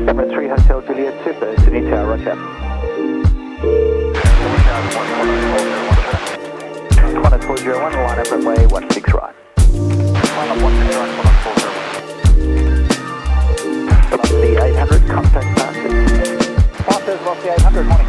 Emirates 3 Hotel Juliet Super, Sydney Tower, roger. Qantas 401, line up runway 16 right. Line up 16 right, Qantas 401. Velocity 800, contact passage. Qantas, velocity 800, morning.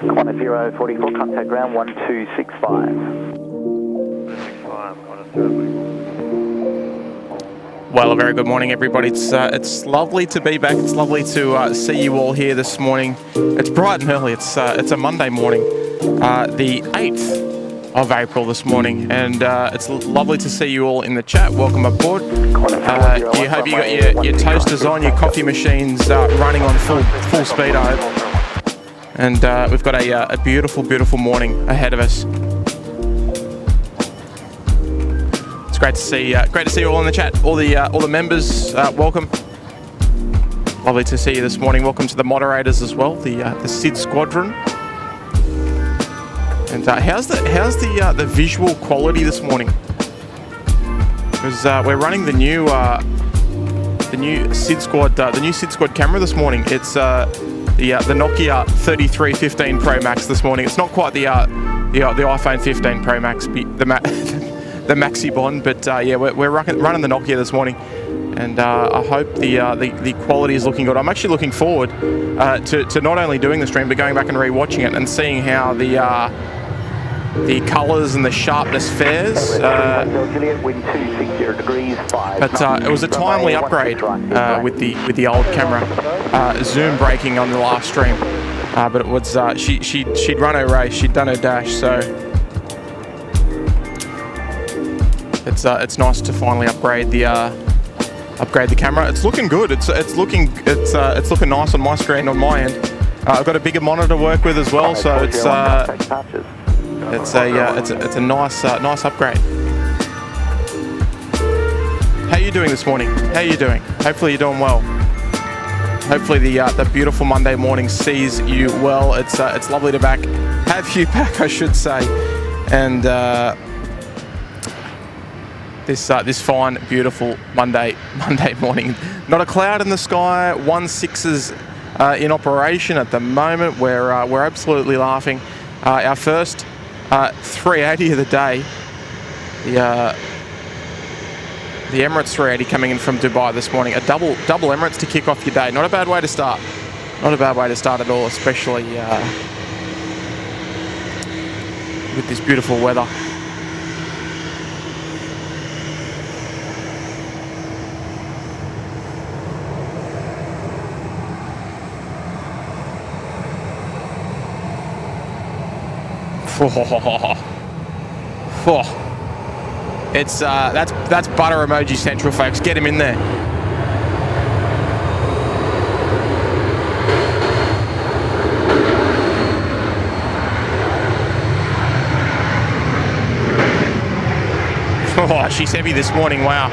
Qantas 044, contact ground 1265. Well, a very good morning, everybody. It's lovely to be back. It's lovely to see you all here this morning. It's bright and early. It's a Monday morning, the 8th of April this morning, and it's lovely to see you all in the chat. Welcome aboard. You hope you got your toasters on, your coffee machines running on full speed, I hope. And we've got a beautiful, beautiful morning ahead of us. It's great to see you all in the chat. All the members, welcome. Lovely to see you this morning. Welcome to the moderators as well, the Sid Squadron. And how's the visual quality this morning? Because we're running the new SydSquad camera this morning. It's the Nokia 3315 Pro Max this morning. It's not quite the iPhone 15 Pro Max, the Maxi Bond, but yeah, we're running the Nokia this morning, and I hope the quality is looking good. I'm actually looking forward to not only doing the stream but going back and re-watching it and seeing how the colours and the sharpness fares. But it was a timely upgrade with the old camera. Zoom breaking on the last stream, but it was she'd run her race, she'd done her dash, so it's nice to finally upgrade the camera. It's looking good. It's looking nice on my screen on my end. I've got a bigger monitor to work with as well, so it's a nice upgrade. How are you doing this morning? How are you doing? Hopefully you're doing well. Hopefully the beautiful Monday morning sees you well. It's lovely to have you back, I should say, and this fine, beautiful Monday morning. Not a cloud in the sky. 16s in operation at the moment. We're absolutely laughing. Our first 380 of the day. The Emirates 380 coming in from Dubai this morning. A double Emirates to kick off your day. Not a bad way to start. Not a bad way to start at all, especially with this beautiful weather. It's that's butter emoji central, folks. Get him in there. Oh, she's heavy this morning. Wow,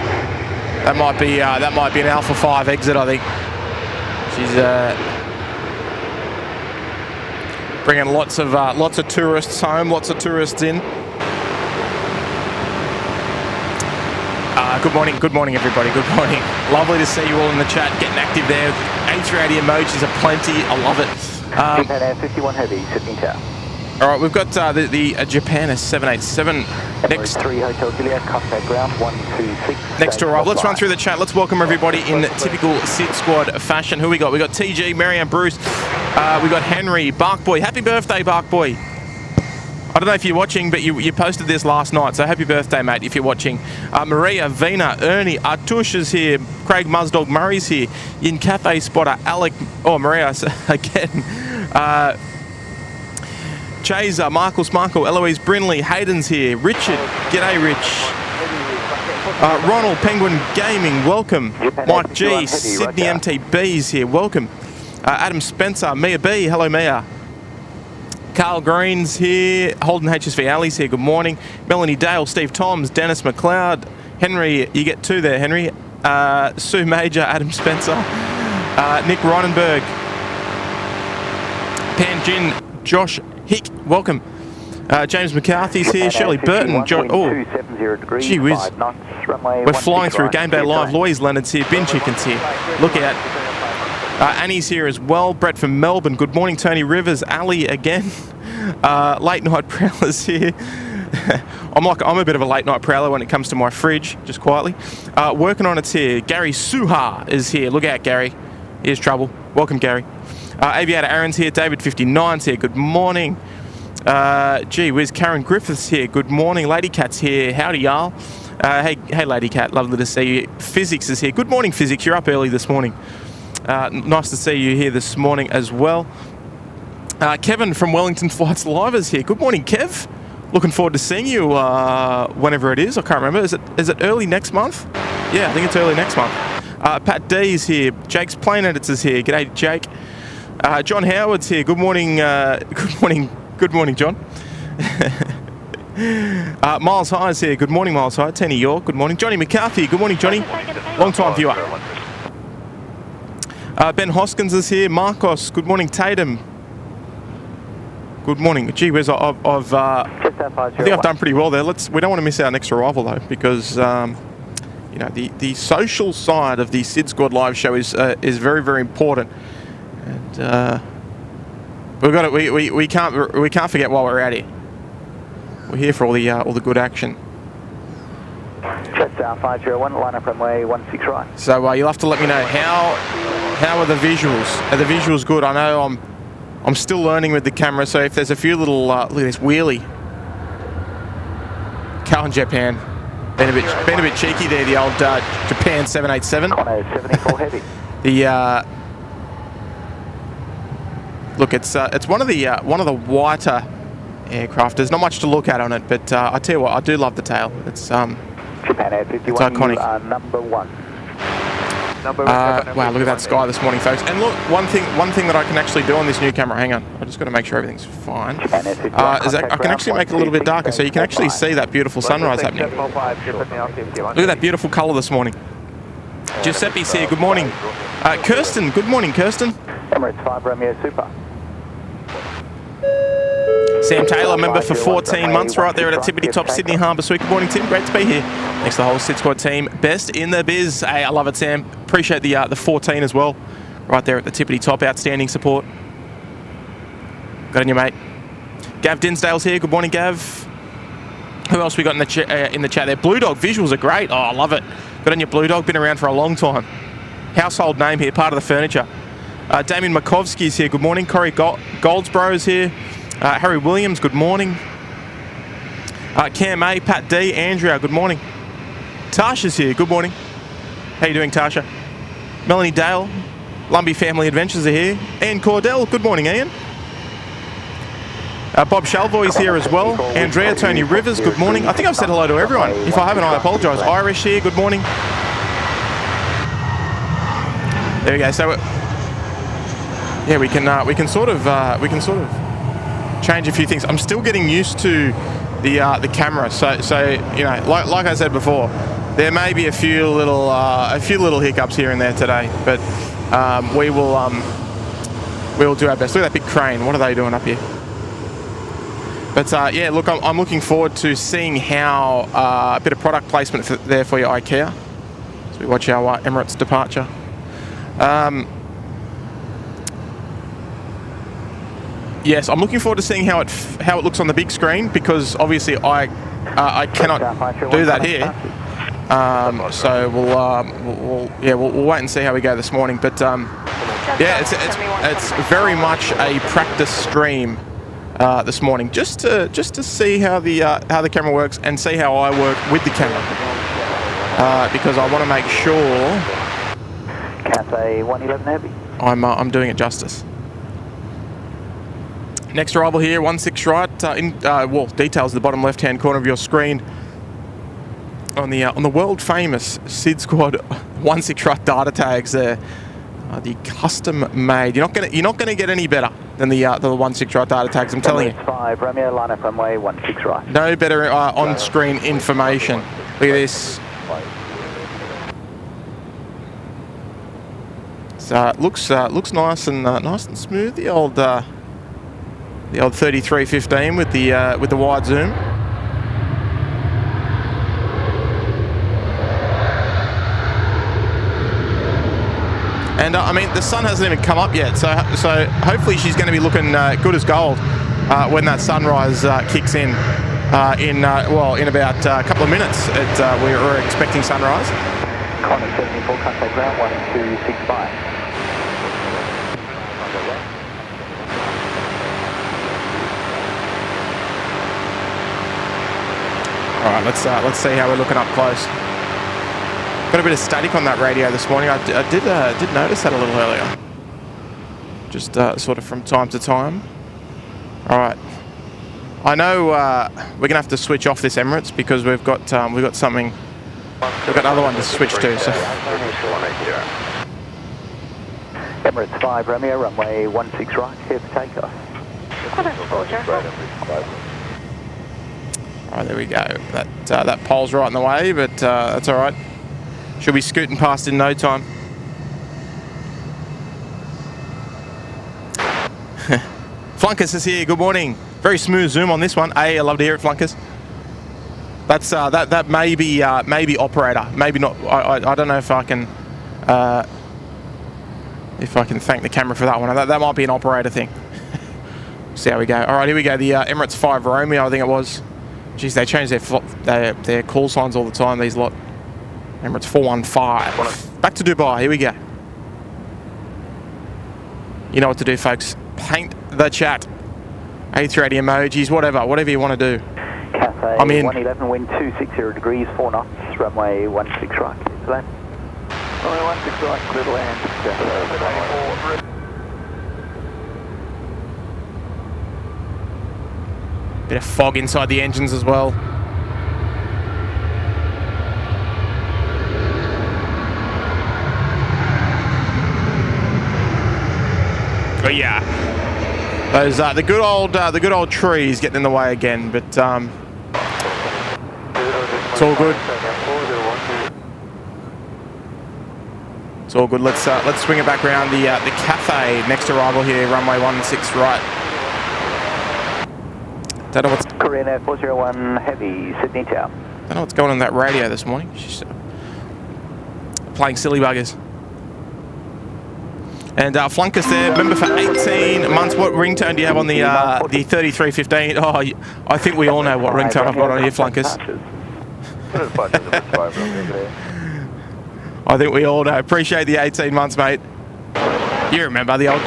that might be an Alpha 5 exit, I think. She's bringing lots of tourists home, lots of tourists in. Good morning, everybody. Good morning. Lovely to see you all in the chat, getting active there. A380 emojis are plenty. I love it. Japan Air 51 Heavy, Sydney Tower. All right, we've got the Japan A380 next. 3 Hotel Juliet, contact ground 126. Next to arrive. Let's run through the chat. Let's welcome everybody in typical Sid Squad fashion. Who we got? We got TG, Marianne, Bruce. We got Henry, Barkboy. Happy birthday, Barkboy. I don't know if you're watching, but you posted this last night, so happy birthday, mate, if you're watching. Maria, Vina, Ernie, Artush is here, Craig Muzdog Murray's here, Yin Cafe Spotter, Alec, Maria again, Chaser, Michael Smarkle, Eloise Brinley, Hayden's here, Richard, g'day Rich. Ronald Penguin Gaming, welcome. Mike G, Sydney MTB's here, welcome. Adam Spencer, Mia B, hello Mia. Carl Green's here, Holden HSV Alley's here, good morning. Melanie Dale, Steve Toms, Dennis McLeod, Henry, you get two there, Henry. Sue Major, Adam Spencer, Nick Ronenberg, Pan Jin, Josh Hick, welcome. James McCarthy's here, Shirley Burton, gee whiz. We're flying through Game Day Live. Louise Leonard's here, Bin Chicken's here. Look out. Annie's here as well. Brett from Melbourne. Good morning, Tony Rivers. Ali again. Late Night Prowler's here. I'm a bit of a late night prowler when it comes to my fridge, just quietly. Working on it's here. Gary Suha is here. Look out, Gary. Here's trouble. Welcome, Gary. Aviator Aaron's here. David 59's here. Good morning. Gee whiz, Karen Griffiths here. Good morning. Lady Cat's here. Howdy, y'all. Hey, Lady Cat. Lovely to see you. Physics is here. Good morning, Physics. You're up early this morning. Nice to see you here this morning as well. Kevin from Wellington Flights Live is here. Good morning, Kev. Looking forward to seeing you whenever it is. I can't remember. Is it early next month? Yeah, I think it's early next month. Pat D is here. Jake's Plane Editors here. G'day, Jake. John Howard's here. Good morning. Good morning, John. Miles High is here. Good morning, Miles High. Tenny York. Good morning. Johnny McCarthy. Good morning, Johnny. Long time viewer. Ben Hoskins is here. Marcos. Good morning, Tatum. Good morning. Gee whiz, I think I've done pretty well there. We don't want to miss our next arrival though, because you know, the social side of the SydSquad live show is very, very important, and we can't forget why we're out here. We're here for all the good action. Jetstar 501, line up runway 16 right. So you'll have to let me know how are the visuals. Are the visuals good? I know I'm still learning with the camera, so if there's a few little look at this wheelie. Calvin Japan, been a bit cheeky there. The old Japan 787. Qantas 74 heavy. The look, it's one of the whiter aircraft. There's not much to look at on it, but I tell you what, I do love the tail. It's Japan A350, it's iconic. Number one. Wow, look at that sky this morning, folks. And look, one thing that I can actually do on this new camera, hang on, I just got to make sure everything's fine, is that I can actually make it a little bit darker, so you can actually see that beautiful sunrise happening. Look at that beautiful colour this morning. Giuseppe's here, good morning. Kirsten, good morning, Kirsten. Emirates 5 Romeo Super. Sam Taylor, member for 14 months, right there at a tippity top Sydney Harbour Suite. Good morning, Tim. Great to be here. Thanks to the whole SydSquad team. Best in the biz. Hey, I love it, Sam. Appreciate the 14 as well. Right there at the tippity top. Outstanding support. Got on you, mate. Gav Dinsdale's here. Good morning, Gav. Who else we got in the chat there? Blue Dog. Visuals are great. Oh, I love it. Got on your Blue Dog. Been around for a long time. Household name here. Part of the furniture. Damien Makovsky's here. Good morning. Corey Goldsboro's here. Harry Williams, good morning. Cam A, Pat D, Andrea, good morning. Tasha's here, good morning. How you doing, Tasha? Melanie Dale, Lumbee Family Adventures are here. Ian Cordell, good morning, Ian. Bob Shalvoy's here as well. Andrea, Tony Rivers, good morning. I think I've said hello to everyone. If I haven't, I apologise. Irish here, good morning. There we go. So, yeah, we can sort of change a few things. I'm still getting used to the camera, so you know, like I said before, there may be a few little hiccups here and there today, but we will do our best. Look at that big crane. What are they doing up here? But yeah, look, I'm looking forward to seeing how a bit of product placement there for your IKEA. So we watch our Emirates departure. Yes, I'm looking forward to seeing how it looks on the big screen, because obviously I cannot do that here. So we'll wait and see how we go this morning. But yeah, it's very much a practice stream this morning, just to see how the camera works and see how I work with the camera, because I want to make sure Qantas A111 heavy. I'm doing it justice. Next arrival here, 16 right, well, details at the bottom left-hand corner of your screen. on the world famous SydSquad 16 right data tags there. The custom made. You're not gonna get any better than the 16 right data tags. I'm telling you. 5 Romeo, line up runway 16 right. No better on-screen information. Look at this. So looks nice and smooth. The old 3315 with the wide zoom. And I mean, the sun hasn't even come up yet, so hopefully she's going to be looking good as gold when that sunrise kicks in about a couple of minutes. We're expecting sunrise. Qantas 74, contact ground 1265. All right, let's see how we're looking up close. Got a bit of static on that radio this morning. I did notice that a little earlier. Just sort of from time to time. All right. I know we're gonna have to switch off this Emirates because we've got something. We've got another one to switch to. So. Emirates 5 Romeo, runway 16 right, here for takeoff. All right, there we go. That pole's right in the way, but that's all right. She'll be scooting past in no time. Flunkers is here. Good morning. Very smooth zoom on this one. Hey, I love to hear it, Flunkers. That's that may be operator. Maybe not. I don't know if I can thank the camera for that one. That might be an operator thing. See how we go. All right, here we go. The Emirates 5 Romeo, I think it was. Geez, they change their call signs all the time. These lot. Emirates 415. Back to Dubai. Here we go. You know what to do, folks. Paint the chat. A380 emojis, whatever you want to do. Cathay I'm in. 111, wind 260 degrees, 4 knots, runway 16 right, clear to land. Runway 16 right, clear to land. Bit of fog inside the engines as well. But yeah, those the good old trees getting in the way again. But it's all good. It's all good. Let's swing it back around the Cathay next arrival here, runway 16 right. Don't know what's Korean Air 401 heavy, Sydney Tower. Don't know what's going on that radio this morning. She's playing silly buggers. And Flunkers there, member for 18 months. What ringtone do you have on the 3315? Oh, I think we all know what ringtone I've got on here, Flunkers. I think we all know. Appreciate the 18 months, mate. You remember the old.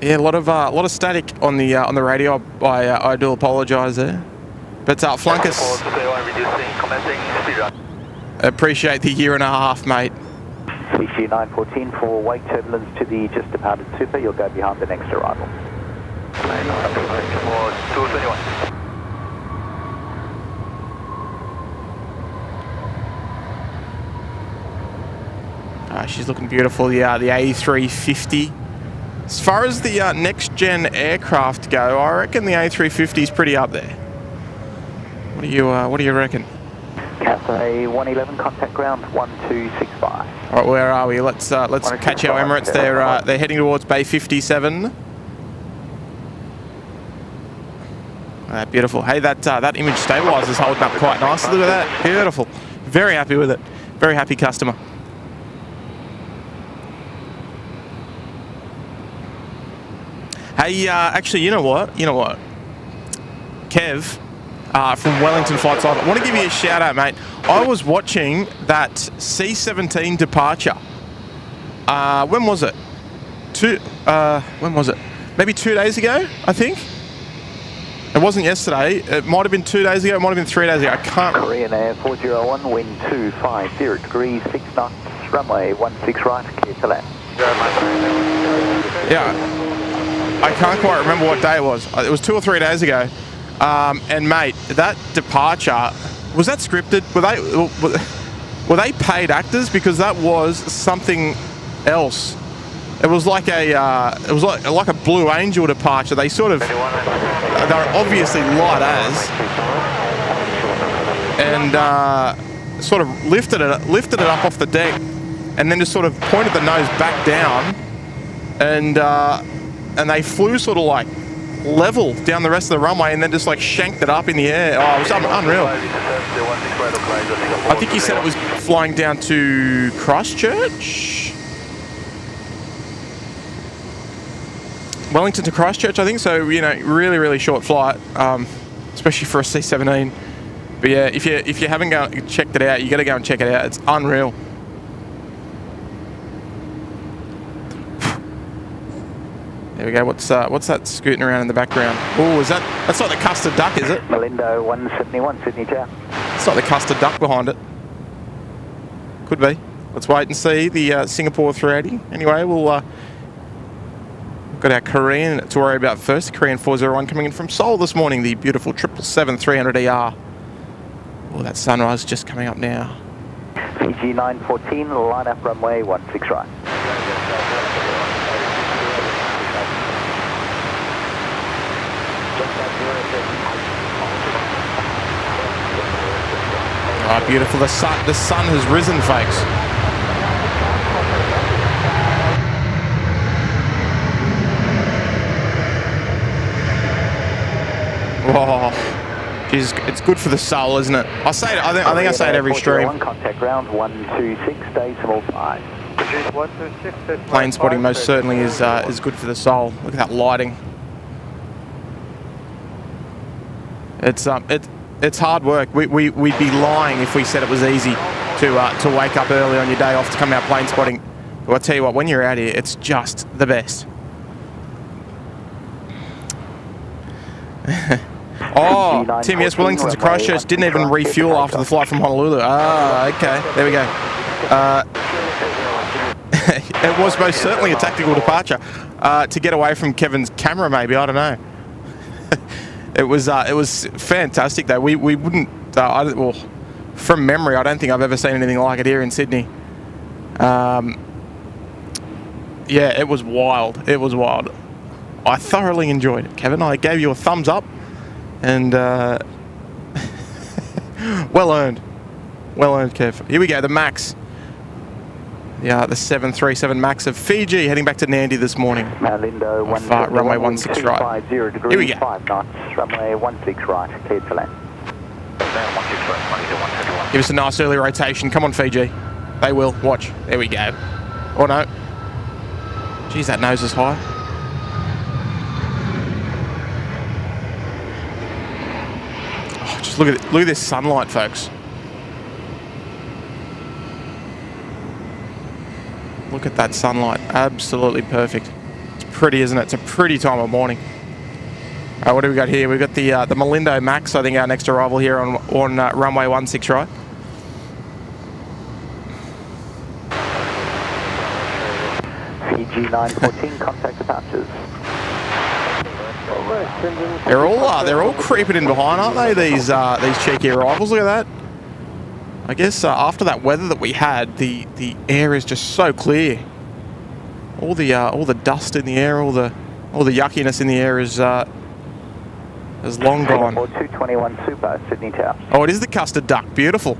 Yeah, a lot of static on the radio. I do apologise there, but Flunkers. Appreciate the year and a half, mate. CC 914 for wake turbulence to the just departed Super. You'll go behind the next arrival. 221. She's looking beautiful. The A350. As far as the next gen aircraft go, I reckon the A350 is pretty up there. What do you reckon? Cathay 111, contact ground 1265. All right, where are we? Let's catch our Emirates. They're heading towards Bay 57. Beautiful. Hey, that image stabilizer is holding up quite nicely. Look at that. Beautiful. Very happy with it. Very happy customer. Hey, actually, you know what? Kev from Wellington Flight Cycle. I want to give you a shout out, mate. I was watching that C-17 departure. When was it? When was it? Maybe 2 days ago, I think. It wasn't yesterday. It might have been 2 days ago. It might have been 3 days ago. I can't. Korean Air 401, wind 250 degrees, 6 knots, runway 16 right, clear to land. Yeah. I can't quite remember what day it was. It was 2 or 3 days ago. And mate, that departure, was that scripted? Were they paid actors? Because that was something else. It was like a Blue Angel departure. They sort of, they're obviously light as, and sort of lifted it up off the deck, and then just sort of pointed the nose back down, and they flew sort of like level down the rest of the runway, and then just like shanked it up in the air. Oh, it was unreal. I think he said it was flying down to Christchurch. Wellington to Christchurch, I think. So, you know, really, really short flight, especially for a C-17. But yeah, if you haven't checked it out, you got to go and check it out. It's unreal. There we go. What's that scooting around in the background? Oh, that's not the custard duck, is it? Malindo 171, Sydney Tower. It's not the custard duck behind it. Could be. Let's wait and see. The Singapore 380. Anyway, we'll got our Korean to worry about first. The Korean 401 coming in from Seoul this morning. The beautiful 777-300ER. Oh, that sunrise just coming up now. Fiji 914, line up runway 16 right. Oh, beautiful. The sun has risen, folks. Oh, geez, it's good for the soul, isn't it? I think I say it every stream. Contact ground 126.5. Plane spotting most certainly is good for the soul. Look at that lighting. It's hard work. We'd be lying if we said it was easy to wake up early on your day off to come out plane spotting. But I tell you what, when you're out here, it's just the best. Oh, Tim, yes, Wellington to Christchurch didn't even refuel after the flight from Honolulu. Ah, okay, there we go. It was most certainly a tactical departure to get away from Kevin's camera, maybe, I don't know. It was fantastic though. We wouldn't, well, from memory, I don't think I've ever seen anything like it here in Sydney. Yeah, it was wild. It was wild. I thoroughly enjoyed it, Kevin. I gave you a thumbs up, and well earned. Well earned, Kev. Here we go, the Max. Yeah, the 737 Max of Fiji heading back to Nandi this morning. Malindo runway 16 right. Here we go. 5 knots, runway 16 right, cleared to land. Give us a nice early rotation. Come on, Fiji. They will. Watch. There we go. Oh no. Geez, that nose is high. Oh, just look at this sunlight, folks. Look at that sunlight. Absolutely perfect. It's pretty, isn't it? It's a pretty time of morning. What do we got here? We've got the Malindo Max, I think, our next arrival here on runway 16 right. Fiji 914, contact departures. They're all creeping in behind, aren't they? These cheeky arrivals. Look at that. I guess after that weather that we had, the air is just so clear. All the dust in the air, all the yuckiness in the air is long gone. Singapore 221 Super, Sydney Tower. Oh, it is the custard duck. Beautiful.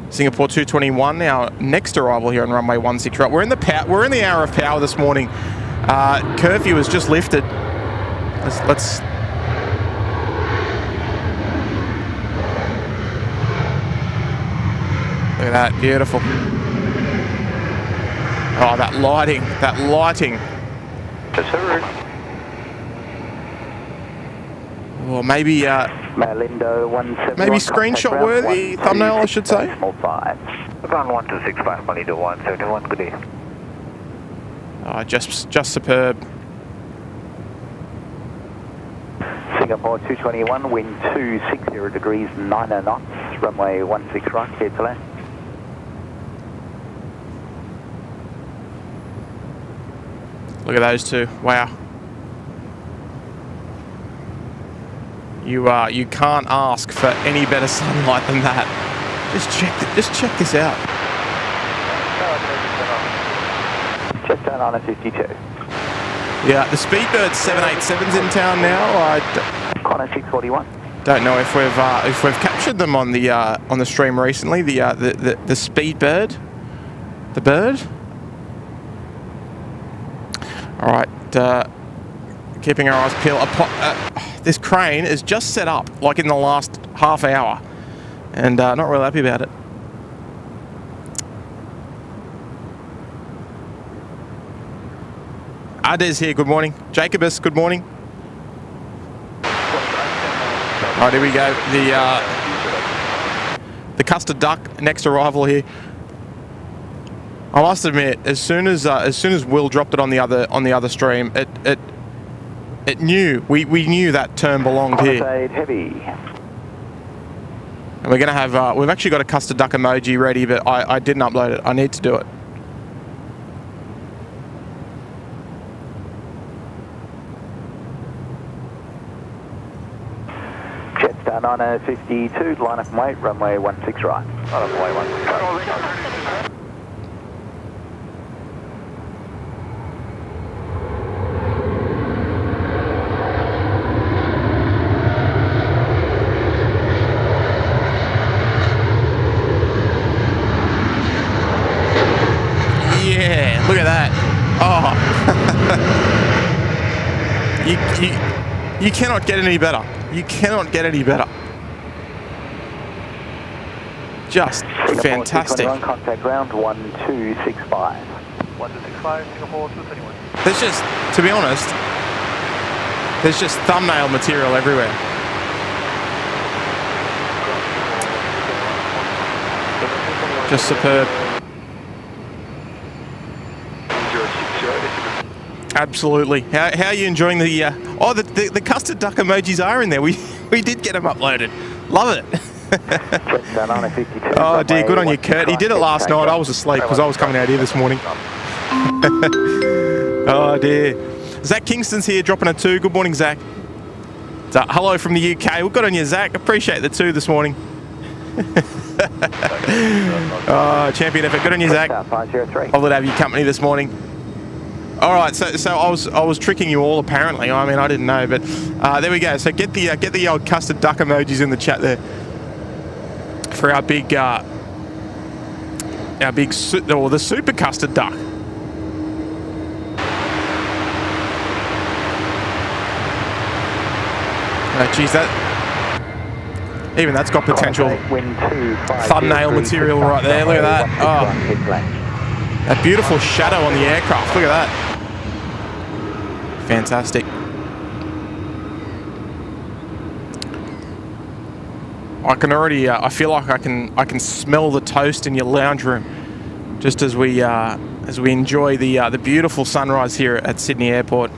Singapore 221, our next arrival here on runway 16 right. We're in the hour of power this morning. Curfew has just lifted. Let's look at that, beautiful. Oh, that lighting. Yes, sir. Or maybe Malindo 171. Maybe screenshot worthy thumbnail, I should say. Ground 1265, Malindo 171, good day. Oh, just superb. Singapore 221, wind 260 degrees, 90 knots, runway 16 right, cleared to land. Look at those two. Wow. You can't ask for any better sunlight than that. Just check this out. Jetstar on a 52. Yeah, the Speedbird 787's in town now. Qantas 641. Don't know if we've captured them on the stream recently. The Speedbird, the bird. All right, keeping our eyes peeled. This crane is just set up like in the last half hour, and not real happy about it. Ades here. Good morning, Jacobus. Good morning. All right, here we go. The custard duck next arrival here. I must admit, as soon as Will dropped it on the other stream, it knew we knew that term belonged here. Heavy. And we're gonna have we've actually got a custard duck emoji ready, but I didn't upload it. I need to do it. Jetstar 952, line up and wait, runway 16 right. Line up and wait, 16 right. Yeah, look at that. Oh. You cannot get any better. You cannot get any better. Just fantastic. Contact ground 1265. 1265, Singapore 221. There's just, to be honest, there's just thumbnail material everywhere. Just superb. Absolutely. How are you enjoying the? The custard duck emojis are in there. We did get them uploaded. Love it. Oh dear, good on you, Kurt. He did it last night. I was asleep because I was coming out here this morning. Oh dear. Zach Kingston's here, dropping a 2. Good morning, Zach. So, hello from the UK. Well, good on you, Zach. Appreciate the 2 this morning. Oh, champion effort. Good on you, Zach. Lovely to have your company this morning. All right, so I was tricking you all apparently. I mean, I didn't know, but there we go. So get the old custard duck emojis in the chat there for our big the super custard duck. Oh, geez, that's got potential thumbnail material right there. Look at that. Oh, that beautiful shadow on the aircraft. Look at that. Fantastic. I can already. I feel like I can smell the toast in your lounge room, just as we enjoy the beautiful sunrise here at Sydney Airport.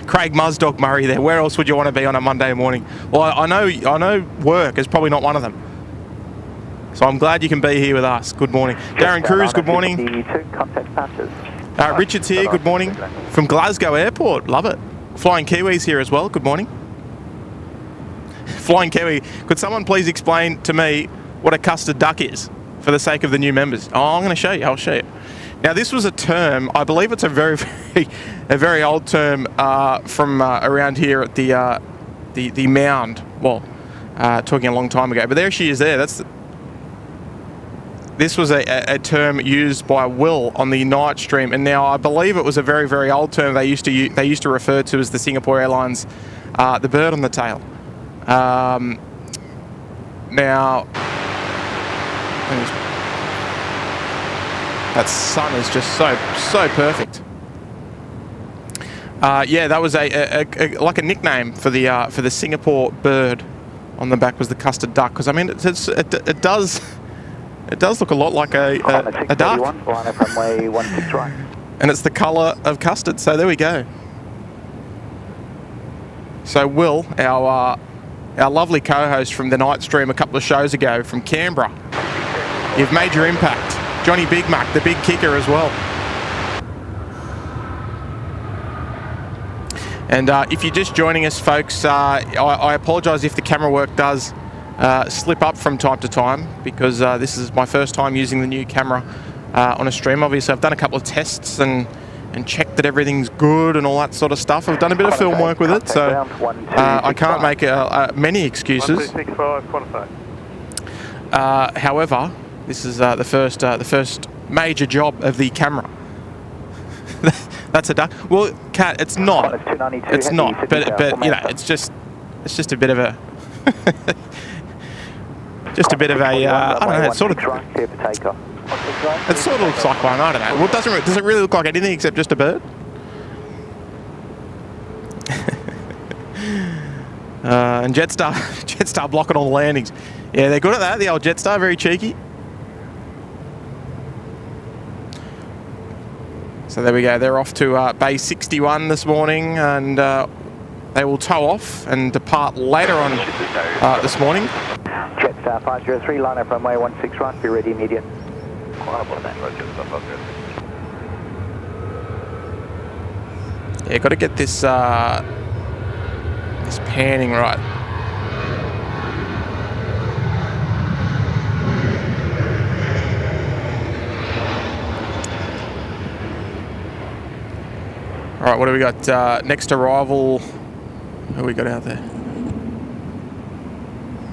Craig Muzdog Murray there. Where else would you want to be on a Monday morning? Well, I know work is probably not one of them. So I'm glad you can be here with us. Good morning. Darren Cruz, good morning. Richard's here, good morning. From Glasgow Airport, love it. Flying Kiwis here as well, good morning. Flying Kiwi, could someone please explain to me what a custard duck is for the sake of the new members? Oh, I'm going to show you, I'll show you. Now this was a term, I believe it's a very old term from around here at the Mound. Well, talking a long time ago, but there she is there. This was a term used by Will on the night stream, and now I believe it was a very old term they used to refer to as the Singapore Airlines, the bird on the tail. Now, that sun is just so perfect. Yeah, that was like a nickname for the Singapore bird on the back was the custard duck, because I mean it does look a lot like a duck. And it's the colour of custard, so there we go. So Will, our lovely co-host from the night stream a couple of shows ago from Canberra, you've made your impact. Johnny Big Mac, the big kicker as well. And if you're just joining us, folks, I apologise if the camera work does slip up from time to time, because this is my first time using the new camera on a stream. Obviously, I've done a couple of tests and checked that everything's good and all that sort of stuff. I've done a bit of film work with it, so I can't make many excuses. 1265, Qantas. However, this is the first major job of the camera. That's a duck. Well, Kat, it's not. It's not. But you know, it's just a bit of a just a bit of a I don't know. It sort of looks like one. I don't know. Well, does it really look like anything except just a bird? And Jetstar blocking all the landings. Yeah, they're good at that. The old Jetstar, very cheeky. So there we go. They're off to Bay 61 this morning, and they will tow off and depart later on this morning. Jetstar 503, line up runway 16 right, be ready immediate. Yeah, got to get this this panning right. All right, what do we got? Next arrival. Who we got out there?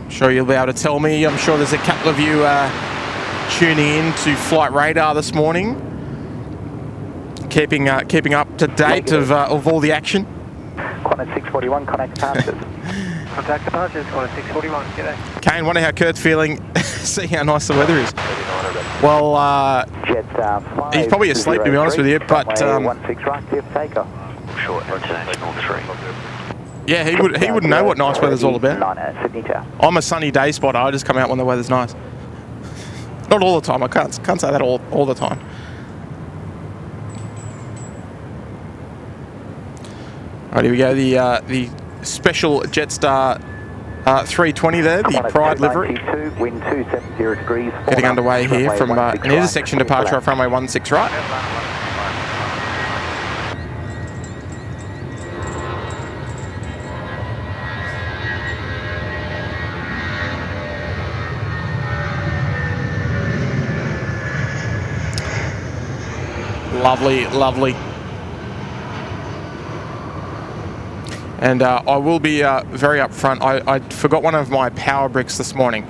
I'm sure you'll be able to tell me. I'm sure there's a couple of you tuning in to Flight Radar this morning, keeping up to date of all the action. Qantas 641, contact departures. Contact departures, Qantas 641, g'day. Kane, wonder how Kurt's feeling. See how nice the weather is. Well, Jetstar 503, he's probably asleep, to be honest with you, but 16 right, clear for takeoff. Short international 3. yeah, he would know what nice weather's all about. Sydney Tower. I'm a sunny day spotter. I just come out when the weather's nice. Not all the time. I can't say that all the time. All right, here we go. The special Jetstar 320 there, the Pride livery. Wind 270 degrees. Getting underway here from an intersection departure off runway 16 right. Lovely, lovely. And I will be very upfront. I forgot one of my power bricks this morning.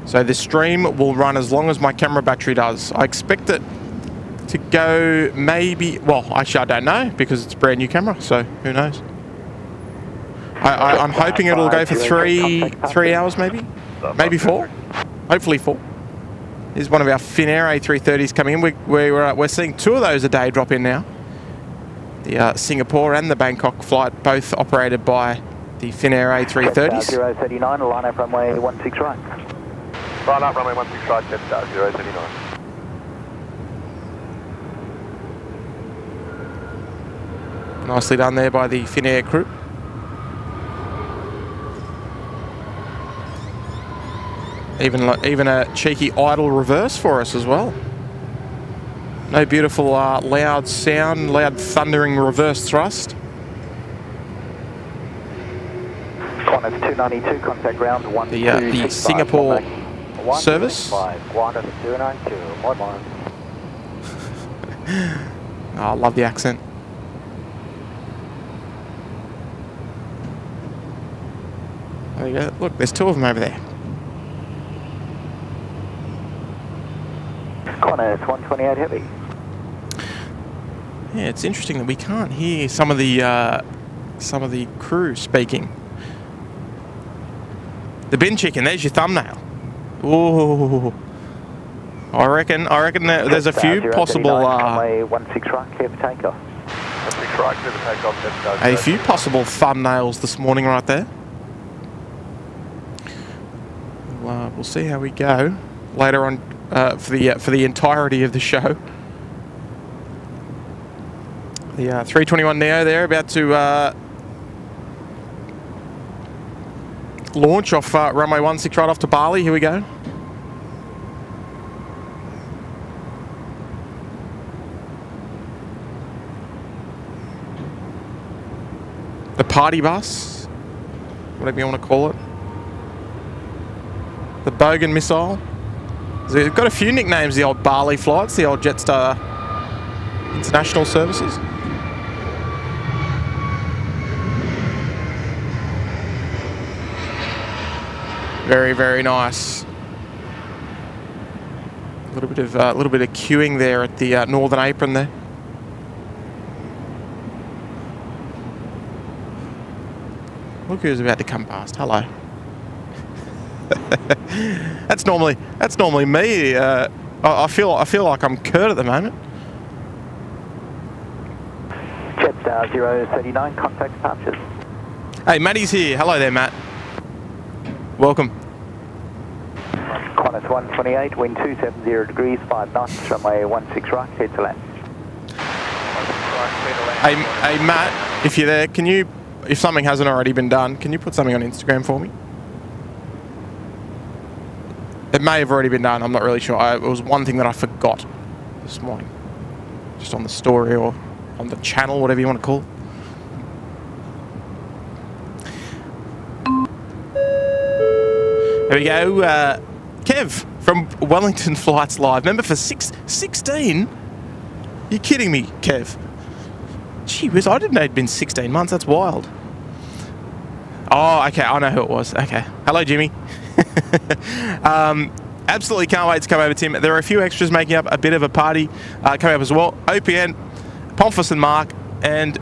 So the stream will run as long as my camera battery does. I expect it to go maybe, well, actually I don't know because it's a brand new camera, so who knows. I'm hoping it'll go for three hours maybe? Maybe 4? Hopefully 4. Here's one of our Finnair A330s coming in. We're seeing 2 of those a day drop in now. The Singapore and the Bangkok flight, both operated by the Finnair A330s. 039, line up runway 16 right. Line up runway 16 right, Jetstar 039. Nicely done there by the Finnair crew. Even a cheeky idle reverse for us as well. No beautiful loud sound, loud thundering reverse thrust. Qantas 292, contact ground 1265. The Singapore service. Qantas 292, one. Oh, I love the accent. There you go. Look, there's 2 of them over there. Qantas 128 heavy. Yeah, it's interesting that we can't hear some of the crew speaking. The bin chicken. There's your thumbnail. Ooh, I reckon there's a few possible. 16 right, clear for takeoff. 16 right, clear for takeoff, Jetstar. A few possible thumbnails this morning, right there. We'll see how we go later on for the entirety of the show. The 321 Neo there, about to launch off runway 16 right off to Bali. Here we go. the party bus, whatever you want to call it. The Bogan missile. They've got a few nicknames, the old Bali flights, the old Jetstar international services. Very, very nice. A little bit of queuing there at the northern apron there. Look who's about to come past. Hello. That's normally me. I feel like I'm Kurt at the moment. Jetstar 039, contact departures. Hey, Matty's here. Hello there, Matt. Welcome. Qantas 128, wind 270 degrees, 5 knots, runway 16 right, head to land. Hey, Matt, if you're there, can you, if something hasn't already been done, can you put something on Instagram for me? It may have already been done, I'm not really sure. It was one thing that I forgot this morning. Just on the story or on the channel, whatever you want to call it. There we go. Kev from Wellington Flights Live. Member for 16? You're kidding me, Kev. Gee whiz, I didn't know it'd been 16 months. That's wild. Oh, okay. I know who it was. Okay. Hello, Jimmy. Absolutely can't wait to come over, Tim. There are a few extras making up a bit of a party coming up as well. OPN, Pomfus and Mark, and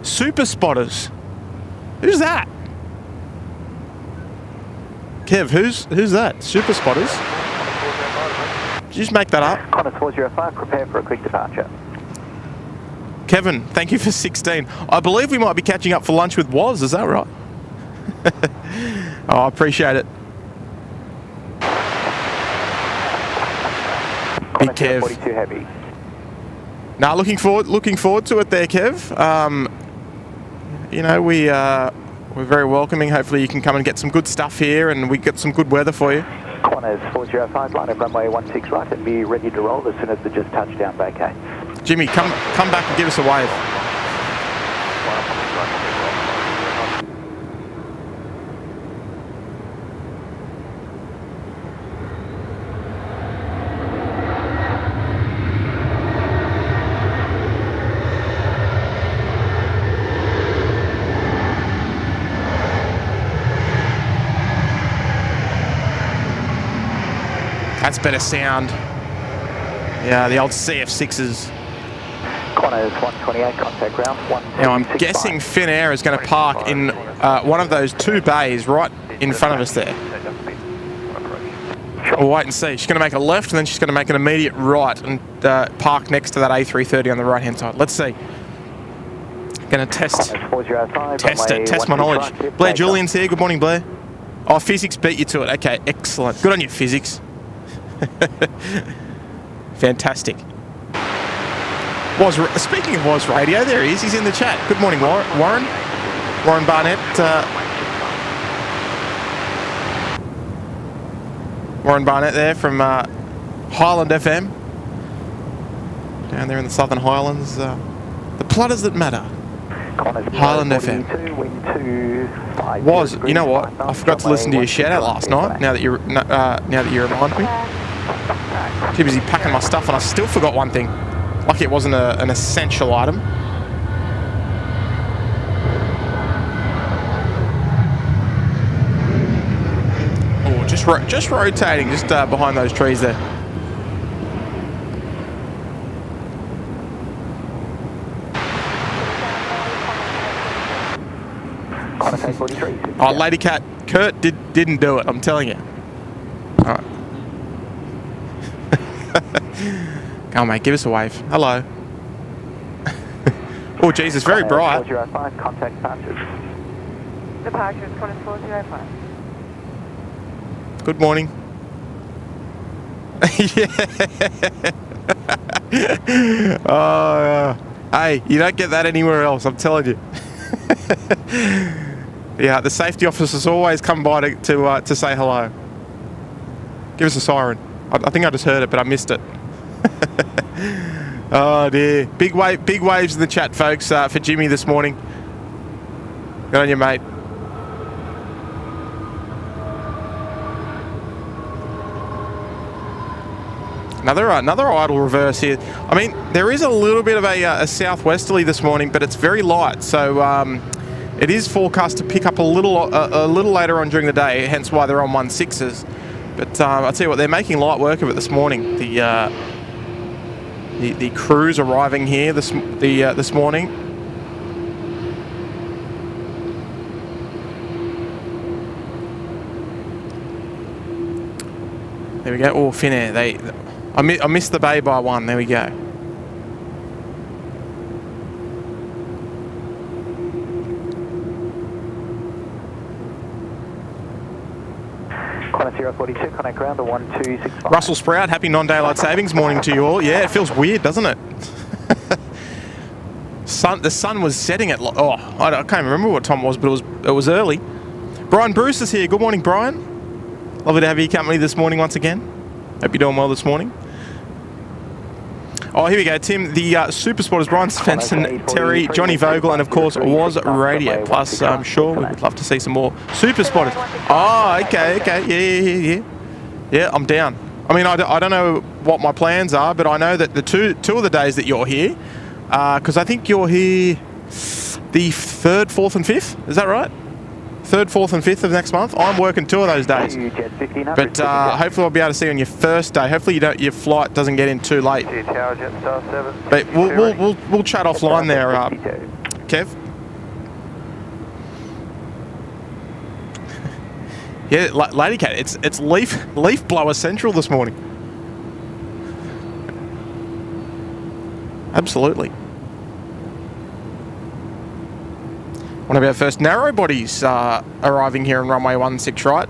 Super Spotters. Who's that? Kev, who's that? Super Spotters? Did you just make that up? Qantas 405, prepare for a quick departure. Kevin, thank you for 16. I believe we might be catching up for lunch with Woz, is that right? Oh, I appreciate it. Big Kev. 42 heavy. Now, looking forward to it there, Kev. You know, we're very welcoming. Hopefully you can come and get some good stuff here and we get some good weather for you. Qantas 405, line of runway 16 right and be ready to roll as soon as the just touchdown vacay. Jimmy, come back and give us a wave. That's better sound. Yeah, the old CF6s. Qantas 128, contact ground 1. Now I'm guessing Finnair is going to park in one of those two bays right in front of us there. We'll wait and see. She's going to make a left and then she's going to make an immediate right and park next to that A330 on the right hand side. Let's see. Going to test my knowledge. Blair Julian's here. Good morning, Blair. Oh, physics beat you to it. Okay, excellent. Good on you, physics. Fantastic. Speaking of Woz Radio, there he is. He's in the chat. Good morning, Warren Barnett. Warren Barnett there from Highland FM. Down there in the Southern Highlands. The plotters that matter. Highland FM. You know what? I forgot to listen to your shout out last night. Now that you remind me. Too busy packing my stuff, and I still forgot one thing. Like it wasn't an essential item. Oh, just rotating, just behind those trees there. Oh, Lady Cat, Kurt didn't do it. I'm telling you. All right. Come on, mate, give us a wave. Hello. Oh, Jesus, very bright. 405, contact departures. Departures, Qantas 405. Good morning. Yeah. Oh, hey, you don't get that anywhere else, I'm telling you. Yeah, the safety officers always come by to say hello. Give us a siren. I think I just heard it, but I missed it. Oh dear. Big waves in the chat, folks, for Jimmy this morning. Good on you, mate. Another idle reverse here. I mean, there is a little bit of a southwesterly this morning, but it's very light. So it is forecast to pick up a little later on during the day, hence why they're on 1.6s. But I'll tell you what, they're making light work of it this morning. The crews arriving here this morning. There we go. Oh, Finnair. I missed the bay by one. There we go. Qantas 042, connect ground to 1265. Russell Sprout, happy non-daylight savings morning to you all. Yeah, it feels weird, doesn't it? The sun was setting at... Oh, I can't remember what time it was, but it was early. Brian Bruce is here. Good morning, Brian. Lovely to have your company this morning once again. Hope you're doing well this morning. Oh, here we go, Tim. The super spotters, Brian Svensson, Terry, Johnny Vogel, and of course, Was Radio. Plus, I'm sure we would love to see some more super spotters. Oh, okay. Yeah, I'm down. I mean, I don't know what my plans are, but I know that the two of the days that you're here, because I think you're here the 3rd, 4th, and 5th. Is that right? 3rd, 4th, and 5th of next month. I'm working 2 of those days. But hopefully I'll be able to see you on your first day. Hopefully your flight doesn't get in too late. But we'll chat offline there, Kev. Yeah, Lady Cat, it's leaf blower central this morning. Absolutely. One of our first narrow bodies arriving here on runway 16 right.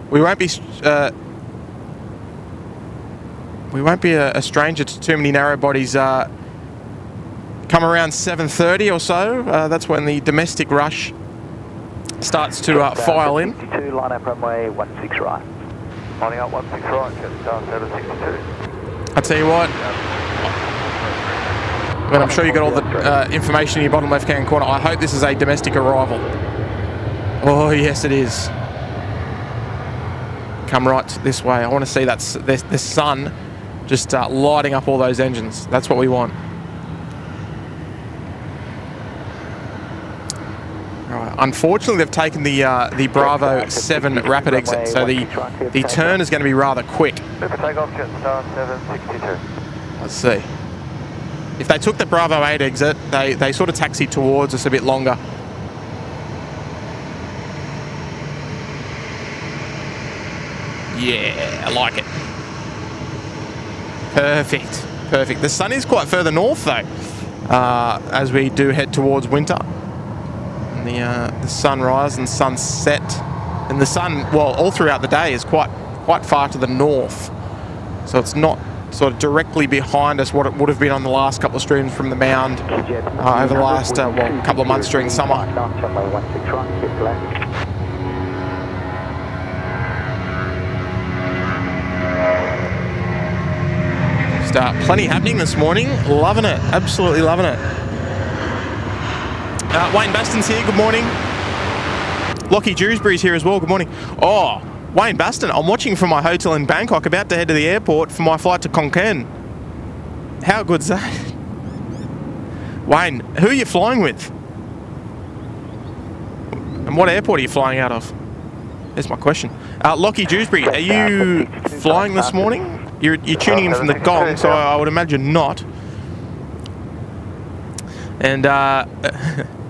We won't be a stranger to too many narrow bodies. Come around 7:30 or so. That's when the domestic rush starts to file in. 62, line up runway 16 right. Lining up 16 right, Jetstar 762. I tell you what. But I'm sure you got all the information in your bottom left-hand corner. I hope this is a domestic arrival. Oh, yes, it is. Come right this way. I want to see the sun just lighting up all those engines. That's what we want. All right. Unfortunately, they've taken the Bravo 7 rapid exit, so the turn is going to be rather quick. Takeoff, Jetstar 762. Let's see. If they took the Bravo 8 exit, they sort of taxied towards us a bit longer. Yeah, I like it. Perfect. The sun is quite further north though, as we do head towards winter. And the sunrise and sunset, and the sun, well, all throughout the day is quite far to the north. So it's not sort of directly behind us what it would have been on the last couple of streams from the mound over the last couple of months during summer. Just plenty happening this morning. Loving it. Absolutely loving it. Wayne Baston's here. Good morning. Lockie Dewsbury's here as well. Good morning. Oh, Wayne Baston, I'm watching from my hotel in Bangkok, about to head to the airport for my flight to Konkan. How good's that? Wayne, who are you flying with? And what airport are you flying out of? There's my question. Lockie Dewsbury, are you flying this morning? You're tuning in from the Gong, so I would imagine not. And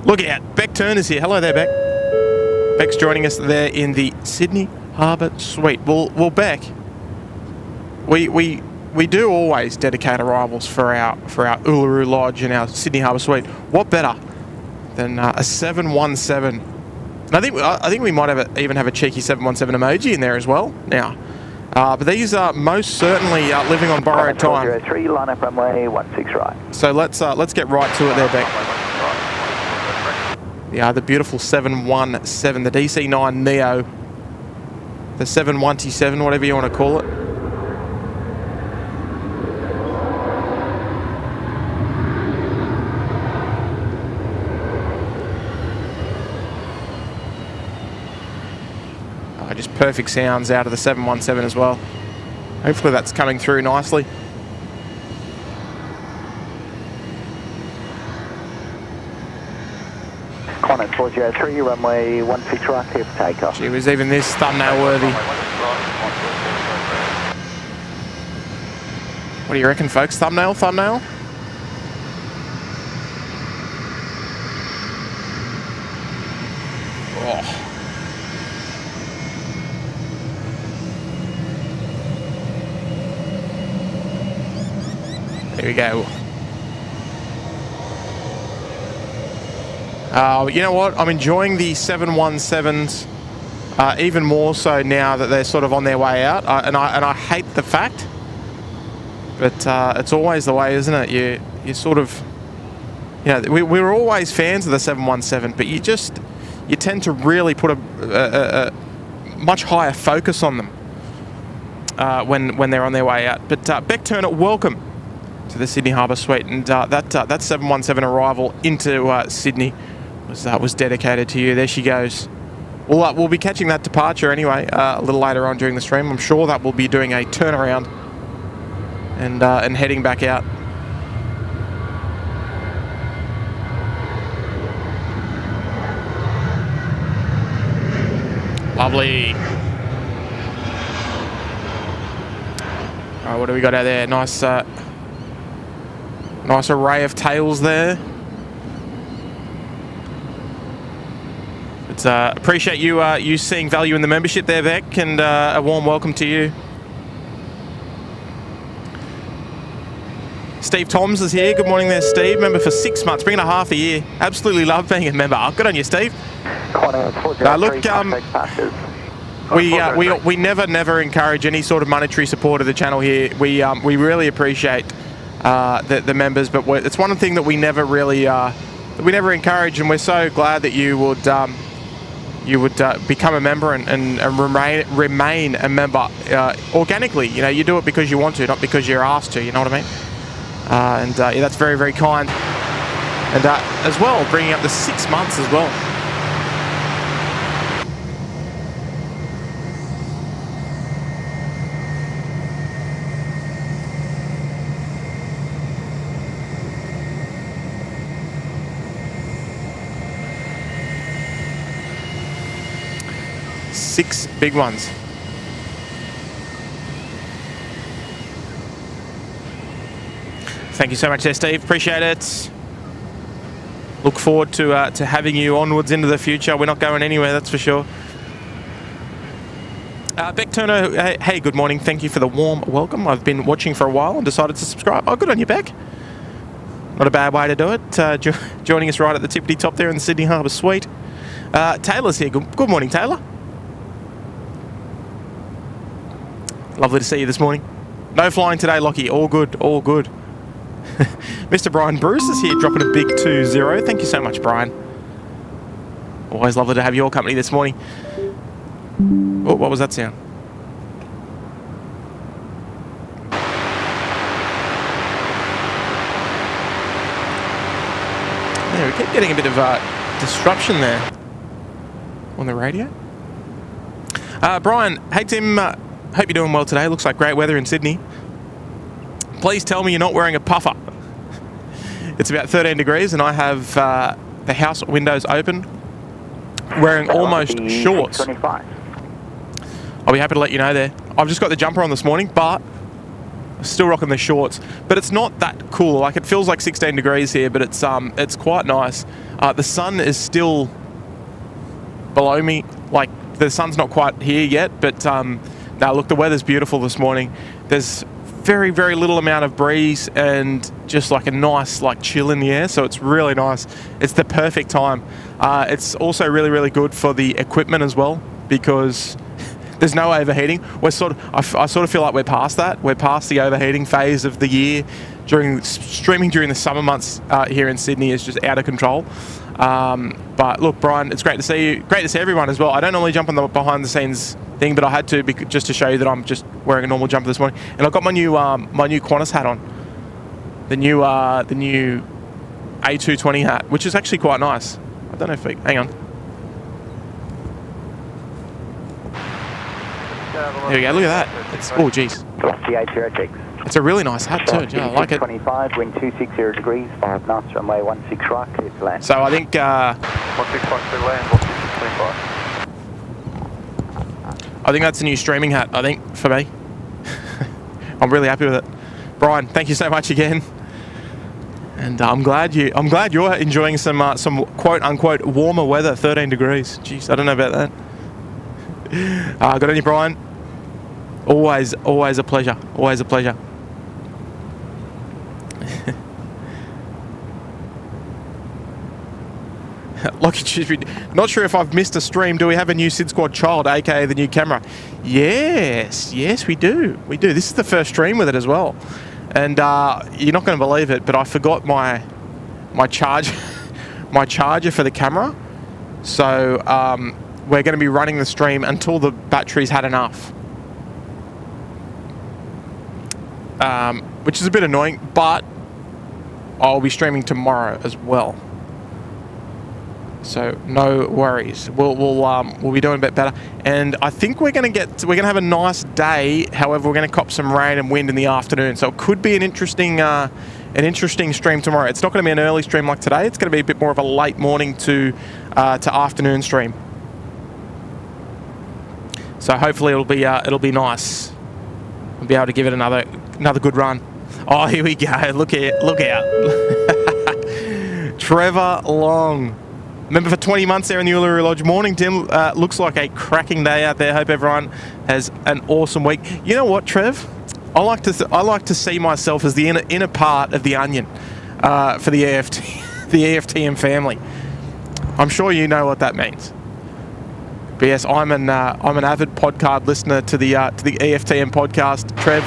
look out, Beck Turner's here. Hello there, Beck. Beck's joining us there in the Sydney Harbour Suite. Well, Beck, we do always dedicate arrivals for our Uluru Lodge and our Sydney Harbour Suite. What better than a 717? And I think we might even have a cheeky 717 emoji in there as well now. But these are most certainly living on borrowed time. 3, line up runway 16 right. So let's get right to it there, Beck. Yeah, the beautiful 717, the DC-9 Neo. The 717, whatever you want to call it. perfect sounds out of the 717 as well. Hopefully that's coming through nicely. Qantas 403, runway 16 right, clear for takeoff. Gee whiz, even this thumbnail worthy. What do you reckon, folks? Thumbnail? Oh. There we go. You know what? I'm enjoying the 717s even more so now that they're sort of on their way out. And I hate the fact, but it's always the way, isn't it? You sort of, you know, we were always fans of the 717, but you tend to really put a much higher focus on them when they're on their way out. But Beck Turner, welcome to the Sydney Harbour Suite, and that 717 arrival into Sydney was dedicated to you. There she goes. We'll be catching that departure anyway a little later on during the stream. I'm sure that we'll be doing a turnaround and heading back out. Lovely. All right, what do we got out there? Nice array of tails there. It's appreciate you seeing value in the membership there, Beck, and a warm welcome to you. Steve Toms is here. Good morning there, Steve. Member for 6 months, bringing a half a year. Absolutely love being a member. Good on you, Steve. Look, we never encourage any sort of monetary support of the channel here. We really appreciate the members, but it's one thing that we never really encourage, and we're so glad that you would become a member and remain a member organically. You know, you do it because you want to, not because you're asked to. You know what I mean? Yeah, that's very, very kind. And as well, bringing up the 6 months as well. Six big ones. Thank you so much there, Steve. Appreciate it. Look forward to having you onwards into the future. We're not going anywhere, that's for sure. Beck Turner, hey, good morning. Thank you for the warm welcome. I've been watching for a while and decided to subscribe. Oh, good on you, Beck. Not a bad way to do it. Joining us right at the tippity top there in the Sydney Harbour Suite. Taylor's here. Good morning, Taylor. Lovely to see you this morning. No flying today, Lockie. All good, all good. Mr. Brian Bruce is here, dropping a big 2-0. Thank you so much, Brian. Always lovely to have your company this morning. Oh, what was that sound? Yeah, we keep getting a bit of disruption there on the radio. Brian, hey Tim, hope you're doing well today. Looks like great weather in Sydney. Please tell me you're not wearing a puffer. It's about 13 degrees and I have the house windows open, wearing almost shorts. 25. I'll be happy to let you know there. I've just got the jumper on this morning, but I'm still rocking the shorts. But it's not that cool. Like, it feels like 16 degrees here, but it's quite nice. The sun is still below me. Like, the sun's not quite here yet, but now look, the weather's beautiful this morning. There's very, very little amount of breeze and just like a nice chill in the air, so it's really nice. It's the perfect time. It's also really, really good for the equipment as well, because there's no overheating. I sort of feel like we're past that. We're past the overheating phase of the year. Streaming during the summer months here in Sydney is just out of control. But look, Brian, it's great to see you. Great to see everyone as well. I don't normally jump on the behind the scenes thing, but I had to just to show you that I'm just wearing a normal jumper this morning. And I've got my new Qantas hat on. The new A320 hat, which is actually quite nice. I don't know if hang on. There we go. Look at that. It's, oh, geez. Velocity 806. It's a really nice hat too. Yeah, I like it. 25, wind 260 degrees, 5 knots, runway 16 right, clear to land. So I think 16 right, clear to land, 1625. I think that's a new streaming hat. I think for me, I'm really happy with it. Brian, thank you so much again. And I'm glad you're enjoying some quote unquote warmer weather. 13 degrees. Jeez, I don't know about that. Got any, Brian? Always a pleasure. Always a pleasure. Not sure if I've missed a stream. Do we have a new SydSquad child, aka the new camera? Yes, we do. We do. This is the first stream with it as well. And you're not going to believe it, but I forgot my charger for the camera. So we're going to be running the stream until the battery's had enough. Which is a bit annoying, but I'll be streaming tomorrow as well. So no worries. We'll be doing a bit better, and I think we're going to have a nice day. However, we're going to cop some rain and wind in the afternoon, so it could be an interesting stream tomorrow. It's not going to be an early stream like today. It's going to be a bit more of a late morning to afternoon stream. So hopefully it'll be nice. I'll be able to give it another good run. Oh, here we go. Look out. Trevor Long. Member for 20 months there in the Uluru Lodge. Morning, Tim. Looks like a cracking day out there. Hope everyone has an awesome week. You know what, Trev? I like to see myself as the inner part of the onion for the EFT, the EFTM family. I'm sure you know what that means. But yes, I'm an avid podcast listener to the EFTM podcast, Trev,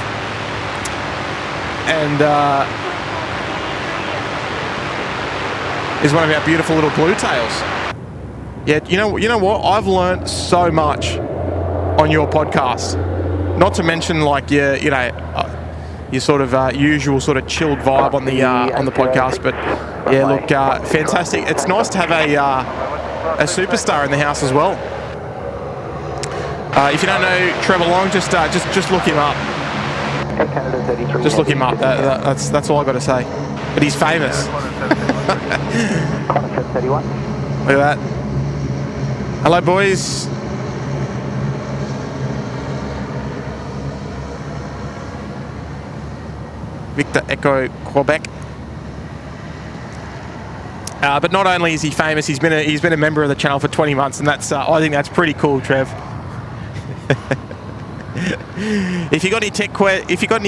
and is one of our beautiful little blue tails. Yeah, you know what? I've learnt so much on your podcast. Not to mention like your sort of usual sort of chilled vibe on the podcast. But yeah, look, fantastic. It's nice to have a superstar in the house as well. If you don't know Trevor Long, just look him up. Just look him up. That's all I got to say. But he's famous. Look at that. Hello, boys. Victor Echo Quebec. But not only is he famous, he's been a member of the channel for 20 months, and that's I think that's pretty cool, Trev. If you got any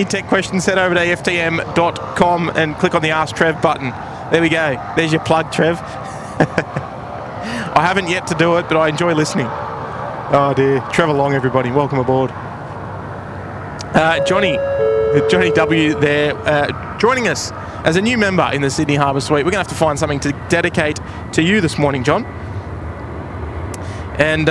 tech questions, head over to ftm.com and click on the Ask Trev button. There we go. There's your plug, Trev. I haven't yet to do it, but I enjoy listening. Oh dear, Trevor Long, everybody, welcome aboard. Johnny W there, joining us as a new member in the Sydney Harbour Suite. We're going to have to find something to dedicate to you this morning, John. And,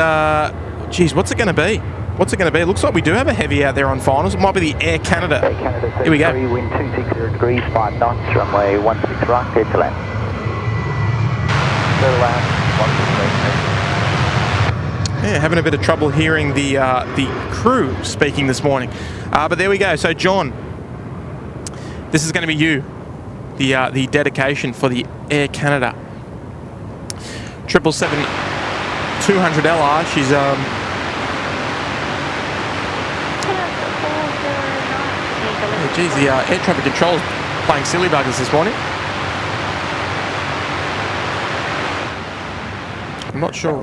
geez, what's it going to be? What's it going to be? It looks like we do have a heavy out there on finals. It might be the Air Canada. Air Canada, here we go. Wind 260 degrees, 5 knots, runway 16 right, clear to land. Clear to land, 163. Yeah, having a bit of trouble hearing the crew speaking this morning. But there we go. So, John, this is going to be you, the dedication for the Air Canada 777-200LR. She's oh, geez, the air traffic control playing silly buggers this morning. I'm not sure.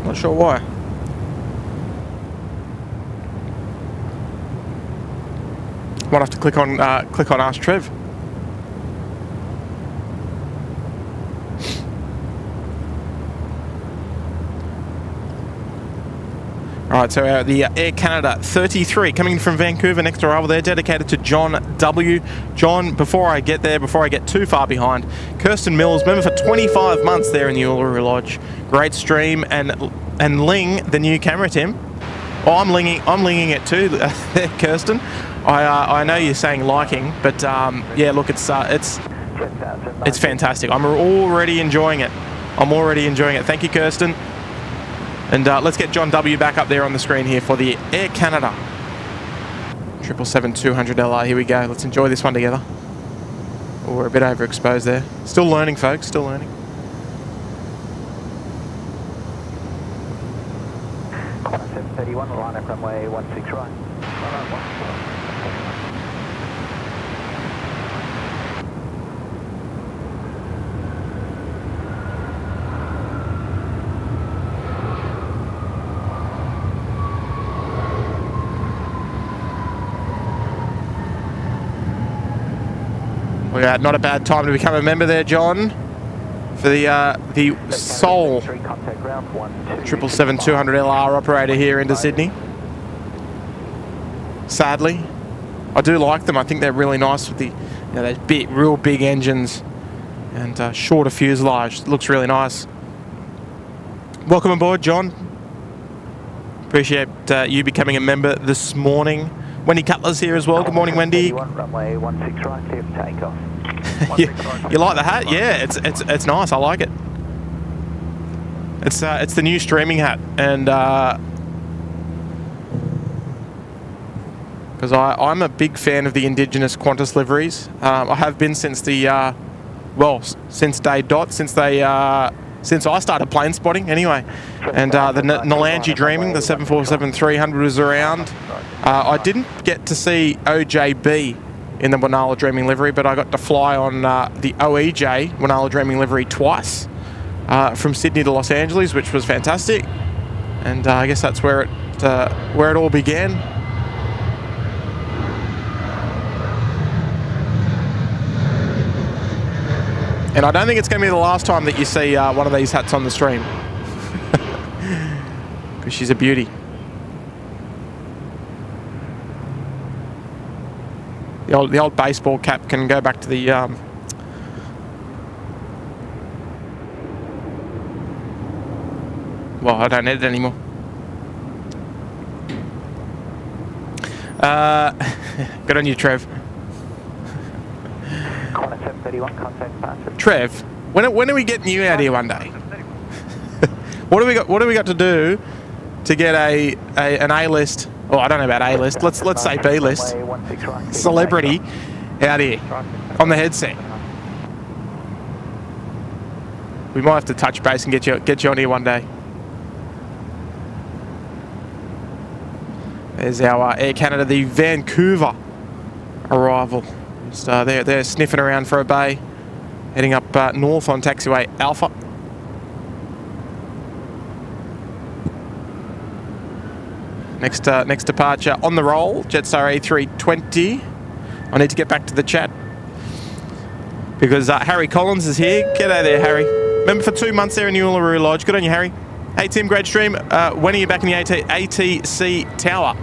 Not sure why. Might have to click on Ask Trev. All right, so the Air Canada 33 coming in from Vancouver, next arrival there, dedicated to John W. John, before I get too far behind, Kirsten Mills, member for 25 months there in the Uluru Lodge. Great stream, and Ling, the new camera, Tim. Oh, I'm linging it too, Kirsten. I know you're saying liking, but yeah, look, it's fantastic. I'm already enjoying it. I'm already enjoying it. Thank you, Kirsten. And let's get John W back up there on the screen here for the Air Canada 777-200LR. Here we go. Let's enjoy this one together. Oh, we're a bit overexposed there. Still learning, folks. Still learning. Qantas 731, line up runway 16 right. We got not a bad time to become a member there, John, for the sole 777-200LR operator here into Sydney. Sadly, I do like them. I think they're really nice with the those real big engines and shorter fuselage. It looks really nice. Welcome aboard, John. Appreciate you becoming a member this morning. Wendy Cutler's here as well. Good morning, Wendy. Runway 16 right, clear for takeoff. you like the hat? Yeah, it's nice. I like it. It's the new streaming hat, and because I'm a big fan of the Indigenous Qantas liveries. I have been since the since day dot, since I started plane spotting anyway. And the Nalanji Dreaming, the 747-300 was around. I didn't get to see OJB in the Wanala Dreaming livery, but I got to fly on the OEJ Wanala Dreaming livery twice from Sydney to Los Angeles, which was fantastic. And I guess that's where it all began. And I don't think it's going to be the last time that you see one of these hats on the stream. Because she's a beauty. The old baseball cap can go back to the... well, I don't need it anymore. Good on you, Trev. Trev, when are we getting you out here one day? What do we got to do to get an A-list? Oh, I don't know about A-list. Let's say B-list celebrity out here on the headset. We might have to touch base and get you on here one day. There's our Air Canada, the Vancouver arrival. So they're sniffing around for a bay, heading up north on taxiway Alpha. Next departure on the roll, Jetstar A320. I need to get back to the chat because Harry Collins is here. G'day there, Harry. Member for 2 months there in the Uluru Lodge. Good on you, Harry. Hey, Tim, great stream. When are you back in the ATC tower?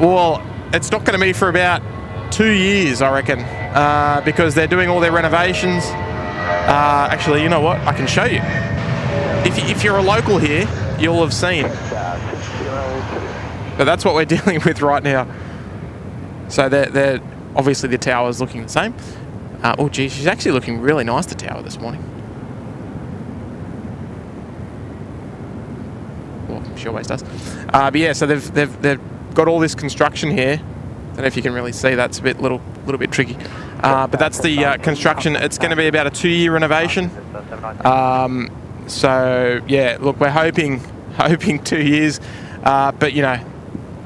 Well, it's not going to be for about 2 years, I reckon, because they're doing all their renovations. Actually, you know what? I can show you. If you're a local here, you'll have seen. But that's what we're dealing with right now. So they're obviously the tower's looking the same. Oh, geez, she's actually looking really nice, the tower, this morning. Well, she always does. But yeah, so they've got all this construction here. Don't know if you can really see. That's a little bit tricky. But that's the construction. It's going to be about a 2-year renovation. So yeah, look, we're hoping 2 years. But you know,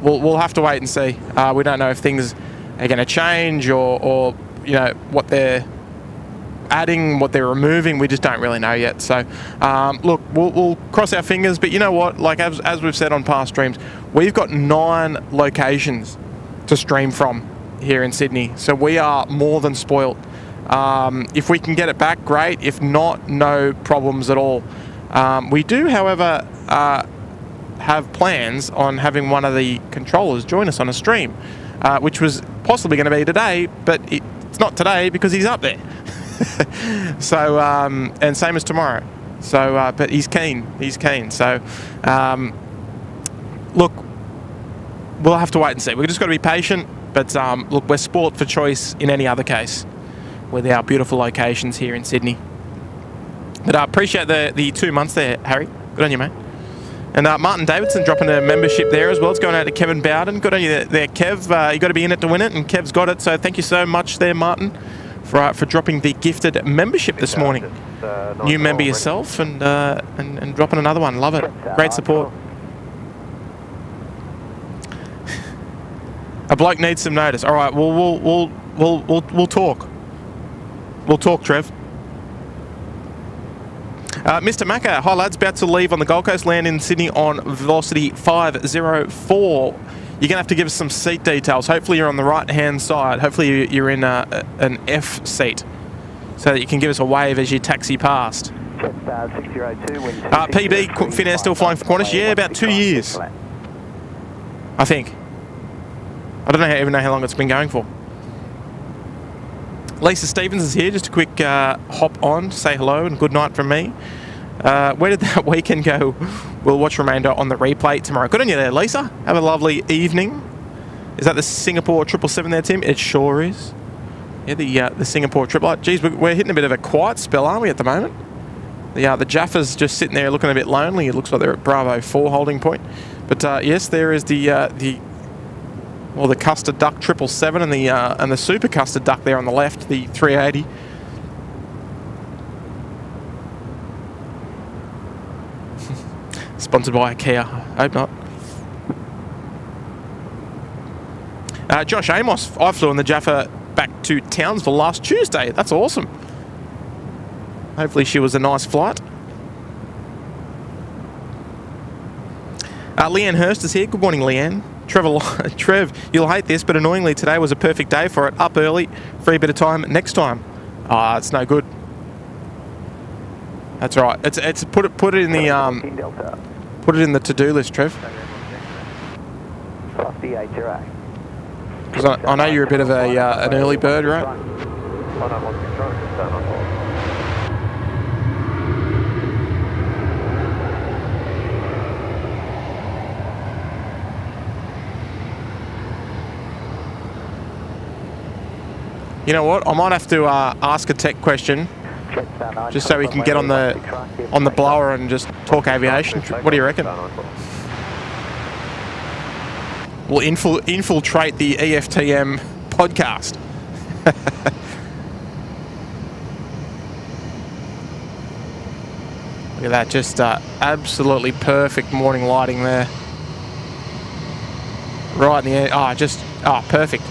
we'll have to wait and see. We don't know if things are going to change or you know what they're adding, what they're removing. We just don't really know yet. So look, we'll cross our fingers. But you know what? Like as we've said on past streams, we've got 9 locations to stream from here in Sydney. So we are more than spoilt. If we can get it back, great. If not, no problems at all. We do, however, have plans on having one of the controllers join us on a stream, which was possibly going to be today, but it's not today because he's up there. So, and same as tomorrow. So, but he's keen. So, look, we'll have to wait and see. We've just got to be patient. But look, we're sport for choice in any other case with our beautiful locations here in Sydney. But I appreciate the 2 months there, Harry. Good on you, mate. And Martin Davidson dropping a membership there as well. It's going out to Kevin Bowden. Good on you there, Kev. You got to be in it to win it, and Kev's got it. So thank you so much there, Martin, for dropping the gifted membership this morning. New member yourself, and dropping another one. Love it. Great support. A bloke needs some notice. All right, we'll talk. We'll talk, Trev. Mr. Macca, hi lads, about to leave on the Gold Coast, land in Sydney on velocity 504. You're going to have to give us some seat details. Hopefully you're on the right-hand side. Hopefully you're in an F seat so that you can give us a wave as you taxi past. PB, Finnair still flying for Qantas? Yeah, about 2 years, I think. I don't even know how long it's been going for. Lisa Stevens is here. Just a quick hop on, say hello and good night from me. Where did that weekend go? We'll watch remainder on the replay tomorrow. Good on you there, Lisa. Have a lovely evening. Is that the Singapore 777 there, Tim? It sure is. Yeah, the Singapore 777. Geez, we're hitting a bit of a quiet spell, aren't we, at the moment? The Jaffa's just sitting there looking a bit lonely. It looks like they're at Bravo 4 holding point. But yes, there is the custard duck 777 and the super custard duck there on the left, the 380. Sponsored by IKEA. Hope not. Josh Amos, I flew on the Jaffa back to Townsville last Tuesday. That's awesome. Hopefully she was a nice flight. Leanne Hurst is here. Good morning, Leanne. Trev, you'll hate this, but annoyingly today was a perfect day for it. Up early, free bit of time next time. It's no good. That's right. It's put it in the put it in the to-do list, Trev. Because I know you're a bit of an early bird, right? You know what? I might have to ask a tech question, just so we can get on the blower and just talk aviation. What do you reckon? We'll infiltrate the EFTM podcast. Look at that, just absolutely perfect morning lighting there. Right in the air. Perfect.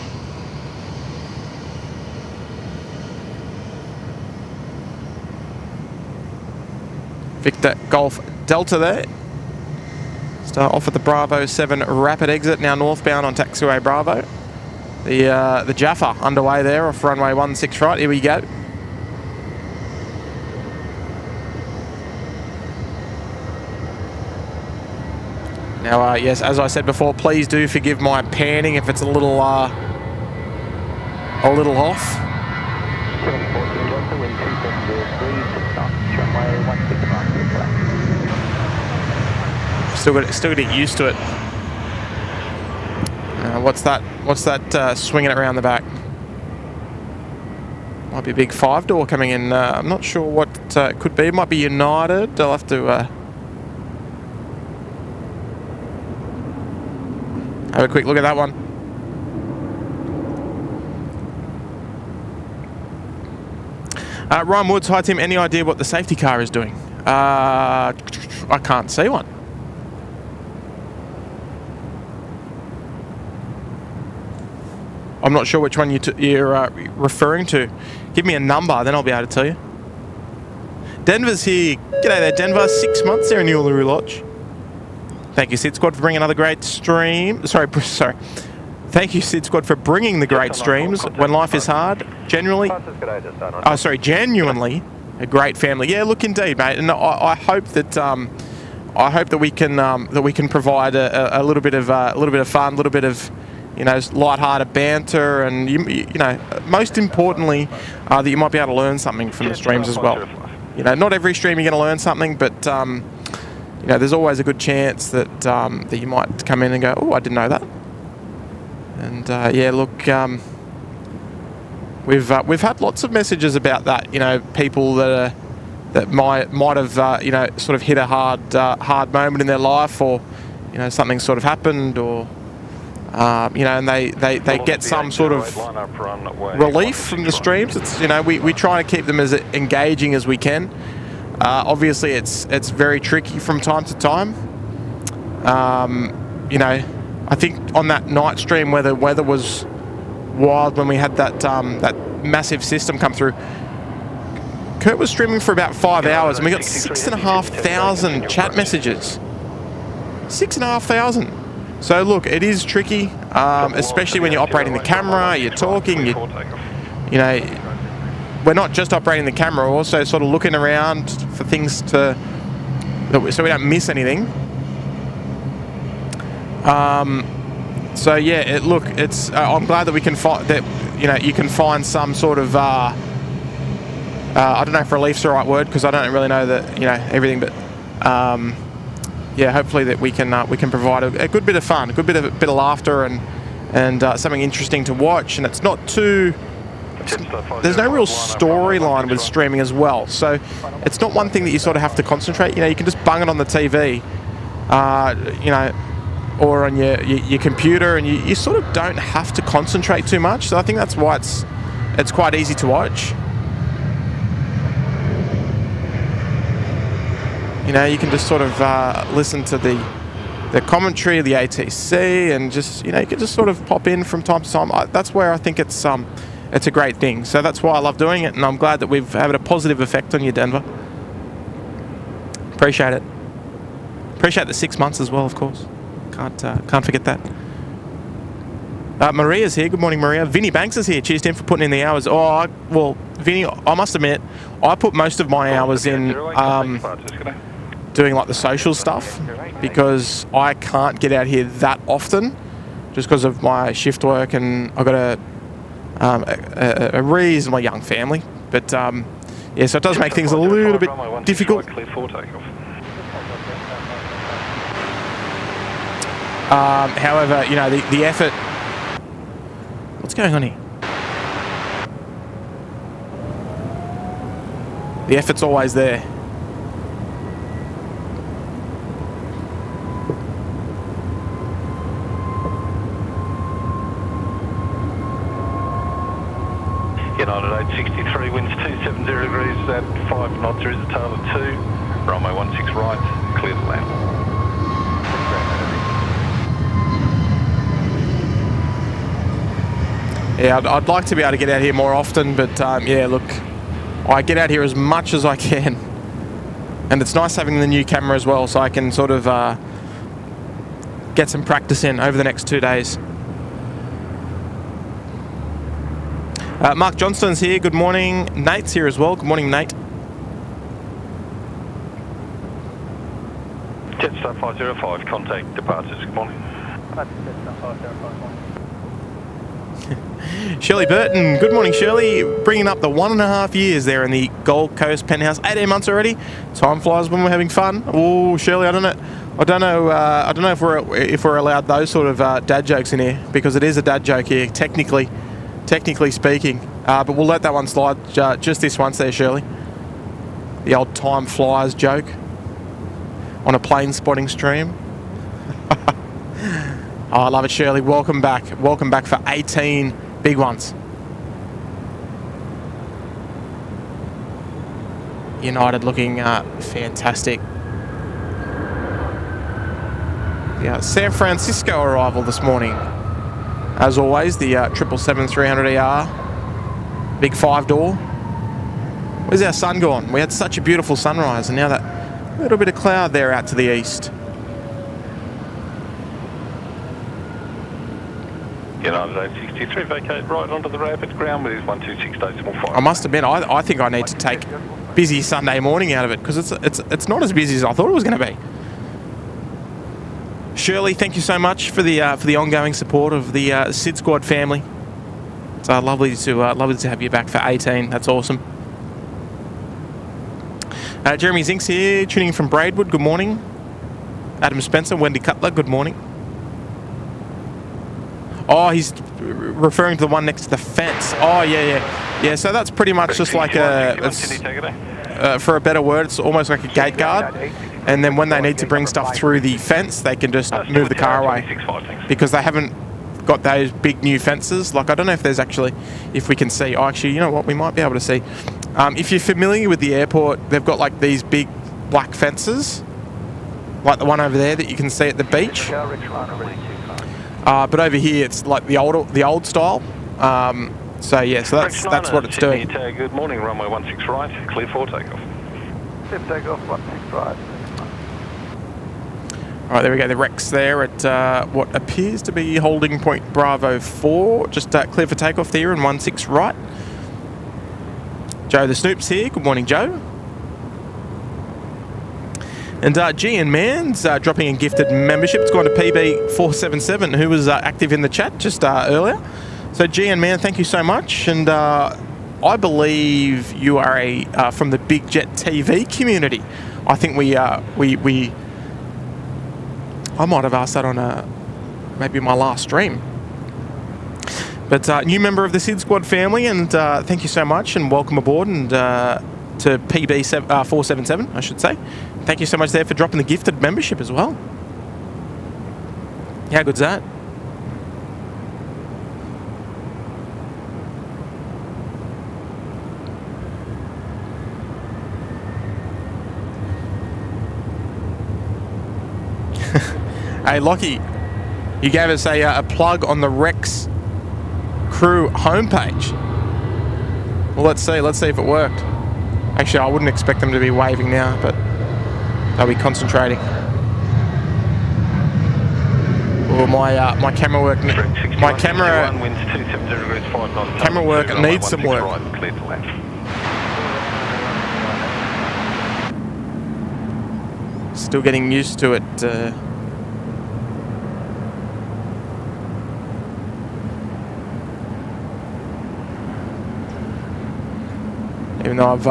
Victor Golf Delta there. Start off at the Bravo 7 rapid exit, now northbound on taxiway Bravo. The Jaffa underway there off runway 16 right. Here we go. Now, yes, as I said before, please do forgive my panning if it's a little off. Still got to get used to it. What's that swinging it around the back? Might be a big 5-door coming in. I'm not sure what it could be. It might be United. I'll have to have a quick look at that one. Ryan Woods, hi Tim. Any idea what the safety car is doing? I can't see one. I'm not sure which one you're referring to. Give me a number, then I'll be able to tell you. Denver's here. G'day there, Denver. 6 months there in the Uluru Lodge. Thank you, SydSquad, for bringing another great stream. Sorry. Thank you, SydSquad, for bringing the great streams when life is hard. Genuinely a great family. Yeah, look, indeed, mate. And I hope that we can provide a little bit of fun, a little bit of light-hearted banter, and you know, most importantly, that you might be able to learn something from the streams as well. Not every stream you're going to learn something, but there's always a good chance that that you might come in and go, oh, I didn't know that. And yeah, look, we've had lots of messages about that. People that that might have you know, sort of hit a hard moment in their life, or you know, something sort of happened, or you know, and they get some sort of relief from the streams. It's, you know, we try to keep them as engaging as we can. Obviously, it's very tricky from time to time. You know, I think on that night stream where the weather was wild, when we had that that massive system come through, Kurt was streaming for about 5 hours, and we got 6,500 chat messages. 6,500. So look, it is tricky, especially when you're operating the camera, you're talking, you know, we're not just operating the camera, we're also sort of looking around for things so we don't miss anything. So yeah, look, it's I'm glad that we can find that, you know, you can find some sort of I don't know if relief's the right word, because I don't really know that, you know, everything, but yeah, hopefully that we can provide a good bit of fun, a good bit of laughter, and something interesting to watch. And it's not too, there's no real storyline with streaming as well, so it's not one thing that you sort of have to concentrate. You know, you can just bung it on the TV, you know, or on your computer, and you sort of don't have to concentrate too much. So I think that's why it's quite easy to watch. You know, you can just sort of listen to the commentary of the ATC, and just, you know, you can just sort of pop in from time to time. That's where I think it's a great thing. So that's why I love doing it, and I'm glad that we've had a positive effect on you, Denver. Appreciate it. Appreciate the 6 months as well, of course. Can't forget that. Maria's here. Good morning, Maria. Vinny Banks is here. Cheers to him for putting in the hours. Oh, well, Vinny, I must admit, I put most of my hours in doing like the social stuff, because I can't get out here that often just because of my shift work, and I've got a reasonably young family. But yeah, so it does make things a little bit difficult. However, you know, the effort. What's going on here? The effort's always there. United 863, winds 270 degrees at 5 knots. There is a tail of 2. Runway 16 right, clear to land. Yeah, I'd like to be able to get out here more often, but yeah, look, I get out here as much as I can. And it's nice having the new camera as well, so I can sort of get some practice in over the next 2 days. Mark Johnston's here. Good morning. Nate's here as well. Good morning, Nate. Jetstar 505, contact departures. Good morning. Shirley Burton. Good morning, Shirley. Bringing up the 1.5 years there in the Gold Coast penthouse. 18 months already. Time flies when we're having fun. Oh, Shirley, I don't know if we're allowed those sort of dad jokes in here, because it is a dad joke here, technically speaking. But we'll let that one slide just this once there, Shirley. The old time flies joke on a plane spotting stream. Oh, I love it, Shirley. Welcome back. Welcome back for 18 big ones. United looking fantastic. Yeah, San Francisco arrival this morning. As always, the 777-300ER, big 5-door. Where's our sun gone? We had such a beautiful sunrise, and now that little bit of cloud there out to the east. United 863, vacate right onto the rapid ground with 126.5. I must admit, I think I need to take busy Sunday morning out of it, because it's not as busy as I thought it was going to be. Shirley, thank you so much for the ongoing support of the SydSquad family. It's lovely to have you back for 18. That's awesome. Jeremy Zink's here, tuning in from Braidwood. Good morning. Adam Spencer, Wendy Cutler. Good morning. Oh, he's referring to the one next to the fence. Oh, yeah. So that's pretty much just like a for a better word, it's almost like a gate guard. And then when they need to bring stuff through the fence, they can just move the car away because they haven't got those big new fences. Like, I don't know if there's actually, if we can see. Oh, actually, you know what? We might be able to see. If you're familiar with the airport, they've got like these big black fences, like the one over there that you can see at the beach. But over here, it's like the old style. So yeah, so that's what it's doing. Good morning, runway 16 right, clear for takeoff. Clear takeoff, 16 right. All right, there we go. The Rex there at what appears to be holding point Bravo 4. Just clear for takeoff there in 16 right. Joe the Snoop's here. Good morning, Joe. And G and Man's dropping a gifted membership. It's gone to PB477, who was active in the chat just earlier. So G and Man, thank you so much. And I believe you are from the Big Jet TV community. I think we I might have asked that on maybe my last stream. But new member of the SydSquad family, and thank you so much, and welcome aboard, and to PB477, I should say. Thank you so much there for dropping the gifted membership as well. How good's that? Hey, Lockie, you gave us a plug on the Rex crew homepage. Well, let's see if it worked. Actually, I wouldn't expect them to be waving now, but they'll be concentrating. Oh, my camera work. My camera work needs some work. Still getting used to it. Even though I've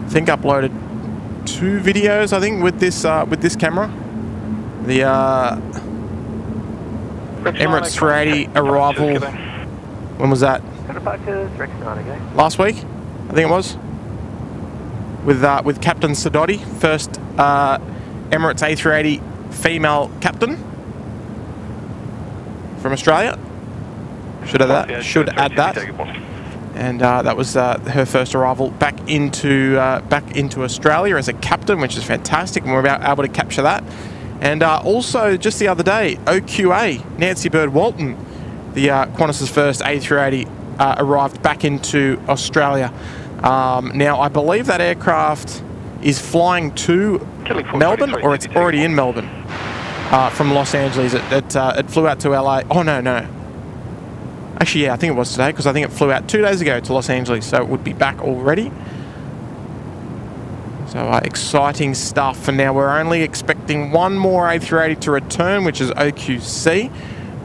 think uploaded 2 videos, I think, with this camera. The Emirates A380 arrival. When was that? Last week, I think it was. With Captain Sidoti, first Emirates A380 female captain from Australia. Should add that. And that was her first arrival back into Australia as a captain, which is fantastic, and we're able to capture that. And also, just the other day, OQA, Nancy Bird Walton, the Qantas's first A380, arrived back into Australia. Now, I believe that aircraft is flying to Melbourne, or it's already in Melbourne from Los Angeles. It flew out to LA. Oh, no. Actually, yeah, I think it was today, because I think it flew out 2 days ago to Los Angeles, so it would be back already. So exciting stuff. And now we're only expecting one more A380 to return, which is OQC,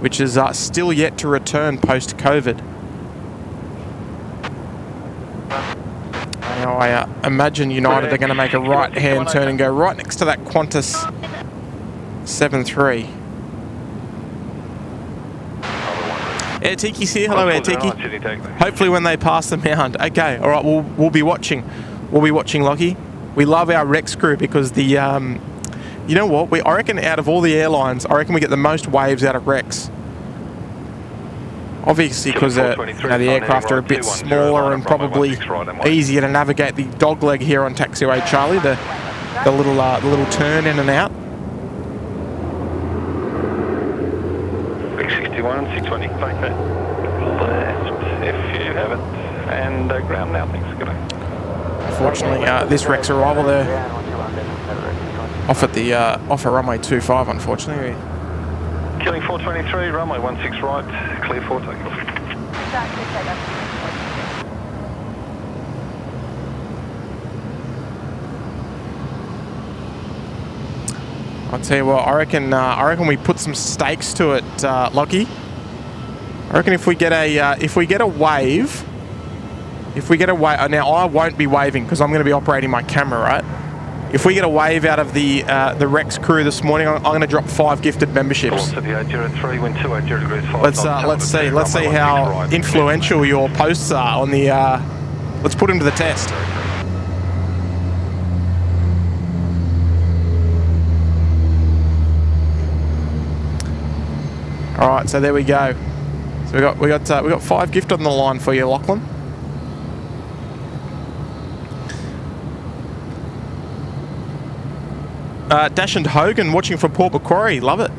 which is still yet to return post-COVID. Now I imagine United are going to make a right-hand turn and go right next to that Qantas 7.3. Air Tiki's here. Hello, Air Tiki. Hopefully when they pass the mound. Okay, all right, we'll be watching. We'll be watching, Lockie. We love our Rex crew because the, you know what? I reckon out of all the airlines, I reckon we get the most waves out of Rex. Obviously because the aircraft are a bit smaller and probably easier to navigate the dog leg here on taxiway Charlie, the little turn in and out. 61, 620, okay. Left, if you have it, and ground now, thanks, good day. Unfortunately, this Rex arrival there off at runway 25, unfortunately. Killing 423, runway 16 right, clear for takeoff. I'll tell you what, I reckon we put some stakes to it, Lockie. I reckon if we get a wave, now I won't be waving because I'm going to be operating my camera, right? If we get a wave out of the Rex crew this morning, I'm going to drop 5 gifted memberships. Let's see how influential your posts are on the. Let's put them to the test. right, so there we go. So we got 5 gift on the line for you, Lachlan. Dash and Hogan watching from Port Macquarie, love it.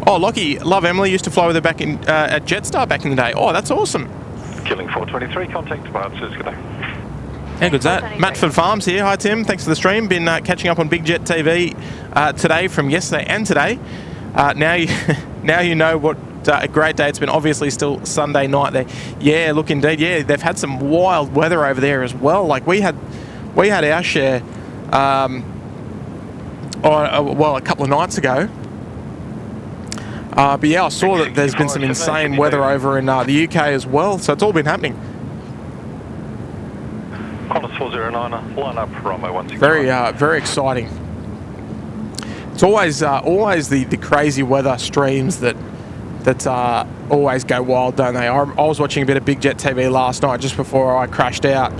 Oh, Lockie, love Emily, used to fly with her back in at Jetstar back in the day. Oh, that's awesome. Killing 423, contact departures, good day. How good's that? Matford Farms here. Hi, Tim. Thanks for the stream. Been catching up on Big Jet TV today from yesterday and today. Now you know what a great day it's been. Obviously, still Sunday night there. Yeah, look, indeed. Yeah, they've had some wild weather over there as well. Like we had our share. A couple of nights ago. But yeah, I saw that there's been some insane weather over in the UK as well. So it's all been happening. Qantas 409, line up, runway 16. Very exciting. It's always the crazy weather streams that always go wild, don't they? I was watching a bit of Big Jet TV last night just before I crashed out,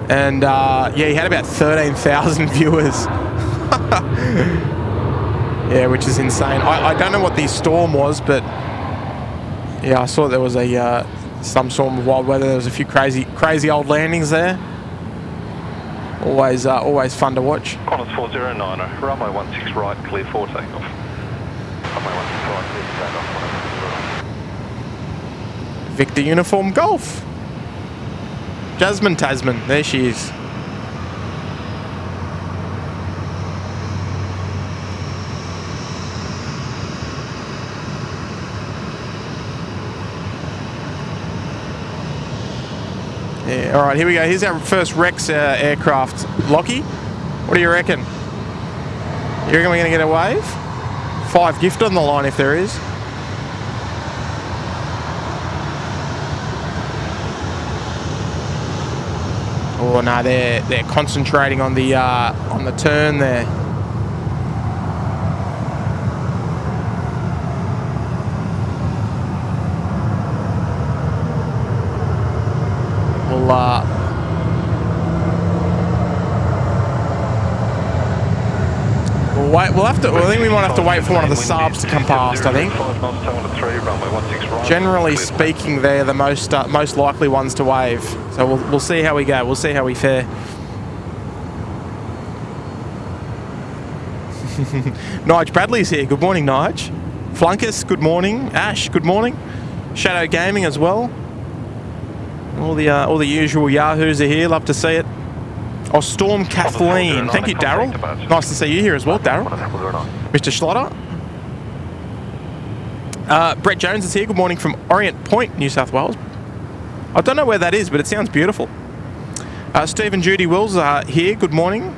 and yeah, he had about 13,000 viewers. Yeah, which is insane. I don't know what the storm was, but yeah, I saw there was some sort of wild weather. There was a few crazy old landings there. Always fun to watch. Qantas 409, runway 16 right, clear for takeoff. Runway 16 right, clear for takeoff. Victor Uniform Golf. Jasmine Tasman, there she is. Yeah, all right, here we go. Here's our first Rex aircraft. Lockie, what do you reckon? You reckon we're going to get a wave? 5 gift on the line if there is. Oh no, they're concentrating on the turn there. We'll have to. I think we might have to wait for one of the subs to come past. I think. Generally speaking, they're the most likely ones to wave. So we'll see how we go. We'll see how we fare. Nige Bradley's here. Good morning, Nige. Flunkus, good morning. Ash, good morning. Shadow Gaming as well. All the usual yahoos are here. Love to see it. Oh, Storm Kathleen. Thank you, Daryl. Nice to see you here as well, Daryl. Mr. Schlotter. Brett Jones is here. Good morning from Orient Point, New South Wales. I don't know where that is, but it sounds beautiful. Stephen Judy Wills are here. Good morning.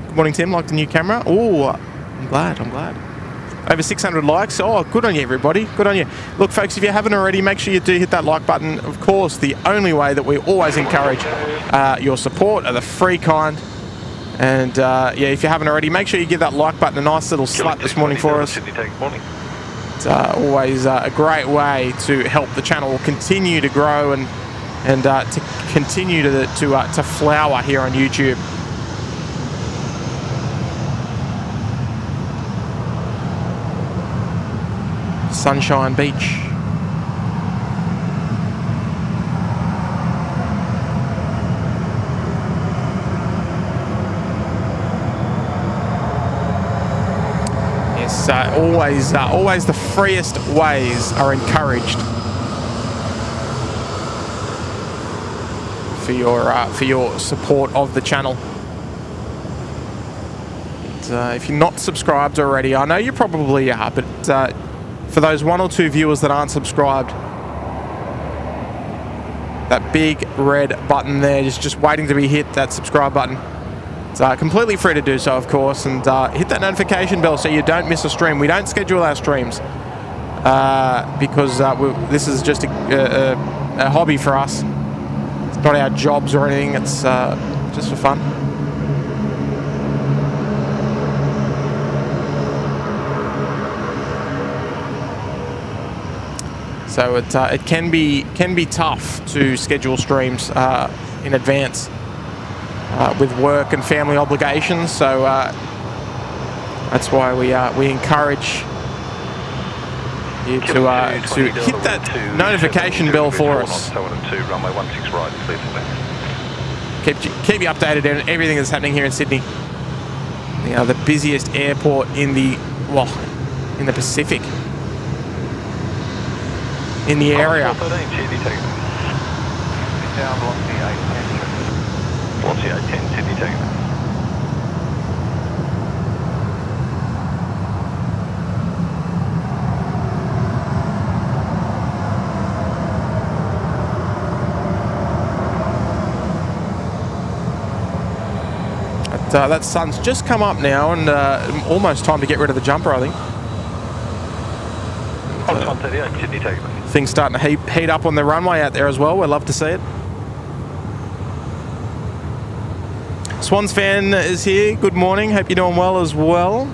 Good morning, Tim. Like the new camera. Oh, I'm glad. Over 600 likes. Oh, good on you, everybody. Good on you. Look, folks, if you haven't already, make sure you do hit that like button. Of course, the only way that we always encourage your support are the free kind. And, yeah, if you haven't already, make sure you give that like button a nice little slap this morning for us. It's always a great way to help the channel continue to grow and to continue to flower here on YouTube. Sunshine Beach. Yes, always the freest ways are encouraged for your support of the channel. And, if you're not subscribed already, I know you probably are, but for those 1 or 2 viewers that aren't subscribed, that big red button there, just waiting to be hit, that subscribe button. It's completely free to do so, of course, and hit that notification bell so you don't miss a stream. We don't schedule our streams because this is just a hobby for us. It's not our jobs or anything, it's just for fun. So it can be tough to schedule streams in advance. with work and family obligations. So that's why we encourage you to hit that notification bell for us. Runway 16 right, clear for left. Keep you updated on everything that's happening here in Sydney. The busiest airport in the Pacific, in the area. Velocity 810, Sydney taking that. That sun's just come up now, and almost time to get rid of the jumper, I think. Qantas 138, Sydney taking that. Things starting to heat up on the runway out there as well. We'd love to see it. Swans fan is here. Good morning. Hope you're doing well as well.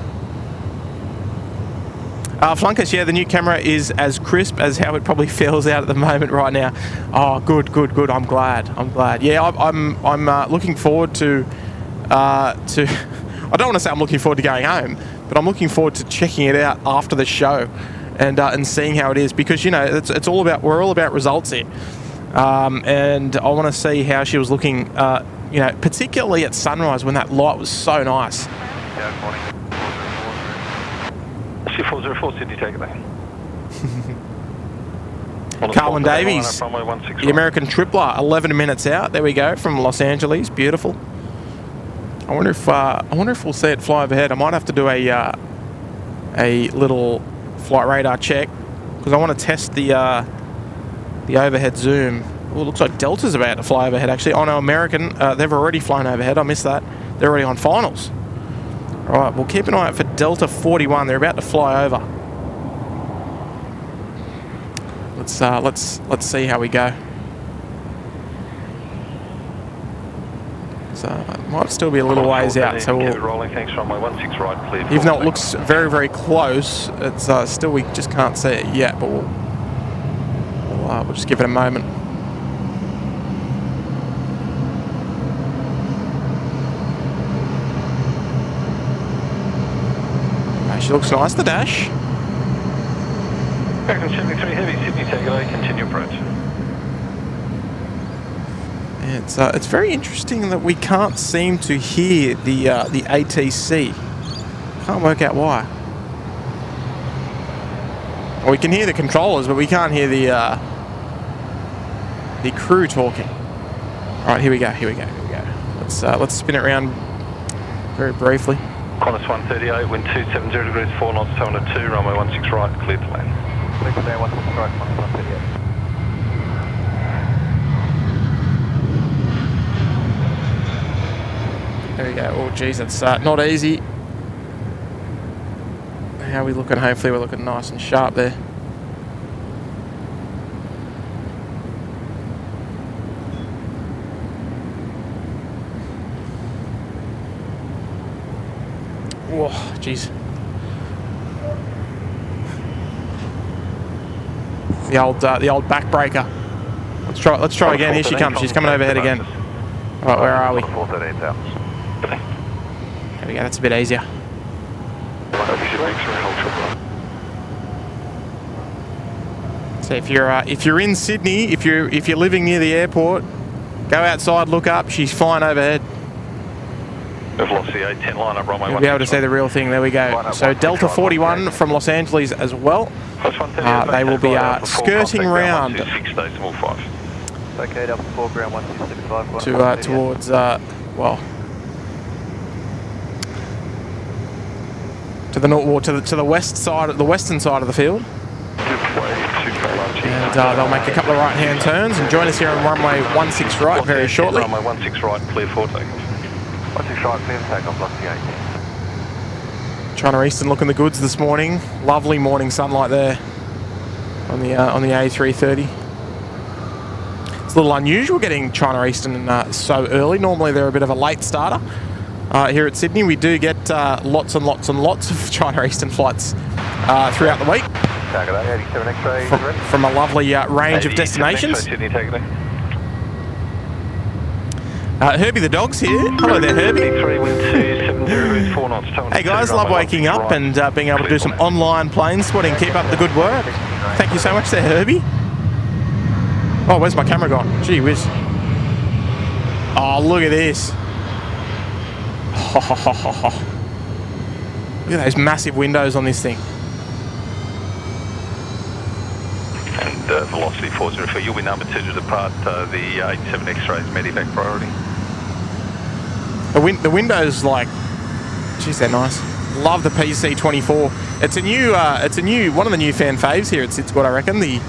Flunkus, yeah, the new camera is as crisp as how it probably feels out at the moment right now. Oh, good. I'm glad. Yeah, I'm looking forward to. I don't want to say I'm looking forward to going home, but I'm looking forward to checking it out after the show and seeing how it is, because it's all about, we're all about results here, and I want to see how she was looking, particularly at sunrise when that light was so nice. Yeah, good morning. 404, Sydney taking that. Carlin Davies, the American tripler, 11 minutes out. There we go, from Los Angeles. Beautiful. I wonder if we'll see it fly overhead. I might have to do a little flight radar check, because I want to test the overhead zoom. Oh, it looks like Delta's about to fly overhead actually. Oh no, American, they've already flown overhead. I missed that. They're already on finals. All right, we'll keep an eye out for Delta 41. They're about to fly over. Let's see how we go. So it might still be a little ways out. So we'll, rolling, thanks, runway 16 right, clear. even though it looks very, very close, it's still, we just can't see it yet. But we'll just give it a moment. She looks nice, the dash. American 73 heavy, Sydney takeaway, continue approach. It's very interesting that we can't seem to hear the ATC. Can't work out why. Well, we can hear the controllers, but we can't hear the crew talking. All right, here we go. Let's spin it around very briefly. Qantas 138, wind 270 degrees, 4 knots, 202, runway 16 right, clear to land. Clear to land, 16 right, Qantas 138. There we go. Oh, geez, it's not easy. How are we looking? Hopefully we're looking nice and sharp there. Whoa, jeez. The old backbreaker. Let's try again. Here she comes. She's coming overhead again. All right, where are we? There we go. That's a bit easier. So if you're in Sydney, if you're living near the airport, go outside, look up. She's flying overhead. Velocity 810 line up, runway 16. You'll be able to see the real thing. There we go. So Delta 41 from Los Angeles as well. They will be skirting round Okay, Delta 4 ground 1265. towards to the north, to the west side, the western side of the field. And they'll make a couple of right-hand turns and join us here on runway 16 right very shortly. Runway 16 right, clear for takeoff. 16 right, clear for takeoff, velocity 810. China Eastern looking the goods this morning. Lovely morning sunlight there on the A330. It's a little unusual getting China Eastern so early. Normally they're a bit of a late starter. Here at Sydney we do get lots and lots and lots of China Eastern flights throughout the week from a lovely range of destinations. Herbie the dog's here. Hello there, Herbie. 73, wind 270 degrees, 4 knots. Hey guys, love waking up and being able to do some online plane spotting. Keep up the good work. Thank you so much there, Herbie. Oh, where's my camera gone? Gee whiz. Oh, look at this. Look at those massive windows on this thing. And velocity 404, you'll be number 2 to depart the 87 X-rays medevac priority. The windows, like, geez, they're nice. Love the PC24. It's a new one of the new fan faves here at SydSquad, I reckon. The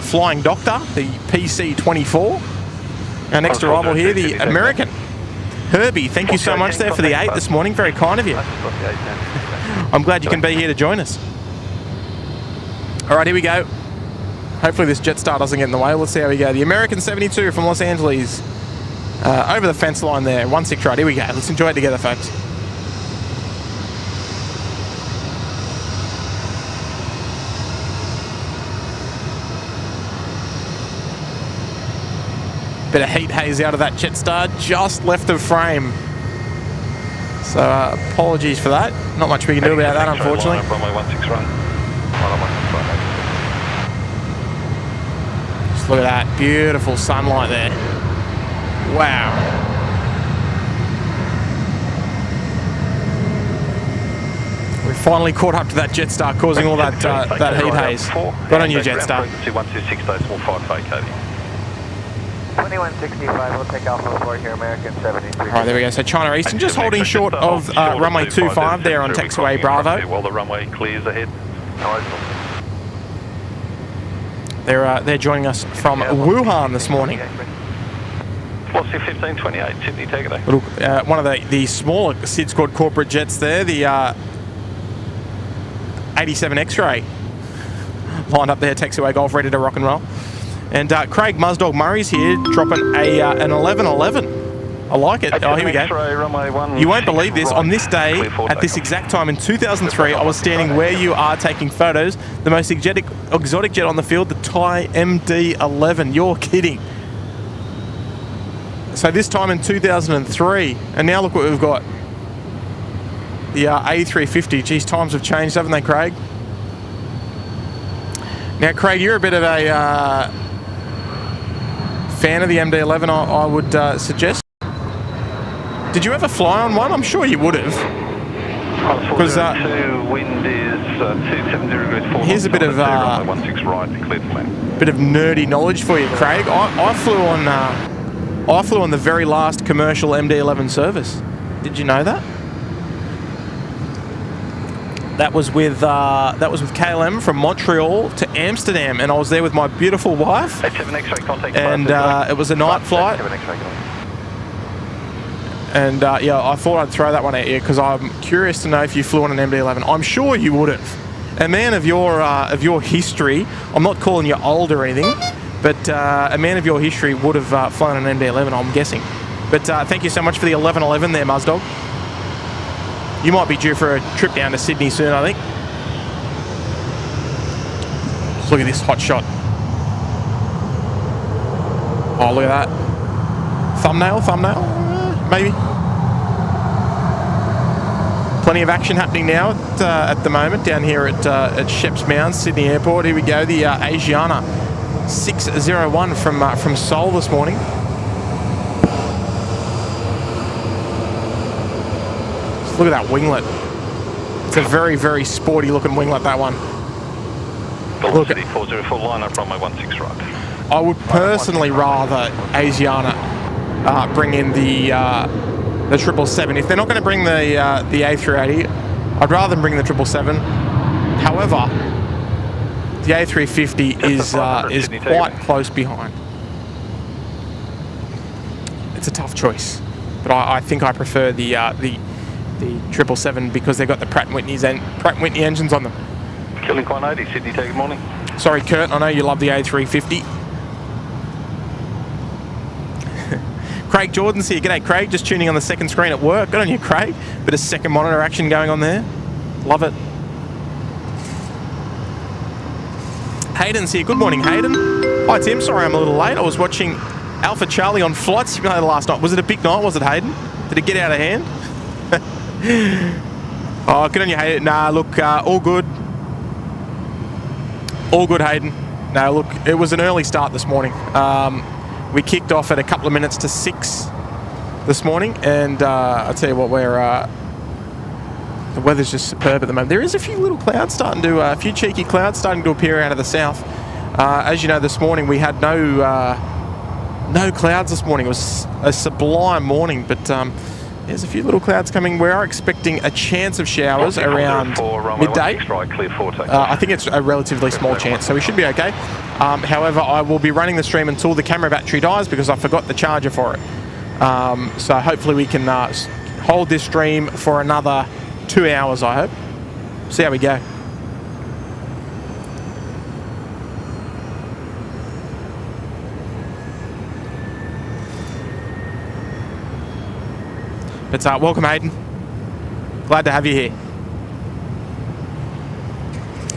Flying Doctor, the PC24. Our next arrival here, the American. Herbie, thank you so much there for the 8 this morning. Very kind of you. I'm glad you can be here to join us. All right, here we go. Hopefully this Jetstar doesn't get in the way. Let's see how we go. The American 72 from Los Angeles. Over the fence line there. 16 right. Here we go. Let's enjoy it together, folks. Bit of heat haze out of that Jetstar. Just left of frame. So apologies for that. Not much we can do about that, unfortunately. Just look at that. Beautiful sunlight there. Wow. We finally caught up to that Jetstar causing all that that heat haze. Got on your Jetstar. 126.5 vacating. 2165, we'll take off on board here, American 73. All right, there we go. So China Eastern just holding short of runway 25 there on taxiway Bravo. While the runway clears ahead. They're joining us from Wuhan this morning. Velocity 1528, Sydney, take it. One of the smaller SydSquad corporate jets there, the 87 X-ray, lined up there, taxiway Golf, ready to rock and roll. And Craig Muzdog Murray's here, dropping an 1111. I like it. Oh, here we go. You won't believe this. On this day, at this exact time in 2003, I was standing where you are taking photos. The most exotic jet on the field, the Thai MD-11. You're kidding. So this time in 2003, and now look what we've got. The A350. Geez, times have changed, haven't they, Craig? Now, Craig, you're a bit of a fan of the MD-11, I would suggest. Did you ever fly on one? I'm sure you would have. Because wind is 270 degrees 4. Here's a bit of 16 right, cleared flat. Bit of nerdy knowledge for you, Craig. I flew on the very last commercial MD-11 service. Did you know that? That was with KLM from Montreal to Amsterdam, and I was there with my beautiful wife. And it was a night flight. And yeah, I thought I'd throw that one at you because I'm curious to know if you flew on an MD-11. I'm sure you would have. A man of your history. I'm not calling you old or anything, but a man of your history would have flown an MD-11. I'm guessing. But thank you so much for the 1111 there, Muzdog. You might be due for a trip down to Sydney soon, I think. Just look at this hot shot. Oh, look at that. Thumbnail, maybe. Plenty of action happening now at the moment down here at Sheps Mound, Sydney Airport. Here we go, the Asiana 601 from Seoul this morning. Look at that winglet. It's a very, very sporty looking winglet, that one. Velocity 404, line up runway 16 right. I would personally rather Asiana bring in the 777. If they're not going to bring the A380, I'd rather them bring the 777. However, the A350 is quite close behind. It's a tough choice, but I think I prefer the 777 because they've got the Pratt & Whitney engines on them. Killing Qantas 80, Sydney, good morning. Sorry, Kurt, I know you love the A350. Craig Jordan's here. G'day, Craig. Just tuning on the second screen at work. Good on you, Craig. Bit of second monitor action going on there. Love it. Hayden's here. Good morning, Hayden. Hi, Tim. Sorry I'm a little late. I was watching Alpha Charlie on Flight Simulator last night. Was it a big night, was it, Hayden? Did it get out of hand? Oh, good on you, Hayden. Nah, look, all good. All good, Hayden. No, look, it was an early start this morning. We kicked off at a couple of minutes to 6 this morning, and I'll tell you what, the weather's just superb at the moment. There is a few little clouds a few cheeky clouds starting to appear out of the south. As you know, this morning we had no clouds this morning. It was a sublime morning, but there's a few little clouds coming. We are expecting a chance of showers around midday. I think it's a relatively small chance, so we should be okay. However, I will be running the stream until the camera battery dies because I forgot the charger for it. So hopefully we can hold this stream for another 2 hours, I hope. See how we go. But welcome, Hayden. Glad to have you here.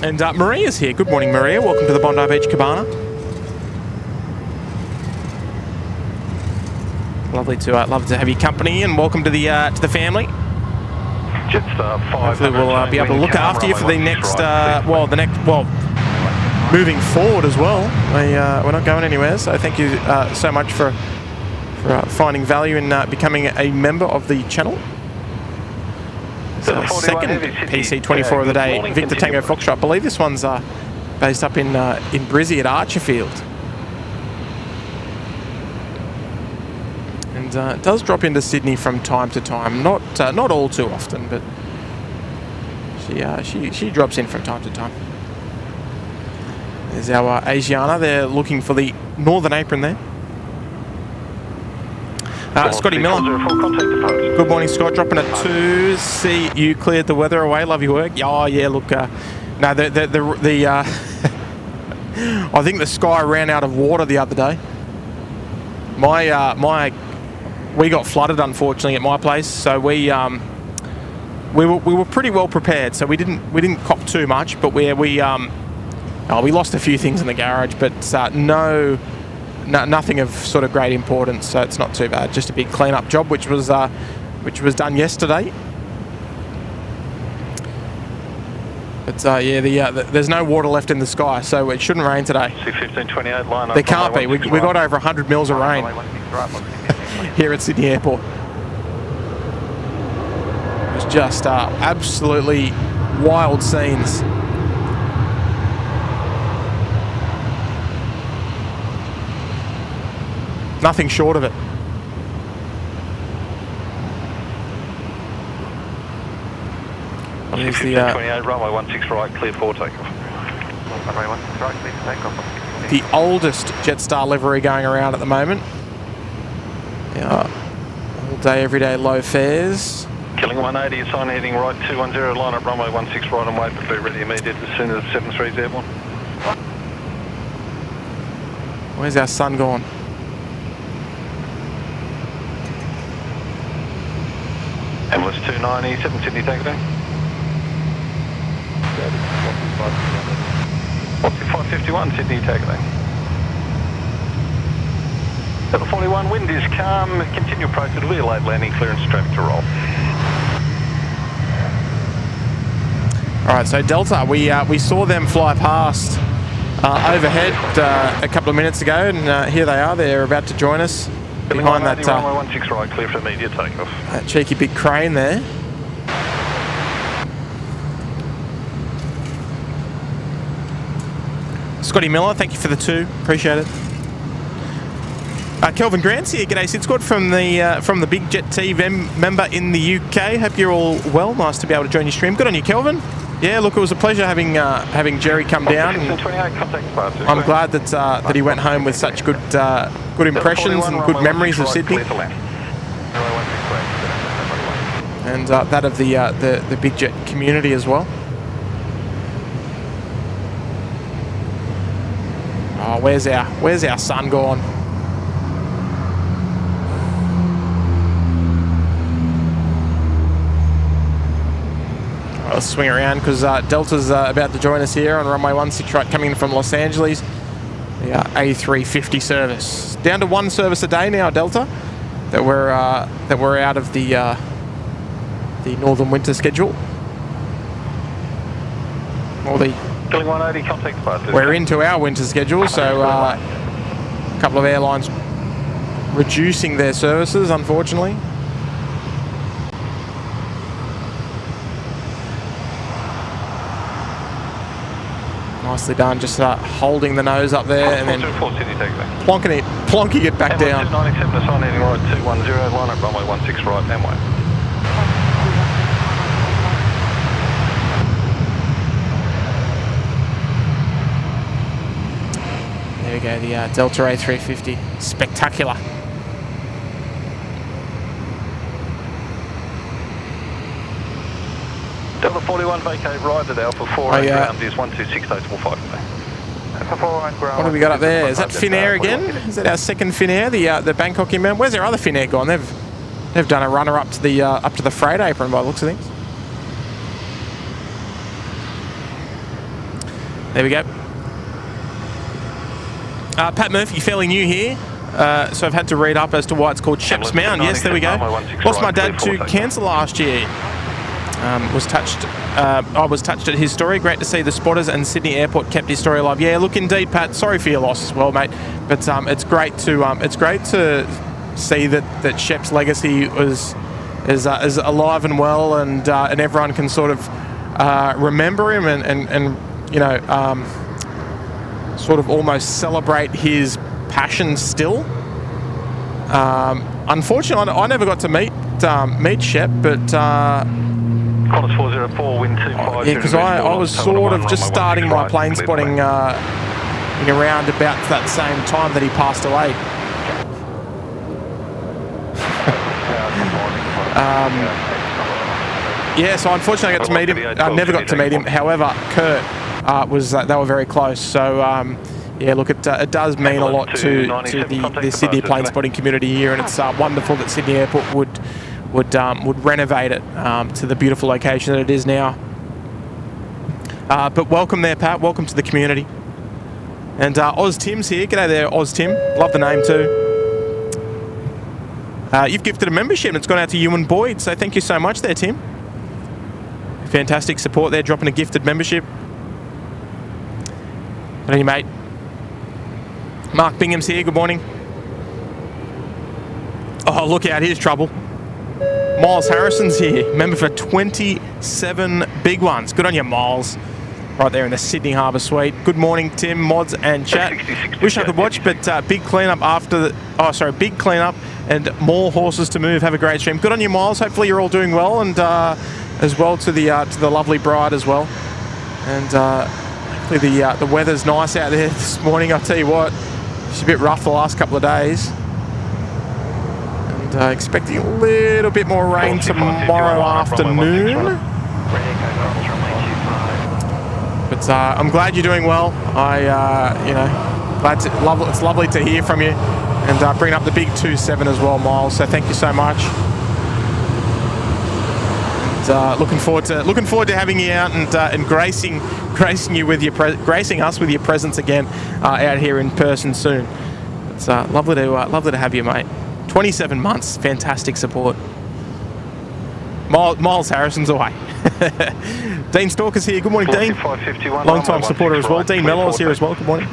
And Maria's here. Good morning, Maria. Welcome to the Bondi Beach Cabana. Lovely to have your company, and welcome to the family. Jetstar 5. Hopefully we'll be able to look after you for the next, moving forward as well. We're not going anywhere, so thank you so much for finding value in becoming a member of the channel. So second PC24 of the day, Victor Tango Foxtrot. I believe this one's based up in Brizzy at Archerfield. And it does drop into Sydney from time to time. Not all too often, but she drops in from time to time. There's our Asiana. They're looking for the northern apron there. Scotty Miller. Good morning, Scott. Dropping at 2. See, you cleared the weather away. Love your work. Oh, yeah, look. No, I think the sky ran out of water the other day. We got flooded, unfortunately, at my place. So we were pretty well prepared. So we didn't cop too much, but we lost a few things in the garage, but nothing of sort of great importance, so it's not too bad. Just a big clean-up job, which was done yesterday. But there's no water left in the sky, so it shouldn't rain today. C1528 line up. There can't be. We got over 100 mils of rain here at Sydney Airport. It was just absolutely wild scenes. Nothing short of it. Here's the 28, runway 16 right, clear for takeoff. Runway 16 right, clear for takeoff. The oldest Jetstar livery going around at the moment. Yeah, all day, every day, low fares. Killing 180, sign heading right 210, line up runway 16 right and wait for be ready immediate as soon as 73's airborne. Where's our sun gone? Emirates 290, 7 Sydney, take it down. 551, Sydney, take it down. 741, wind is calm, continue approach, it'll be a late landing, clearance traffic to roll. Alright, so Delta, we saw them fly past overhead a couple of minutes ago, and here they are, they're about to join us. Behind that runway 16 right, clear for immediate takeoff. That cheeky big crane there. Scotty Miller, thank you for the 2. Appreciate it. Kelvin Grant's here. G'day, SydSquad from the Big Jet T member in the UK. Hope you're all well. Nice to be able to join your stream. Good on you, Kelvin. Yeah, look, it was a pleasure having Jerry come down. And I'm glad that he went home with such good impressions and good memories of Sydney, and that of the Big Jet community as well. Oh, where's our sun gone? I'll swing around because Delta's about to join us here on runway 16 right, coming in from Los Angeles. The A350 service. Down to one service a day now, Delta, that we're out of the northern winter schedule. Or the Building 180, contact departure. we're into our winter schedule, so a couple of airlines reducing their services, unfortunately. Nicely done, just holding the nose up there and then plonking it back down. 97, assigning right 210, line up runway 16 right, and way. There we go, the Delta A350, spectacular. Delta 41, vacate right at Alpha 4, ground is 126.845. What have we got up there? Is that Finnair again? Is that our second Finnair, the Bangkok inbound? Where's our other Finnair gone? They've done a runner up to the freight apron by the looks of things. There we go. Pat Murphy, fairly new here, so I've had to read up as to why it's called Sheps Mound. Yes, there we go. Lost my dad to cancer last year. I was touched at his story. Great to see the spotters and Sydney Airport kept his story alive. Yeah, look, indeed, Pat. Sorry for your loss as well, mate. But it's great to see that Shep's legacy is alive and well, and everyone can sort of remember him and you know sort of almost celebrate his passion still. Unfortunately, I never got to meet Shep, but. Qantas 404, wind 25. Yeah, because I was sort of just starting my plane spotting in around about that same time that he passed away. Yeah, so unfortunately I got to meet him. I never got to meet him. However, Kurt they were very close. So yeah, look, it does mean a lot to the Sydney plane spotting community here, and it's wonderful that Sydney Airport would renovate it to the beautiful location that it is now. But welcome there, Pat. Welcome to the community. And Oz Tim's here. G'day there, Oz Tim. Love the name too. You've gifted a membership and it's gone out to you and Boyd, so thank you so much there, Tim. Fantastic support there, dropping a gifted membership. Good on you, mate. Mark Bingham's here. Good morning. Oh, look out. Here's trouble. Miles Harrison's here, member for 27 big ones. Good on you, Miles. Right there in the Sydney Harbour Suite. Good morning, Tim, mods, and chat. Wish I could watch, but big cleanup big cleanup and more horses to move. Have a great stream. Good on you, Miles. Hopefully you're all doing well, and as well to the lovely bride as well. And hopefully the weather's nice out there this morning. I'll tell you what, it's a bit rough the last couple of days. Expecting a little bit more rain tomorrow afternoon. But I'm glad you're doing well. It's lovely to hear from you, and bring up the big 27 as well, Miles. So thank you so much. And looking forward to having you out and gracing you with gracing us with your presence again out here in person soon. It's lovely to have you, mate. 27 months, fantastic support. Miles Harrison's away. Dean Stalker's here. Good morning, Dean. Long-time supporter as well. Dean Mellor's here as well. Good morning.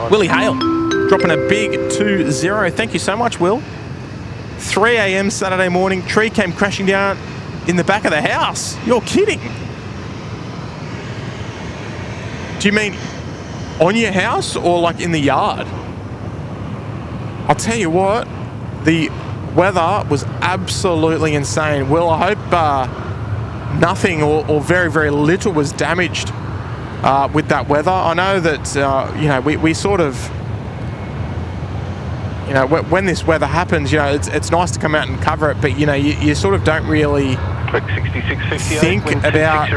Willie Hale dropping a big 2-0. Thank you so much, Will. 3 a.m. Saturday morning. Tree came crashing down in the back of the house. You're kidding. Do you mean on your house or like in the yard? I'll tell you what, the weather was absolutely insane. Will, I hope nothing or very, very little was damaged with that weather. I know that, we sort of, when this weather happens, it's nice to come out and cover it, but, you sort of don't really think about,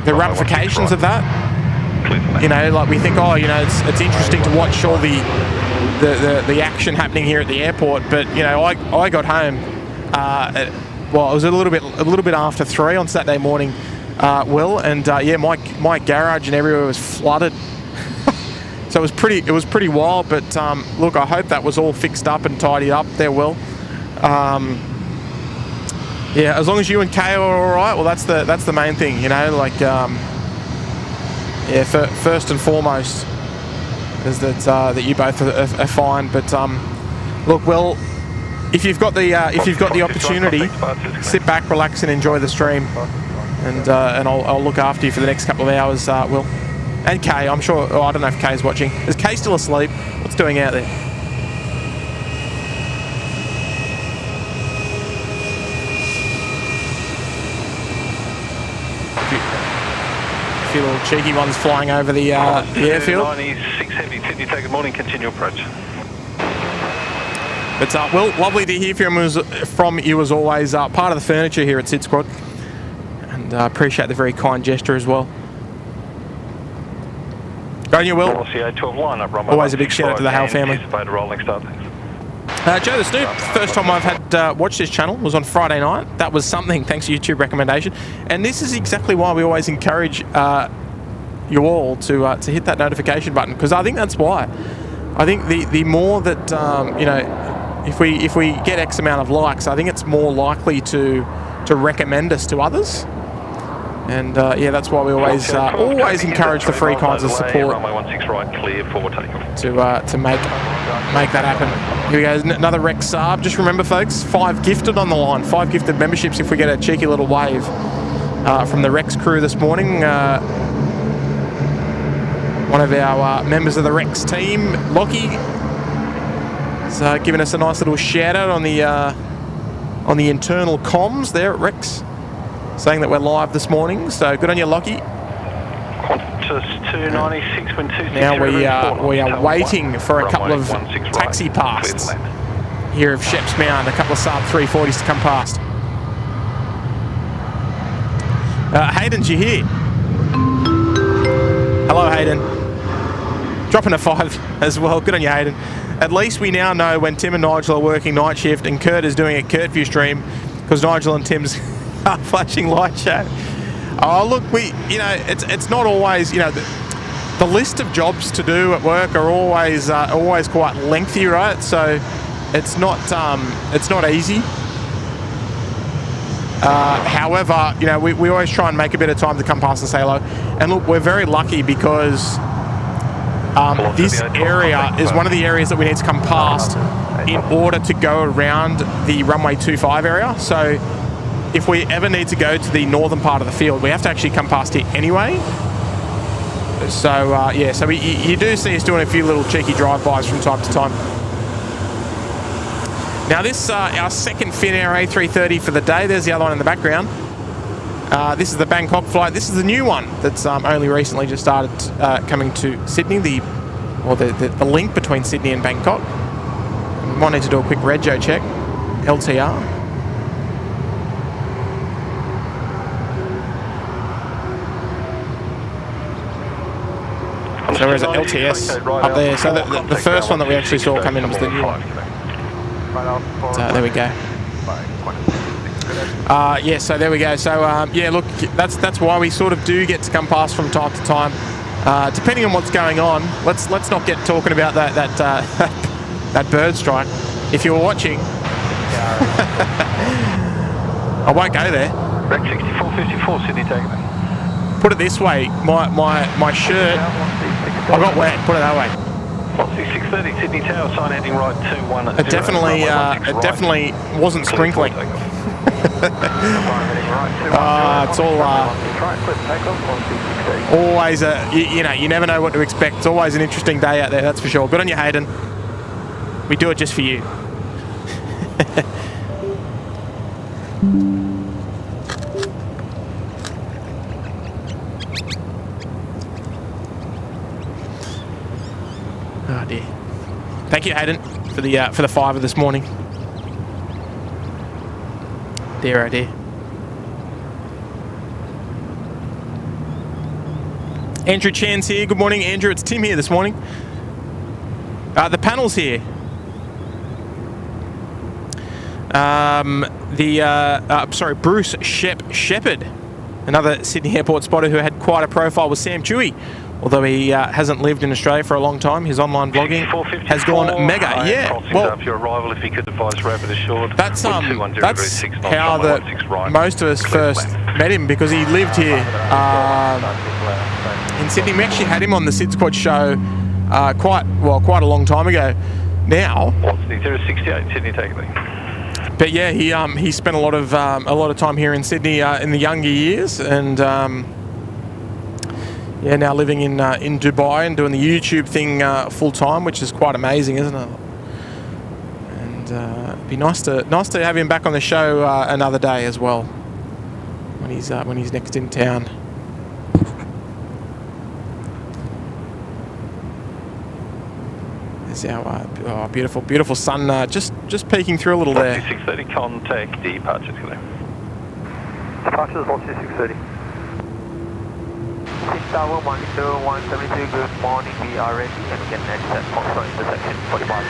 the ramifications of that. Like we think, it's interesting to watch all the action happening here at the airport, but I got home at well, it was a little bit after 3 on Saturday morning, Will, and yeah, my garage and everywhere was flooded. So it was pretty wild. But look, I hope that was all fixed up and tidied up there, Will. Yeah, as long as you and Kay are all right, well, that's the main thing, you know. Like, yeah, first and foremost is that you both are fine. But look, Will, if you've got the opportunity, sit back, relax, and enjoy the stream, and I'll look after you for the next couple of hours, Will. And Kay, I'm sure. Oh, I don't know if Kay's watching. Is Kay still asleep? What's doing out there? A few little cheeky ones flying over the airfield. 96 heavy, Sydney, take good morning, continue approach. But Will, lovely to hear from you as always. Part of the furniture here at SydSquad, and appreciate the very kind gesture as well. Go on you, Will. Always a big shout out to the Hale family. Joe the Snoop, first time I've had watched this channel was on Friday night. That was something, thanks to YouTube recommendation. And this is exactly why we always encourage you all to hit that notification button, because I think that's why. I think the more that you know, if we get X amount of likes, I think it's more likely to recommend us to others. And yeah, that's why we always encourage the free kinds of support to make that happen. Here we go, another Rex Saab. Just remember, folks, 5 gifted on the line, 5 gifted memberships if we get a cheeky little wave from the Rex crew this morning. One of our members of the Rex team, Lockie, is giving us a nice little shout out on the internal comms there at Rex, saying that we're live this morning. So good on you, Lockie. Qantas 296, wind 260. Now we are waiting for a couple of taxi pasts here of Sheps Mound, a couple of Saab 340s to come past. Hayden's you here? Hello, Hayden. Dropping a 5 as well. Good on you, Hayden. At least we now know when Tim and Nigel are working night shift and Kurt is doing a Kurtview stream, because Nigel and Tim's flashing light show. Oh, look, it's not always, you know, the list of jobs to do at work are always quite lengthy, right? So it's not easy. However, you know, we always try and make a bit of time to come past and say hello. And look, we're very lucky because this area is one of the areas that we need to come past in order to go around the runway 25 area. So if we ever need to go to the northern part of the field, we have to actually come past here anyway. So yeah, so you do see us doing a few little cheeky drive-bys from time to time. Now this our second Finnair A330 for the day. There's the other one in the background. This is the Bangkok flight. This is the new one that's only recently just started coming to Sydney. The link between Sydney and Bangkok. We might need to do a quick rego check. LTR. So there's an LTS up there. So the first one that we actually saw come in was the new one. So there we go. Yeah, so there we go. So yeah, look, that's why we sort of do get to come past from time to time, depending on what's going on. Let's not get talking about that bird strike. If you're watching, I won't go there. Rex 6454, Sydney takeoff. Put it this way, my shirt, I got wet. Put it that way. 630 Sydney Tower, sign heading right 210. It definitely wasn't sprinkling. It's all always you know, you never know what to expect. It's always an interesting day out there, that's for sure. Good on you, Hayden. We do it just for you. Oh dear. Thank you, Hayden, for the fiver this morning. Dear, oh dear. Andrew Chan's here. Good morning, Andrew. It's Tim here this morning. The panel's here. Bruce Shepherd, another Sydney Airport spotter who had quite a profile, was Sam Chewy. Although he hasn't lived in Australia for a long time, his online vlogging has gone mega. Yeah, well, after your arrival, if you could advise rapid assured. That's how most of us first met him, because he lived here in Sydney. We actually had him on the SydSquad show quite a long time ago now. 068 Sydney takeaway. But yeah, he spent a lot of time here in Sydney in the younger years, and now living in Dubai and doing the YouTube thing full time, which is quite amazing, isn't it? And it'd be nice to have him back on the show another day as well, when he's next in town. There's our beautiful sun just peeking through a little there. 630 contact departures. Departures 630. Tower 10172, good morning, we are ready and we can next at Foxtrot intersection 45.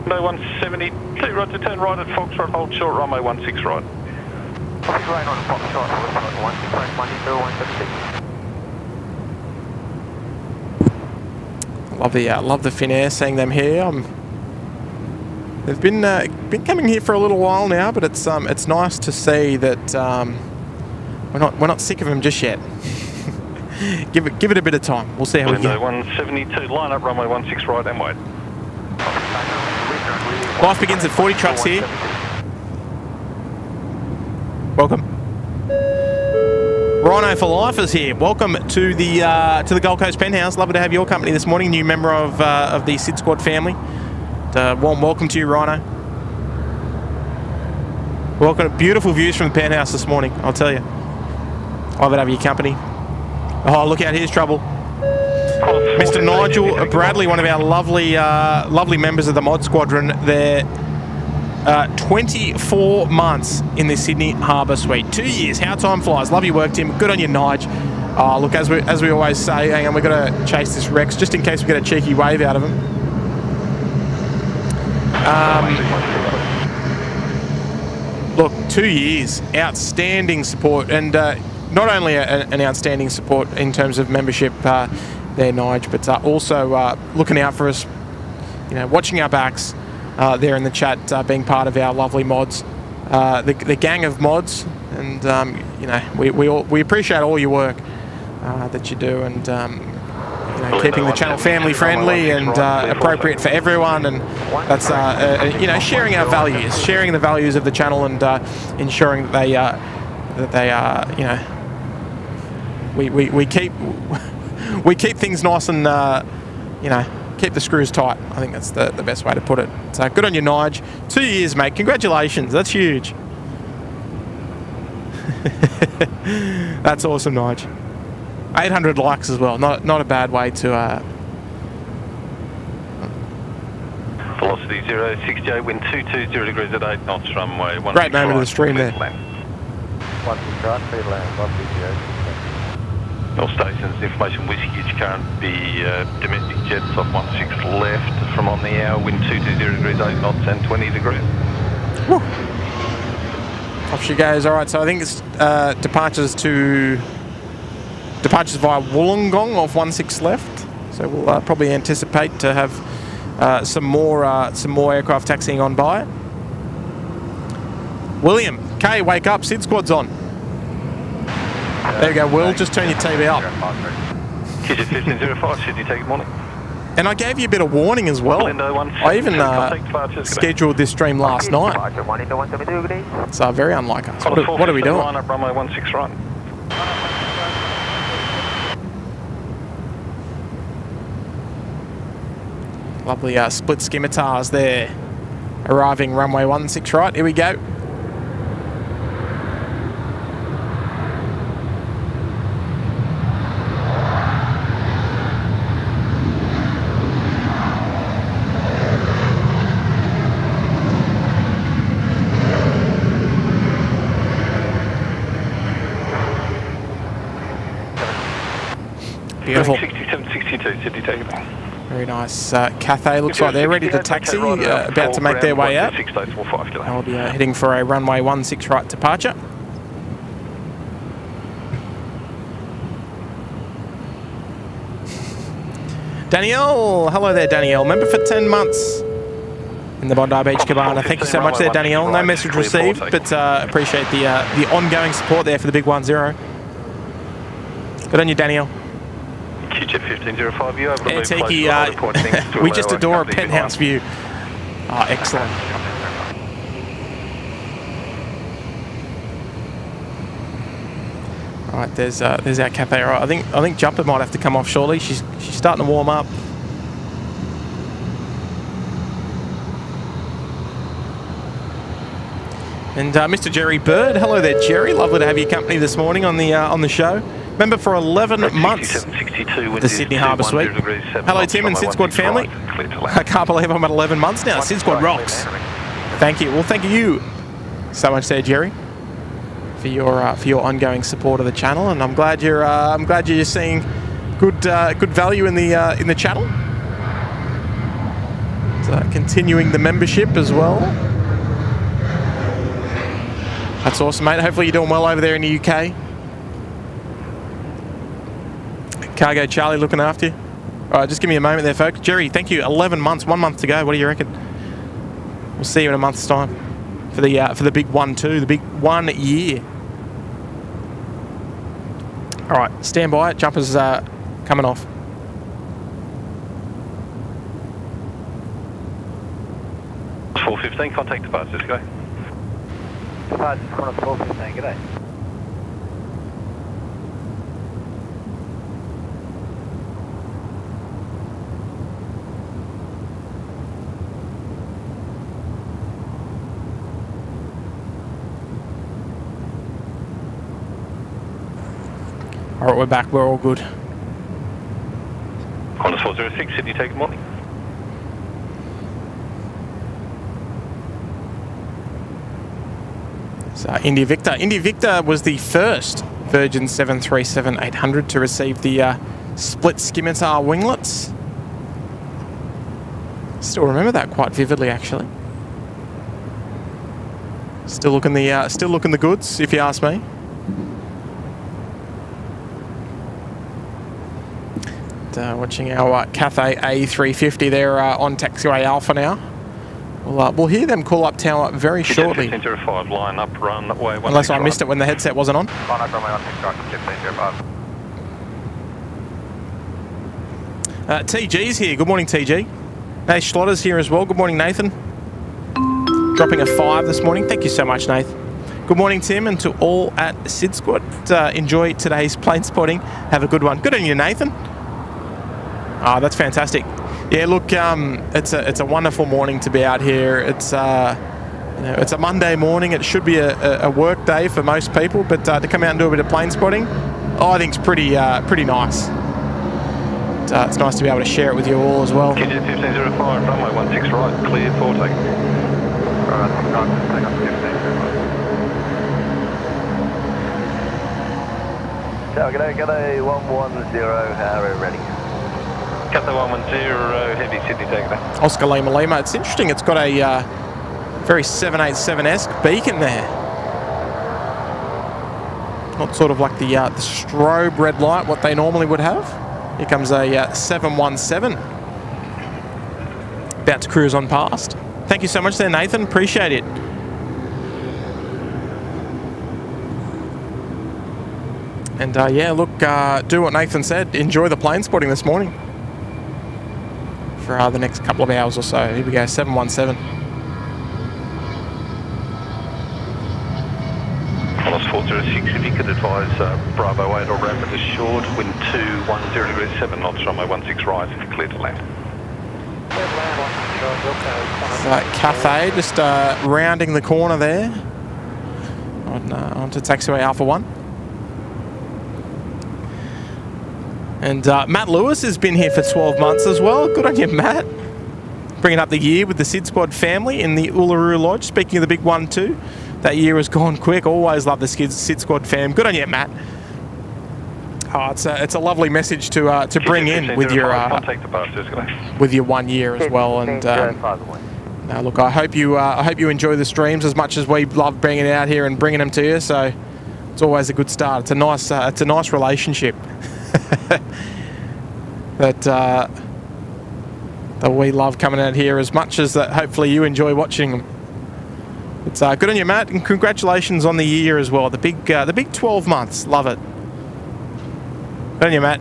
Runway 172, roger, turn right at Foxtrot, hold short, runway 16 right. Foxtrot right on Foxtrot, 16 right, 176. Love the Finnair seeing them here. They've been coming here for a little while now, but it's nice to see that we're not sick of them just yet. give it a bit of time. We'll see how we go. 172, line up, runway 16 right and wait. Life begins at 40 trucks here. Welcome. Rhino for Life is here. Welcome to the Gold Coast Penthouse. Lovely to have your company this morning. New member of the SydSquad family. Warm welcome to you, Rhino. Welcome to beautiful views from the penthouse this morning, I'll tell you. Love to have your company. Oh, look out, here's trouble. Mr. Nigel Bradley, one of our lovely members of the mod squadron. They're 24 months in the Sydney Harbour Suite. 2 years. How time flies. Love your work, Tim. Good on you, Nige. Look, as we always say, hang on, we've got to chase this Rex just in case we get a cheeky wave out of him. Look, 2 years. Outstanding support, and not only an outstanding support in terms of membership there, Nige, but also looking out for us, watching our backs there in the chat, being part of our lovely mods, the gang of mods, and we appreciate all your work that you do, and keeping the channel family friendly and appropriate for everyone, and that's sharing our values, sharing the values of the channel, and ensuring that they are we keep things nice and keep the screws tight. I think that's the best way to put it. So good on you, Nige. 2 years, mate. Congratulations. That's huge. That's awesome, Nige. 800 likes as well. Not a bad way to. Velocity 068, wind 220 degrees at 8 knots, runway 16 Great moment of the stream there. All stations, information whiskey, you can't be domestic jets off 16 left from on the hour, wind 220 degrees, 8 knots and 20 degrees. Woo. Off she goes. All right, so I think it's departures via Wollongong off 16 left. So we'll probably anticipate to have some more aircraft taxiing on by. William, Kay, wake up, SydSquad's on. There you go, Will, just turn your TV up. Kidget 1505, Sydney, take morning. And I gave you a bit of warning as well. I even scheduled this stream last night. It's very unlike us. What are we doing? Line up, runway 16 right. Lovely split scimitars there. Arriving runway 16 right. Here we go. Beautiful. 6762, Sydney, take it. Very nice. Cathay looks like they're ready to taxi, about to make their way out. I'll be heading for a runway 16 right departure. Danielle, hello there, Danielle. Member for 10 months in the Bondi Beach Cabana. Thank you so much there, Danielle. No message received, but appreciate the ongoing support there for the big 10. Good on you, Danielle. QJet 1505, you over Air Tiki, we just adore a penthouse view. Oh, excellent. All right, there's our Cathay. Right, I think Jumper might have to come off shortly. She's starting to warm up. And Mr. Jerry Bird, hello there, Jerry. Lovely to have your company this morning on the show. Member for 11 months. The Sydney Harbour Suite. Hello, Tim and SydSquad family. I can't believe I'm at 11 months now. SydSquad rocks. Thank you. Well, thank you so much there, Jerry, for your ongoing support of the channel, and I'm glad you're seeing good value in the channel. Continuing the membership as well. That's awesome, mate. Hopefully you're doing well over there in the UK. Cargo Charlie looking after you. All right, just give me a moment there, folks. Jerry, thank you. 11 months, 1 month to go. What do you reckon? We'll see you in a month's time for the big 1-2, the big 1 year. All right, stand by. Jumper's coming off. It's 415. Contact departures. Go. Departures, Qantas 415. G'day. All right, we're back. We're all good. Qantas 406, Sydney, take morning. So India Victor. India Victor was the first Virgin 737-800 to receive the split scimitar winglets. Still remember that quite vividly, actually. Still looking the goods, if you ask me. Watching our Cathay A350 there on taxiway Alpha now. We'll hear them call up tower very shortly. 1505, line up, run that way. Unless I missed it when the headset wasn't on. TG's here. Good morning, TG. Nath Schlotter's here as well. Good morning, Nathan. Dropping a 5 this morning. Thank you so much, Nath. Good morning, Tim, and to all at SydSquad. Enjoy today's plane spotting. Have a good one. Good on you, Nathan. Ah, that's fantastic. Yeah, look, it's a wonderful morning to be out here. It's it's a Monday morning. It should be a work day for most people, but to come out and do a bit of plane spotting, I think it's pretty nice. It's nice to be able to share it with you all as well. QJet 1505, runway 16 right, clear for take. G'day, 110, Harrow ready. Cathay 110, heavy Sydney takeoff. Oscar Lima Lima. It's interesting. It's got a very 787-esque beacon there. Not sort of like the strobe red light, what they normally would have. Here comes a 717. About to cruise on past. Thank you so much there, Nathan. Appreciate it. And yeah, look, do what Nathan said. Enjoy the plane spotting this morning. For the next couple of hours or so. Here we go, 717. Qantas 406, if you could advise Bravo 8 or rapid assured, wind 210 degrees 7 knots, runway 16 right, if you're clear to land. Cathay just rounding the corner there onto taxiway Alpha 1. And Matt Lewis has been here for 12 months as well. Good on you, Matt. Bringing up the year with the SydSquad family in the Uluru Lodge. Speaking of the big 1-2, that year has gone quick. Always love the SydSquad fam. Good on you, Matt. Oh, it's a lovely message to bring in with your contact departures, with your 1 year as well. And now, look, I hope you enjoy the streams as much as we love bringing it out here and bringing them to you. So it's always a good start. It's a nice relationship that we love coming out here as much as that. Hopefully you enjoy watching them. It's good on you, Matt, and congratulations on the year as well. The big 12 months. Love it. Good on you, Matt.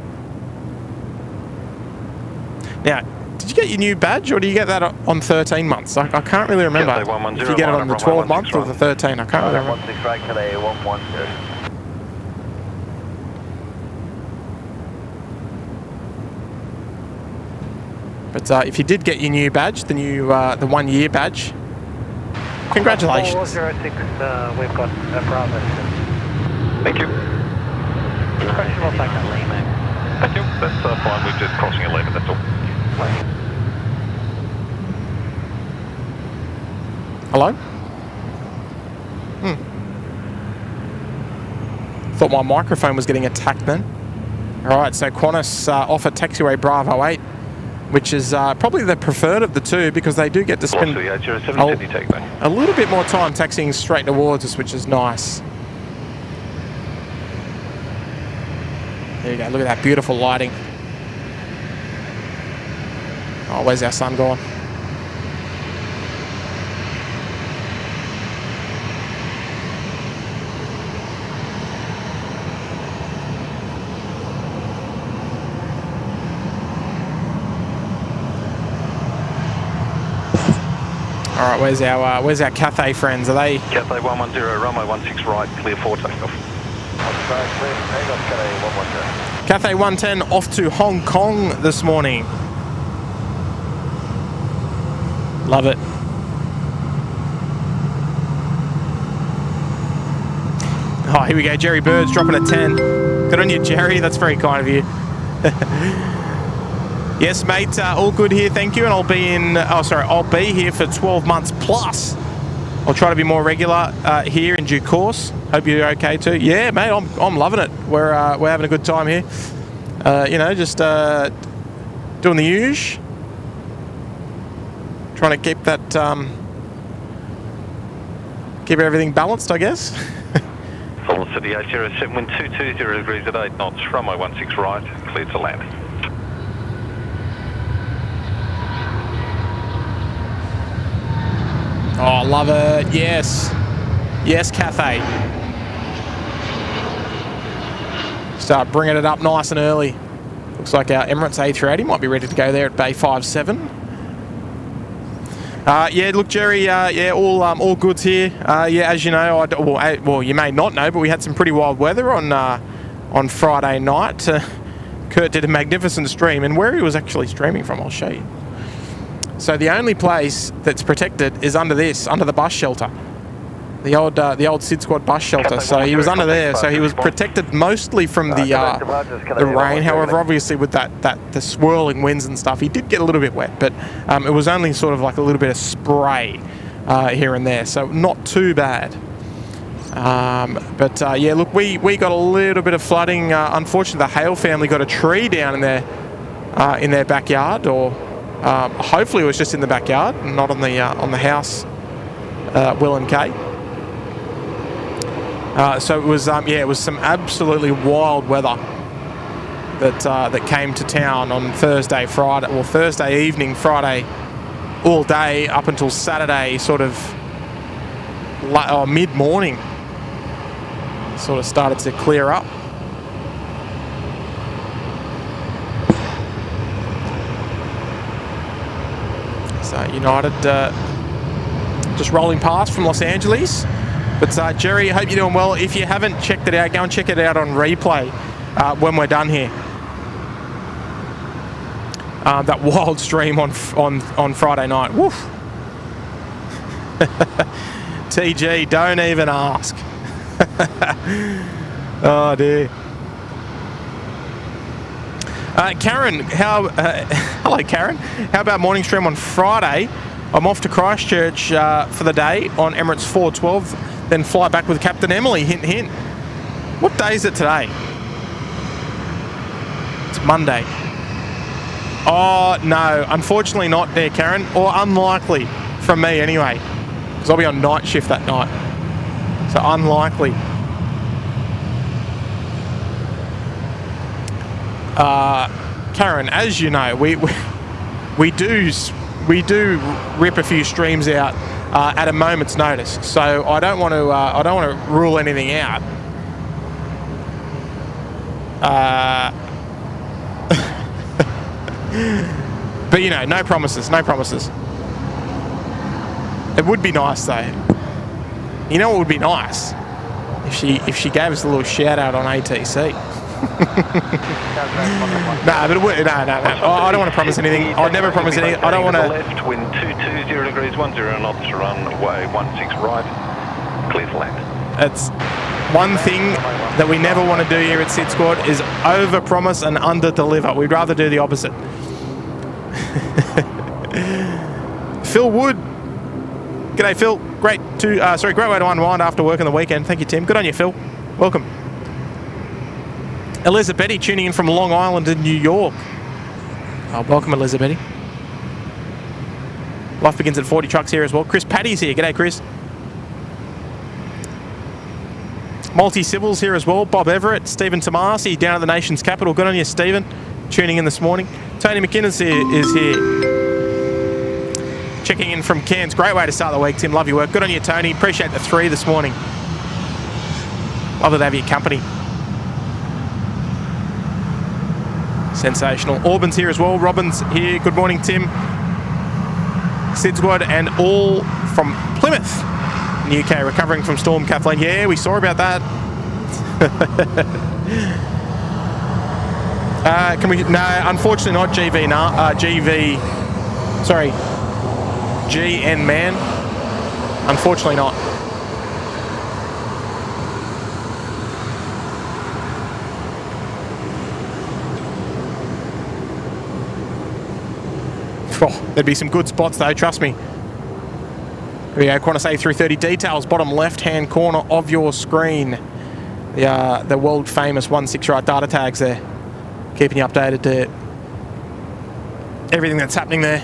Now, did you get your new badge, or do you get that on 13 months? I can't really remember if you get it on the 12 month or the 13. I can't really remember. 16 right, today 110. But if you did get your new badge, the 1 year badge, congratulations. 406, we've got a Bravo. Thank you. Thank you. That's fine. We're just crossing 11, that's all. Hello? Thought my microphone was getting attacked then. Alright, so Qantas offer taxiway Bravo 8, which is probably the preferred of the two, because they do get to spend a little bit more time taxiing straight towards us, which is nice. There you go, look at that beautiful lighting. Oh, where's our sun gone? All right, where's our Cathay friends? Are they? Cathay 110, runway 16 right, clear for takeoff. Cathay 110 off to Hong Kong this morning. Love it. Oh, here we go. Jerry Bird's dropping a 10. Good on you, Jerry. That's very kind of you. Yes, mate. All good here. Thank you. And I'll be I'll be here for 12 months plus. I'll try to be more regular here in due course. Hope you're okay too. Yeah, mate. I'm loving it. We're having a good time here. You know, just doing the usual. Trying to keep that, keep everything balanced, I guess. Fulham City 807, wind 220 degrees at 8 knots, runway 16 right, clear to land. Oh, love it. Yes. Yes, Cathay. Start bringing it up nice and early. Looks like our Emirates A380 might be ready to go there at Bay 57. Yeah, look, Jerry, yeah, all goods here. Yeah, as you know, well, you may not know, but we had some pretty wild weather on Friday night. Kurt did a magnificent stream, and where he was actually streaming from, I'll show you. So the only place that's protected is under the bus shelter. The old SydSquad bus shelter. So he was under there. So he was protected mostly from the rain. However, obviously with the swirling winds and stuff, he did get a little bit wet. But it was only sort of like a little bit of spray here and there. So not too bad. But yeah, look, we got a little bit of flooding. Unfortunately, the Hale family got a tree down in their backyard, or hopefully it was just in the backyard, not on the house. Will and Kate. So it was, yeah, it was some absolutely wild weather that came to town on Thursday evening, Friday, all day up until Saturday, sort of mid-morning. Sort of started to clear up. So United just rolling past from Los Angeles. But Jerry, I hope you're doing well. If you haven't checked it out, go and check it out on replay when we're done here. That wild stream on Friday night. Woof. TG, don't even ask. Oh dear. Karen, hello Karen. How about morning stream on Friday? I'm off to Christchurch for the day on Emirates 412, then fly back with Captain Emily, hint hint. What day is it today? It's Monday. Oh, no. Unfortunately not there, Karen. Or unlikely from me anyway. Because I'll be on night shift that night. So unlikely. Karen, as you know, we do rip a few streams out at a moment's notice. So I don't want to rule anything out. But you know, no promises, no promises. It would be nice though. You know what would be nice? If she gave us a little shout out on ATC. No, but it would, no. I don't want to promise anything. I'd never promise anything. I don't want to. Left, wind 220 degrees, 10 knots, runway 16 right, clear for land. It's one thing that we never want to do here at SydSquad is over-promise and under-deliver. We'd rather do the opposite. Phil Wood. G'day, Phil. Great way to unwind after work on the weekend. Thank you, Tim. Good on you, Phil. Welcome. Elizabeth tuning in from Long Island in New York. Oh, welcome, Elizabeth. Life begins at 40 trucks here as well. Chris Paddy's here. G'day, Chris. Multi-Civils here as well. Bob Everett, Stephen Tomasi down at the nation's capital. Good on you, Stephen. Tuning in this morning. Tony McKinnon is here. Checking in from Cairns. Great way to start the week, Tim. Love your work. Good on you, Tony. Appreciate the 3 this morning. Love to have your company. Sensational. Auburn's here as well. Robin's here. Good morning, Tim. SydSquad and all from Plymouth in the UK, recovering from Storm Kathleen. Yeah, we saw about that. Can we? No, unfortunately not. GN man. Unfortunately not. Oh, there'd be some good spots though, trust me. Here we go, Qantas A330 details, bottom left-hand corner of your screen. The world famous 16 right data tags there. Keeping you updated to everything that's happening there.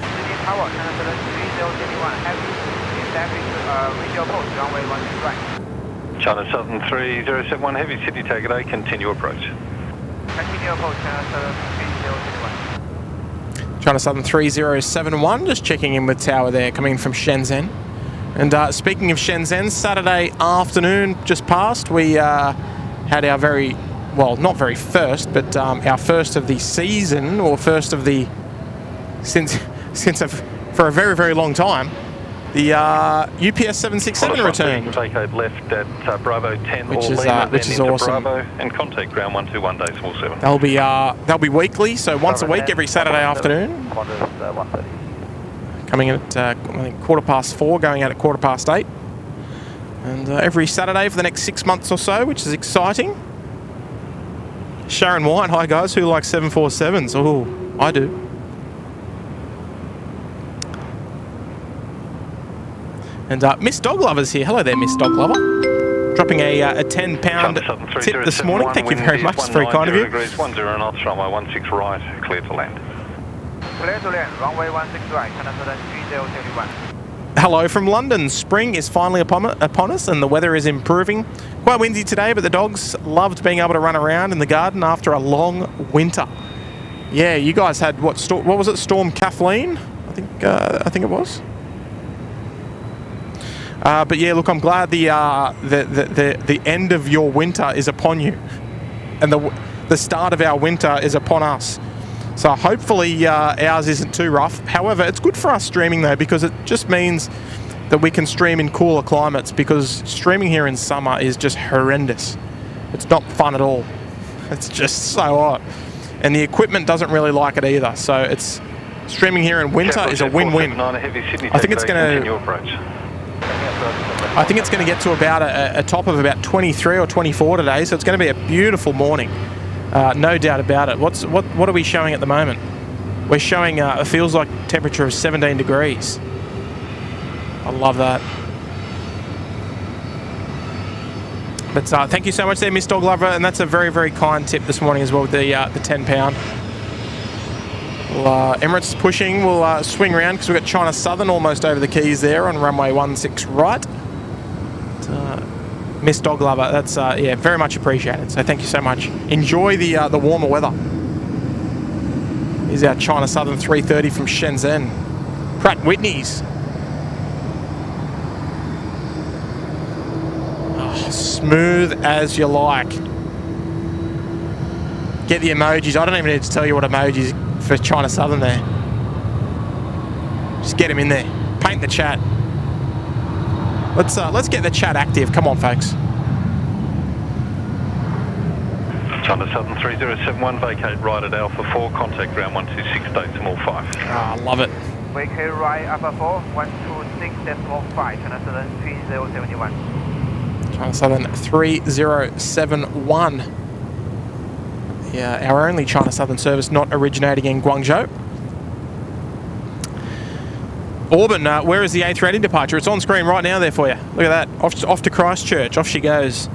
China Southern 3071, heavy city target A, continue approach. Continue approach, China Southern 3071. China Southern 3071, just checking in with tower there, coming in from Shenzhen. And speaking of Shenzhen, Saturday afternoon just passed, we had our very, well, not very first, but our first of the season, or first of the, for a very, very long time, the UPS 767 return. Take left at Bravo 10, which is awesome. Bravo, and contact ground 121 days 47. They'll be weekly, so once a week, every Saturday afternoon. Coming in at I think 4:15, going out at 8:15, and every Saturday for the next 6 months or so, which is exciting. Sharon White, hi guys, who likes 747s? Oh, I do. And Miss Dog Lover's here. Hello there, Miss Dog Lover. Dropping a £10 tip this morning. Thank you very much. It's very kind of you. 10 knots, runway 16 right, clear to land. Clear to land, runway 16 right, China Southern 3071. Hello from London. Spring is finally upon us and the weather is improving. Quite windy today, but the dogs loved being able to run around in the garden after a long winter. Yeah, you guys had what was it? Storm Kathleen? I think it was. But yeah, look, I'm glad the end of your winter is upon you, and the start of our winter is upon us. So hopefully ours isn't too rough. However, it's good for us streaming though, because it just means that we can stream in cooler climates, because streaming here in summer is just horrendous. It's not fun at all. It's just so hot, and the equipment doesn't really like it either. So it's streaming here in winter is a win-win. I think it's going to get to about a top of about 23 or 24 today, so it's going to be a beautiful morning, no doubt about it. What are we showing at the moment? We're showing it feels like temperature of 17 degrees. I love that. But thank you so much there, Miss Dog Lover, and that's a very, very kind tip this morning as well with the £10. Well, Emirates is pushing. We'll swing around because we've got China Southern almost over the keys there on runway 16 right. Miss Dog Lover, that's yeah, very much appreciated. So thank you so much. Enjoy the warmer weather. Here's our China Southern 330 from Shenzhen. Pratt Whitney's. Oh, smooth as you like. Get the emojis. I don't even need to tell you what emojis for China Southern there. Just get him in there. Paint the chat. Let's get the chat active. Come on, folks. China Southern 3071, vacate right at Alpha 4, contact ground 126.5. I love it. Vacate right Alpha 4, 126.5, China Southern 3071. China Southern 3071. Yeah, our only China Southern service not originating in Guangzhou. Auburn, where is the A380 departure? It's on screen right now there for you. Look at that. Off to Christchurch. Off she goes.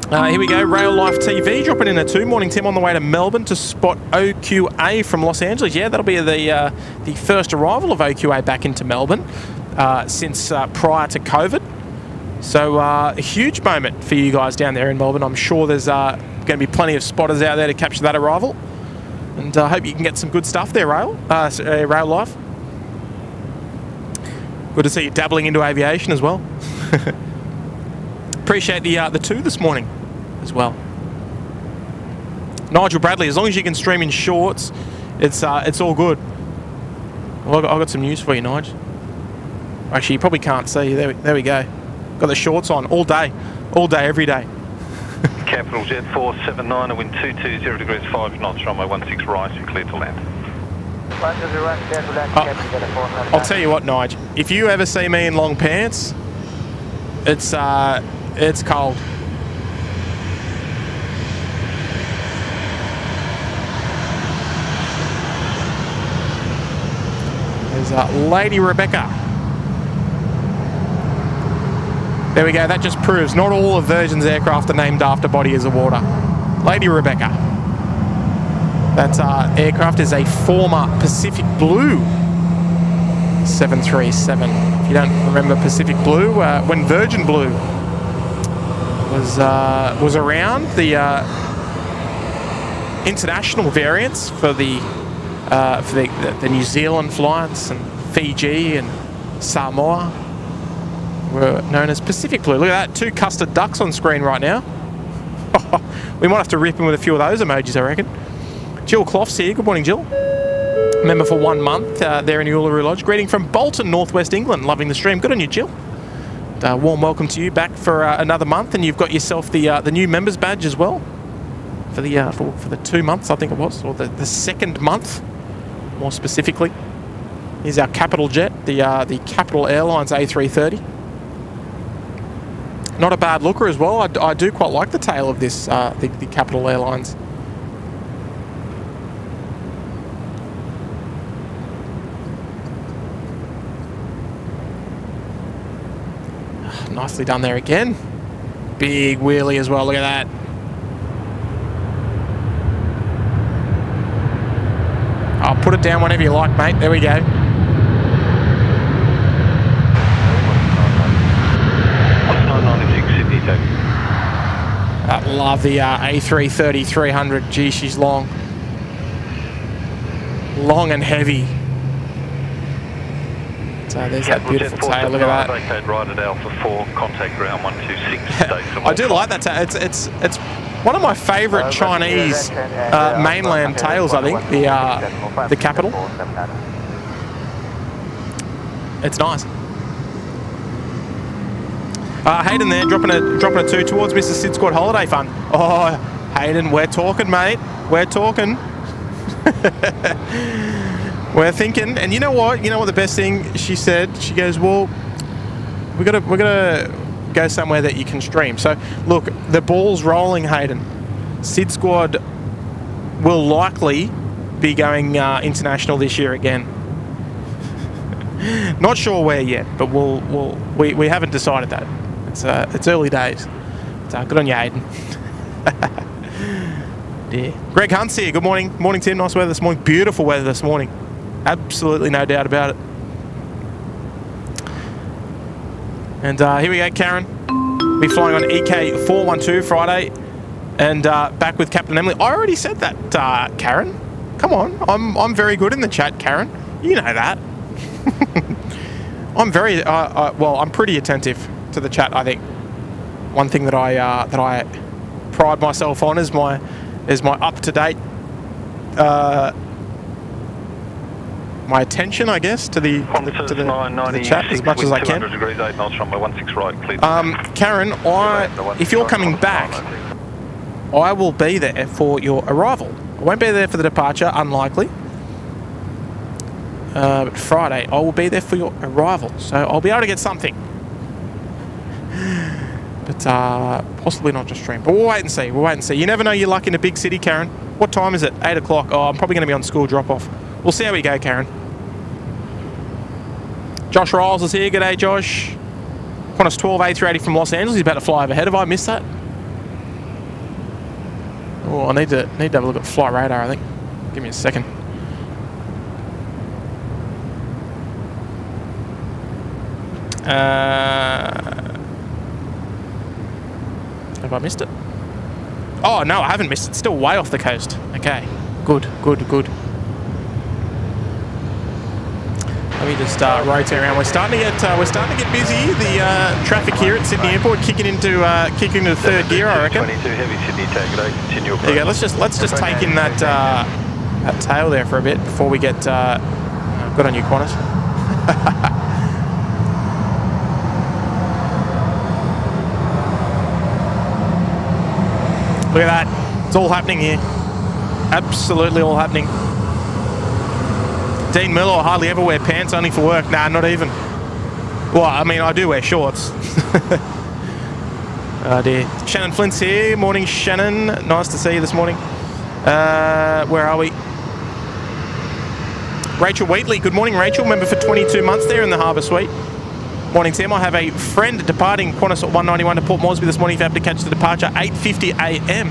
Here we go. Rail Life TV dropping in a 2. Morning, Tim, on the way to Melbourne to spot OQA from Los Angeles. Yeah, that'll be the first arrival of OQA back into Melbourne since prior to COVID. So a huge moment for you guys down there in Melbourne. I'm sure there's going to be plenty of spotters out there to capture that arrival. And I hope you can get some good stuff there, Rail Life. Good to see you dabbling into aviation as well. Appreciate the 2 this morning as well. Nigel Bradley, as long as you can stream in shorts, it's all good. Well, I've got some news for you, Nigel. Actually, you probably can't see. There we go. Got the shorts on all day, every day. Capital Jet 479, wind 220 degrees 5 knots, runway 16 right, and clear to land. I'll tell you what, Nigel. If you ever see me in long pants, it's cold. There's Lady Rebecca. There we go. That just proves not all of Virgin's aircraft are named after bodies of water. Lady Rebecca. That aircraft is a former Pacific Blue 737. If you don't remember Pacific Blue, when Virgin Blue was around, the international variants for the New Zealand flights and Fiji and Samoa were known as Pacific Blue. Look at that, 2 custard ducks on screen right now. We might have to rip in with a few of those emojis, I reckon. Jill Clough's here. Good morning, Jill. Member for 1 month there in the Uluru Lodge. Greeting from Bolton, Northwest England. Loving the stream. Good on you, Jill. Warm welcome to you back for another month, and you've got yourself the new members badge as well for the 2 months, I think it was, or the second month, more specifically. Here's our capital jet, the Capital Airlines A330. Not a bad looker as well. I do quite like the tail of this, the Capital Airlines. Nicely done there again. Big wheelie as well. Look at that. I'll put it down whenever you like, mate. There we go. I love the A330 300. Gee, she's long. Long and heavy. So there's that beautiful tail. Look at that. Right at Alpha 4, contact ground 126. I do like that tail. It's one of my favourite Chinese mainland tails, I think. The Capital. It's nice. Hayden there, dropping a 2 towards Mr. SydSquad Holiday Fund. Oh, Hayden, we're talking, mate. We're talking. We're thinking, and you know what? You know what the best thing she said? She goes, well, we're gonna go somewhere that you can stream. So look, the ball's rolling, Hayden. SydSquad will likely be going international this year again. Not sure where yet, but we haven't decided that. It's early days. Good on you, Aiden. Yeah. Greg Hunt's here. Good morning. Morning, Tim. Nice weather this morning. Beautiful weather this morning. Absolutely no doubt about it. And here we go, Karen. We're flying on EK 412 Friday. And back with Captain Emily. I already said that, Karen. Come on. I'm very good in the chat, Karen. You know that. I'm very... well, I'm pretty attentive to the chat, I think. One thing that I pride myself on is my up-to-date my attention, I guess, to the chat as much as I can. Karen, if you're coming back, I will be there for your arrival. I won't be there for the departure, unlikely. But Friday, I will be there for your arrival, so I'll be able to get something. But possibly not just stream. But we'll wait and see. We'll wait and see. You never know your luck in a big city, Karen. What time is it? 8 o'clock. Oh, I'm probably going to be on school drop-off. We'll see how we go, Karen. Josh Riles is here. G'day, Josh. Qantas 12 A380 from Los Angeles. He's about to fly overhead. Have I missed that? Oh, I need to have a look at flight radar, I think. Give me a second. Have I missed it? Oh, no, I haven't missed it. It's still way off the coast. Okay. Good. Let me just rotate around. We're starting to get busy. The traffic here at Sydney Airport kicking into third gear, I reckon. 22 heavy Sydney take continue. There you go. Let's just take in that tail there for a bit before we get good on you, Qantas. Look at that. It's all happening here. Absolutely all happening. Dean Miller, I hardly ever wear pants, only for work. Nah, not even. Well, I mean, I do wear shorts. Oh dear. Shannon Flint's here. Morning, Shannon. Nice to see you this morning. Where are we? Rachel Wheatley. Good morning, Rachel. Member for 22 months there in the Harbour Suite. Morning, Tim. I have a friend departing Qantas 191 to Port Moresby this morning. If you have to catch the departure, 8:50 a.m.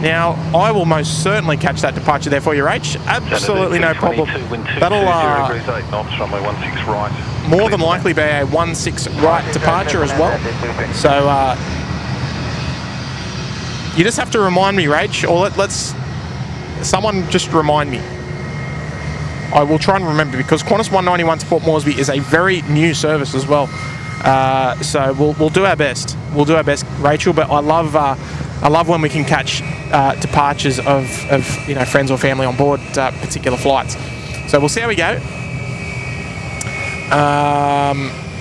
Now, I will most certainly catch that departure there for you, Rach. Absolutely no problem. That'll more than likely be a 16 right departure as well. So you just have to remind me, Rach, or let's someone just remind me. I will try and remember, because Qantas 191 to Port Moresby is a very new service as well. So we'll do our best. We'll do our best, Rachel. But I love when we can catch departures of friends or family on board particular flights. So we'll see how we go.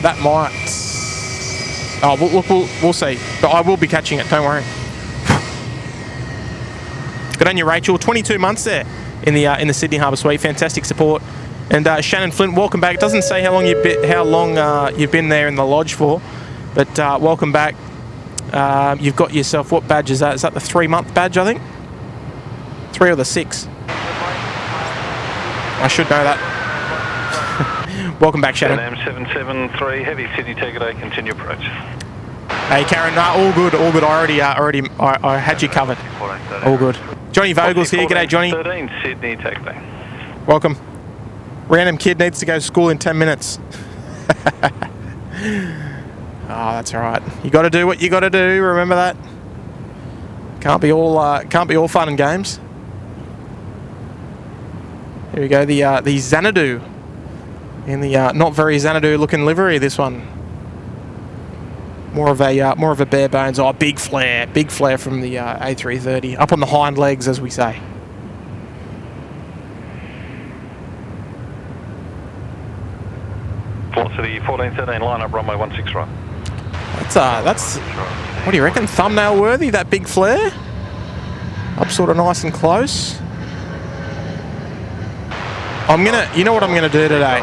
That might. Oh, we'll see. But I will be catching it. Don't worry. Good on you, Rachel. 22 months there in the Sydney Harbour Suite. Fantastic support. And Shannon Flint, welcome back. It doesn't say how long you've been there in the lodge for, but welcome back. You've got yourself, what badge is that? Is that the 3-month badge, I think? 3 or the 6? I should know that. Welcome back, Shannon. M773, heavy Sydney take continue approach. Hey, Karen, all good. I had you covered. All good. Johnny Vogel's here. G'day, Johnny. 13 Sydney take. Welcome. Random kid needs to go to school in 10 minutes. Oh, that's all right. You got to do what you got to do. Remember that. Can't be all fun and games. Here we go. The Xanadu in the not very Xanadu looking livery. This one. More of a bare bones. Oh, big flare from the A330 up on the hind legs, as we say. Velocity 1413, line up runway 16 right. That's what do you reckon? Thumbnail worthy, that big flare? Up sort of nice and close. You know what I'm gonna do today?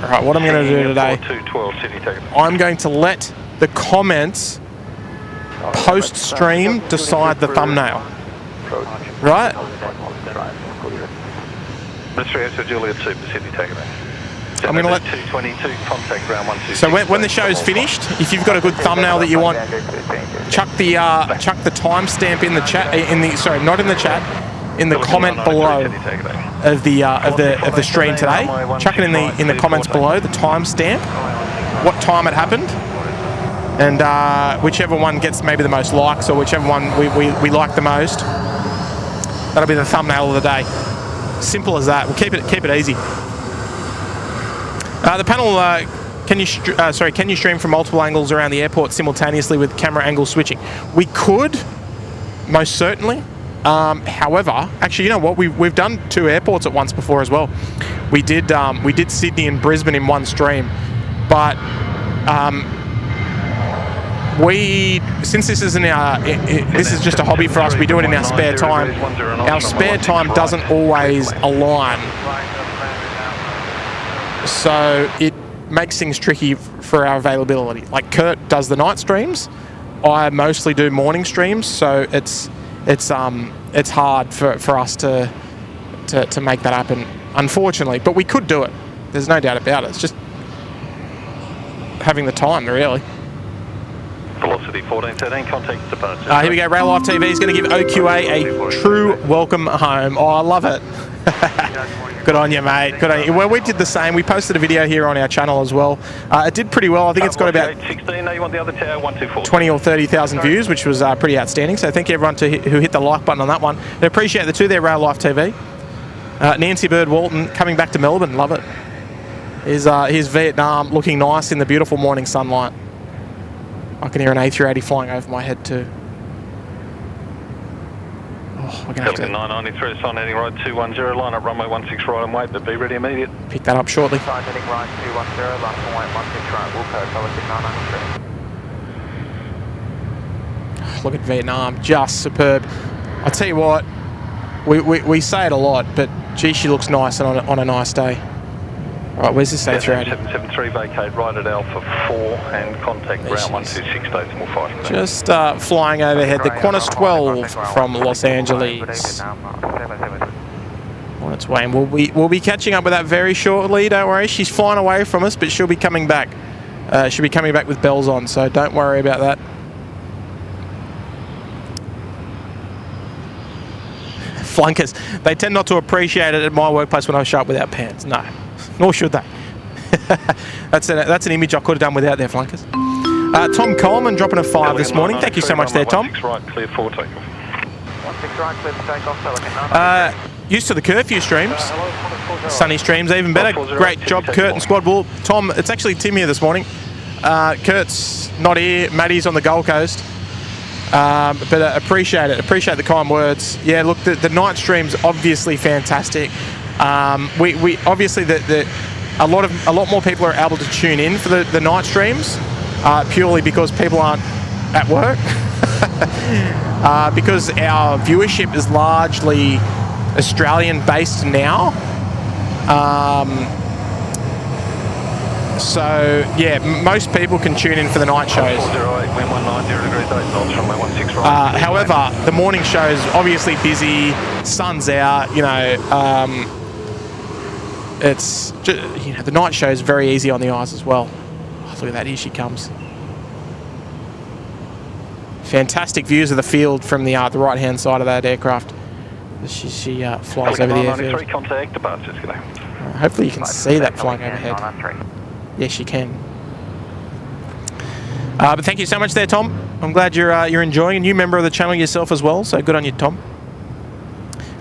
Alright, what I'm gonna do today, I'm going to let the comments post-stream decide the thumbnail. Right? I'm going to let... 222, contact ground 126. So when the show's finished, if you've got a good thumbnail that you want, chuck the timestamp in the chat. Sorry, not in the chat. In the comment below of the stream today. Chuck it in the comments below, the timestamp, what time it happened, and whichever one gets maybe the most likes, or whichever one we like the most, that'll be the thumbnail of the day. Simple as that. We'll keep it easy. The panel, can you stream from multiple angles around the airport simultaneously with camera angle switching? We could, most certainly. However, actually, you know what? We've done 2 airports at once before as well. We did Sydney and Brisbane in one stream, but since this isn't this is just a hobby for us. We do it in our spare time. Our spare time doesn't always align, so it makes things tricky for our availability. Like Kurt does the night streams, I mostly do morning streams, so it's hard for us to make that happen, unfortunately. But we could do it. There's no doubt about it. It's just having the time, really. Velocity 1413, contact departure. Here we go. Rail Life TV is going to give OQA a true welcome home. Oh, I love it. Good on you, mate. Good on you. Well, we did the same. We posted a video here on our channel as well. It did pretty well. I think it's got about 16. No, you want the other tower, 124. 20 or 30,000 views, which was pretty outstanding. So thank you everyone who hit the like button on that one. I appreciate the 2 there, Rail Life TV. Nancy Bird Walton coming back to Melbourne. Love it. Here's Vietnam looking nice in the beautiful morning sunlight. I can hear an A380 flying over my head too. Oh, we're going to have to... 993, sign heading right 210, line up runway 16 right and wait, but be ready immediate. Pick that up shortly. Sign heading right 210, line up 16 right, we'll code, policy 993. Look at Vietnam, just superb. I tell you what, we say it a lot, but gee, she looks nice on a nice day. All right, where's this A380? 773, vacate right at Alpha 4 and contact ground 126, decimal 5. Just flying overhead, the Qantas 12 from Los Angeles. On its way, and we'll be catching up with that very shortly. Don't worry, she's flying away from us, but she'll be coming back. She'll be coming back with bells on, so don't worry about that. Flunkers, they tend not to appreciate it at my workplace when I show up without pants. No. Nor should they. That's an image I could have done without their flunkers. Tom Coleman dropping a 5 this morning. Thank you so much there, Tom. 16 right, clear for takeoff. 16 right, clear for takeoff. Used to the curfew streams. Sunny streams, even better. Great job, Kurt and squad. Well, Tom, it's actually Tim here this morning. Kurt's not here. Matty's on the Gold Coast. But appreciate it. Appreciate the kind words. Yeah, look, the night stream's obviously fantastic. We obviously a lot more people are able to tune in for the night streams purely because people aren't at work. Because our viewership is largely Australian based now. So yeah, most people can tune in for the night shows. However, the morning shows obviously busy, sun's out, you know. It's just, you know, the night show is very easy on the eyes as well. Oh, look at that, here she comes. Fantastic views of the field from the right hand side of that aircraft. She flies over the airfield. Contact departures. Hopefully you can see that flying overhead. Yes, you can. But thank you so much there, Tom. I'm glad you're enjoying. A new member of the channel yourself as well, so good on you, Tom.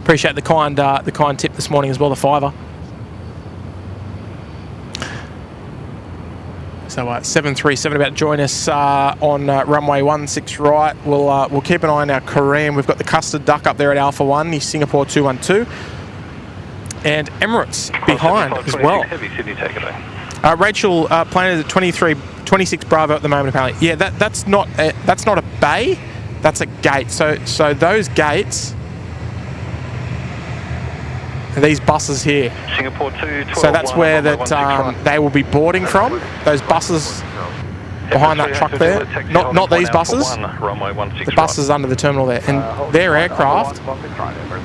Appreciate the kind tip this morning as well, the $5. So 737 about to join us on runway 16 right. We'll keep an eye on our Korean. We've got the Custard Duck up there at Alpha 1, the Singapore 212, and Emirates behind as well. Rachel planted at 26 Bravo at the moment apparently. Yeah, that's not a bay, that's a gate. So those gates. These buses here. Singapore 212, so that's where they will be boarding from. Those buses behind that truck there. Not these buses. The buses under the terminal there. And their aircraft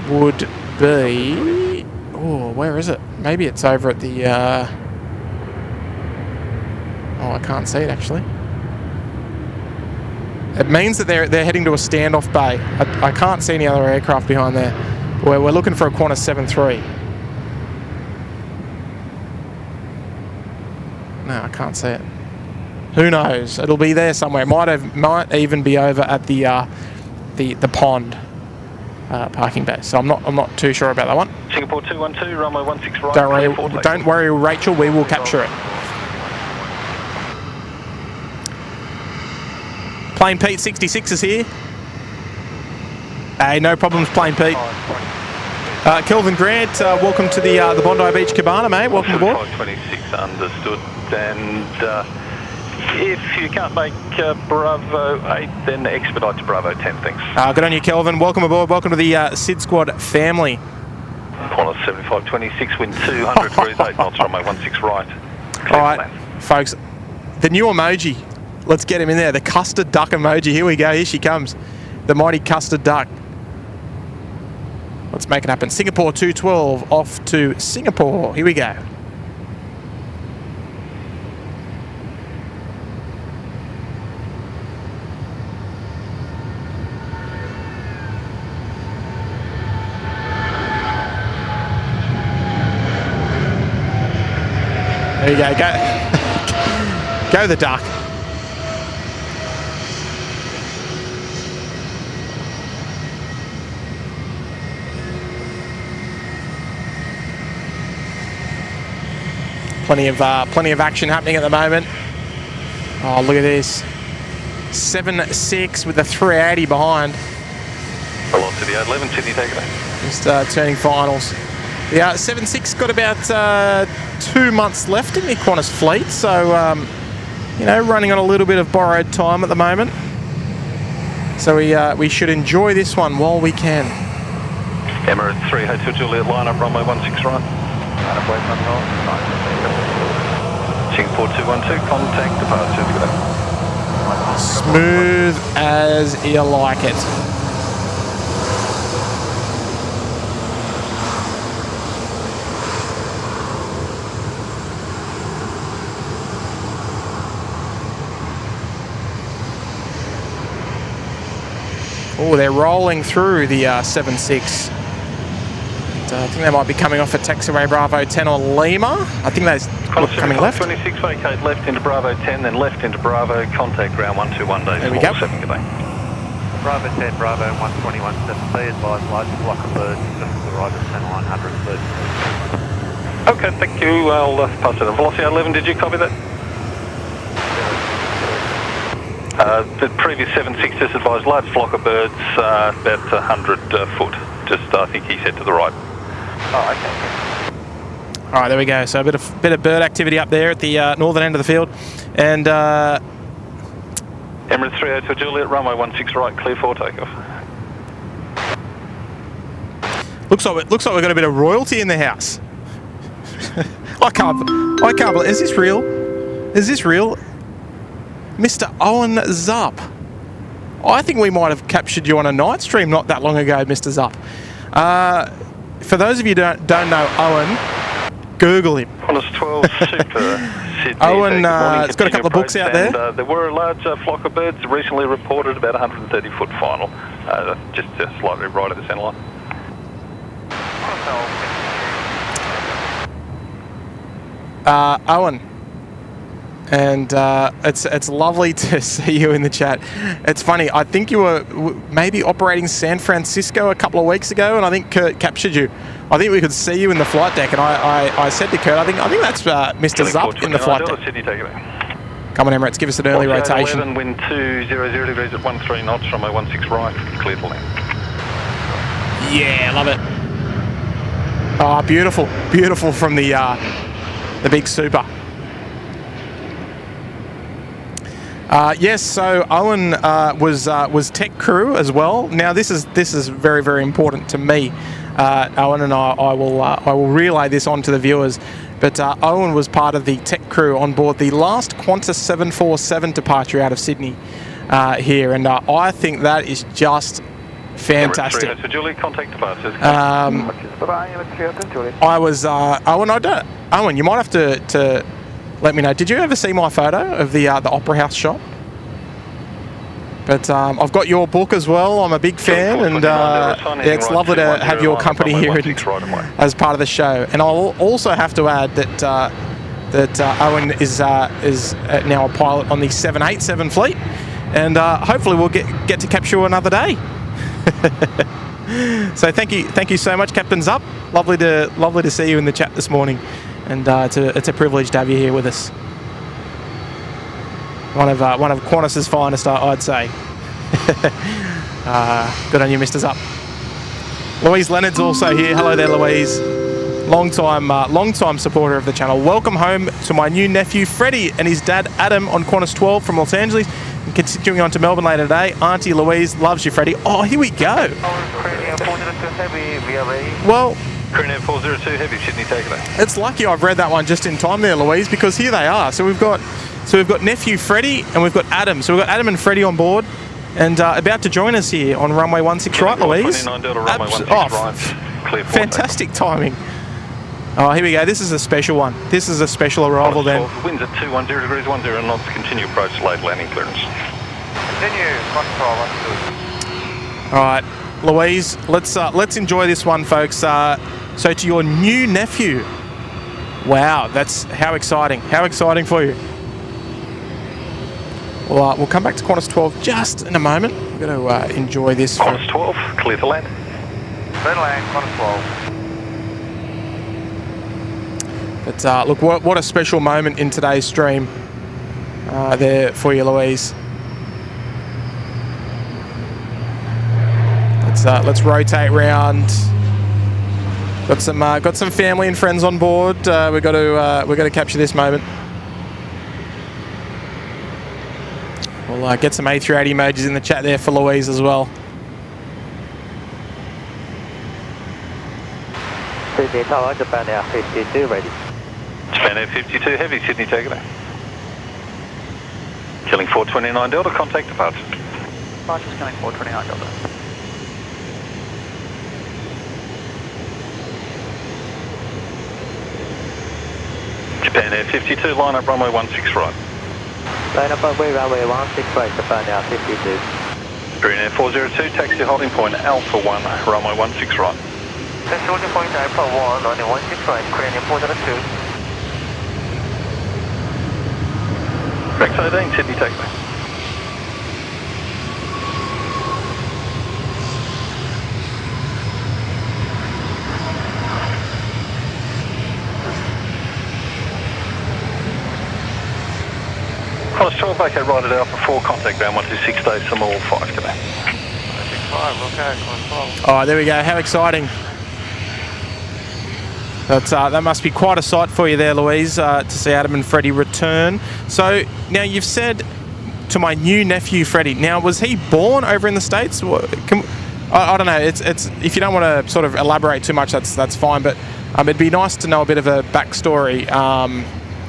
would be... Oh, where is it? Maybe it's over at the... Oh, I can't see it actually. It means that they're heading to a standoff bay. I can't see any other aircraft behind there. We're looking for a Qantas 737. No, I can't see it. Who knows? It'll be there somewhere. It might even be over at the pond parking bay. So I'm not too sure about that one. Singapore 212, runway 16 right. Don't worry, Rachel. We will capture it. Plane Pete 66 is here. Hey, no problems, Plane Pete. Kelvin Grant, welcome to the Bondi Beach Cabana, mate. Welcome aboard. 526 understood. And if you can't make Bravo 8, then expedite to Bravo 10, thanks. Good on you, Kelvin. Welcome aboard. Welcome to the SydSquad family. Qantas 7526, wind 200 degrees, 8 knots, runway 16 right. All right, folks, the new emoji. Let's get him in there. The custard duck emoji. Here we go. Here she comes. The mighty custard duck. Let's make it happen. Singapore 212 off to Singapore. Here we go. There you go. Go the duck. Plenty of action happening at the moment. Oh, look at this. 7.6 with the 380 behind. Velocity 11, Sydney, take it. Just turning finals. The 7.6 got about 2 months left in the Qantas fleet, so you know, running on a little bit of borrowed time at the moment. So we should enjoy this one while we can. Emirates 3 Hotel Juliet, line up runway 16 right. Singapore 212, contact departure. Smooth as you like it. Oh, they're rolling through the 7.6. I think they might be coming off at taxiway Bravo 10 or Lima. I think they're coming left. 26, vacate left into Bravo 10, then left into Bravo, contact ground 121 days. There we go. 7 goodbye. Bravo 10, Bravo 121, 7B, advised large block of birds, just to the right of center line 130. Okay, thank you. I'll pass it on. Velocity 11, did you copy that? The previous 7.6 just advised large flock of birds, about 100 foot. Just, I think he said to the right. Oh, okay. All right, there we go. So a bit of bird activity up there at the northern end of the field, and Emirates 3 Hotel Juliet, runway 16 right, clear for takeoff. looks like we've got a bit of royalty in the house. I can't believe. Is this real? Is this real? Mr. Owen Zupp. I think we might have captured you on a night stream not that long ago, Mr. Zupp. For those of you who don't know Owen, Google him. Qantas 12 Super Sydney. Owen has got a couple of books out there. There were a large flock of birds recently reported about 130 foot final, just slightly right of the centre line. Owen. And it's lovely to see you in the chat. It's funny, I think you were maybe operating San Francisco a couple of weeks ago, and I think Kurt captured you. I think we could see you in the flight deck, and I said to Kurt, I think that's Mr. Zupp in the flight deck. Sydney, take it. Come on, Emirates, give us an early rotation. 11, wind 200 degrees at 13 knots, runway 16 right, clear to land. Yeah, love it. Oh, beautiful, beautiful from the big Super. Yes, so Owen was tech crew as well. Now this is very, very important to me, Owen, and I will relay this on to the viewers. But Owen was part of the tech crew on board the last Qantas 747 departure out of Sydney here, and I think that is just fantastic. So Julie, contact departures. I was Owen. Owen, you might have to let me know. Did you ever see my photo of the Opera House shop? But I've got your book as well. I'm a big fan, and it's lovely to have your company here as part of the show. And I'll also have to add that Owen is now a pilot on the 787 fleet, and hopefully we'll get to capture you another day. So thank you so much, Captain's Up. Lovely to see you in the chat this morning, and it's a privilege to have you here with us. One of Qantas's finest, I'd say. Good on you, Mr. Up. Louise Leonard's also here. Hello there, Louise. Long time supporter of the channel. Welcome home to my new nephew Freddie and his dad Adam on Qantas 12 from Los Angeles. And continuing on to Melbourne later today. Auntie Louise loves you, Freddie. Oh, here we go. Well, Korean Air 402 Heavy, Sydney takeaway. It's lucky I've read that one just in time there, Louise, because here they are. So we've got nephew Freddie and we've got Adam. So we've got Adam and Freddie on board and about to join us here on runway 16 right, Louise. 29 Delta, runway 16 right, clear for fantastic timing. Oh, here we go. This is a special one. This is a special arrival then. Winds at 210 degrees, 10 knots. Continue approach to late landing clearance. Continue, control, All right, Louise, let's enjoy this one, folks. So to your new nephew. Wow, that's how exciting. How exciting for you. Well, we'll come back to Qantas 12 just in a moment. We're going to enjoy this. Qantas 12, clear to land. Clear to land, Qantas 12. But look, what a special moment in today's stream there for you, Louise. Let's rotate round. Got some family and friends on board. We've got to capture this moment. We'll get some A380 emojis in the chat there for Louise as well. Sydney Tower, Japan Air 52 ready. Japan Air 52 Heavy, Sydney takeaway. Killing 429 Delta, contact departure. Departure's killing 429 Delta. Japan Air 52, line up runway 16 right. Line up runway 16 right, Japan Air 52. Korean Air 402, taxi holding point Alpha 1, runway 16 right. Taxi holding point Alpha 1, runway 16 right, Korean Air 402. Rex 18, Sydney takeaway. Qantas 12, okay, right at Alpha 4, contact ground 126 days, Samal 5 today. 165, okay, Qantas 12. Oh, there we go. How exciting. That must be quite a sight for you there, Louise, to see Adam and Freddie return. So now you've said to my new nephew Freddie. Now, was he born over in the States? I don't know. It's if you don't want to sort of elaborate too much, that's fine. But it'd be nice to know a bit of a backstory.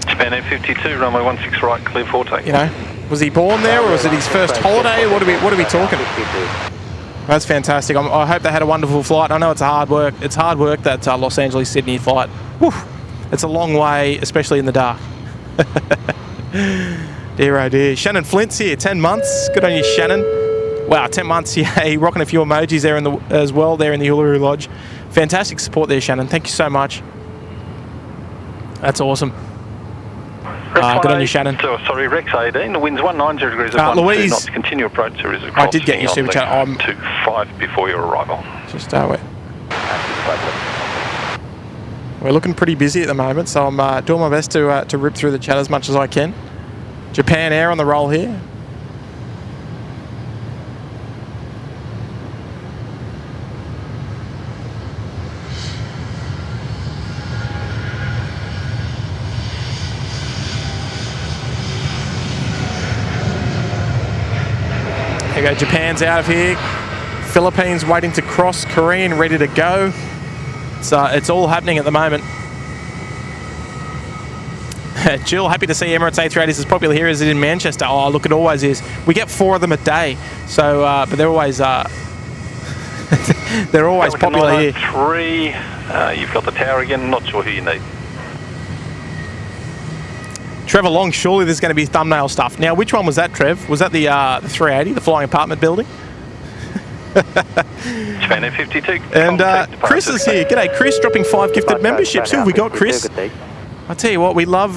Japan Air 52, runway 16 right, clear for take. You know, was he born there, or was it his first holiday? What are we talking? That's fantastic. I hope they had a wonderful flight. I know it's hard work. It's hard work, that Los Angeles Sydney flight. Whew. It's a long way, especially in the dark. Dear oh dear. Shannon Flint's here. 10 months. Good on you, Shannon. Wow, 10 months. Yeah, rocking a few emojis there as well there in the Uluru Lodge. Fantastic support there, Shannon. Thank you so much. That's awesome. Good on you, Shannon. Sorry, Rex 18. The wind's 190 degrees at Louise, not to continue approach. There is a I did get your super chat. 2-5 before your arrival. Just we're looking pretty busy at the moment, so I'm doing my best to rip through the chat as much as I can. Japan Air on the roll here. There you go, Japan's out of here. Philippines waiting to cross, Korean ready to go. It's all happening at the moment. Jill, happy to see Emirates A380 is as popular here as it is in Manchester. Oh, look, it always is. We get 4 of them a day, so but they're always they're always popular here. 3, you've got the tower again. Not sure who you need. Trevor Long, surely there's going to be thumbnail stuff. Now, which one was that, Trev? Was that the 380, the flying apartment building? Japan F52. And Chris is here. G'day, Chris, dropping 5 gifted memberships. Who have we got, Chris? I tell you what, we love.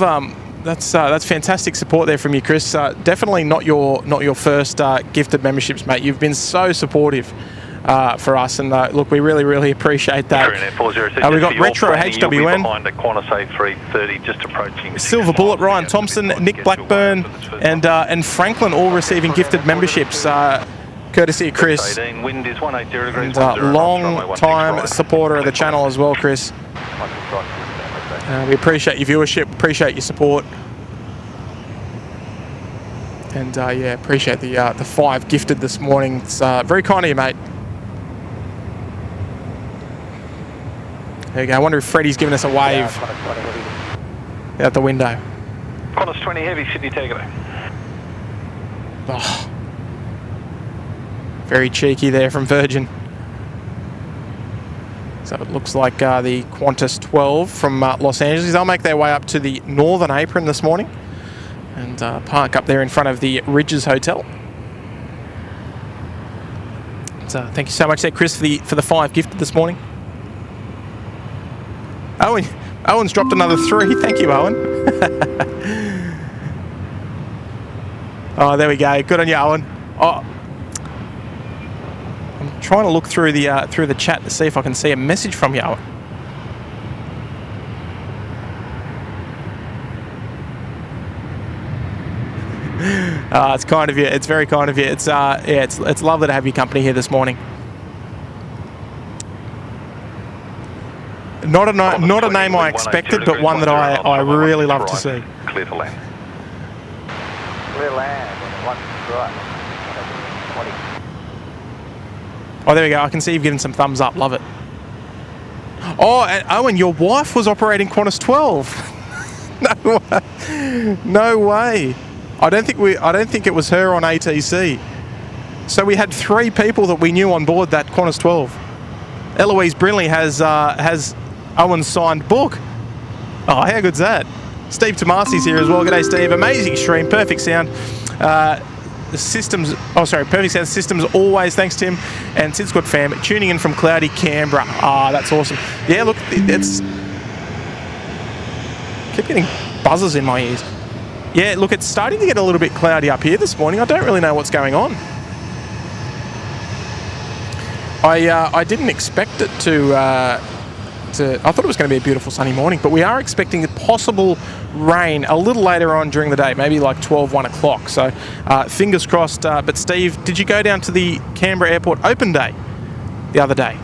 That's fantastic support there from you, Chris. Definitely not your first gifted memberships, mate. You've been so supportive for us, and look, we really appreciate that. We've got Retro HWN, behind a Qantas A330, just approaching. Silver Bullet, Ryan Thompson, Nick Blackburn, and Franklin, all receiving gifted memberships, courtesy of Chris. Wind is 180 degrees. And long time supporter of the channel as well, Chris. We appreciate your viewership, appreciate your support, and yeah, appreciate the 5 gifted this morning. It's very kind of you, mate. There you go. I wonder if Freddie's giving us a wave out the window. Qantas 20 heavy, Sydney takeaway. Oh, very cheeky there from Virgin. So it looks like the Qantas 12 from Los Angeles. They'll make their way up to the northern apron this morning and park up there in front of the Ridges Hotel. So thank you so much there, Chris, for the 5 gifted this morning. Owen's dropped another 3. Thank you, Owen. Oh, there we go. Good on you, Owen. Oh, I'm trying to look through the chat to see if I can see a message from you, Owen. It's kind of you. It's very kind of you. It's yeah, it's lovely to have your company here this morning. Not a name I expected, but one that I really love to see. Clear to land. Clear land, one right. 20. Oh, there we go. I can see you've given some thumbs up. Love it. Oh, and Owen, your wife was operating Qantas 12. No way. No way. I don't think it was her on ATC. So we had 3 people that we knew on board that Qantas 12. Eloise Brinley has Owen's signed book. Oh, how good's that? Steve Tomasi's here as well. G'day, Steve. Amazing stream, perfect sound. Perfect sound systems always. Thanks, Tim. And SydSquad fam tuning in from cloudy Canberra. Ah, that's awesome. Yeah, look, it's keep getting buzzes in my ears. Yeah, look, it's starting to get a little bit cloudy up here this morning. I don't really know what's going on. I didn't expect it to. I thought it was going to be a beautiful sunny morning, but we are expecting possible rain a little later on during the day, maybe like 1 o'clock. So fingers crossed. But Steve, did you go down to the Canberra Airport Open Day the other day?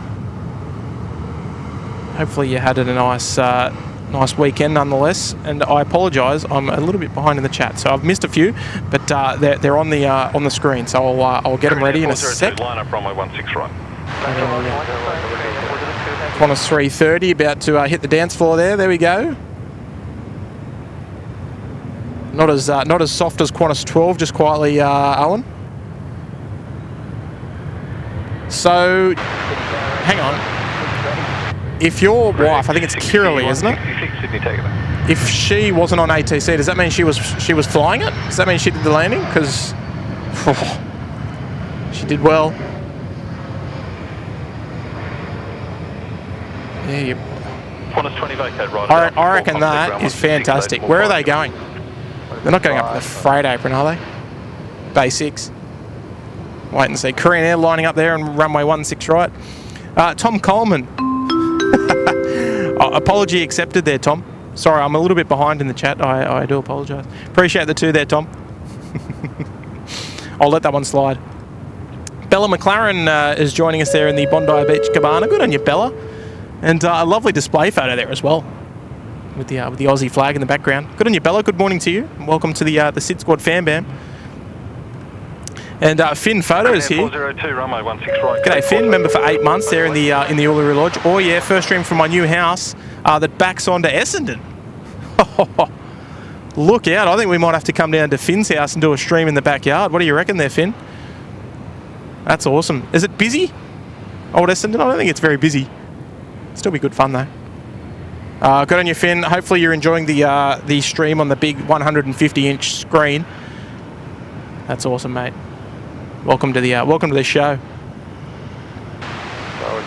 Hopefully you had a nice weekend nonetheless. And I apologise, I'm a little bit behind in the chat, so I've missed a few, but they're on the screen. So I'll get them ready in a sec. Line up runway 16 right. Qantas 330 about to hit the dance floor there. There we go. Not as soft as Qantas 12, just quietly, Owen. So, hang on. If your wife, I think it's Kiralee, isn't it? If she wasn't on ATC, does that mean she was flying it? Does that mean she did the landing? Because she did well. Yeah, Qantas 20 vacate right. I reckon that is fantastic. Where are they going? They're not going up to the freight apron, are they? Bay 6. Wait and see. Korean Air lining up there on runway 16 right. Tom Coleman. Apology accepted there, Tom. Sorry, I'm a little bit behind in the chat. I do apologise. Appreciate the 2 there, Tom. I'll let that one slide. Bella McLaren is joining us there in the Bondi Beach Cabana. Good on you, Bella. And a lovely display photo there as well, with the Aussie flag in the background. Good on you, Bella. Good morning to you. Welcome to the SydSquad Fan Bam. And Finn Photos here. 402 runway 16 right. G'day, Finn. Member for 8 months there in the Uluru Lodge. Oh yeah, first stream from my new house that backs onto Essendon. Look out! I think we might have to come down to Finn's house and do a stream in the backyard. What do you reckon there, Finn? That's awesome. Is it busy? Old Essendon? I don't think it's very busy. Still be good fun though. Good on you, Finn. Hopefully you're enjoying the stream on the big 150-inch screen. That's awesome, mate. Welcome to the show. All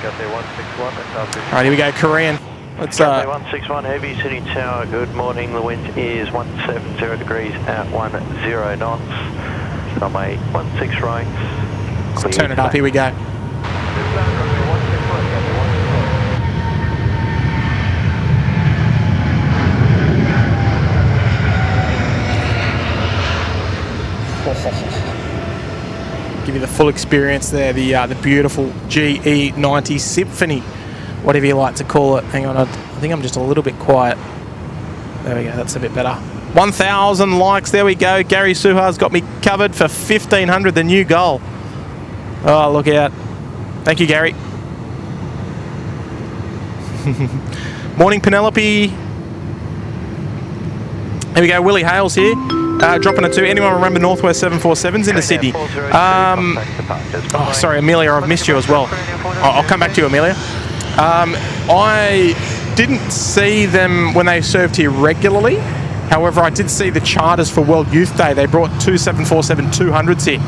right, here we go, Korean. Let's 161 heavy, City Tower, good morning. The wind is 170 degrees at 10 knots. Runway 16 right. Let's turn it up, here we go. Give you the full experience there, the beautiful GE90 Symphony, whatever you like to call it. Hang on, I think I'm just a little bit quiet. There we go, that's a bit better. 1,000 likes, there we go. Gary Suhar's got me covered for 1,500, the new goal. Oh, look out. Thank you, Gary. Morning, Penelope. Here we go, Willie Hales here. Dropping it to anyone remember Northwest 747s into Sydney? Oh, sorry, Amelia, I've missed you as well. I'll come back to you, Amelia. I didn't see them when they served here regularly. However, I did see the charters for World Youth Day. They brought two 747-200s here.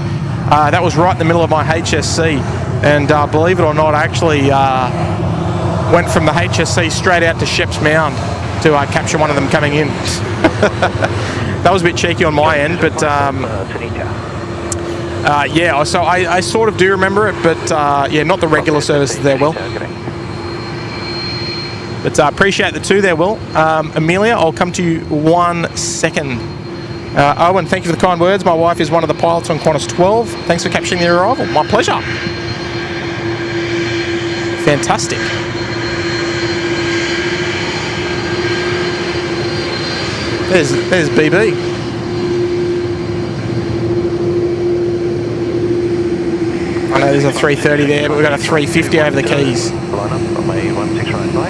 That was right in the middle of my HSC. And believe it or not, I actually went from the HSC straight out to Sheps Mound to capture one of them coming in. That was a bit cheeky on my end, but yeah, so I sort of do remember it, but yeah, not the regular services there, Will. But appreciate the two there, Will. Amelia, I'll come to you 1 second. Owen, thank you for the kind words. My wife is one of the pilots on Qantas 12. Thanks for capturing the arrival. My pleasure. Fantastic. There's BB. I know there's a 330 there, but we've got a 350 over the keys. Line up, runway 16 right by.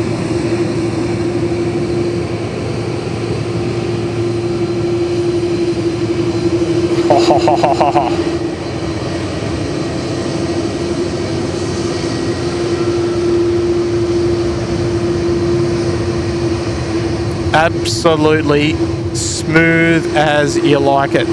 Absolutely smooth as you like it.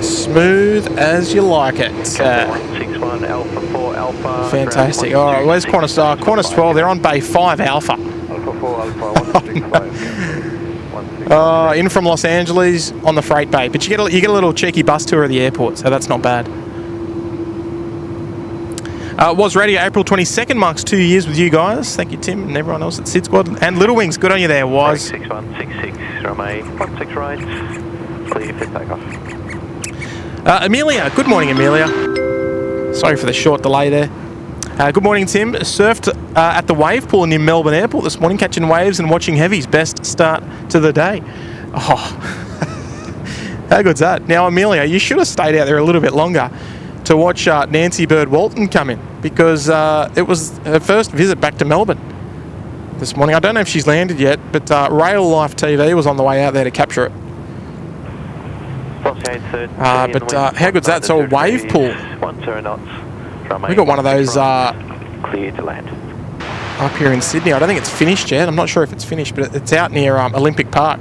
Smooth as you like it. 161 Alpha 4 Alpha. Fantastic. All right, where's Qantas? Qantas 12, they're on Bay 5 Alpha. Alpha 4 Alpha 165. In from Los Angeles on the freight bay. But you get a little cheeky bus tour of the airport, so that's not bad. Was radio April 22nd, marks 2 years with you guys. Thank you, Tim, and everyone else at SydSquad. And Little Wings, good on you there, Was. 6166, runway 16 right, clear for takeoff. Amelia, good morning, Amelia. Sorry for the short delay there. Good morning, Tim. Surfed at the wave pool near Melbourne Airport this morning, catching waves and watching heavies. Best start to the day. Oh, how good's that? Now, Amelia, you should have stayed out there a little bit longer to watch Nancy Bird Walton come in, because it was her first visit back to Melbourne this morning. I don't know if she's landed yet, but Rail Life TV was on the way out there to capture it. But how good's that? So a wave pool. 10 knots. We got one of those clear to land. up here in Sydney. I don't think it's finished yet. I'm not sure if it's finished, but it's out near Olympic Park.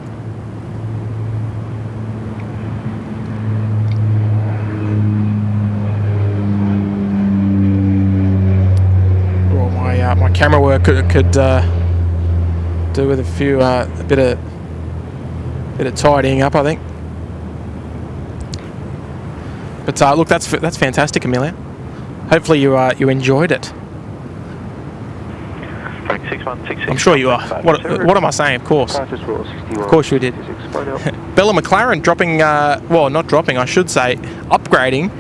Well, my camera work could do with a bit of tidying up, I think. But look, that's fantastic, Amelia. Hopefully you enjoyed it. I'm sure you are. What am I saying? Of course. Of course you did. Bella McLaren dropping, well, not dropping, I should say, upgrading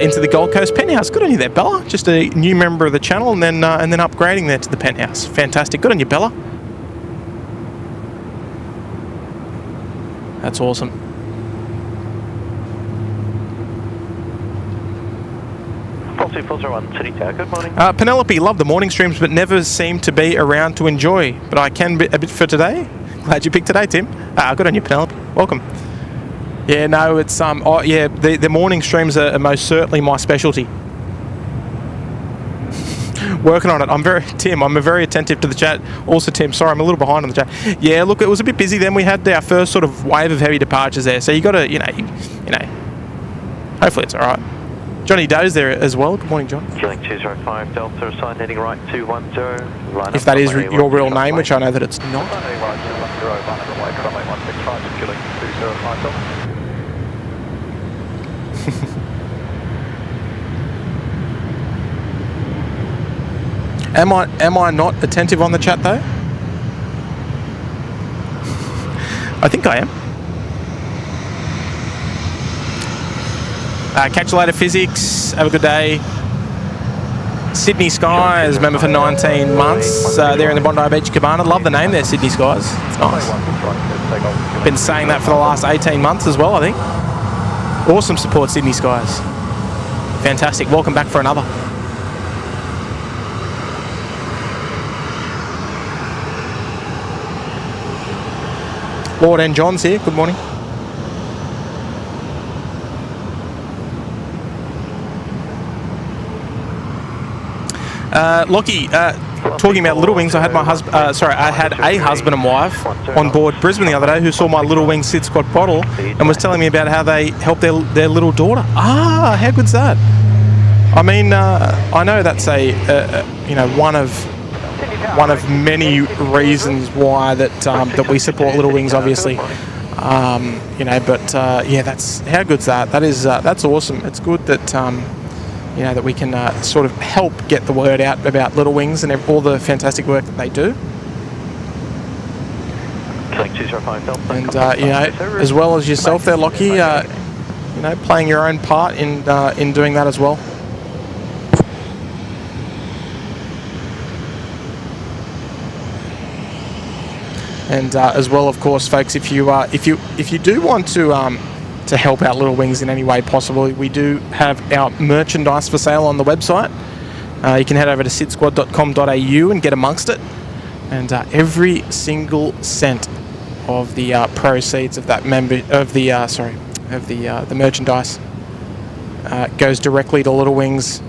into the Gold Coast penthouse. Good on you there, Bella. Just a new member of the channel, and then upgrading there to the penthouse. Fantastic. Good on you, Bella. That's awesome. City Tower, good morning. Penelope, love the morning streams, but never seem to be around to enjoy. But I can be a bit for today. Glad you picked today, Tim. Good on you, Penelope. Welcome. Yeah, no, it's the morning streams are most certainly my specialty. Working on it. I'm very attentive to the chat. Also, Tim, sorry, I'm a little behind on the chat. Yeah, look, it was a bit busy. Then we had our first sort of wave of heavy departures there. So you got to, you know, hopefully it's all right. Johnny Doe's there as well. Good morning, John. Killing 205 Delta, assign heading right 210. If that is your real name, which I know that it's not. Am I not attentive on the chat though? I think I am. Catch you later, physics. Have a good day. Sydney Skies, member for 19 months. They're in the Bondi Beach Cabana. Love the name there, Sydney Skies. It's nice. Been saying that for the last 18 months as well, I think. Awesome support, Sydney Skies. Fantastic. Welcome back for another. Lord and John's here. Good morning. Lockie, talking about Little Wings, I had a husband and wife on board Brisbane the other day who saw my Little Wings SydSquad Prottle and was telling me about how they helped their little daughter. Ah, how good's that? I mean, I know that's one of many reasons why that we support Little Wings, obviously. Yeah, that's how good's that? That's awesome. It's good that that we can sort of help get the word out about Little Wings and all the fantastic work that they do. And as well as yourself there, Lockie, playing your own part in doing that as well. And as well, of course, folks, if you do want to help out Little Wings in any way possible, we do have our merchandise for sale on the website. You can head over to sydsquad.com.au and get amongst it. And every single cent of the proceeds of that the merchandise goes directly to Little Wings.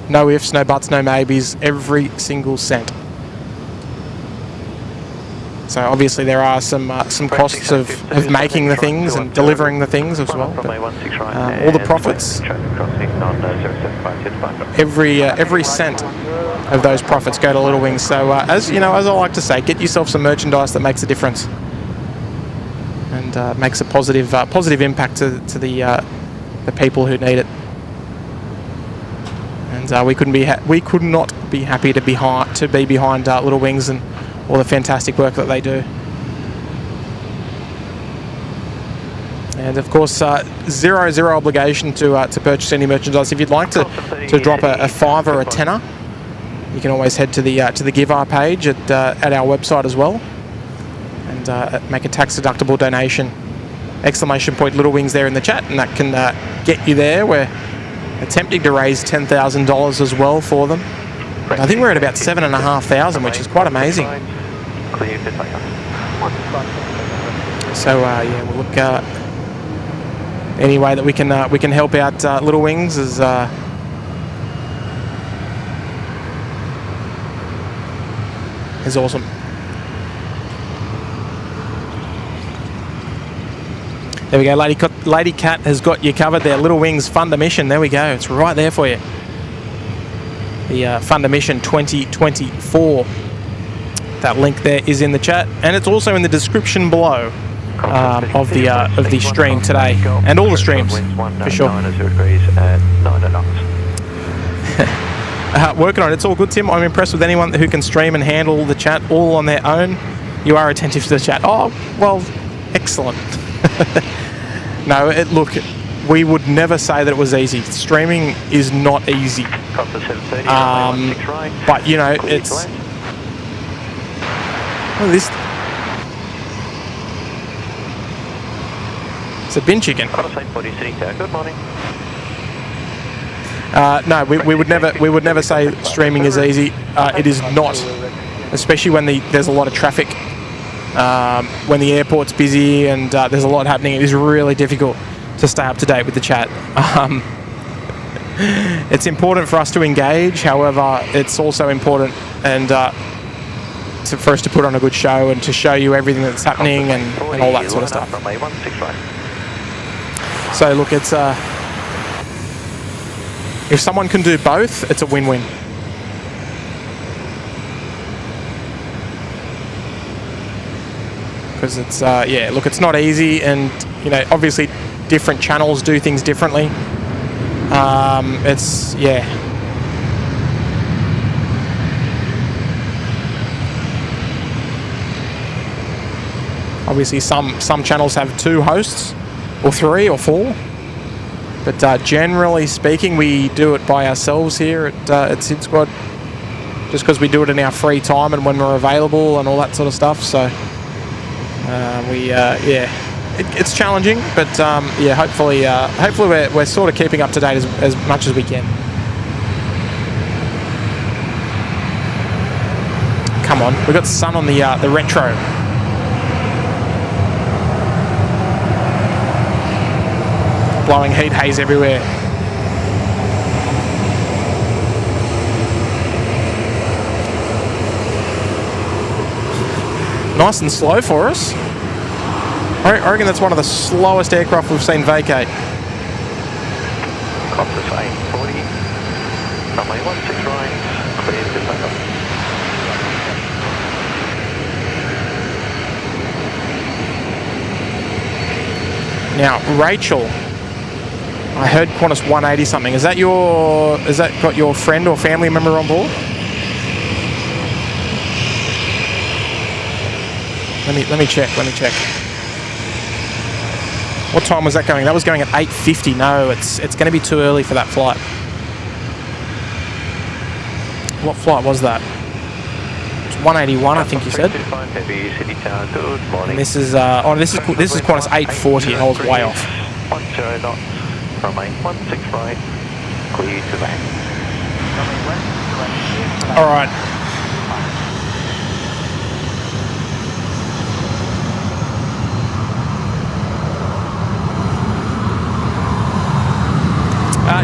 No ifs, no buts, no maybes. Every single cent. So obviously there are some costs of making the things and delivering the things as well. But, all the profits, every cent of those profits go to Little Wings. So as I like to say, get yourself some merchandise that makes a difference and makes a positive impact to the people who need it. And we could not be happy to be behind Little Wings and all the fantastic work that they do. And of course, zero obligation to purchase any merchandise. If you'd like to drop a $5 or a $10, you can always head to the Give Our page at our website as well, and make a tax-deductible donation. Exclamation point Little Wings there in the chat, and that can get you there. We're attempting to raise $10,000 as well for them. I think we're at about 7,500, which is quite amazing. So we'll look any way that we can help out Little Wings is awesome. There we go, Lady Cat has got you covered there. Little Wings Fund a Mission. There we go. It's right there for you. The Fund a Mission 2024. That link there is in the chat, and it's also in the description below of the stream today, and all the streams for sure. Working on it. It's all good, Tim. I'm impressed with anyone who can stream and handle the chat all on their own. You are attentive to the chat. Oh, well, excellent. No, look, we would never say that it was easy. Streaming is not easy. But it's it's a bin chicken. Good morning. No, we would never say streaming is easy. It is not, especially when there's a lot of traffic, when the airport's busy and there's a lot happening. It is really difficult to stay up to date with the chat. it's important for us to engage. However, it's also important and for us to put on a good show and to show you everything that's happening and all that sort of stuff. So look, it's if someone can do both, it's a win-win. Because it's yeah, look, it's not easy, and you know, obviously different channels do things differently. It's yeah. Obviously, some channels have 2 hosts, or 3 or 4, but generally speaking, we do it by ourselves here at SydSquad, just because we do it in our free time and when we're available and all that sort of stuff. So yeah, it's challenging, but yeah, hopefully we're sort of keeping up to date as much as we can. Come on, we've got sun on the retro. Blowing heat haze everywhere. Nice and slow for us. I reckon that's one of the slowest aircraft we've seen vacate. Qantas A380, runway 16 right, clear to takeoff. Now, Rachel, I heard Qantas 180 something. Has that got your friend or family member on board? Let me check. What time was that going? That was going at 8:50. No, it's going to be too early for that flight. What flight was that? It's 181, I think you said. Good morning. And this is Qantas 840, and I was way off. 10 knots, runway 16 right, clear to land. All right.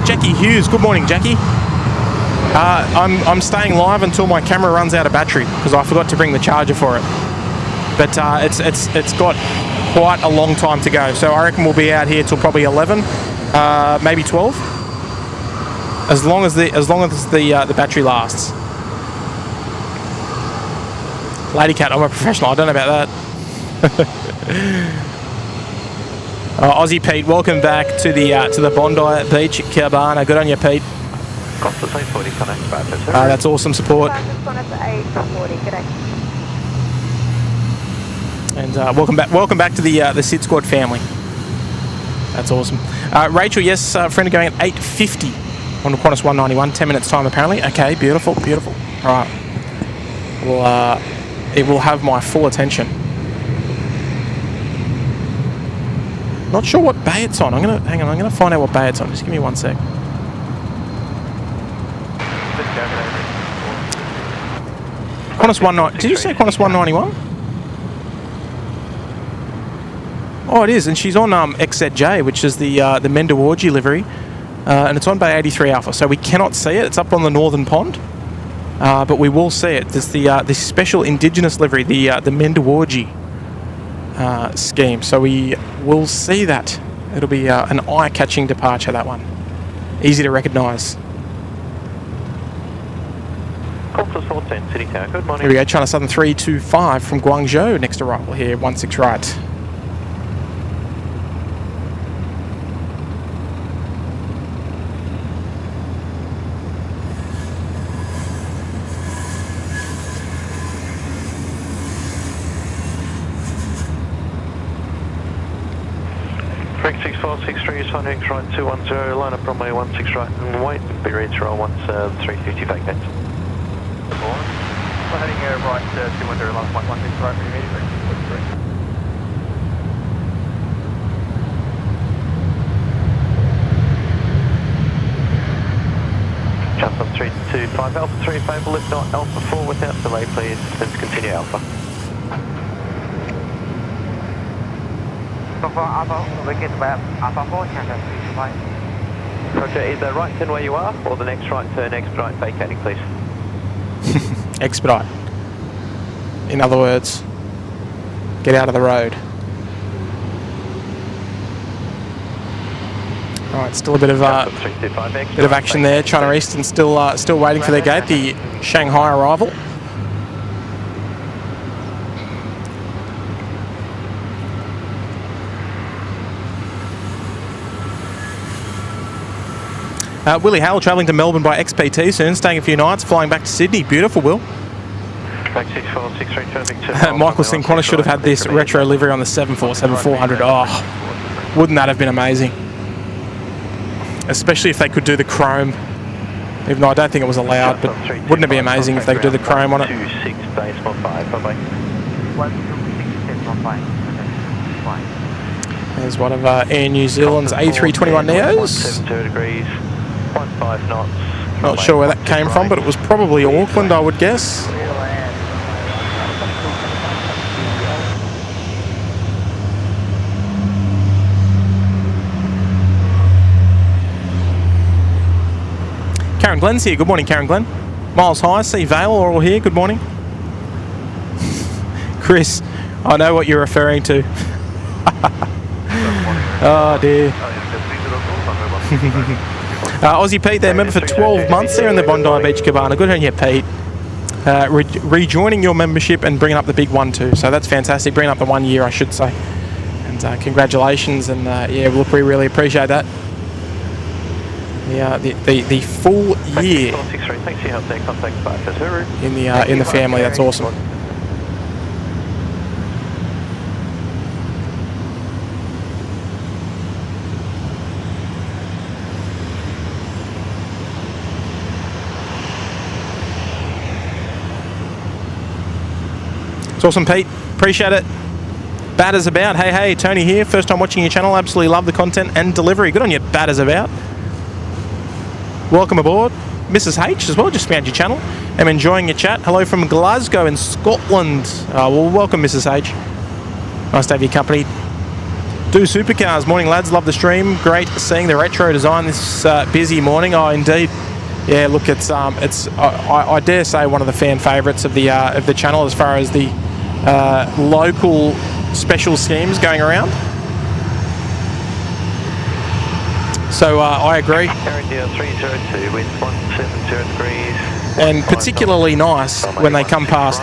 Jackie Hughes, good morning, Jackie. I'm staying live until my camera runs out of battery because I forgot to bring the charger for it. But it's got quite a long time to go, so I reckon we'll be out here till probably 11, maybe 12. As long as the battery lasts. Lady Cat, I'm a professional. I don't know about that. Aussie Pete, welcome back to the Bondi Beach at Cabana. Good on you, Pete. Qantas A380 connect back. That's awesome support. Qantas A340, good day. And welcome back to the SydSquad family. That's awesome. Rachel, yes, friend going at 8:50 on the Qantas 191, 10 minutes time apparently. Okay, beautiful. All right. Well, it will have my full attention. Not sure what bay it's on. I'm gonna find out what bay it's on. Just give me 1 sec. Qantas 190. Did you say Qantas 191? Oh, it is, and she's on XZJ, which is the Mendawarji livery, and it's on bay 83 Alpha. So we cannot see it. It's up on the northern pond, but we will see it. There's the special indigenous livery, the Mendawarji scheme. So we will see that. It'll be an eye-catching departure, that one. Easy to recognise. Qantas 410, City Tower, good morning. Here we go, China Southern 325 from Guangzhou, next arrival here, 16 right. Correct 6463 is fine, X right 210, line up runway 16 right and wait, be ready to roll once 350 vacates. We're heading right 210, line up 16 right, immediately. Jump on 325, Alpha 35, lift not Alpha 4 without delay please, then continue Alpha. Alpha, we get about Alpha 4, chance 325. Roger, either right turn where you are, or the next right turn, expedite vacating, please. Expedite. In other words, get out of the road. All right, still a bit of action there. China Eastern still waiting for their gate. The Shanghai arrival. Willie Hale travelling to Melbourne by XPT soon, staying a few nights, flying back to Sydney. Beautiful, Will. Michael Singh Qantas should have had this retro livery on the 747-400. Oh, wouldn't that have been amazing? Especially if they could do the chrome. Even though I don't think it was allowed, but wouldn't it be amazing if they could do the chrome on it? 26 decimal 5, bye-bye. There's one of Air New Zealand's A321 Neos. 72 degrees, 15 knots. Not sure where that came from, but it was probably Auckland, I would guess. Karen Glenn's here. Good morning, Karen Glenn. Miles High, see Vale all here. Good morning. Chris, I know what you're referring to. Oh dear. Aussie Pete there, member for 12 months there in the Bondi Beach Cabana. Good on you, Pete. Rejoining your membership and bringing up the big one too. So that's fantastic. Bringing up the 1 year, I should say. And congratulations. And yeah, look, we really appreciate that. Yeah, the full year in the family. That's awesome. It's awesome, Pete. Appreciate it. Batters About. Hey, Tony here. First time watching your channel. Absolutely love the content and delivery. Good on you, Batters About. Welcome aboard. Mrs. H as well, just found your channel. I'm enjoying your chat. Hello from Glasgow in Scotland. Well, welcome, Mrs. H. Nice to have your company. Do Supercars. Morning, lads. Love the stream. Great seeing the retro design this busy morning. Oh, indeed. Yeah, look, it's I dare say one of the fan favourites of the channel as far as the local special schemes going around. So I agree. And particularly nice when they come past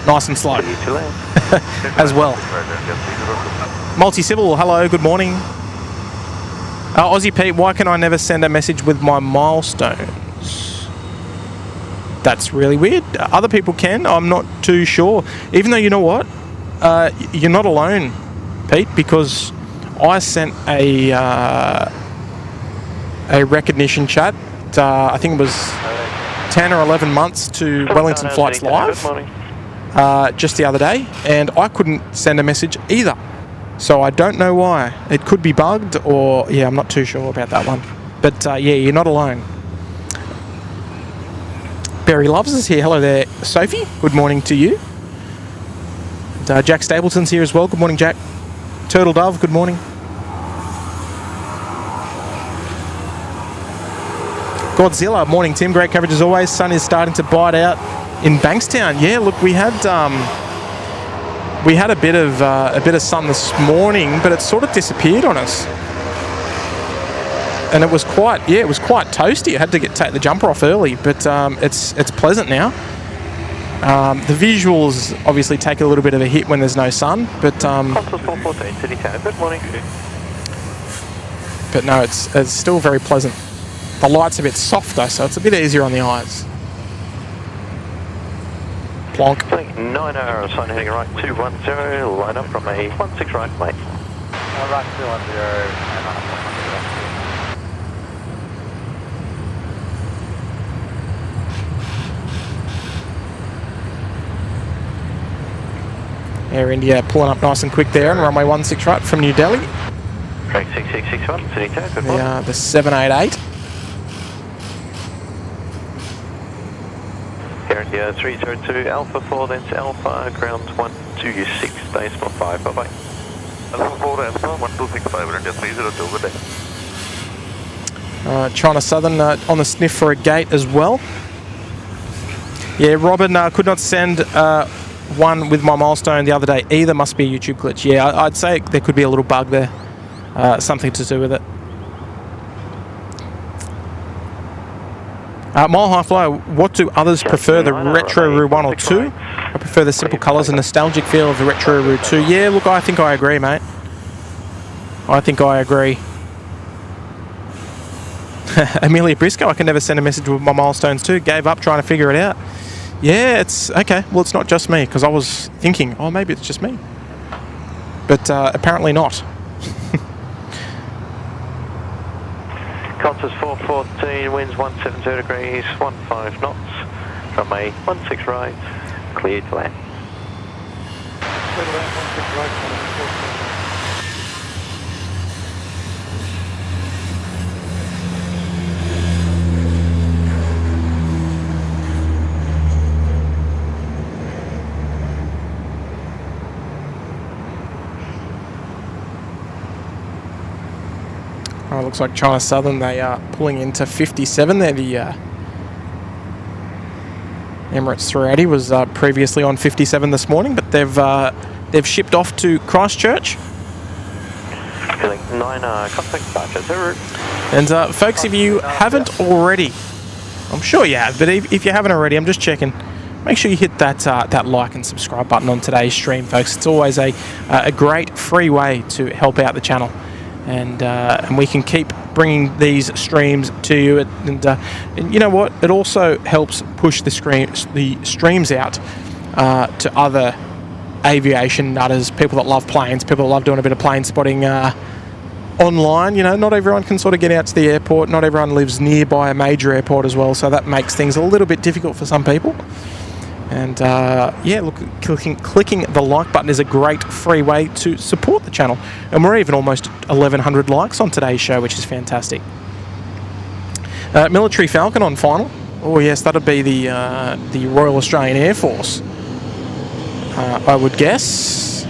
nice and slow as well. Multi-Civil, hello, good morning. Aussie Pete, why can I never send a message with my milestones? That's really weird. Other people can, I'm not too sure. Even though, you know what? You're not alone, Pete, because I sent a recognition chat, I think it was 10 or 11 months to Wellington Flights Live just the other day, and I couldn't send a message either. So I don't know why. It could be bugged, or yeah, I'm not too sure about that one. But yeah, you're not alone. Barry Loves us here. Hello there, Sophie. Good morning to you. And, Jack Stapleton's here as well. Good morning, Jack. Turtle Dove, good morning. Godzilla, morning Tim, great coverage as always. Sun is starting to bite out in Bankstown. Yeah, look, we had a bit of sun this morning, but it sort of disappeared on us, and it was quite toasty. I had to take the jumper off early, but it's pleasant now. The visuals obviously take a little bit of a hit when there's no sun, but no, it's still very pleasant. The light's a bit softer, so it's a bit easier on the eyes. Plonk. 9 hours, sign heading right 210, line up from a 16 right, mate. Right 210. Air India pulling up nice and quick there on runway 16 right from New Delhi. Correct, 6661, City Tower, good morning. The 788. Air India 302 Alpha 4, then Alpha, ground 126, decimal 5, bye bye. Alpha 4 Alpha 1265, India 302, good day. China Southern on the sniff for a gate as well. Yeah, Robin could not send one with my milestone the other day either. Must be a YouTube glitch. Yeah, I'd say there could be a little bug there. Something to do with it. Mile High Flyer, what do others prefer, the Retro Roo 1 or 2? I prefer the simple colours and nostalgic feel of the Retro Roo 2. Yeah, look, I think I agree, mate. I think I agree. Amelia Briscoe, I can never send a message with my milestones too. Gave up trying to figure it out. Yeah, it's okay. Well, it's not just me, because I was thinking, oh, maybe it's just me. But apparently not. Qantas 414, winds 170 degrees, 15 knots, runway 16 right, cleared to land. Oh, it looks like China Southern, they are pulling into 57 there. The Emirates A380 was previously on 57 this morning, but they've shipped off to Christchurch. Feeling 9, contact departure. And folks, if you haven't already, I'm sure you have, but if you haven't already, I'm just checking. Make sure you hit that like and subscribe button on today's stream, folks. It's always a great free way to help out the channel. And we can keep bringing these streams to you. And you know what? It also helps push the streams out to other aviation nutters, people that love planes, people that love doing a bit of plane spotting online. You know, not everyone can sort of get out to the airport. Not everyone lives nearby a major airport as well, so that makes things a little bit difficult for some people. And yeah, look, clicking the like button is a great free way to support the channel. And we're even almost 1,100 likes on today's show, which is fantastic. Military Falcon on final. Oh yes, that'd be the Royal Australian Air Force, I would guess.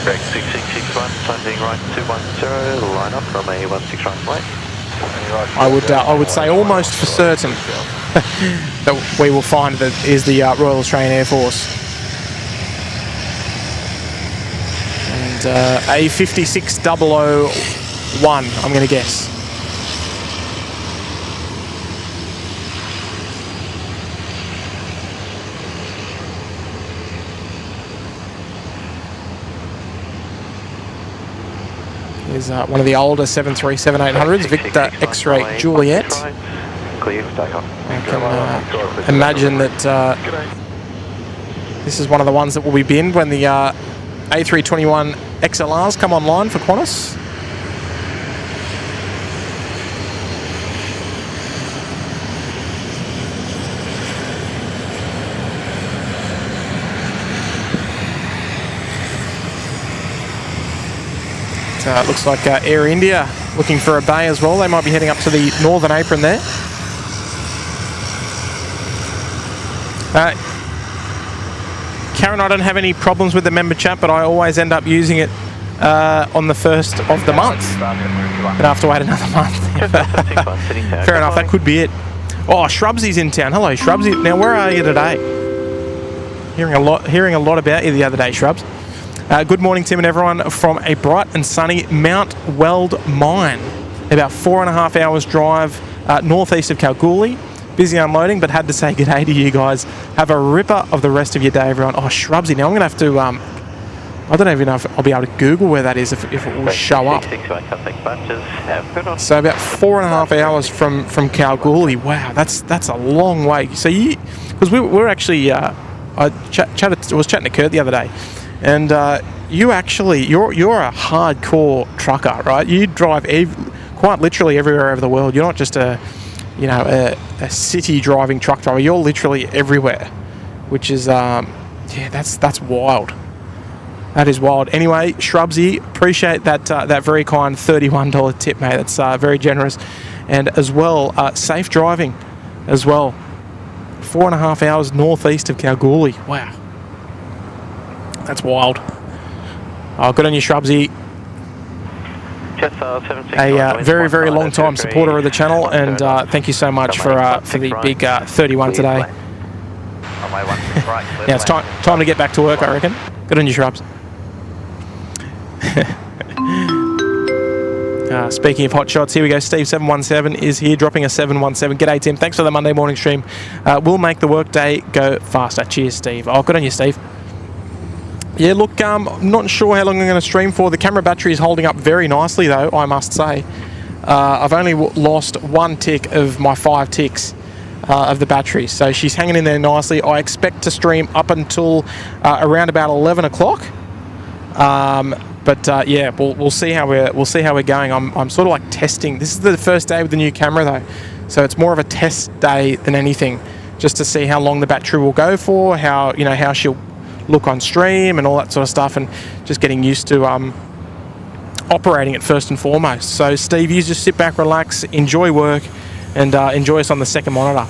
Correct, 6661, landing right 210, line up from a 16 right flight. I would say almost for certain that we will find that is the Royal Australian Air Force. And A56001, I'm going to guess. Is one of the older 737-800s, Victor X-Ray Juliet. Clear for takeoff. I can imagine that this is one of the ones that will be binned when the A321 XLRs come online for Qantas. It looks like Air India looking for a bay as well. They might be heading up to the northern apron there. Karen, I don't have any problems with the member chat, but I always end up using it on the first of the month. But I have to wait another month. Fair enough, that could be it. Oh, Shrubsy's in town. Hello, Shrubsy. Now, where are you today? Hearing a lot about you the other day, Shrubs. Good morning, Tim and everyone, from a bright and sunny Mount Weld mine. About 4.5 hours drive northeast of Kalgoorlie. Busy unloading, but had to say g'day to you guys. Have a ripper of the rest of your day, everyone. Oh, Shrubsy. Now I'm going to have to, I don't even know if I'll be able to Google where that is, if it will show up. So about 4.5 hours from Kalgoorlie. Wow, that's a long way. So because we're actually, I was chatting to Kurt the other day. And you're a hardcore trucker, right? You drive quite literally everywhere over the world. You're not just a city driving truck driver. You're literally everywhere, which is yeah, that's wild. That is wild. Anyway, Shrubsy, appreciate that very kind $31 tip, mate. That's very generous, and as well, safe driving, as well. 4.5 hours northeast of Kalgoorlie. Wow. That's wild. Oh, good on you, Shrubsy. Jetstar 76. A very, very long time supporter of the channel, and thank you so much for the big 31 today. Yeah, it's time to get back to work, I reckon. Good on you, Shrubs. Speaking of hot shots, here we go. Steve717 is here, dropping a 717. G'day, Tim. Thanks for the Monday morning stream. We'll make the workday go faster. Cheers, Steve. Oh, good on you, Steve. Yeah, look, I'm not sure how long I'm going to stream for. The camera battery is holding up very nicely, though, I must say. I've only lost 1 tick of my 5 ticks of the battery, so she's hanging in there nicely. I expect to stream up until around about 11 o'clock. But yeah, we'll see how we're going. I'm sort of like testing. This is the first day with the new camera, though, so it's more of a test day than anything, just to see how long the battery will go for, how she'll look on stream and all that sort of stuff, and just getting used to operating it first and foremost. So Steve, you just sit back, relax, enjoy work, and enjoy us on the second monitor.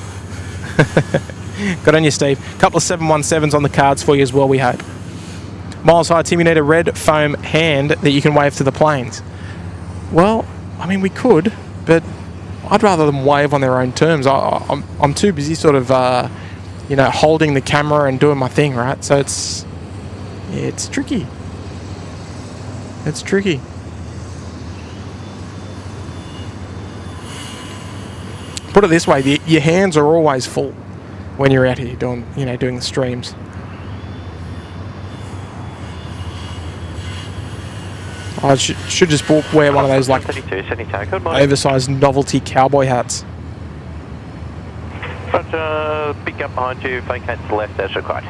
Good on you, Steve. A couple of 717s on the cards for you as well, we hope. Miles High, Tim, you need a red foam hand that you can wave to the planes. Well, I mean, we could, but I'd rather them wave on their own terms. I'm too busy sort of holding the camera and doing my thing, right? So it's tricky. It's tricky. Put it this way, your hands are always full when you're out here doing the streams. I should just wear one of those like oversized novelty cowboy hats. Roger, pick up behind you, vacate to the left as required.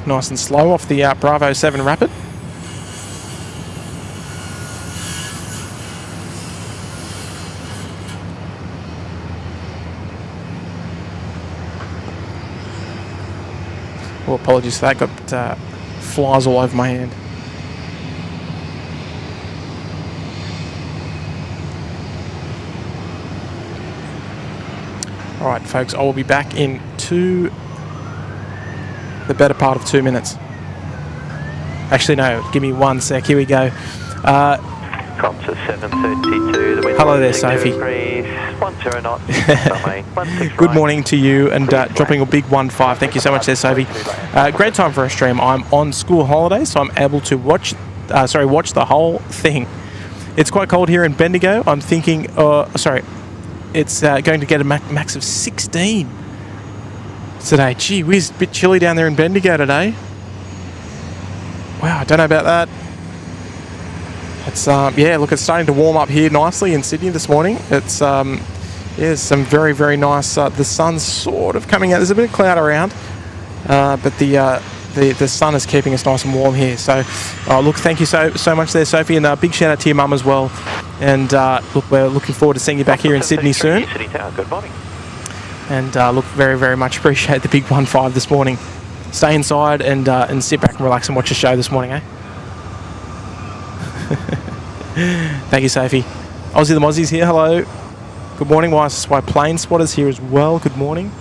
Nice and slow off the Bravo 7 Rapid. Oh, apologies for that. Got flies all over my hand. All right, folks, I will be back in the better part of 2 minutes. Actually, no, give me 1 sec. Here we go. Qantas 732. The hello there, Sophie. 10 knots. Good morning to you, and dropping a big 15. Thank you so much there, Sophie. Great time for a stream. I'm on school holidays, so I'm able to watch the whole thing. It's quite cold here in Bendigo. I'm thinking, it's going to get a max of 16 today. Gee whiz, a bit chilly down there in Bendigo today. Wow, I don't know about that. It's yeah, look, it's starting to warm up here nicely in Sydney this morning. It's yeah, some very, very nice. The sun's sort of coming out. There's a bit of cloud around, but the sun is keeping us nice and warm here. So, look, thank you so much there, Sophie, and big shout out to your mum as well. And look, we're looking forward to seeing you back here in Sydney soon. Good morning. And look, very, very much appreciate the big 15 this morning. Stay inside and sit back and relax and watch the show this morning, eh? Thank you, Sophie. Aussie the Mozzie's here. Hello. Good morning. Why Plane Spotters here as well. Good morning.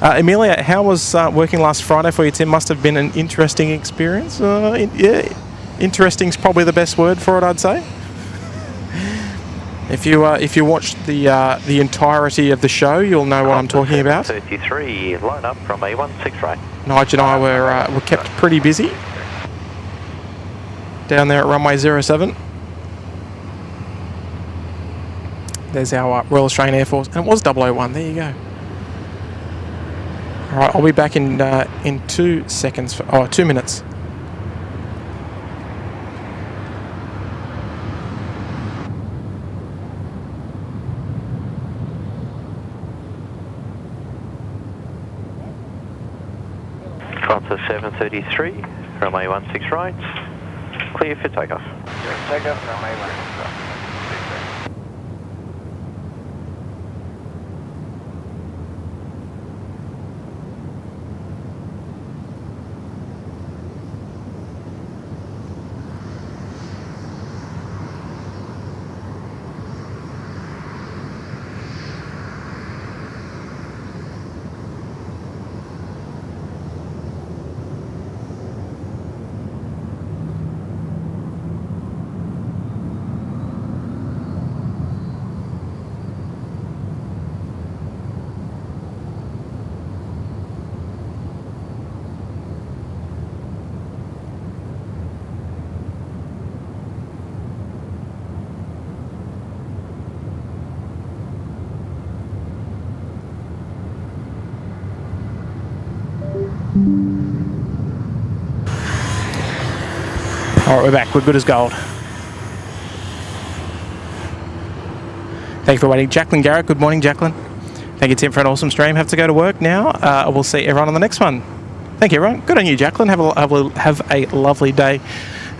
Amelia, how was working last Friday for you, Tim? Must have been an interesting experience. Yeah, interesting is probably the best word for it, I'd say. If you watched the entirety of the show, you'll know what I'm talking about. 33, line up from A16 right. Nigel and I were kept pretty busy down there at runway 07. There's our Royal Australian Air Force, and it was 001. There you go. All right, I'll be back in 2 seconds. 2 minutes. Qantas 733, runway 16 right, clear for takeoff. Takeoff, runway 16 right. All right, we're back. We're good as gold. Thank you for waiting. Jacqueline Garrett, good morning, Jacqueline. Thank you, Tim, for an awesome stream. Have to go to work now. We'll see everyone on the next one. Thank you, everyone. Good on you, Jacqueline. Have a lovely day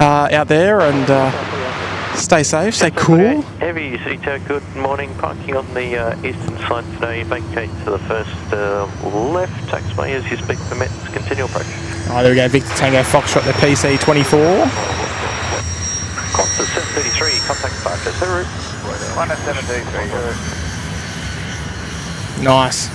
out there, and stay safe, stay cool. Heavy City Tower, good morning. Parking on the eastern side today. Vacate to the first left. Taxiway as your speed permits. Continue approach. Oh, there we go. Victor Tango Foxtrot, the PC-24. Qantas 733, contact departure. C'est route. 733. Nice.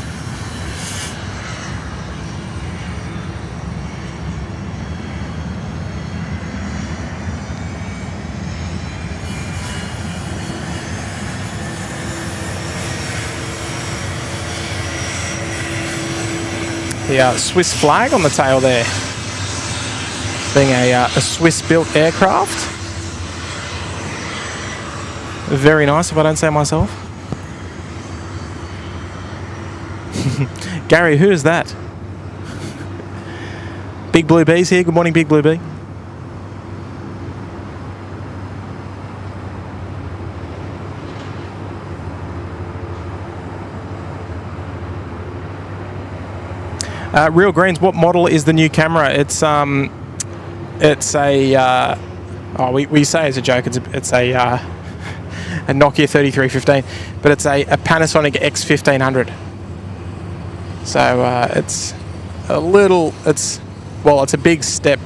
The Swiss flag on the tail there, being a Swiss-built aircraft. Very nice, if I don't say myself. Gary, who is that? Big Blue Bee's here. Good morning, Big Blue Bee. Real Greens, what model is the new camera? It's a we say as a joke it's a Nokia 3315, but it's a Panasonic X1500. So it's a big step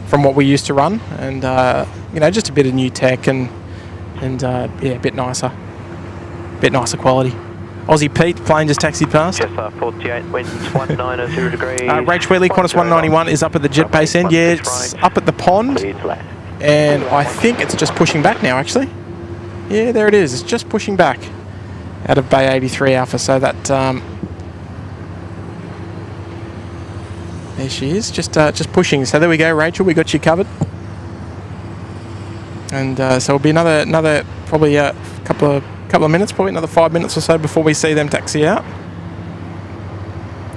from what we used to run, and just a bit of new tech and a bit nicer quality. Aussie Pete, plane just taxied past. Jetstar 48, winds 190 degrees. Rach Wheatley, Qantas 191 is up at the jet base end. Yeah, it's up at the pond. And I think it's just pushing back now, actually. Yeah, there it is. It's just pushing back out of Bay 83 Alpha. So that... there she is, just pushing. So there we go, Rachel. We got you covered. And so it'll be another probably a couple of minutes, probably another 5 minutes or so before we see them taxi out.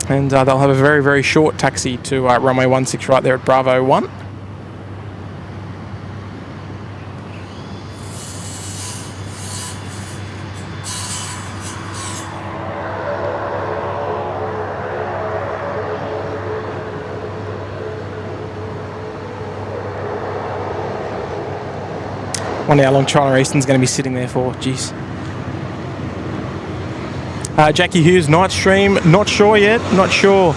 And they'll have a very, very short taxi to runway 16 right there at Bravo 1. Wonder how long China Eastern's going to be sitting there for. Jeez. Jackie Hughes, night stream, not sure yet, not sure.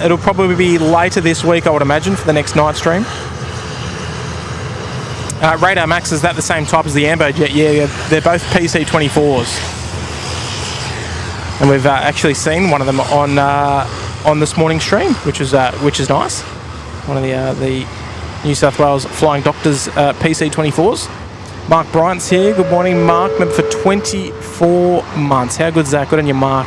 It'll probably be later this week, I would imagine, for the next night stream. Radar Max, is that the same type as the Ambo Jet? Yeah, they're both PC-24s. And we've actually seen one of them on this morning's stream, which is nice. One of the New South Wales Flying Doctors PC-24s. Mark Bryant's here. Good morning, Mark. Member for 24 months. How good is that? Good on you, Mark.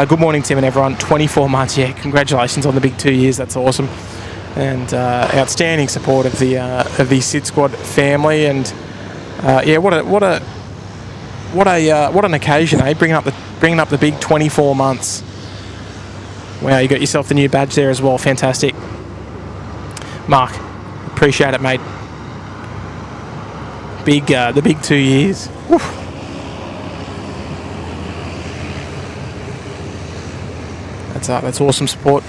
Good morning, Tim and everyone. 24 months. Yeah, congratulations on the big 2 years. That's awesome. And outstanding support of the SydSquad family. And what an occasion, eh? Bringing up the big 24 months. Wow, you got yourself the new badge there as well. Fantastic, Mark. Appreciate it, mate. The big 2 years. Woof. That's awesome support.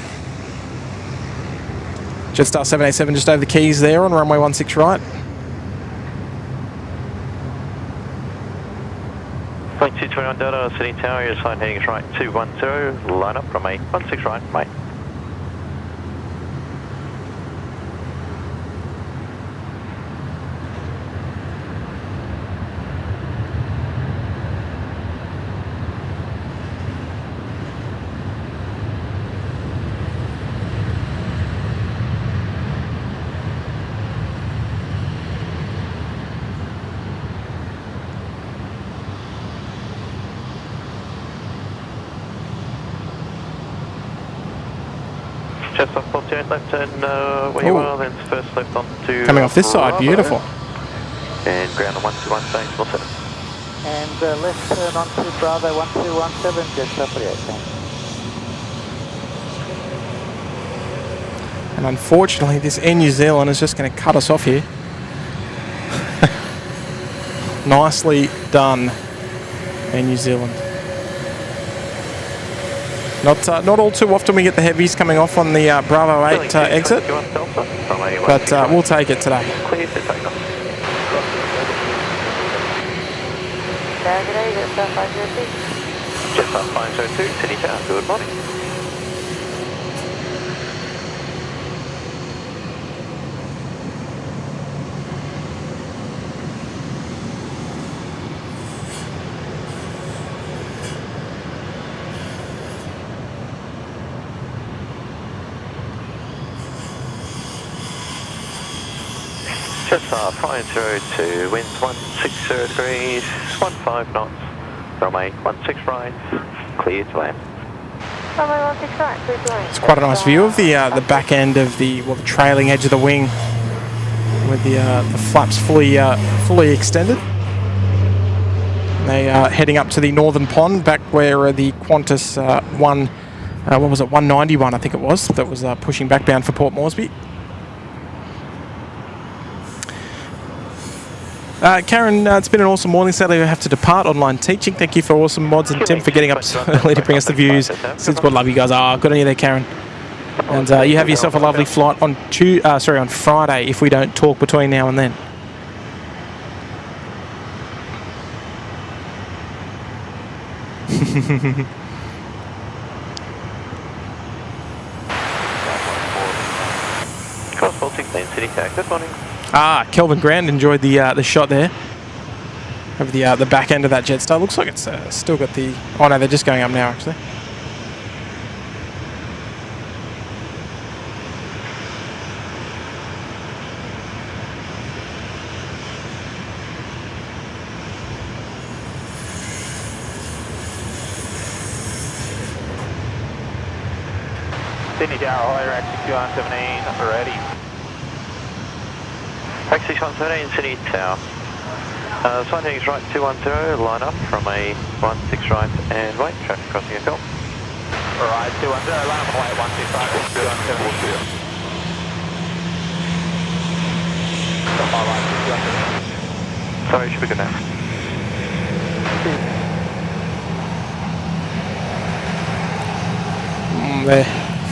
Jetstar 787 just over the keys there on runway 16 right. Flight 221 Delta, Sydney Tower, your sign heading is right 210, line up from 816 right, mate. Jetstar 48, left turn where you are, then first left on to... Coming off this side, beautiful. And ground on 121, stage 47. And left turn onto Bravo 1217, Jetstar 48, thanks. And unfortunately, this Air New Zealand is just going to cut us off here. Nicely done, Air New Zealand. Not all too often we get the heavies coming off on the Bravo 8 exit, but we'll take it today. Clear to take off. G'day, Jetstar 502. Jetstar 502, City Tower, good morning. Jetstar 502, winds 160 degrees, 15 knots, runway 16 right, clear to land. Runway 16 right, clear to land. It's quite a nice view of the back end of the trailing edge of the wing, with the flaps fully extended. They are heading up to the northern pond, back where the Qantas 191 I think it was, that was pushing backbound for Port Moresby. Karen, it's been an awesome morning. Sadly, we have to depart online teaching. Thank you for awesome mods, and Tim for getting up so early to bring us the views. SydSquad, love you guys. Good on you there, Karen. And you have yourself a lovely flight on Friday, if we don't talk between now and then. Crosswell 16, City Tower, good morning. Kelvin Grand enjoyed the shot there of the back end of that Jetstar. Looks like it's still got the... Oh no, they're just going up now actually. Sydney Tower, High Rack 6117, ready. Rack 6117, Sydney Tower. Sign headings right 210, line up from a 16 right and wait, traffic crossing your call. Right, 210, line up, wait, 165, 217. Sorry, should be good now.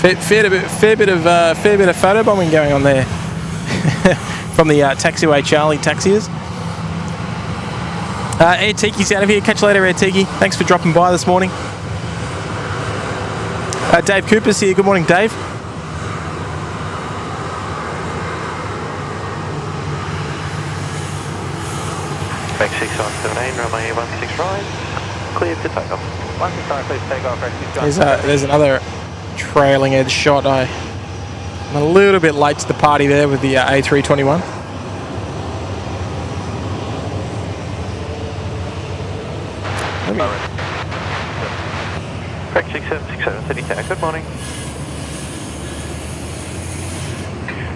Fair bit of photo bombing going on there from the taxiway Charlie taxiers. Air Tiki's out of here. Catch you later, Air Tiki. Thanks for dropping by this morning. Dave Cooper's here. Good morning, Dave. Back 6117, runway 16 right, clear to takeoff. 16 right, please take off, Rack 6117. There's another trailing edge shot. I'm a little bit late to the party there with the A321. Rack 6767, City Tower, good morning.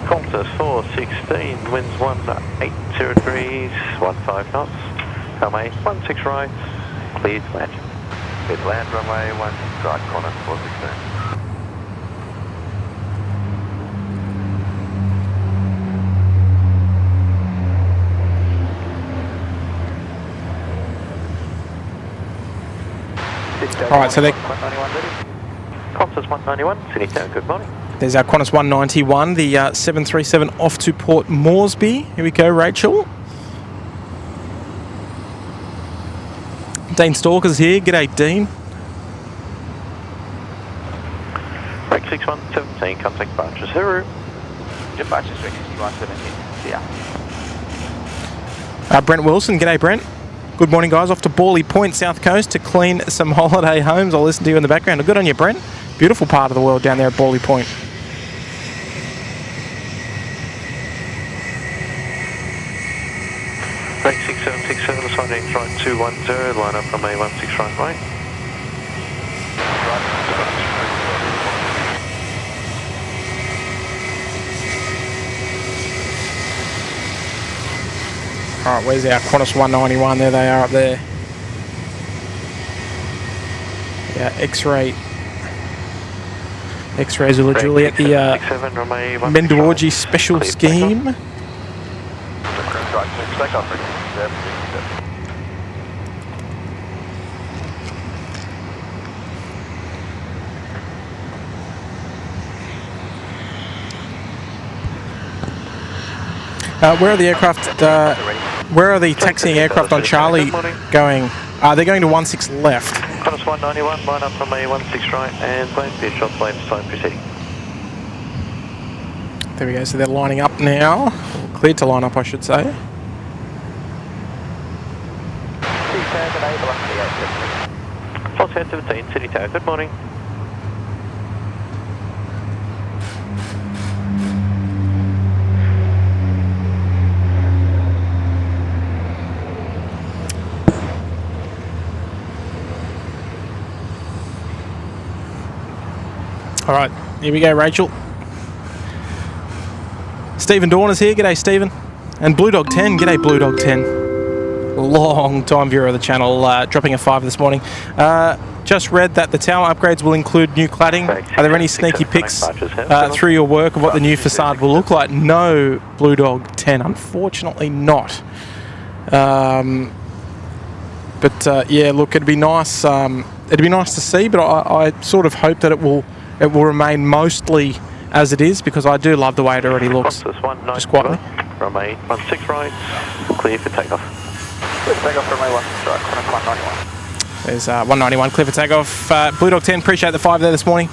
Qantas 416, winds 180 degrees, 15 knots, runway 16 right, clear to land. Clear to land, runway 16 right, Qantas 416. Alright, so Qantas 191, Sydney Town, good morning. there's our Qantas 191, the 737 off to Port Moresby. Here we go, Rachel. Dean Stalker's here. G'day, Dean. Rack 6117, contact departures, Huru. Departures, Rack 6117, yeah. Brent Wilson. G'day, Brent. Good morning, guys. Off to Borley Point, South Coast, to clean some holiday homes. I'll listen to you in the background. Good on you, Brent. Beautiful part of the world down there at Borley Point. Rack 6767, sign headings right 210, line up from a 16 right, right. Alright, where's our Qantas 191? There they are up there. Yeah, X-ray X-ray Zulu Juliet, the Mendoorji special scheme. Where are the aircraft? Where are the taxiing aircraft on Charlie going? They're going to 16 left. Qantas 191, line up from me 16 right, and plan for your short flame sign proceeding. There we go, so they're lining up now. Cleared to line up, I should say. Foxtrot 17, City Tower, good morning. All right, here we go, Rachel. Stephen Dawn is here. G'day, Stephen. And Blue Dog 10. G'day, Blue Dog 10. Long time viewer of the channel, dropping a 5 this morning. Just read that the tower upgrades will include new cladding. Are there any sneaky pics through your work of what the new facade will look like? No, Blue Dog 10. Unfortunately not. But yeah, look, it'd be nice. It'd be nice to see, but I sort of hope that it will remain mostly as it is, because I do love the way it already looks. Just quietly. Runway 16 right, clear for takeoff. Clear for takeoff, runway 16 right, Qantas 191. There's 191, clear for takeoff. Blue Dog 10, appreciate the 5 there this morning.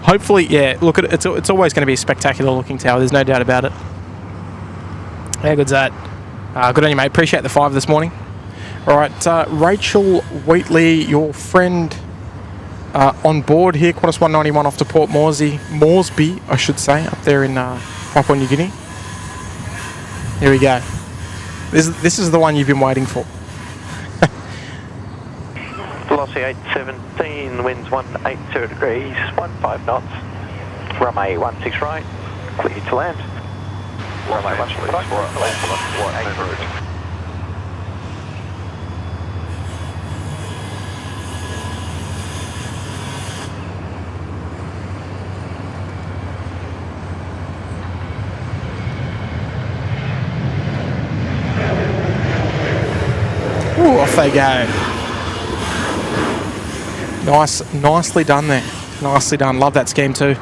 Hopefully, yeah, look, it's always going to be a spectacular looking tower, there's no doubt about it. How good's that? Good on you, mate. Appreciate the 5 this morning. All right, Rachel Wheatley, your friend, on board here. Qantas 191 off to Port Moresby, I should say, up there in Papua New Guinea. Here we go. This is the one you've been waiting for. Velocity 817, winds 180 degrees, 15 knots. Runway 16 right, clear to land. Runway 16 right, clear to land. Ooh, off they go. Nicely done there. Nicely done. Love that scheme too.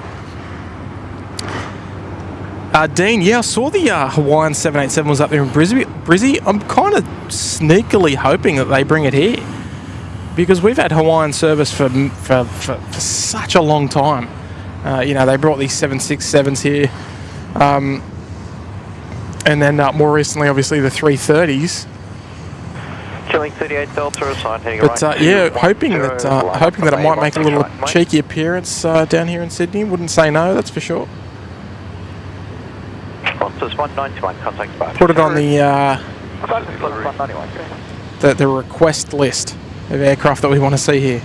Dean, yeah, I saw the Hawaiian 787 was up there in Brizzy. I'm kind of sneakily hoping that they bring it here, because we've had Hawaiian service for such a long time. You know, they brought these 767s here, and then more recently, obviously, the 330s. Chilling 38 Delta, assigned heading but right. yeah, hoping that it might make a little cheeky appearance down here in Sydney. Wouldn't say no, that's for sure. Qantas 191, contact departure. Put it on the request list of aircraft that we want to see here.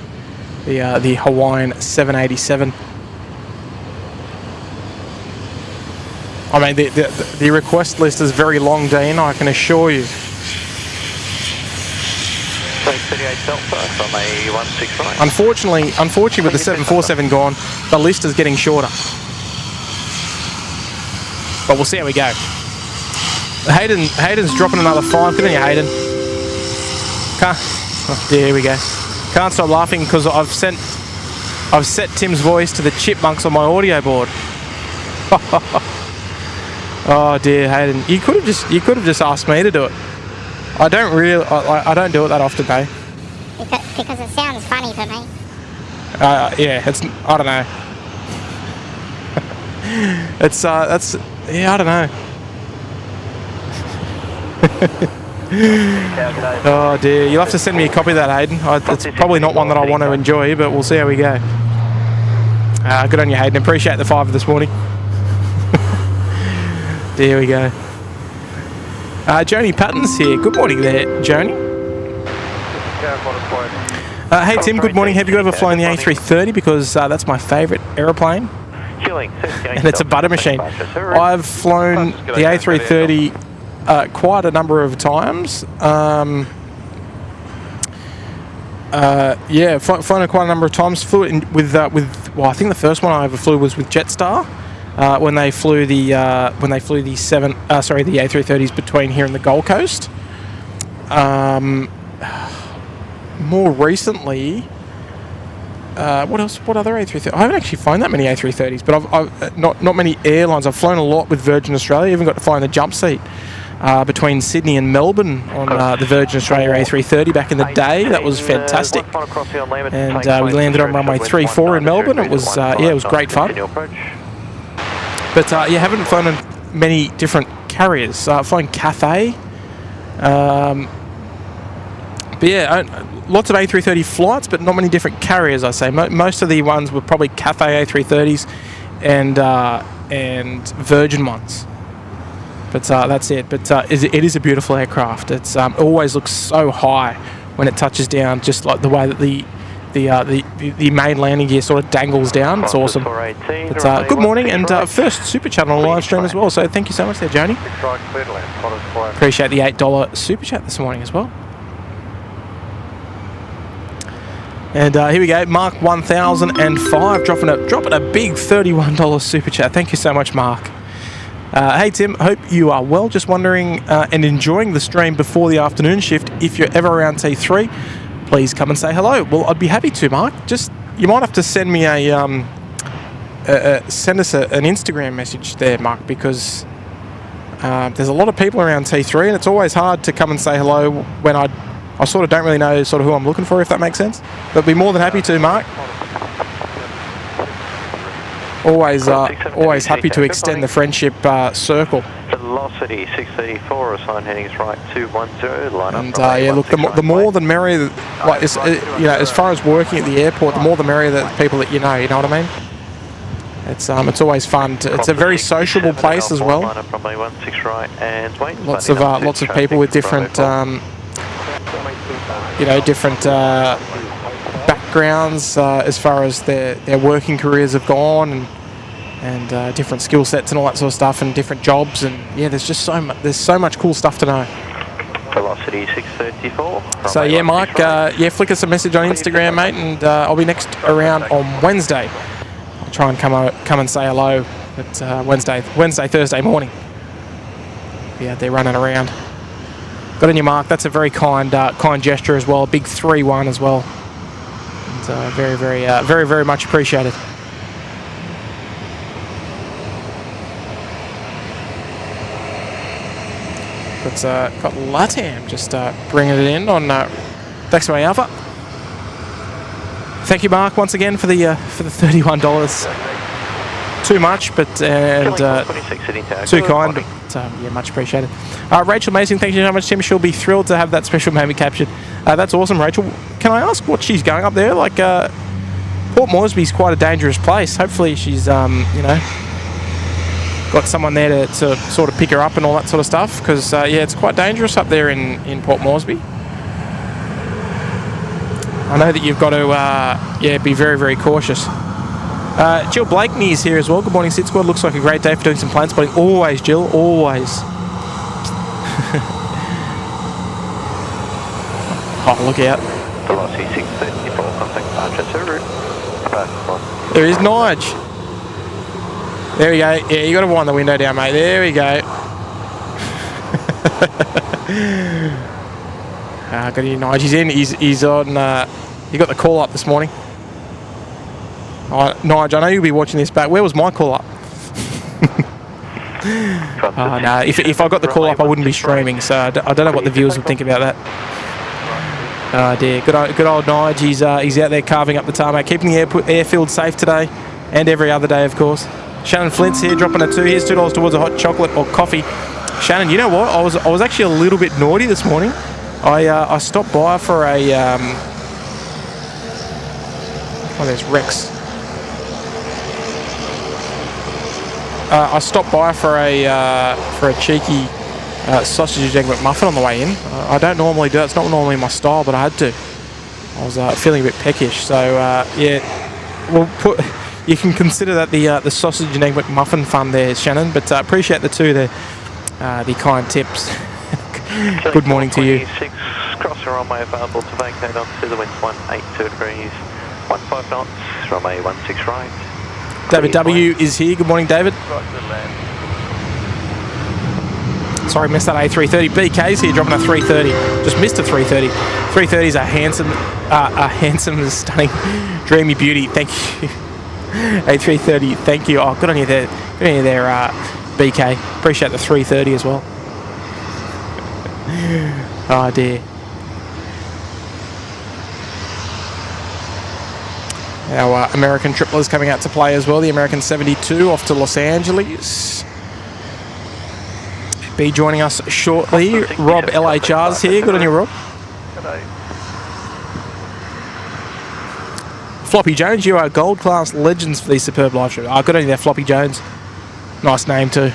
The Hawaiian 787. I mean, the request list is very long, Dean, I can assure you. 38 Delta from a 16 right. Unfortunately, with the 747 gone, the list is getting shorter. But we'll see how we go. Hayden's dropping another 5. Good on you, Hayden. There we go. Can't stop laughing because I've set Tim's voice to the chipmunks on my audio board. Oh dear, Hayden. You could have just asked me to do it. I don't do it that often, though. Because it sounds funny for me. Yeah, I don't know. I don't know. Oh dear, you'll have to send me a copy of that, Hayden. It's probably not one that I want to enjoy, but we'll see how we go. Good on you, Hayden. Appreciate the 5 this morning. There we go. Joni Patton's here. Good morning there, Joni. Hey Tim, good morning. Have you ever flown the A330? Because that's my favourite aeroplane. And it's a butter machine. I've flown the A330 quite a number of times. Yeah, flown it quite a number of times. Flew it with well, I think the first one I ever flew was with Jetstar when they flew the A330s between here and the Gold Coast. More recently, what else? What other A330? I haven't actually flown that many A330s, but I've not many airlines. I've flown a lot with Virgin Australia. Even got to fly in the jump seat between Sydney and Melbourne on the Virgin Australia A330 back in the day. That was fantastic. And we landed on runway 34 in Melbourne. It was it was great fun. But haven't flown in many different carriers. Flying Cathay. But yeah, lots of A330 flights, but not many different carriers, I say. Most of the ones were probably Cathay A330s and Virgin ones. But that's it. But it is a beautiful aircraft. It's always looks so high when it touches down, just like the way that the main landing gear sort of dangles down. It's awesome. But, good morning, and first super chat on live stream as well. So thank you so much there, Joni. Appreciate the $8 super chat this morning as well. And here we go, Mark 1005 dropping a big $31 super chat. Thank you so much, Mark. Hey Tim, hope you are well. Just wondering and enjoying the stream before the afternoon shift. If you're ever around T3, please come and say hello. Well, I'd be happy to, Mark. Just you might have to send me send us an Instagram message there, Mark, because there's a lot of people around T3, and it's always hard to come and say hello when I sort of don't really know sort of who I'm looking for, if that makes sense. But I'd be more than happy to, Mark. Always happy to extend the friendship circle. Velocity 634, assigned headings right 210. Line up. And yeah, look, the more the merrier. Like, as far as working at the airport, the more the merrier the people that you know. You know what I mean? It's always fun. It's a very sociable place as well. Lots of people with different different backgrounds as far as their working careers have gone, and different skill sets and all that sort of stuff, and different jobs, and yeah, there's just so much cool stuff to know. Velocity 634. So yeah, Mike, flick us a message on Instagram, mate, and I'll be next around on Wednesday. I'll try and come and say hello at Thursday morning. Be out there running around. Got on your mark. That's a very kind gesture as well. A big 3-1 as well. And, very much appreciated. Got Latam just bringing it in on Taxiway Alpha. Thank you, Mark, once again for the $31. Too much, but too kind. But yeah, much appreciated. Rachel Mason, thank you so much, Tim. She'll be thrilled to have that special moment captured. That's awesome, Rachel. Can I ask what she's going up there? Like, Port Moresby is quite a dangerous place. Hopefully she's got someone there to sort of pick her up and all that sort of stuff, because yeah, it's quite dangerous up there in Port Moresby. I know that you've got to be very, very cautious. Jill Blakeney is here as well. Good morning, SydSquad. Looks like a great day for doing some plane spotting. Always, Jill, always. Oh, look out. Velocity 634, contact departure to route. There is Nige. There we go. Yeah, you got to wind the window down, mate. There we go. Got your Nige. He's in. He's on. He got the call up this morning. Nige, I know you'll be watching this back. Where was my call up? No, if I got the call up, I wouldn't be streaming. So I don't know what the viewers would think about that. Oh dear, good old Nige. He's out there carving up the tarmac, keeping the airfield safe today, and every other day, of course. Shannon Flint's here, dropping a $2. Here's $2 towards a hot chocolate or coffee. Shannon, you know what? I was actually a little bit naughty this morning. I stopped by for a there's Rex. I stopped by for a cheeky sausage egg McMuffin on the way in. I don't normally do that. It's not normally my style, but I had to. I was feeling a bit peckish, so yeah. You can consider that the sausage and egg McMuffin fun there, Shannon. But appreciate the kind tips. Good morning to you. cross the runway available to vacate onto the winds 182 degrees, 15 knots, runway 16 right. David W is here. Good morning, David. Sorry, missed that A330. BK's here, dropping a 330. Just missed a 330. 330 is a handsome, stunning, dreamy beauty. Thank you. A330, thank you. Oh, good on you there. Good on you there, BK. Appreciate the 330 as well. Oh, dear. Our American triplers coming out to play as well. The American 72 off to Los Angeles. Be joining us shortly. Rob LHR's here. Good on you, Rob. Floppy Jones, you are gold class legends for these superb live streams. Oh, good on you there, Floppy Jones. Nice name too.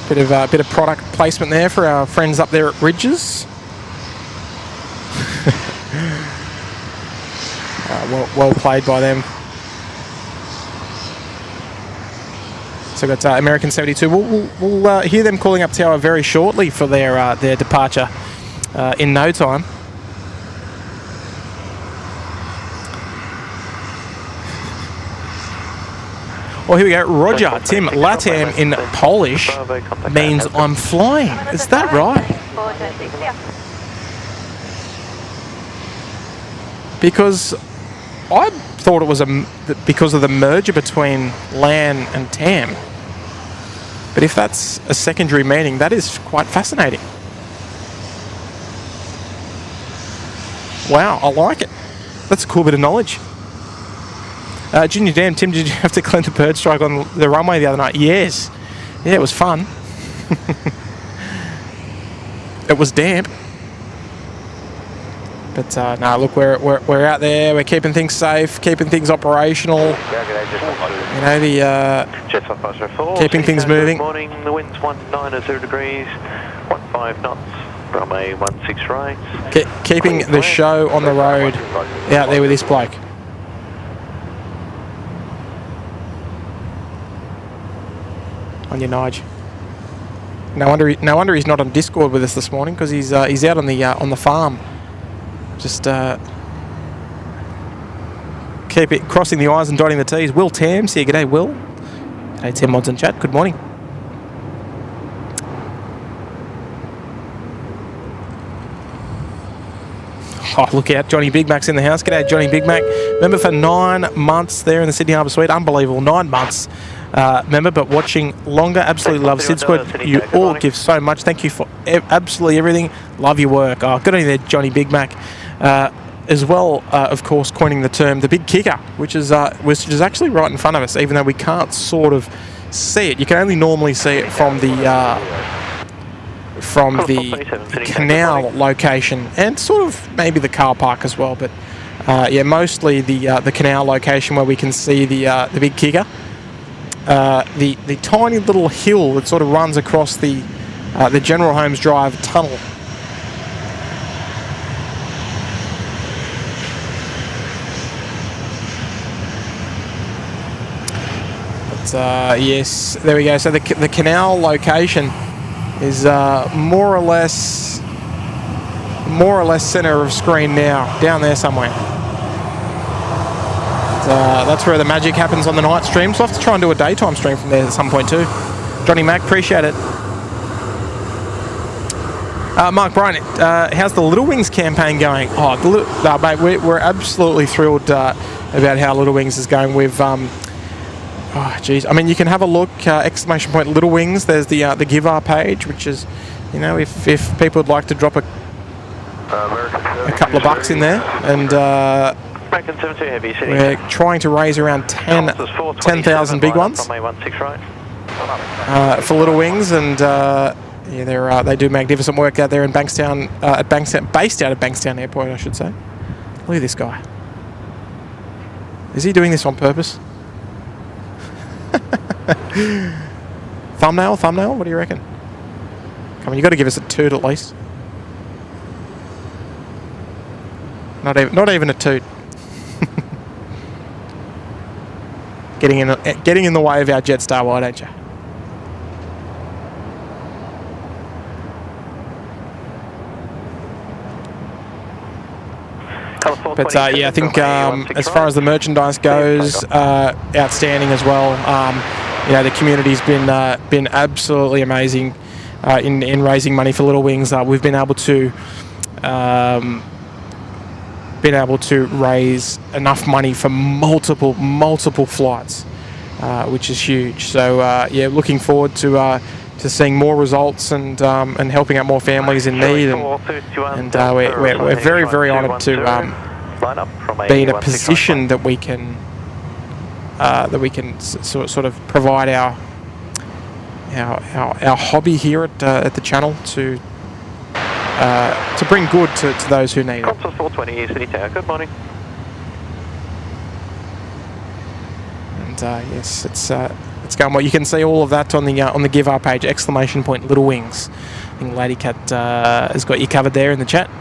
Bit of product placement there for our friends up there at Ridges. Well played by them. So we've got American 72. We'll hear them calling up tower very shortly for their departure in no time. Well, here we go. Roger, Tim, Latam in Polish means I'm flying. Is that right? Because I thought it was because of the merger between LAN and TAM. But if that's a secondary meaning, that is quite fascinating. Wow, I like it. That's a cool bit of knowledge. Junior Dan, Tim, did you have to clean the bird strike on the runway the other night? Yes. Yeah, it was fun. It was damp. But no, look, we're out there. We're keeping things safe, keeping things operational. You know, keeping things moving. Morning, the wind's 190 degrees, 15 knots, runway 16 right. Keeping the show on the road out there with this bloke. On your Nige. No wonder he's not on Discord with us this morning, because he's out on the farm. Just keep it crossing the I's and dotting the T's. Will Tams here. G'day, Will. G'day, Tim Mods and chat. Good morning. Oh, look out. Johnny Big Mac's in the house. G'day, Johnny Big Mac. Member for 9 months there in the Sydney Harbour Suite. Unbelievable. 9 months. Member, but watching longer. Absolutely love SydSquad. You all give so much. Thank you for absolutely everything. Love your work. Oh, good on you there, Johnny Big Mac. As well, of course, coining the term the big kicker, which is actually right in front of us, even though we can't sort of see it. You can only normally see it from the canal location, and sort of maybe the car park as well. But yeah, mostly the canal location where we can see the big kicker. The tiny little hill that sort of runs across the General Holmes Drive tunnel. But yes, there we go. So the canal location is more or less center of screen now, down there somewhere. That's where the magic happens on the night stream. So I'll have to try and do a daytime stream from there at some point too. Johnny Mac, appreciate it. Mark Bryant, how's the Little Wings campaign going? Oh, mate, we're absolutely thrilled about how Little Wings is going. We've, oh, geez. I mean, you can have a look, exclamation point Little Wings. There's the Give Our page, which is, you know, if people would like to drop a couple of bucks in there, and we're trying to raise around 10,000 big ones for Little Wings, and yeah, they do magnificent work out there in Bankstown, based out of Bankstown Airport, I should say. Look at this guy. Is he doing this on purpose? Thumbnail? What do you reckon? Come on, you got to give us a toot at least. Not even a toot. getting in the way of our Jetstar, why don't you? But yeah, I think as far as the merchandise goes, outstanding as well. You know, the community's been absolutely amazing in raising money for Little Wings. We've been able to raise enough money for multiple flights, which is huge. So yeah, looking forward to seeing more results and helping out more families in need. And we're very honoured to be in a position that we can sort of provide our hobby here at the channel to bring good to those who need it. Qantas 420 City Tower, good morning. And yes, it's going well. You can see all of that on the Give Up page, ! Little Wings. I think Lady Cat has got you covered there in the chat.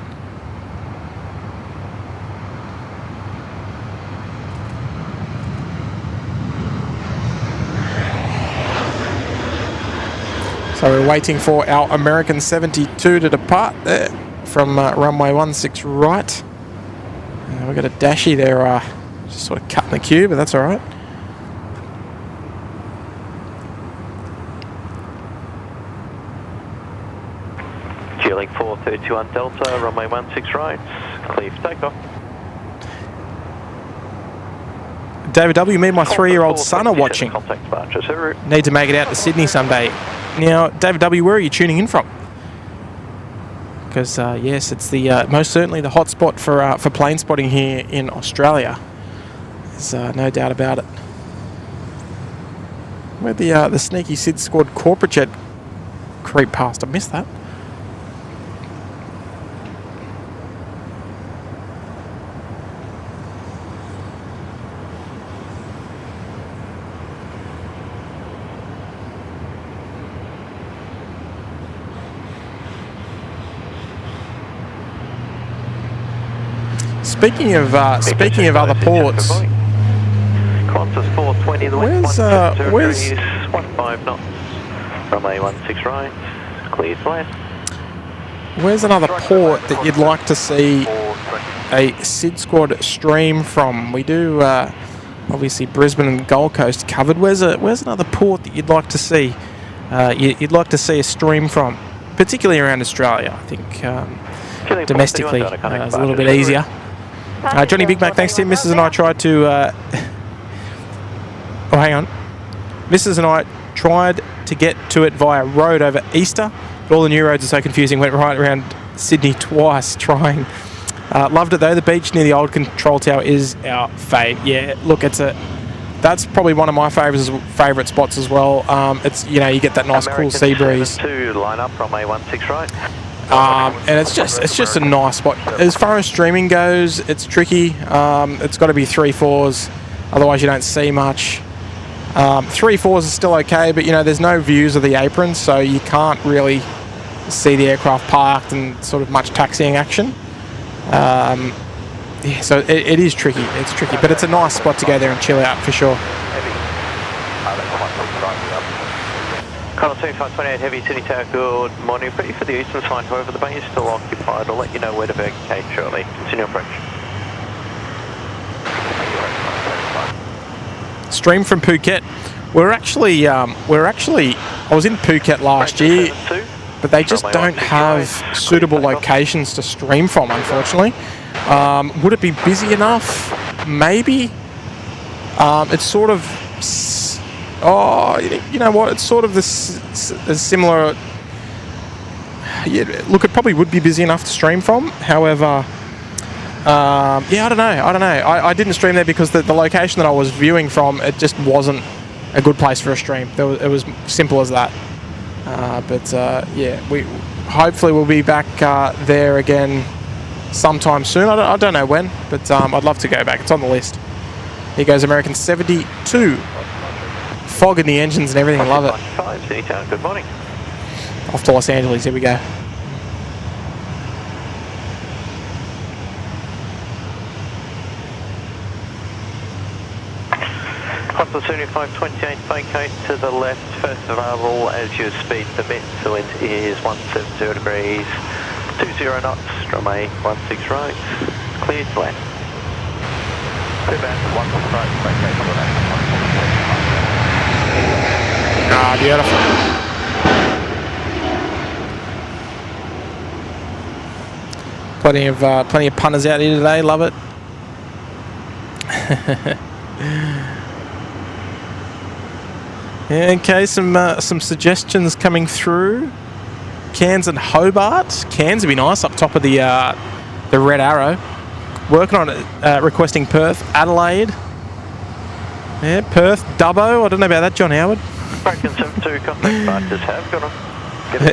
So we're waiting for our American 72 to depart there from runway 16 right. We've got a Dashi there just sort of cutting the queue, but that's all right. Geolink 431 Delta, runway 16 right, clear for takeoff. David W, me and my 3-year-old son are watching. Need to make it out to Sydney someday. Now, David W, where are you tuning in from? Because yes, it's the most certainly the hotspot for plane spotting here in Australia. There's no doubt about it. Where'd the sneaky SydSquad corporate jet creep past? I missed that. Speaking of other ports, Qantas 420, the where's 15 knots, runway 16 right, cleared to land. Where's another port that you'd like to see a SydSquad stream from? We do obviously Brisbane and Gold Coast covered. Where's another port that you'd like to see? You'd like to see a stream from, particularly around Australia. I think domestically it's a little bit easier. Johnny Big Mac, thanks Tim. Mrs. and I tried to oh, hang on. Mrs. and I tried to get to it via road over Easter, but all the new roads are so confusing. Went right around Sydney twice trying. Loved it though. The beach near the old control tower is our fave. Yeah, look, that's probably one of my favourite spots as well. It's, you know, you get that nice cool sea breeze. Line up from A16 right. And it's just a nice spot. As far as streaming goes, it's tricky. It's got to be 3/4s, otherwise you don't see much. 3/4s is still okay, but you know there's no views of the apron, so you can't really see the aircraft parked and sort of much taxiing action. Yeah, so it is tricky. It's tricky, but it's a nice spot to go there and chill out for sure. Qantas 2528 Heavy City Tower, good morning. Pretty for the eastern side, however the bay is still occupied. I'll let you know where to vacate shortly. Continue approach. Stream from Phuket. We're actually I was in Phuket last year, but they just don't have suitable locations to stream from, unfortunately. Would it be busy enough? Maybe. It's sort of... Oh, you know what? It's sort of this similar. Yeah, look, it probably would be busy enough to stream from. However, yeah, I don't know. I didn't stream there because the location that I was viewing from, it just wasn't a good place for a stream. It was simple as that. But yeah, hopefully we'll be back there again sometime soon. I don't know when, but I'd love to go back. It's on the list. Here goes American 72. Fog in the engines and everything, I love it. Good morning. Off to Los Angeles, here we go. Qantas 7528, vacate to the left, first available as your speed permits. The wind is 170 degrees, 20 knots, runway 16 right, cleared to land. Two bands, 1 right, vacate on the left. Ah, beautiful. Plenty of punters out here today. Love it. Okay, some suggestions coming through. Cairns and Hobart. Cairns would be nice up top of the red arrow. Working on it, requesting Perth, Adelaide. Yeah, Perth, Dubbo. I don't know about that, John Howard. Broken 72, contact departures have got them.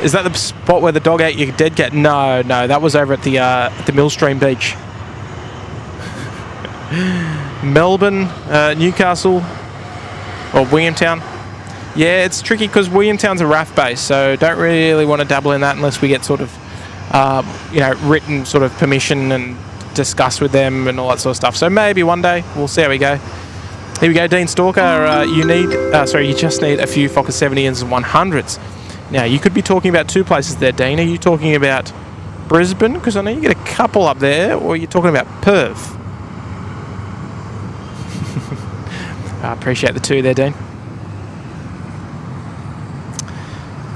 Is that the spot where the dog ate your dead cat? No, that was over at the Millstream Beach. Melbourne, Newcastle, or Williamtown. Yeah, it's tricky because Williamtown's a RAF base, so don't really want to dabble in that unless we get sort of, written sort of permission and discuss with them and all that sort of stuff. So maybe one day, we'll see how we go. Here we go, Dean Stalker. You just need a few Fokker 70s and 100s. Now, you could be talking about two places there, Dean. Are you talking about Brisbane? Because I know you get a couple up there, or are you talking about Perth? I appreciate the two there, Dean.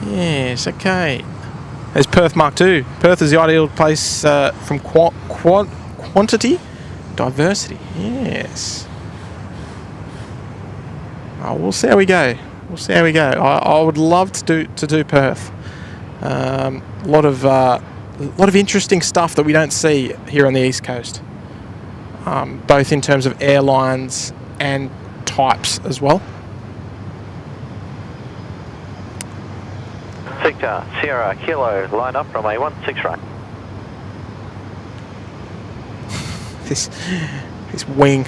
Yes, okay. There's Perth Mark II. Perth is the ideal place from quantity, diversity. Yes. Oh, we'll see how we go. I would love to do Perth. A lot of interesting stuff that we don't see here on the East Coast, both in terms of airlines and types as well. Victor, Sierra, Kilo, line up, runway 16 right. This wing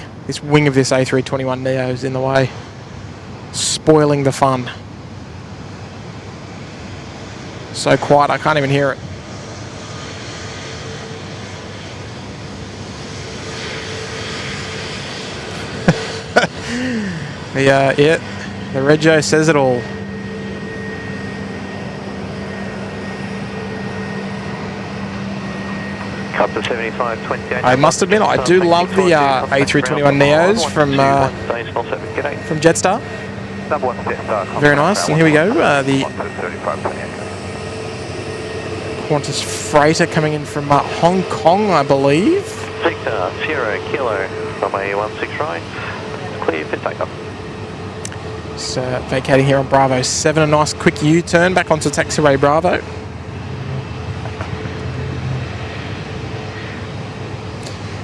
of this A321 Neo is in the way, spoiling the fun. So quiet, I can't even hear it. Yeah, the Rego says it all. Qantas 7528. I must admit, I do love the A321 Neos from Jetstar. Very nice. And here we go, the Qantas freighter coming in from Hong Kong, I believe. Victor, Sierra, Kilo, runway 16 right, clear for takeoff. So vacating here on Bravo 7, a nice quick U-turn back onto taxiway Bravo.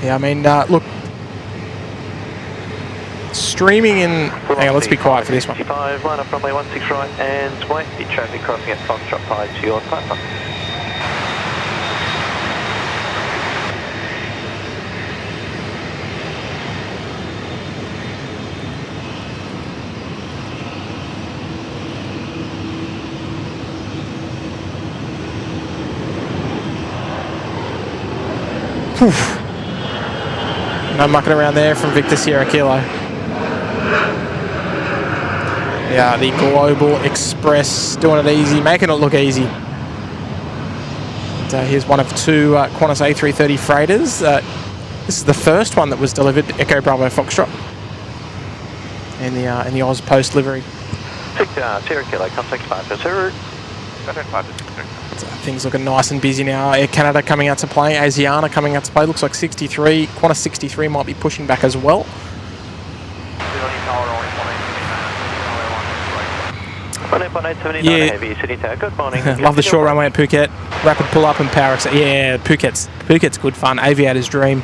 Yeah, I mean, look, streaming in... Hang on, let's be quiet for this one. Line up runway 16 right and wait, the traffic crossing at Foxtrot 5 to your platform. Oof. No mucking around there from Victor Sierra Kilo. Yeah, the Global Express doing it easy, making it look easy. And, here's one of two Qantas A330 freighters. This is the first one that was delivered, Echo Bravo Foxtrot, in the Oz Post livery. Victor, Sierra Kilo, contact departure, sir. Things looking nice and busy now. Air Canada coming out to play. Asiana coming out to play. Looks like 63. Qantas 63 might be pushing back as well. Yeah. Good morning. Love the short runway at Phuket. Rapid pull up and power exit. Yeah, Phuket's good fun. Aviator's dream.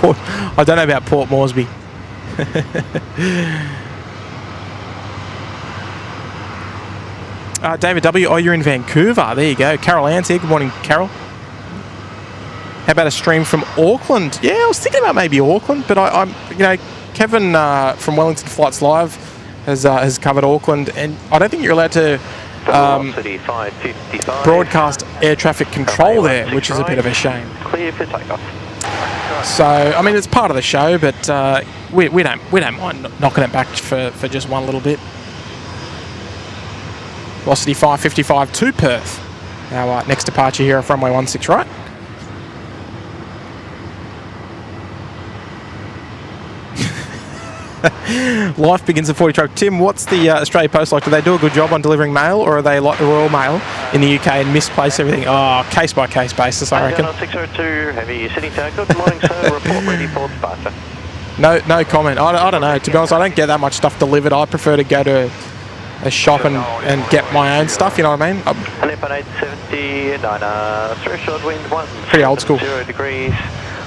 I don't know about Port Moresby. David W. Oh, you're in Vancouver. There you go. Carol Ann's here. Good morning, Carol. How about a stream from Auckland? Yeah, I was thinking about maybe Auckland, but I'm Kevin from Wellington Flights Live has covered Auckland, and I don't think you're allowed to Velocity 555. broadcast air traffic control there, which is a bit of a shame. Clear for takeoff. So, I mean, it's part of the show, but we don't mind knocking it back for just one little bit. Velocity 555 to Perth. Our next departure here off runway 16 right. Life begins at 40 truck. Tim, what's the Australia Post like? Do they do a good job on delivering mail, or are they like the Royal Mail in the UK and misplace everything? Oh, case by case basis, I reckon. 602, heavy city tower. Good morning, sir. Report ready for departure. No comment. I don't know. To be honest, I don't get that much stuff delivered. I prefer to go to a shop and get my own stuff, you know what I mean? Left 870, 9 threshold wind, 1. Pretty old school. 0 degrees,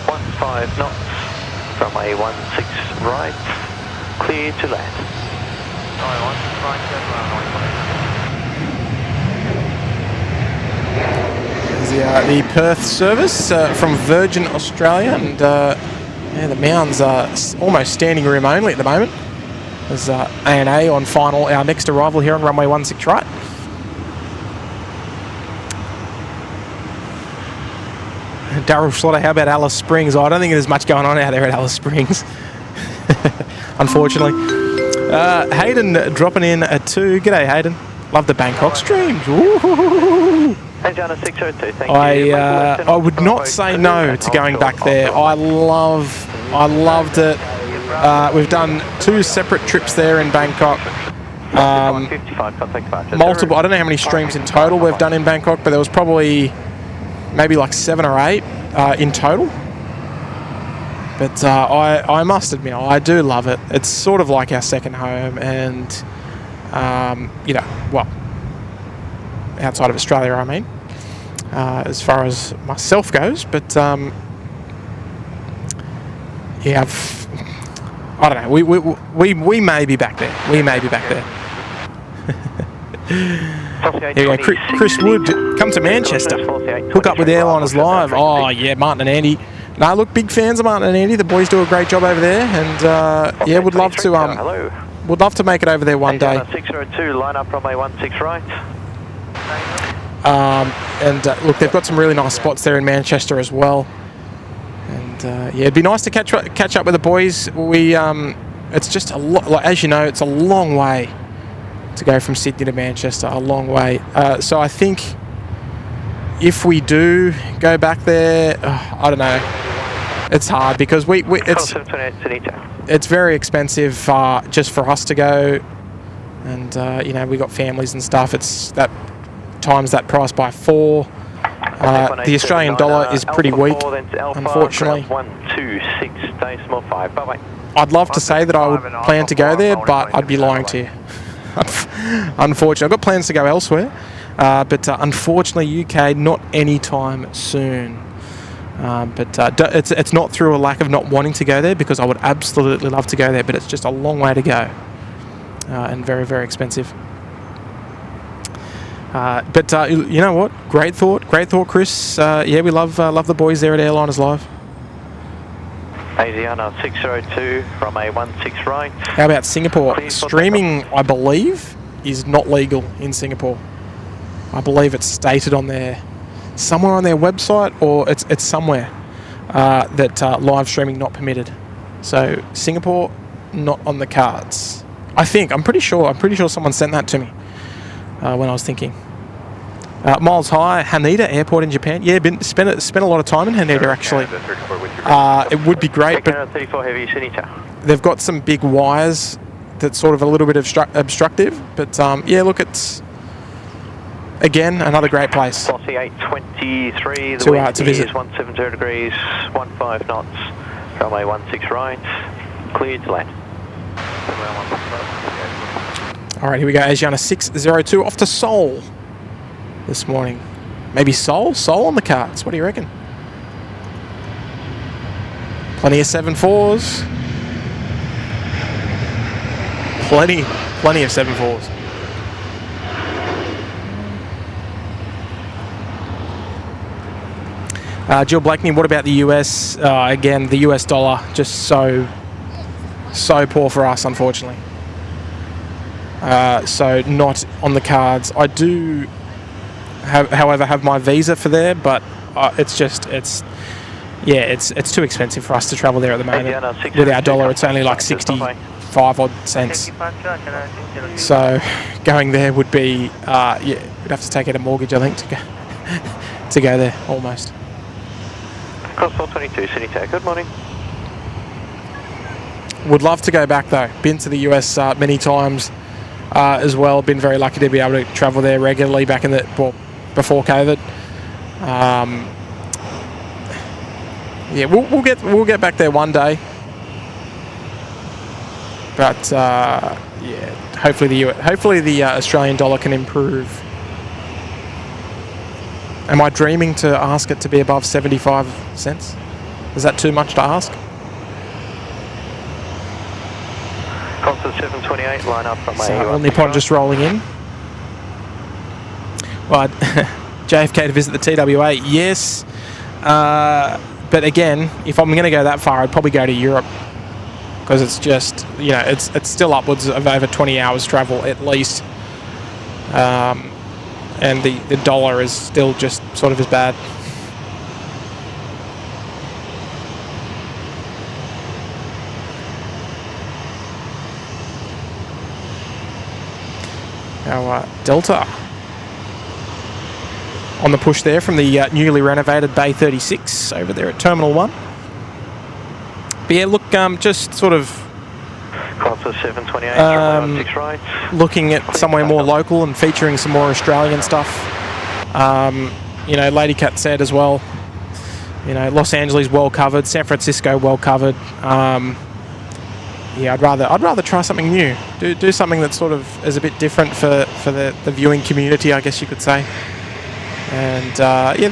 15 knots, runway 16 right. Clear to land. The Perth service from Virgin Australia, and yeah, the Mounds are almost standing room only at the moment. There's A&A on final, our next arrival here on runway 16 right. Daryl Slaughter, how about Alice Springs? Oh, I don't think there's much going on out there at Alice Springs. Unfortunately. Hayden dropping in at 2. G'day, Hayden. Love the Bangkok streams. Ooh. I would not say no to going back there. I loved it. We've done 2 separate trips there in Bangkok. Multiple. I don't know how many streams in total we've done in Bangkok, but there was probably maybe like 7 or 8 in total. But I must admit, I do love it. It's sort of like our second home, and you know, well, outside of Australia, I mean, as far as myself goes. But yeah, I don't know. We may be back there. We may be back there. Here we go. Chris Wood, come to Manchester. Hook up with Airlines live. Oh yeah, Martin and Andy. No, look, big fans of Martin and Andy. The boys do a great job over there, and yeah, would love to make it over there one day. 602, line up runway 16 right. And look, they've got some really nice spots there in Manchester as well. And yeah, it'd be nice to catch up with the boys. We it's just a lot, like, as you know, it's a long way to go from Sydney to Manchester. A long way. So I think if we do go back there, I don't know. It's hard because it's very expensive just for us to go, and you know, we got families and stuff. It's that times that price by 4. The Australian dollar is pretty weak, unfortunately. 126.5. Bye-bye. I'd love to say that I would plan to go there, but I'd be lying to you. Unfortunately, I've got plans to go elsewhere, but unfortunately, UK not anytime soon. But it's not through a lack of not wanting to go there, because I would absolutely love to go there, but it's just a long way to go, and very, very expensive. But you know what? Great thought, Chris. Yeah, we love the boys there at Airliners Live. Asiana 602 from A16 right. How about Singapore? Streaming, I believe, is not legal in Singapore. I believe it's stated on there, somewhere on their website, or it's somewhere that live streaming not permitted. So Singapore not on the cards. I'm pretty sure someone sent that to me when I was thinking. Miles High, Haneda Airport in Japan. Yeah, spent a lot of time in Haneda actually. It would be great, but they've got some big wires that's sort of a little bit obstructive. But yeah, look, it's again another great place 4823, to visit. 170 degrees, 15 knots, runway 16 right, cleared to land. All right, here we go. Asiana 602 off to Seoul this morning. Maybe Seoul on the cards. What do you reckon? Plenty of 7-4s. Plenty of 7-4s. Jill Blakeney, what about the US? Again, the US dollar just so poor for us, unfortunately. so not on the cards. I do, however, have my visa for there, but it's too expensive for us to travel there at the moment. With our dollar, it's only like 65 odd cents. So going there would be, we'd have to take out a mortgage, I think, to go there almost. Cross 422, City Tower, good morning. Would love to go back though. Been to the US many times as well. Been very lucky to be able to travel there regularly back in before COVID. We'll get back there one day. But hopefully the Australian dollar can improve. Am I dreaming to ask it to be above 75 cents? Is that too much to ask? Qantas 728, line up from so Nippon just rolling in. Well, JFK to visit the TWA, yes. But again, if I'm going to go that far, I'd probably go to Europe. Because it's just, it's still upwards of over 20 hours travel at least. And the dollar is still just sort of as bad. Our Delta on the push there from the newly renovated Bay 36 over there at Terminal 1. But yeah, look, just sort of Qantas 728, 6 right. Looking at somewhere more local and featuring some more Australian stuff. Lady Cat said as well, Los Angeles well covered, San Francisco well covered. I'd rather try something new. Do something that sort of is a bit different for the viewing community, I guess you could say. And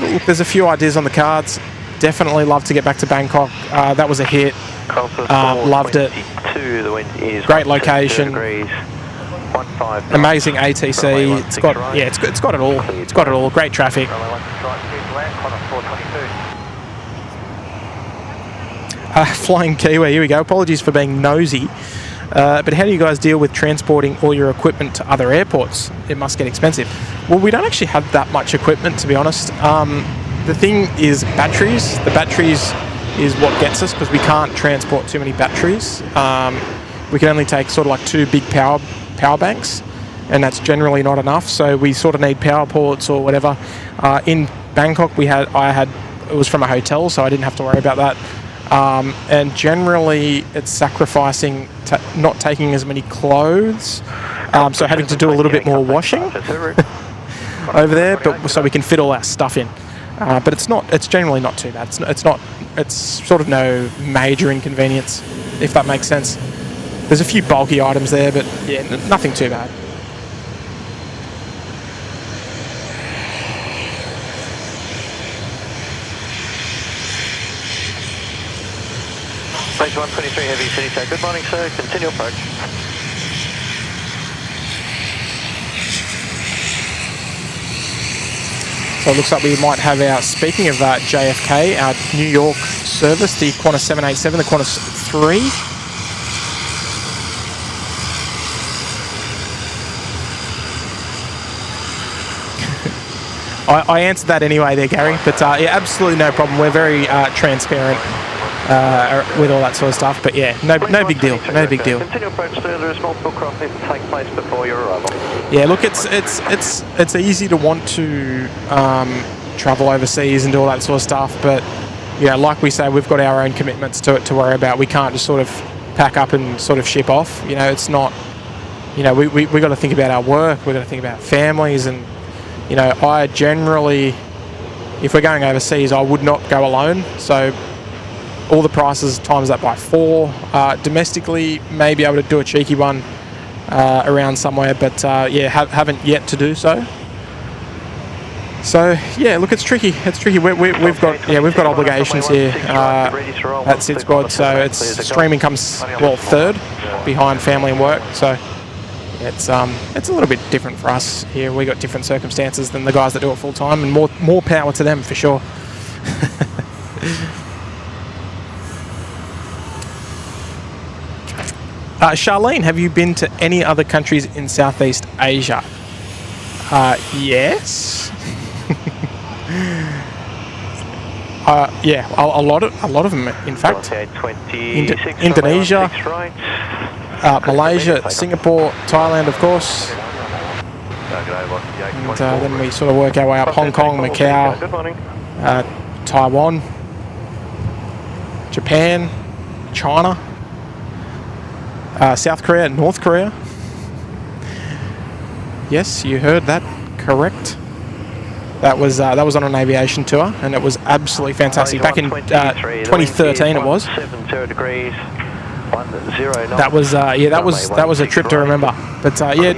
look, there's a few ideas on the cards. Definitely love to get back to Bangkok. That was a hit. Loved it. The wind is great location. Amazing ATC. It's got it all. It's got it all. Great traffic. Flying Kiwi. Here we go. Apologies for being nosy. But how do you guys deal with transporting all your equipment to other airports? It must get expensive. Well, we don't actually have that much equipment, to be honest. The thing is batteries. The batteries is what gets us, because we can't transport too many batteries. We can only take sort of like 2 big power banks, and that's generally not enough. So we sort of need power ports or whatever. In Bangkok, it was from a hotel, so I didn't have to worry about that. And generally, it's sacrificing not taking as many clothes, so having to do a little bit more washing over there, but so we can fit all our stuff in. But it's generally not too bad. It's sort of no major inconvenience, if that makes sense. There's a few bulky items there, but yeah, nothing too bad. Base 123 heavy city tack. Good morning, sir. Continue approach. So it looks like we might have our, speaking of JFK, our New York service, the Qantas 787, the Qantas 3. I answered that anyway there, Gary, but yeah, absolutely no problem. We're very transparent with all that sort of stuff, but yeah, no big deal, no big deal. Continue approach, sir. There is multiple crossings to take place before your arrival. Yeah, look, it's easy to want to travel overseas and do all that sort of stuff, but like we say, we've got our own commitments to worry about. We can't just sort of pack up and sort of ship off. It's not. We got to think about our work. We've got to think about families, and I generally, if we're going overseas, I would not go alone. So all the prices times that by 4. Domestically, may be able to do a cheeky one around somewhere, but yeah, haven't yet to do so. So yeah, look, it's tricky. We've got obligations here at SydSquad, so streaming comes third behind family and work. So it's a little bit different for us here. We got different circumstances than the guys that do it full time, and more power to them for sure. Charlene, have you been to any other countries in Southeast Asia? Yes. Yeah, a lot of them, in fact. Indonesia, Malaysia, Singapore, Thailand, of course. And then we sort of work our way up: Hong Kong, Macau, Taiwan, Japan, China, South Korea, North Korea. Yes, you heard that correct. That was on an aviation tour, and it was absolutely fantastic. Back in 2013, it was. That was that was a trip to remember. But yeah,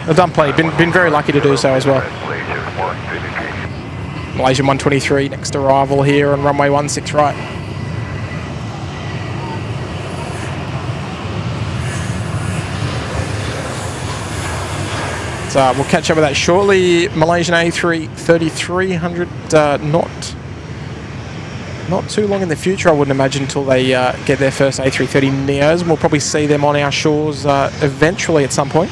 I've done plenty. Been very lucky to do so as well. Malaysian 123 next arrival here on runway 16 right. So we'll catch up with that shortly. Malaysian A330 300 not too long in the future, I wouldn't imagine, until they get their first A330 Neos. And we'll probably see them on our shores eventually at some point.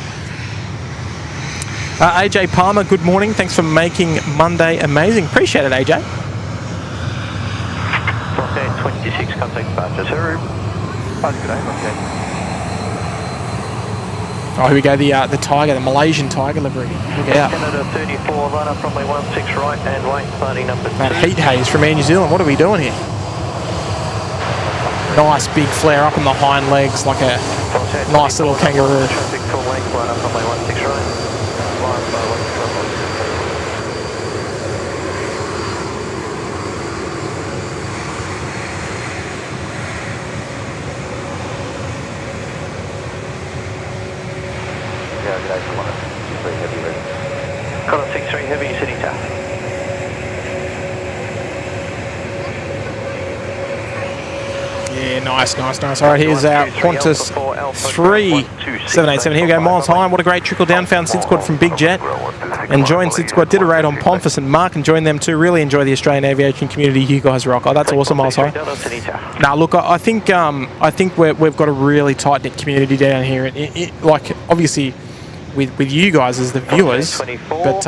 AJ Palmer, good morning. Thanks for making Monday amazing. Appreciate it, AJ. 26, contact departure, sir. Oh, here we go, the Tiger, the Malaysian Tiger livery. Look out. Canada 34, line up runway 16 right and wait, starting number 2. That heat haze from Air New Zealand, what are we doing here? Nice big flare up on the hind legs, like a nice little kangaroo. Traffic full length, line up runway 16 right. Qantas 63 heavy, city tower. Yeah, nice. All right, here's our Qantas 3787. Here we go, miles high. What a great trickle down. Found SydSquad from Big Jet. And joined SydSquad. Did a raid on Pomfus and Mark and joined them too. Really enjoy the Australian aviation community. You guys rock. Oh, that's awesome, miles high. Now, look, I think we've got a really tight knit community down here. Like obviously, with you guys as the viewers, but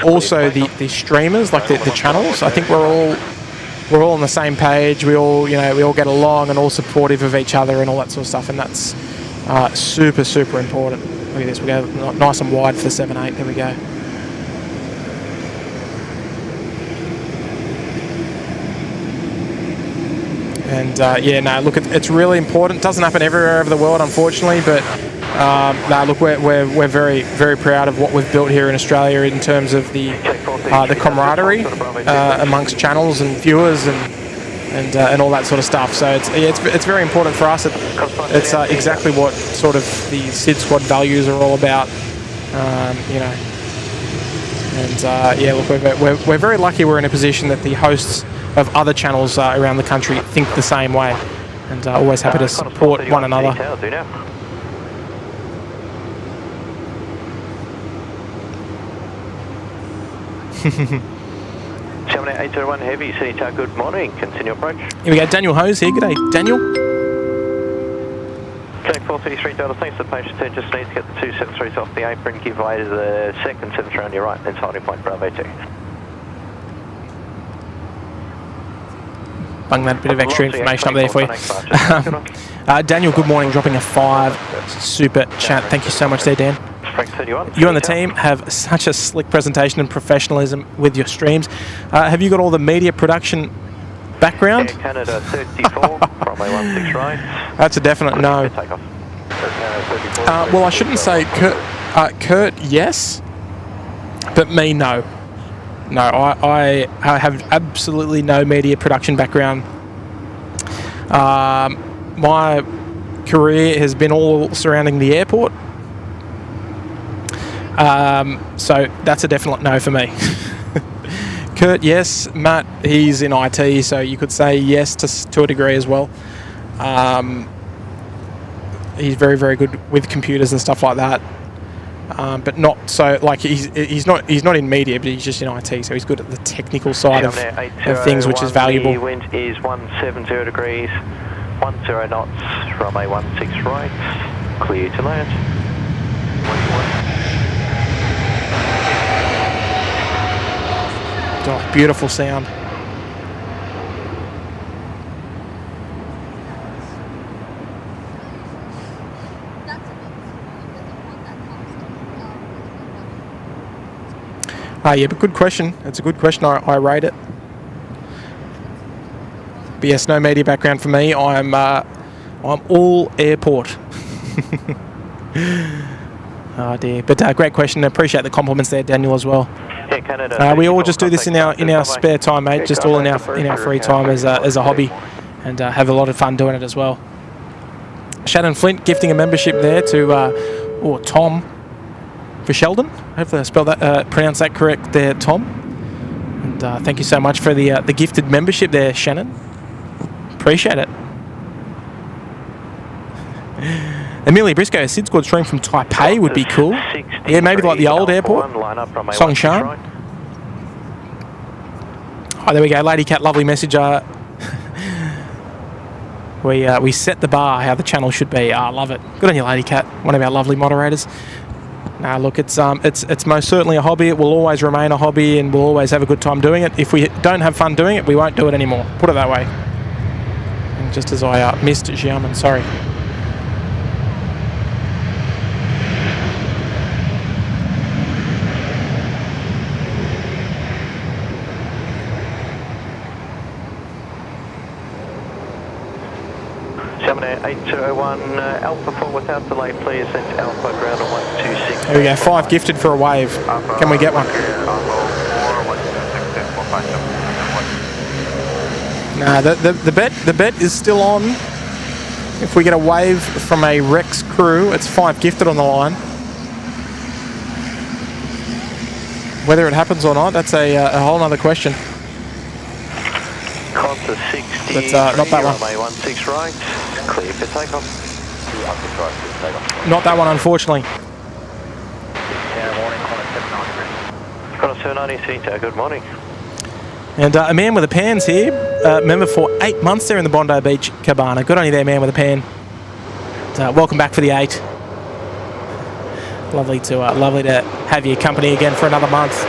also the streamers, like the channels. I think we're all on the same page. We all get along and all supportive of each other and all that sort of stuff, and that's super important. Look at this, we go nice and wide for the 7.8. There we go. And yeah, no, look, it's really important. It doesn't happen everywhere over the world, unfortunately, but no, look, we're very proud of what we've built here in Australia in terms of the camaraderie amongst channels and viewers and all that sort of stuff. So it's very important for us. It's exactly what sort of the SydSquad values are all about, you know. And yeah, look, we're very lucky. We're in a position that the hosts of other channels around the country think the same way, and always happy to support one another. Gemini 801 heavy, city tower, good morning. Continue approach. Here we go, Daniel Hose here. G'day, Daniel. Connect 433 Delta, thanks for the patience there. Just need to get the 273s off the apron, give way to the second 7 around your right, then starting point Bravo 2. Bung that bit of extra information up there for you. Daniel, good morning, dropping a 5 super chat. Thank you so much there, Dan. You and the team have such a slick presentation and professionalism with your streams. Have you got all the media production background? Air Canada 34, runway 16 right. That's a definite no. Well, I shouldn't say Kurt, yes, but me, no. No, I have absolutely no media production background. My career has been all surrounding the airport. So that's a definite no for me. Kurt, yes. Matt, he's in IT, so you could say yes to a degree as well. He's very good with computers and stuff like that. But not so, like, he's not in media, but he's just in IT, so he's good at the technical side of things, which is valuable. The wind is 170 degrees, 10 knots, runway 16 right, clear to land. Oh, beautiful sound. Yeah, but good question. It's a good question. I rate it. But yes, no media background for me. I'm all airport. Oh dear. But great question. I appreciate the compliments there, Daniel, as well. Yeah, Canada. We all just do this in our spare time, mate. Just all in our free time as a hobby, and have a lot of fun doing it as well. Shannon Flint gifting a membership there to Tom for Sheldon. Hopefully I pronounced that correct there, Tom. And thank you so much for the gifted membership there, Shannon. Appreciate it. Amelia Briscoe, a SydSquad stream from Taipei would be cool. Yeah, maybe like the old airport. Songshan. Oh, there we go. Lady Cat, lovely message. We set the bar how the channel should be. I love it. Good on you, Lady Cat. One of our lovely moderators. Nah, look, it's most certainly a hobby. It will always remain a hobby, and we'll always have a good time doing it. If we don't have fun doing it, we won't do it anymore. Put it that way. And just as I missed Xiamen, sorry. Xiamen 8201, Alpha 4 without delay, please. That's Alpha ground on 126. There we go. 5 gifted for a wave. Can we get one? Nah, the bet is still on. If we get a wave from a Rex crew, it's 5 gifted on the line. Whether it happens or not, that's a whole other question. Qantas 60. But not that one. Runway 16 right, clear for takeoff. Not that one, unfortunately. Qantas 790 Seater, good morning. And a man with the pans here, member for 8 months there in the Bondi Beach Cabana. Good on you there, man with a pan. Welcome back for the 8. Lovely to have your company again for another month.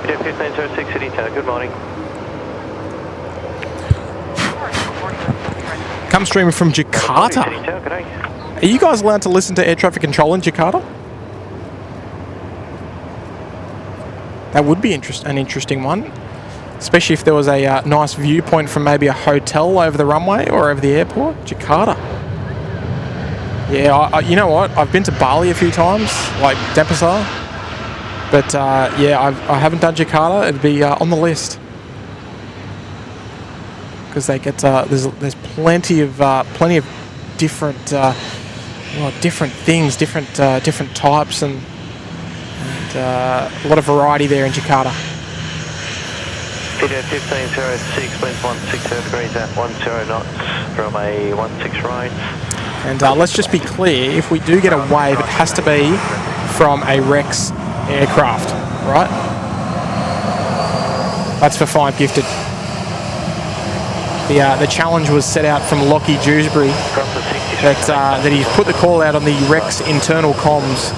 1506 City Tower, good morning. Come streaming from Jakarta. Are you guys allowed to listen to air traffic control in Jakarta? That would be an interesting one, especially if there was a nice viewpoint from maybe a hotel over the runway or over the airport. Jakarta. Yeah, you know what? I've been to Bali a few times, like Denpasar, but yeah, I haven't done Jakarta. It'd be on the list because they get there's plenty of different different things, different types and a lot of variety there in Jakarta. Peter 1506, winds 16 degrees at 10 knots from a 16 right. And let's just be clear, if we do get a wave, it has to be from a Rex aircraft, right? That's for 5 gifted. The challenge was set out from Lockie Dewsbury that he put the call out on the Rex internal comms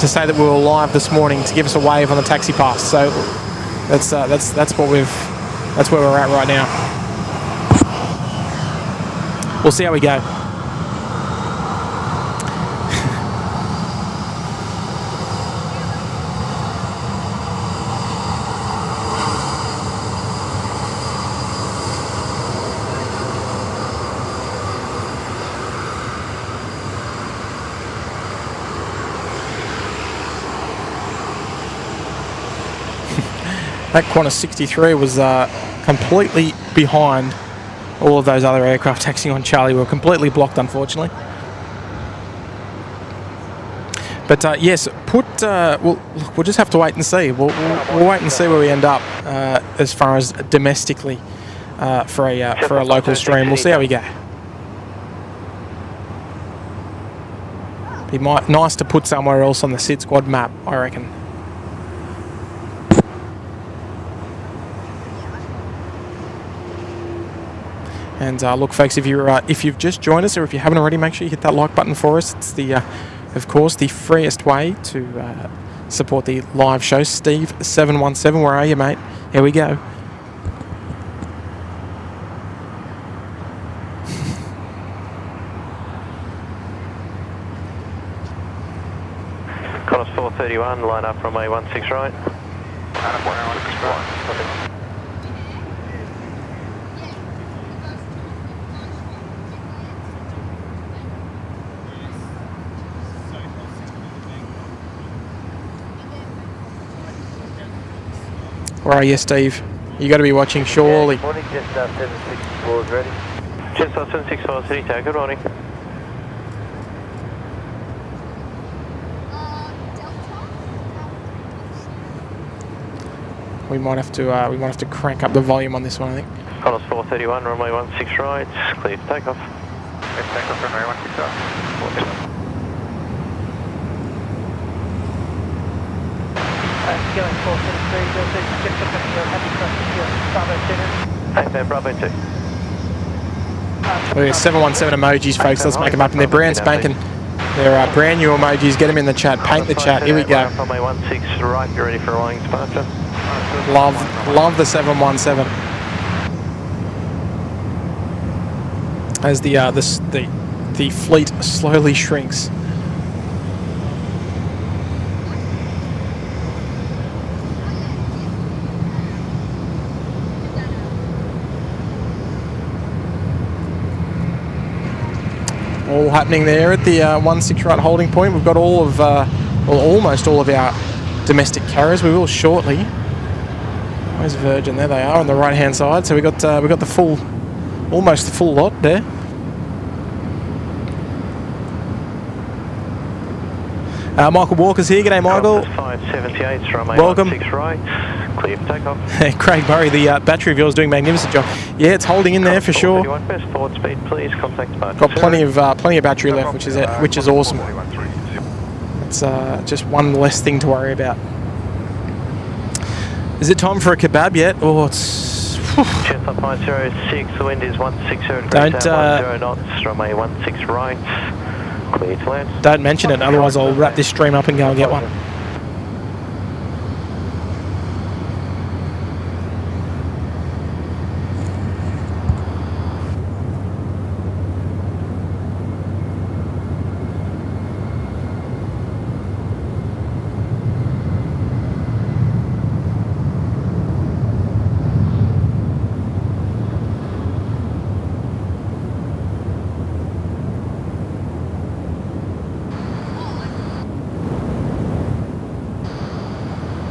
to say that we were live this morning to give us a wave on the taxi pass. So that's where we're at right now. We'll see how we go. That Qantas 63 was completely behind all of those other aircraft taxiing on Charlie. We were completely blocked, unfortunately. But yes, we'll just have to wait and see. We'll wait and see where we end up as far as domestically for a local stream. We'll see how we go. Be nice to put somewhere else on the SydSquad map, I reckon. And look, folks, if you've just joined us, or if you haven't already, make sure you hit that like button for us. It's the, of course, the freest way to support the live show. Steve 717, where are you, mate? Here we go. Qantas 431, line up runway 16 right. Where are you, Steve? You got to be watching, surely. Morning, Jetstar 764 is ready. Jetstar 764 City Tower, good morning. We might have to crank up the volume on this one, I think. Qantas 431, runway 16 right, clear for takeoff. Takeoff runway 16 right. Going 473, just looking at your heavy thrust, your Bravo 2. Hey, Bravo 2. We've got 717 emojis, folks. Let's make them up. And they're brand spanking. They're brand new emojis. Get them in the chat. Paint the chat. Here we go. Runway 16 right, you're ready for a rolling departure. Love the 717. As the fleet slowly shrinks. All happening there at the 16 right holding point. We've got all of, well, almost all of our domestic carriers. We will shortly. Where's Virgin? There they are on the right hand side. So we got the full, almost the full lot there. Michael Walker's here. G'day, Michael. 578, runway Welcome. 16 right, clear for takeoff. Craig Murray, the battery of yours doing a magnificent job. Yeah, it's holding in there for sure. Best forward speed, please. Contact departure. Got plenty of battery left, which is awesome. It's just one less thing to worry about. Is it time for a kebab yet? Oh, it's. Jetstar 506, the wind is 160 degrees, 10 knots, runway 16 right. Clear to land. Don't mention it, otherwise I'll wrap this stream up and go and get one.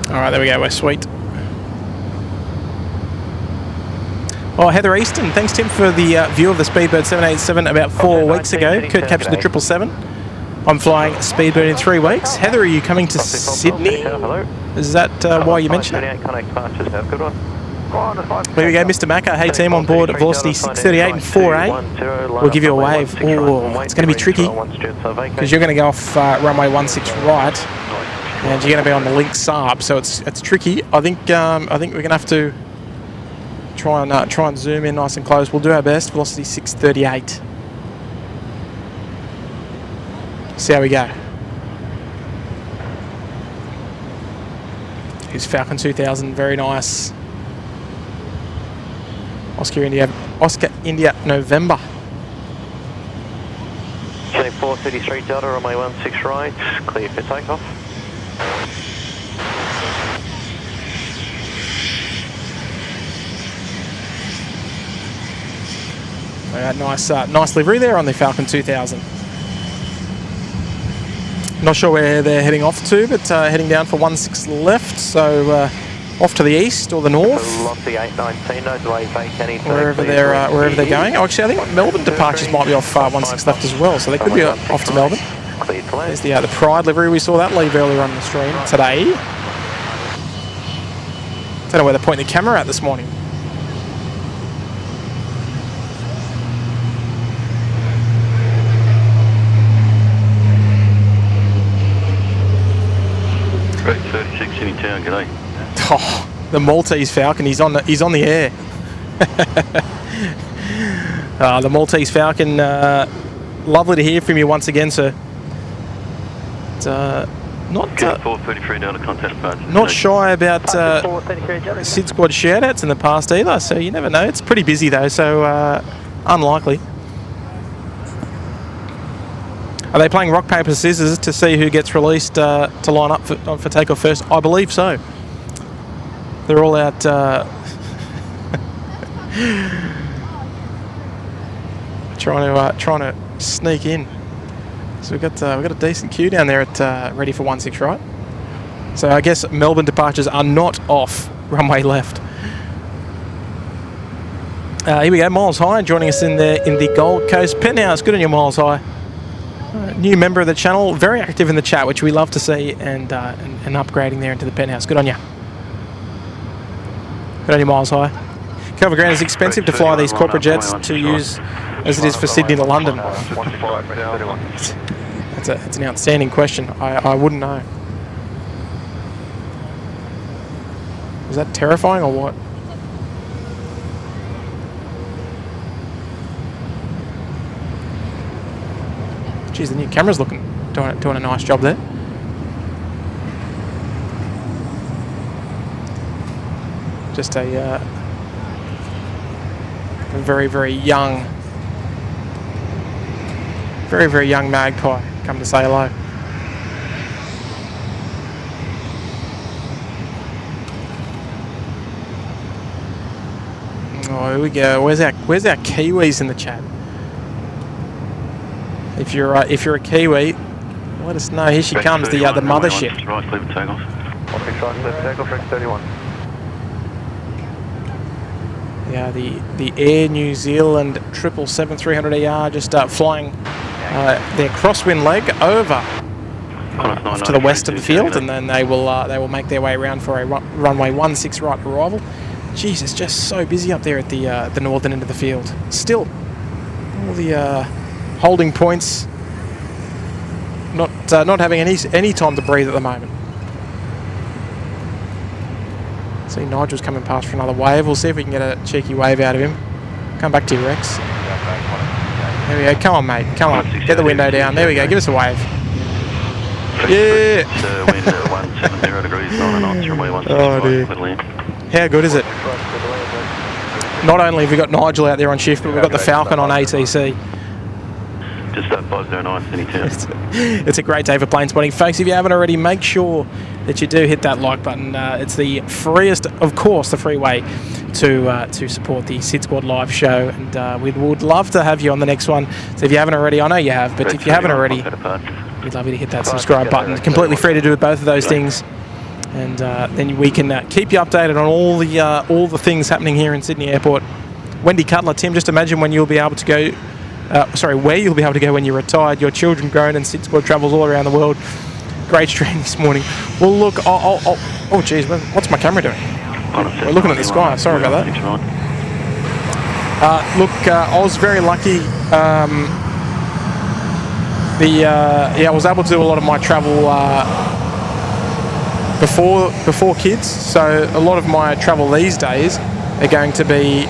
Alright, there we go, we're sweet. Oh, Heather Easton, thanks Tim for the view of the Speedbird 787 about 4 weeks ago. Kurt captured the 777. I'm flying Speedbird in 3 weeks. Heather, are you coming to Sydney? Is that why you mentioned it? There we go, Mr. Macca. Hey team, on board Velocity 638 and 4A. We'll give you a wave. Oh, it's going to be tricky because you're going to go off runway 16 right. And you're going to be on the link SARB, so it's tricky. I think we're going to have to try and zoom in nice and close. We'll do our best. Velocity 638. See how we go. Here's Falcon 2000, very nice. Oscar India November. Chilling 433 Delta, runway 16 right, clear for takeoff. Nice livery there on the Falcon 2000. Not sure where they're heading off to, but heading down for 16 left, so off to the east or the north. Wherever they're going. Oh, actually, I think Melbourne departures might be off 16 left as well, so they could be off to Melbourne. There's the Pride livery. We saw that leave earlier on the stream today. Don't know where they're pointing the camera at this morning. Great 36 in town, g'day. Oh, the Maltese Falcon. He's on the air. The Maltese Falcon, lovely to hear from you once again, sir. Not 433 down to contact departure. not shy about 433 Jerry. Sid Squad shoutouts in the past either, so you never know. It's pretty busy though, so unlikely. Are they playing rock, paper, scissors to see who gets released to line up for takeoff first? I believe so. They're all out trying to sneak in. So we've got a decent queue down there at ready for 16 right. So I guess Melbourne departures are not off runway left. Here we go, Miles High joining us in the Gold Coast Penthouse. Good on you, Miles High. New member of the channel, very active in the chat, which we love to see, and upgrading there into the Penthouse. Good on you. Good on you, Miles High. Cover ground is expensive to fly these corporate jets to use as it is for Sydney to London. That's an outstanding question. I wouldn't know. Was that terrifying or what? Geez, the new camera's doing a nice job there. Just a very, very young magpie come to say hello. Oh, here we go. Where's our Kiwis in the chat? If you're a Kiwi, let us know. Here she comes, the mothership. Right, clear for takeoff. 16 right, clear for takeoff, Rex 31. Yeah, the Air New Zealand 777-300ER just flying their crosswind leg over to the west of the field, and then they will make their way around for a runway 16 right arrival. Jeez, it's just so busy up there at the northern end of the field. Still, all the holding points not having any time to breathe at the moment. See Nigel's coming past for another wave. We'll see if we can get a cheeky wave out of him. Come back to you, Rex. There we go. Come on, mate. Come on. Get the window down. There we go. Give us a wave. Yeah. Wind at 170 degrees, 9 knots, runway 16 Oh dear. How good is it? Not only have we got Nigel out there on shift, but we've got the Falcon on ATC. Just that 509, any turn. It's a great day for plane spotting. Folks, if you haven't already, make sure that you do hit that like button. It's the freest, of course, the free way to support the SydSquad live show. And we would love to have you on the next one. So if you haven't already, I know you have, but if you haven't already, we'd love you to hit that subscribe button. Completely free to do both of those things. And then we can keep you updated on all the things happening here in Sydney Airport. Wendy Cutler, Tim, just imagine when you'll be able to go, where you'll be able to go when you're retired. Your children grown and SydSquad travels all around the world. Great stream this morning. Well, look, oh geez, what's my camera doing? We're looking at the sky. Sorry about that. Look, I was very lucky. I was able to do a lot of my travel before kids. So a lot of my travel these days are going to be,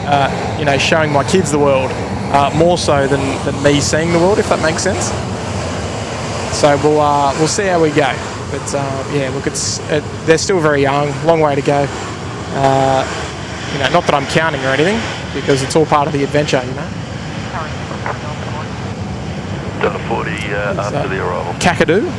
showing my kids the world. More so than me seeing the world, if that makes sense. So we'll see how we go. But look, they're still very young, long way to go. Not that I'm counting or anything, because it's all part of the adventure, Delta 40 after the arrival. Kakadu.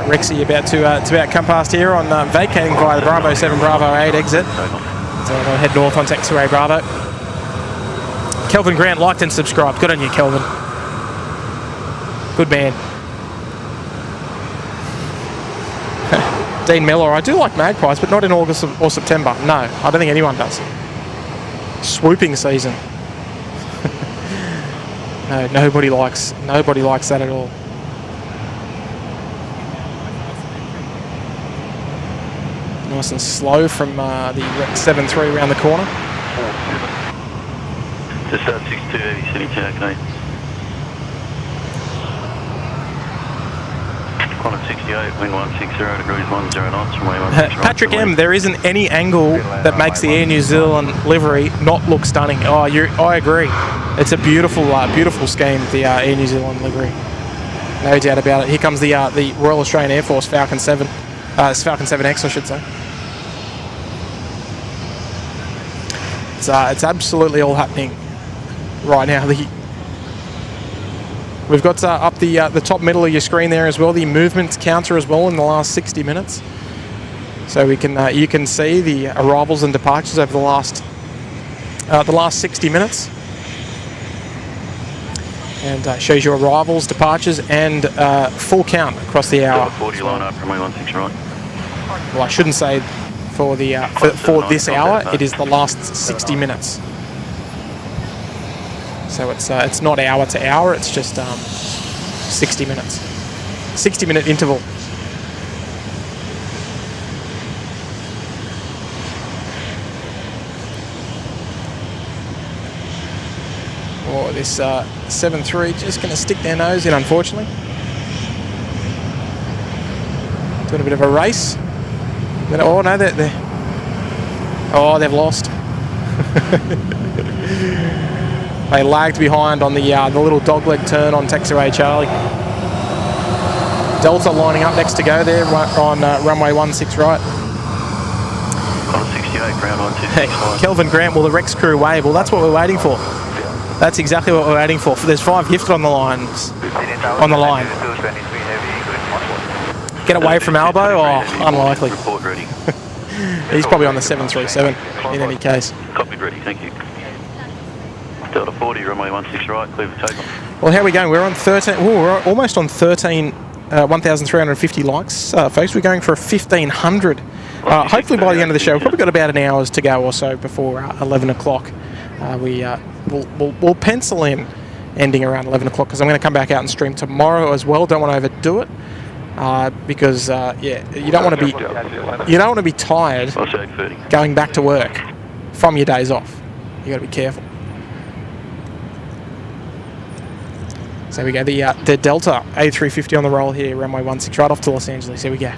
Rexy about to come past here on vacating via the Bravo 7 Bravo 8 exit. So they'll head north on taxiway Bravo. Kelvin Grant liked and subscribed. Good on you, Kelvin. Good man. Dean Miller, I do like magpies, but not in August or September. No, I don't think anyone does. Swooping season. No, nobody likes that at all. Nice and slow from the 7-3 around the corner. Just 6280, City Tower, okay. Qantas 68, wind 160 degrees 10 knots, runway 16 right. Patrick M, there isn't any angle that makes the Air New Zealand livery not look stunning. Oh, I agree. It's a beautiful, beautiful scheme, the Air New Zealand livery. No doubt about it. Here comes the Royal Australian Air Force Falcon 7, Falcon 7X, I should say. It's absolutely all happening right now. We've got up the top middle of your screen there as well, the movements counter as well in the last 60 minutes. So we can you can see the arrivals and departures over the last 60 minutes. And shows you arrivals, departures, and full count across the hour. 40 line up, runway 16 right. Well, I shouldn't say for the for this hour. It is the last 60 minutes. So it's not hour to hour. It's just 60 minutes, 60-minute interval. Oh, this 7-3 just going to stick their nose in, unfortunately. Doing a bit of a race. Oh no, they've lost. They lagged behind on the little dogleg turn on taxiway Charlie. Delta lining up next to go there on runway 16 right. Qantas 68, ground 126. Kelvin Grant, will the Rex crew wave? Well, that's what we're waiting for. That's exactly what we're waiting for. There's 5 gifted on the lines. On the line. Get away from Albo? Oh, unlikely. Report ready. He's probably on the 737 in any case. Copied ready, thank you. Delta 40, runway 16 right, clear for takeoff. Well, how are we going? We're on 13. Oh, we're almost on 1,350 likes, folks. We're going for a 1,500. Hopefully by the end of the show, we've probably got about an hour to go or so before 11 o'clock. We'll pencil in ending around 11 o'clock because I'm going to come back out and stream tomorrow as well. Don't want to overdo it because you don't want to be tired going back to work from your days off. You got to be careful. So we go, the Delta A350 on the roll here, runway 16 right off to Los Angeles. Here we go.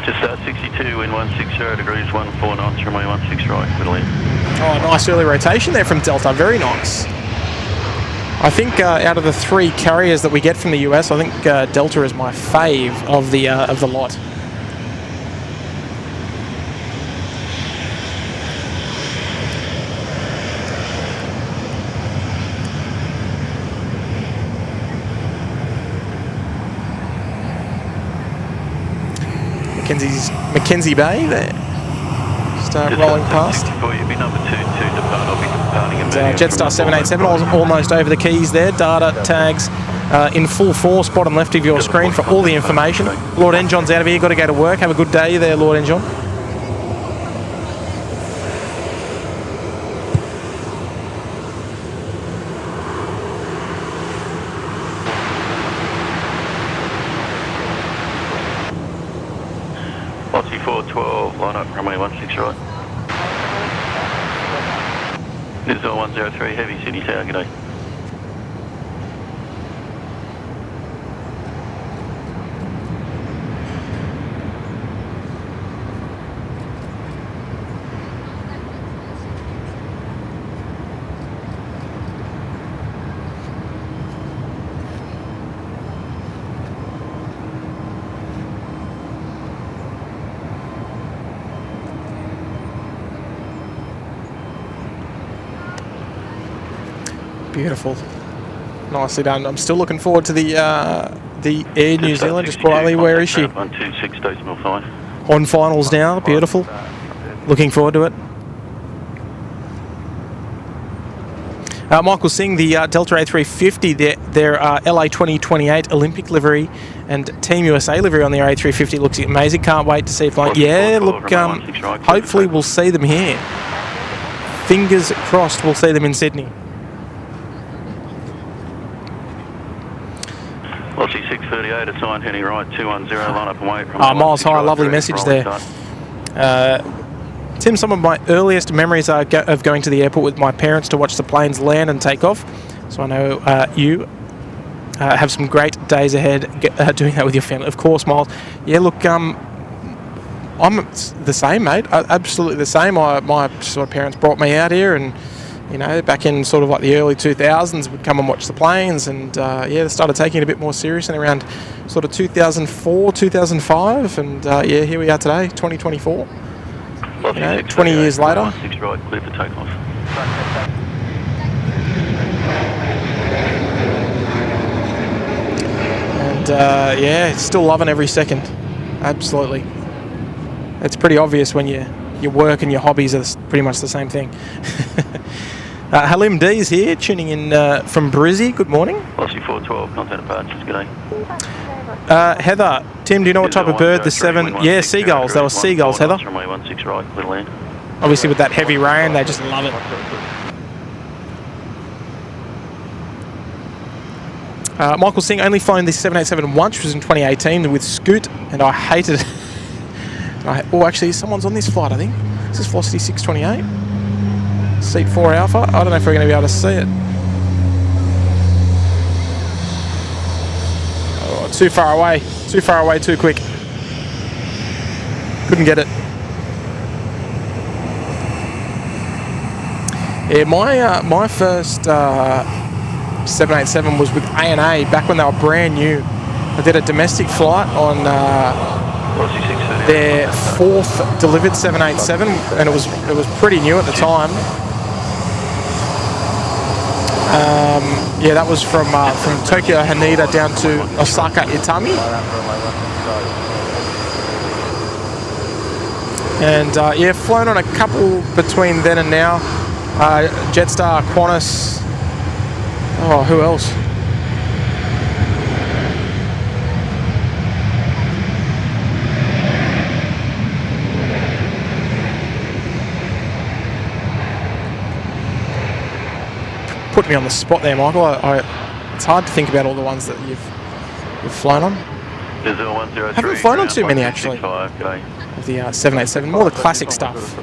Just 62, wind 160 degrees 14 knots, runway 16 right, middle end. Oh, nice early rotation there from Delta, very nice. I think out of the 3 carriers that we get from the US, I think Delta is my fave of the lot. Mackenzie Bay there. Just rolling past. Jetstar 787 almost over the keys there. Data tags in full force, bottom left of your screen for all the information. Lord Enjohn's out of here, got to go to work. Have a good day there, Lord Enjohn. Aussie 412, line up, runway 16 right. This is 103, heavy city tower, g'day. Beautiful. Nicely done. I'm still looking forward to the Air New Zealand, just quietly. Where is she? 126.5. On finals now. Beautiful. Looking forward to it. Michael Singh, the Delta A350, their LA 2028 Olympic livery and Team USA livery on their A350 looks amazing. Can't wait to see if hopefully we'll see them here. Fingers crossed we'll see them in Sydney. Aussie 638, assigned heading right, 210, line up and wait. Miles high, lovely message there. Tim, some of my earliest memories are of going to the airport with my parents to watch the planes land and take off. So I know you have some great days ahead doing that with your family. Of course, Miles. Yeah, look, I'm the same, mate. Absolutely the same. My sort of parents brought me out here, and you know, back in sort of like the early 2000s, would come and watch the planes, and they started taking it a bit more serious in around sort of 2004, 2005, and here we are today, 2024. 20 years later. 6 right, clear for takeoff. And still loving every second. Absolutely. It's pretty obvious when your work and your hobbies are pretty much the same thing. Halim D's here, tuning in from Brizzy. Good morning. Velocity 412, contact departures, good day. Heather, Tim, do you know what type of bird the 7... Yeah, seagulls. They were seagulls, Heather. Runway 16 right, clear to land. Obviously with that heavy rain, they just love it. Michael Singh only flown the 787 once, which was in 2018 with Scoot, and I hated it. Actually, someone's on this flight, I think. This is Velocity 628. Seat 4 Alpha. I don't know if we're going to be able to see it. Oh, too far away. Too far away, too quick. Couldn't get it. Yeah, my first 787 was with A&A back when they were brand new. I did a domestic flight on their 4th delivered 787, and it was pretty new at the time. That was from Tokyo Haneda down to Osaka Itami. And flown on a couple between then and now. Jetstar, Qantas. Oh, who else? Put me on the spot there, Michael. It's hard to think about all the ones that you've flown on. Haven't flown on too many actually. Of the 787, more the classic stuff.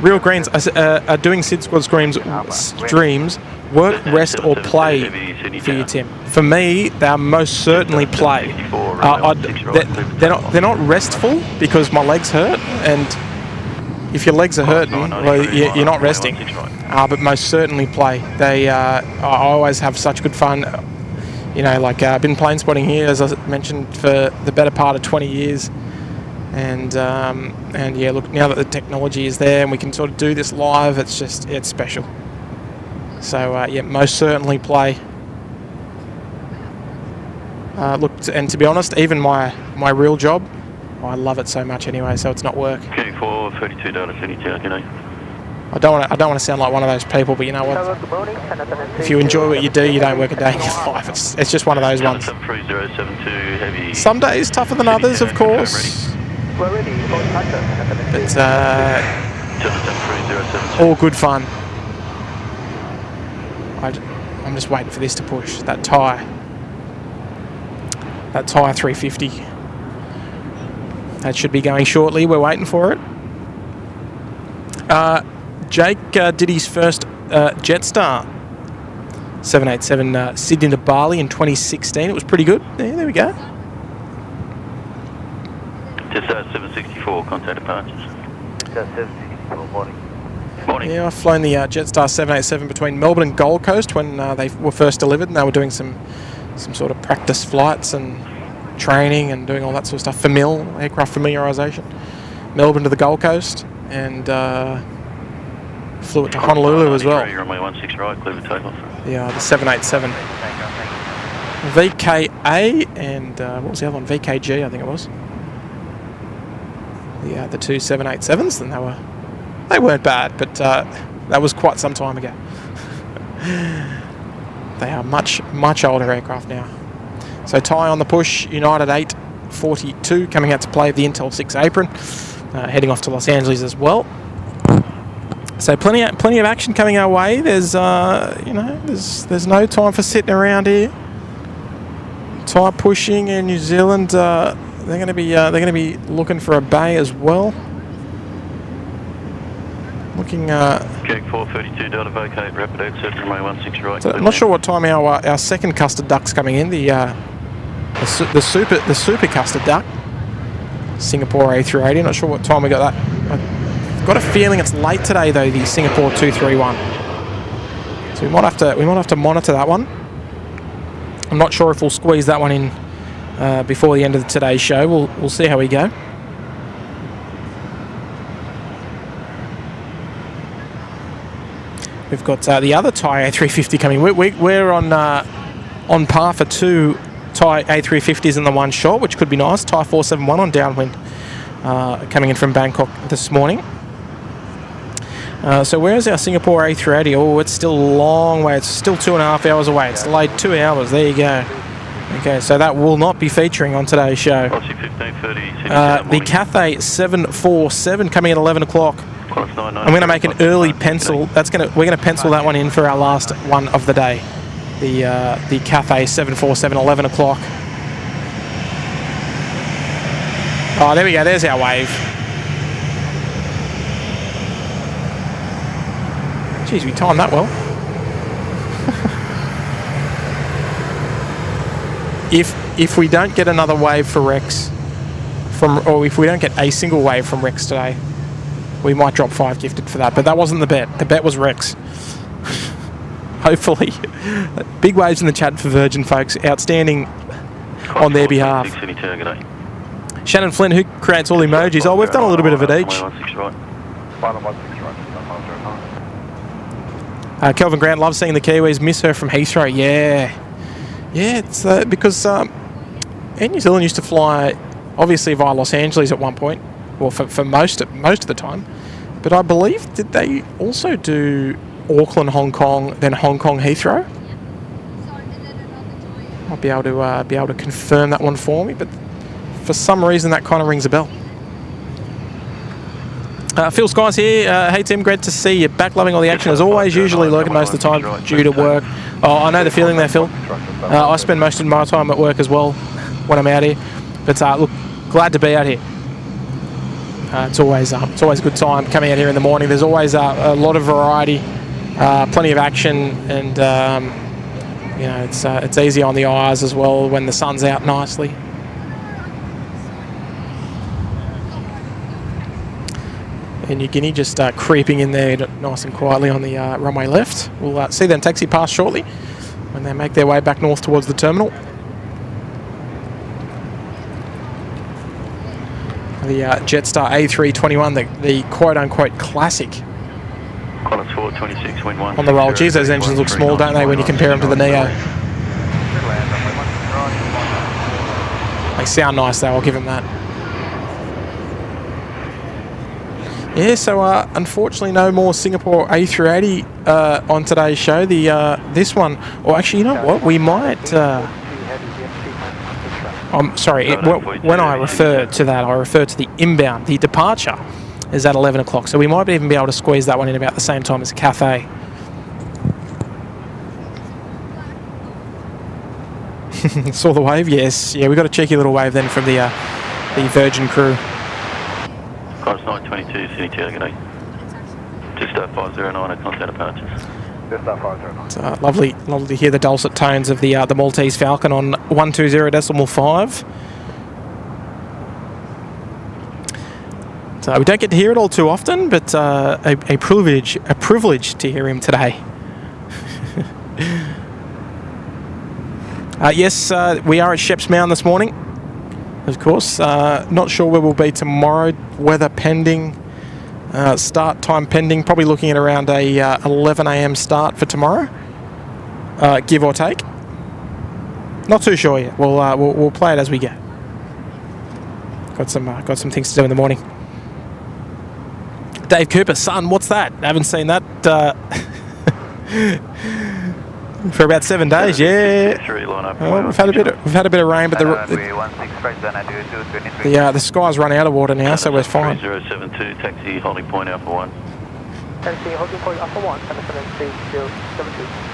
Real Greens are doing SydSquad streams. Work, rest, or play for you, Tim? For me, they're most certainly play. They're not restful because my legs hurt, and if your legs are hurting, well, you're not resting. But most certainly play. I always have such good fun. I've been plane spotting here, as I mentioned, for the better part of 20 years. And look, now that the technology is there and we can sort of do this live, it's special. So, most certainly play. And to be honest, even my real job, I love it so much anyway, so it's not work. Q4, 32 data, 32, okay. I don't want to sound like one of those people, but you know what? If you enjoy what you do, you don't work a day in your life. It's just one of those ones. Some days tougher than others, of course. But all good fun. I'm just waiting for this to push. That Thai 350. That should be going shortly. We're waiting for it. Jake did his first Jetstar 787 Sydney to Bali in 2016. It was pretty good. Yeah, there we go. Jetstar 764, contact departures. Jetstar 764, morning. Morning. Yeah, I've flown the Jetstar 787 between Melbourne and Gold Coast when they were first delivered, and they were doing some sort of practice flights and training and doing all that sort of stuff. Aircraft familiarisation. Melbourne to the Gold Coast, and flew it to Honolulu as well. Runway 16 right, clear for takeoff. Yeah, the 787. VKA and what was the other one? VKG, I think it was. The two 787s, and they weren't bad, but that was quite some time ago. They are much older aircraft now. So Thai on the push, United 842 coming out to play the Intel 6 apron, heading off to Los Angeles as well. So plenty of action coming our way. There's there's no time for sitting around here. Tyre pushing, and New Zealand they're going to be looking for a bay as well. Looking. Gag 432 Delta vacate rapid exit runway 16 right. So I'm not sure what time our second custard duck's coming in. The super custard duck. Singapore A380. Not sure what time we got that. I've got a feeling it's late today though. The Singapore 231. So we might have to monitor that one. I'm not sure if we'll squeeze that one in before the end of today's show. We'll see how we go. We've got the other Thai A350 coming. We're on par for 2 Thai A350s in the one shot, which could be nice. Thai 471 on downwind coming in from Bangkok this morning. So where's our Singapore A380? Oh, it's still a long way. It's still 2.5 hours away. It's delayed 2 hours. There you go. Okay, so that will not be featuring on today's show. The Cathay 747 coming at 11 o'clock. I'm going to make an early pencil. We're going to pencil that one in for our last one of the day. The Cathay 747, 11 o'clock. Oh, there we go. There's our wave. Jeez, we timed that well. If we don't get another wave for Rex, or if we don't get a single wave from Rex today, we might drop 5 gifted for that. But that wasn't the bet. The bet was Rex. Hopefully. Big waves in the chat for Virgin folks. Outstanding on their behalf. Shannon Flynn, who creates all emojis. Oh, we've done a little bit of it each. Kelvin Grant loves seeing the Kiwis. Miss her from Heathrow. Yeah, it's because Air New Zealand used to fly obviously via Los Angeles at one point, well for most of the time, but I believe did they also do Auckland, Hong Kong, then Hong Kong Heathrow? I'll be able to confirm that one for me, but for some reason that kind of rings a bell. Phil Skies here. Hey Tim, great to see you back. Loving all the action as always. Usually lurking most of the time due to work. Oh, I know the feeling there, Phil. I spend most of my time at work as well when I'm out here. But look, glad to be out here. It's always a good time coming out here in the morning. There's always a lot of variety, plenty of action, and you know it's easy on the eyes as well when the sun's out nicely. And New Guinea just creeping in there nice and quietly on the runway left. We'll see them taxi past shortly when they make their way back north towards the terminal. The Jetstar A321, the quote-unquote classic. Qantas 426, wind 1. On the roll. Geez, those engines look small, don't they, when you compare them to the Neo? They sound nice, though. I'll give them that. Yeah, so unfortunately no more Singapore A380 on today's show. This one, or actually, you know what? We might. I'm sorry. When I refer to that, I refer to the inbound. The departure is at 11 o'clock, so we might even be able to squeeze that one in about the same time as Cathay. Saw the wave? Yes. Yeah, we got a cheeky little wave then from the Virgin crew. Qantas 922, City Tower, good day. Just 509 at contact departures. Just 509. It's lovely to hear the dulcet tones of the Maltese Falcon on 120.5. So we don't get to hear it all too often, but a privilege to hear him today. Yes, we are at Sheps Mound this morning. Of course, not sure where we'll be tomorrow. Weather pending, start time pending. Probably looking at around a 11 a.m. start for tomorrow, give or take. Not too sure yet. We'll play it as we go. Got some things to do in the morning. Dave Cooper, son, what's that? I haven't seen that for about 7 days. Yeah. Well, we've had a bit of rain, but the sky's run out of water now, so we're fine. 072, taxi holding point Alpha 1. Taxi holding point Alpha 1, 772.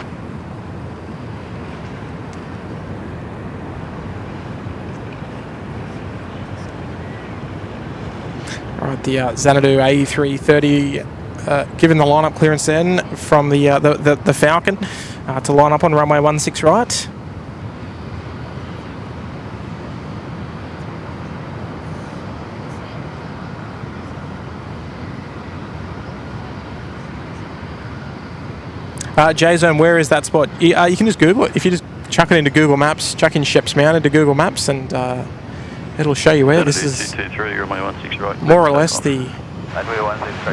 Right, the Xanadu A330 given the lineup clearance then from the Falcon to line up on runway 16 right. J-Zone, where is that spot? You can just Google it. If you just chuck it into Google Maps, chuck in Sheps Mount into Google Maps, and it'll show you where this is. More or less the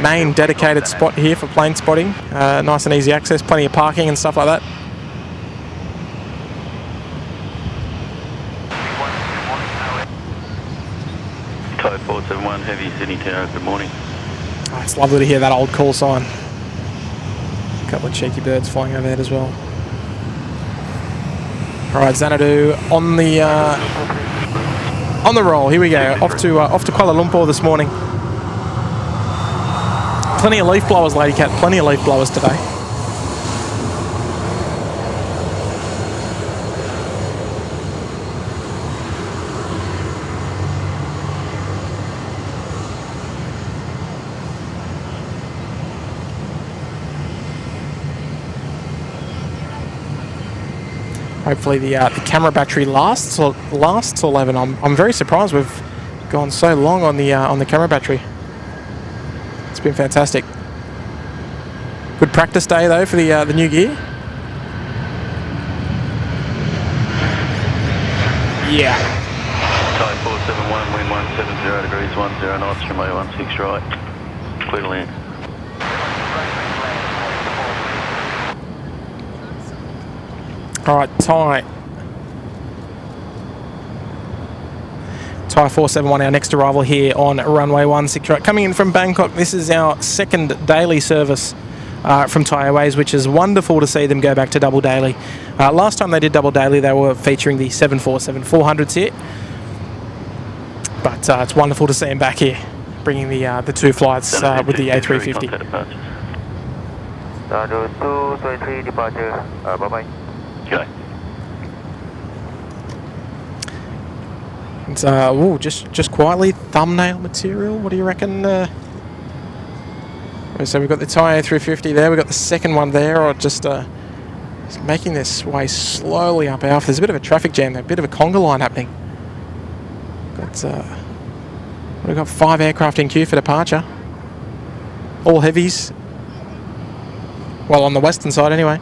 main dedicated spot here for plane spotting. Nice and easy access, plenty of parking and stuff like that. Type 471, heavy Sydney Tower, good morning. Oh, it's lovely to hear that old call sign. A couple of cheeky birds flying overhead as well. Alright, Xanadu on the roll. Here we go. Off to Kuala Lumpur this morning. Plenty of leaf blowers, Lady Cat. Plenty of leaf blowers today. Hopefully the camera battery lasts 11. I'm very surprised we've gone so long on the camera battery. It's been fantastic. Good practice day though for the new gear. Yeah. Type 471, wind 170 degrees, 10 knots, runway 16 right. Clear to land. Alright, Thai 471, our next arrival here on runway 16 right. Coming in from Bangkok, this is our second daily service from Thai Airways, which is wonderful to see them go back to double daily. Last time they did double daily, they were featuring the 747-400s here. But it's wonderful to see them back here, bringing the two flights with the A350. Xanadu 223 departure, bye-bye. Okay. It's just quietly thumbnail material. What do you reckon? So we've got the Thai A350 there. We've got the second one there, or just making this way slowly up Alpha. There's a bit of a traffic jam there, a bit of a conga line happening. We've got 5 aircraft in queue for departure. All heavies. Well, on the western side anyway.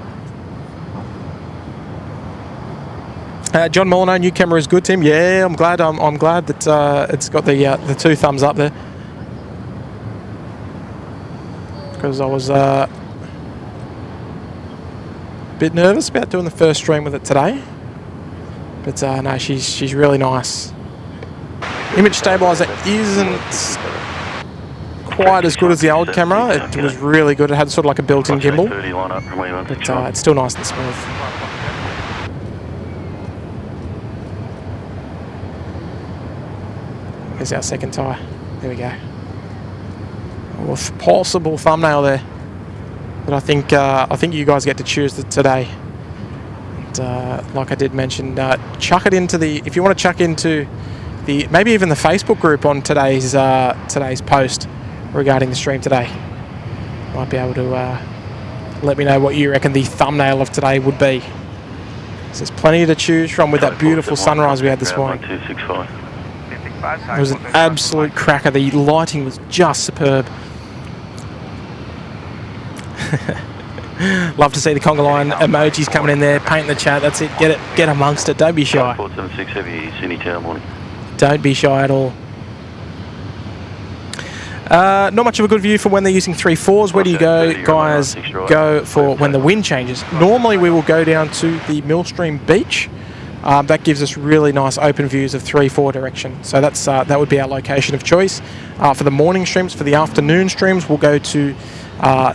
John Molyneux, new camera is good, Tim. Yeah, I'm glad. I'm glad that it's got the 2 thumbs up there. Because I was a bit nervous about doing the first stream with it today, but no, she's really nice. Image stabilizer isn't quite as good as the old camera. It was really good. It had sort of like a built-in gimbal, but it's still nice and smooth. There's our second tyre. There we go. A possible thumbnail there, but I think you guys get to choose today. And, like I did mention, chuck it into if you want to chuck into maybe even the Facebook group on today's post regarding the stream today. Might be able to let me know what you reckon the thumbnail of today would be. So there's plenty to choose from with that beautiful sunrise we had this morning. It was an absolute cracker. The lighting was just superb. Love to see the conga line emojis coming in there, paint the chat. That's it. Get amongst it. Don't be shy. 476 heavy, Sydney Tower, morning. Don't be shy at all. Not much of a good view for when they're using 3.4s. Where do you go, guys? Go for when the wind changes. Normally we will go down to the Millstream Beach. That gives us really nice open views of 3-4 direction. So that would be our location of choice. For the morning streams, for the afternoon streams, we'll go to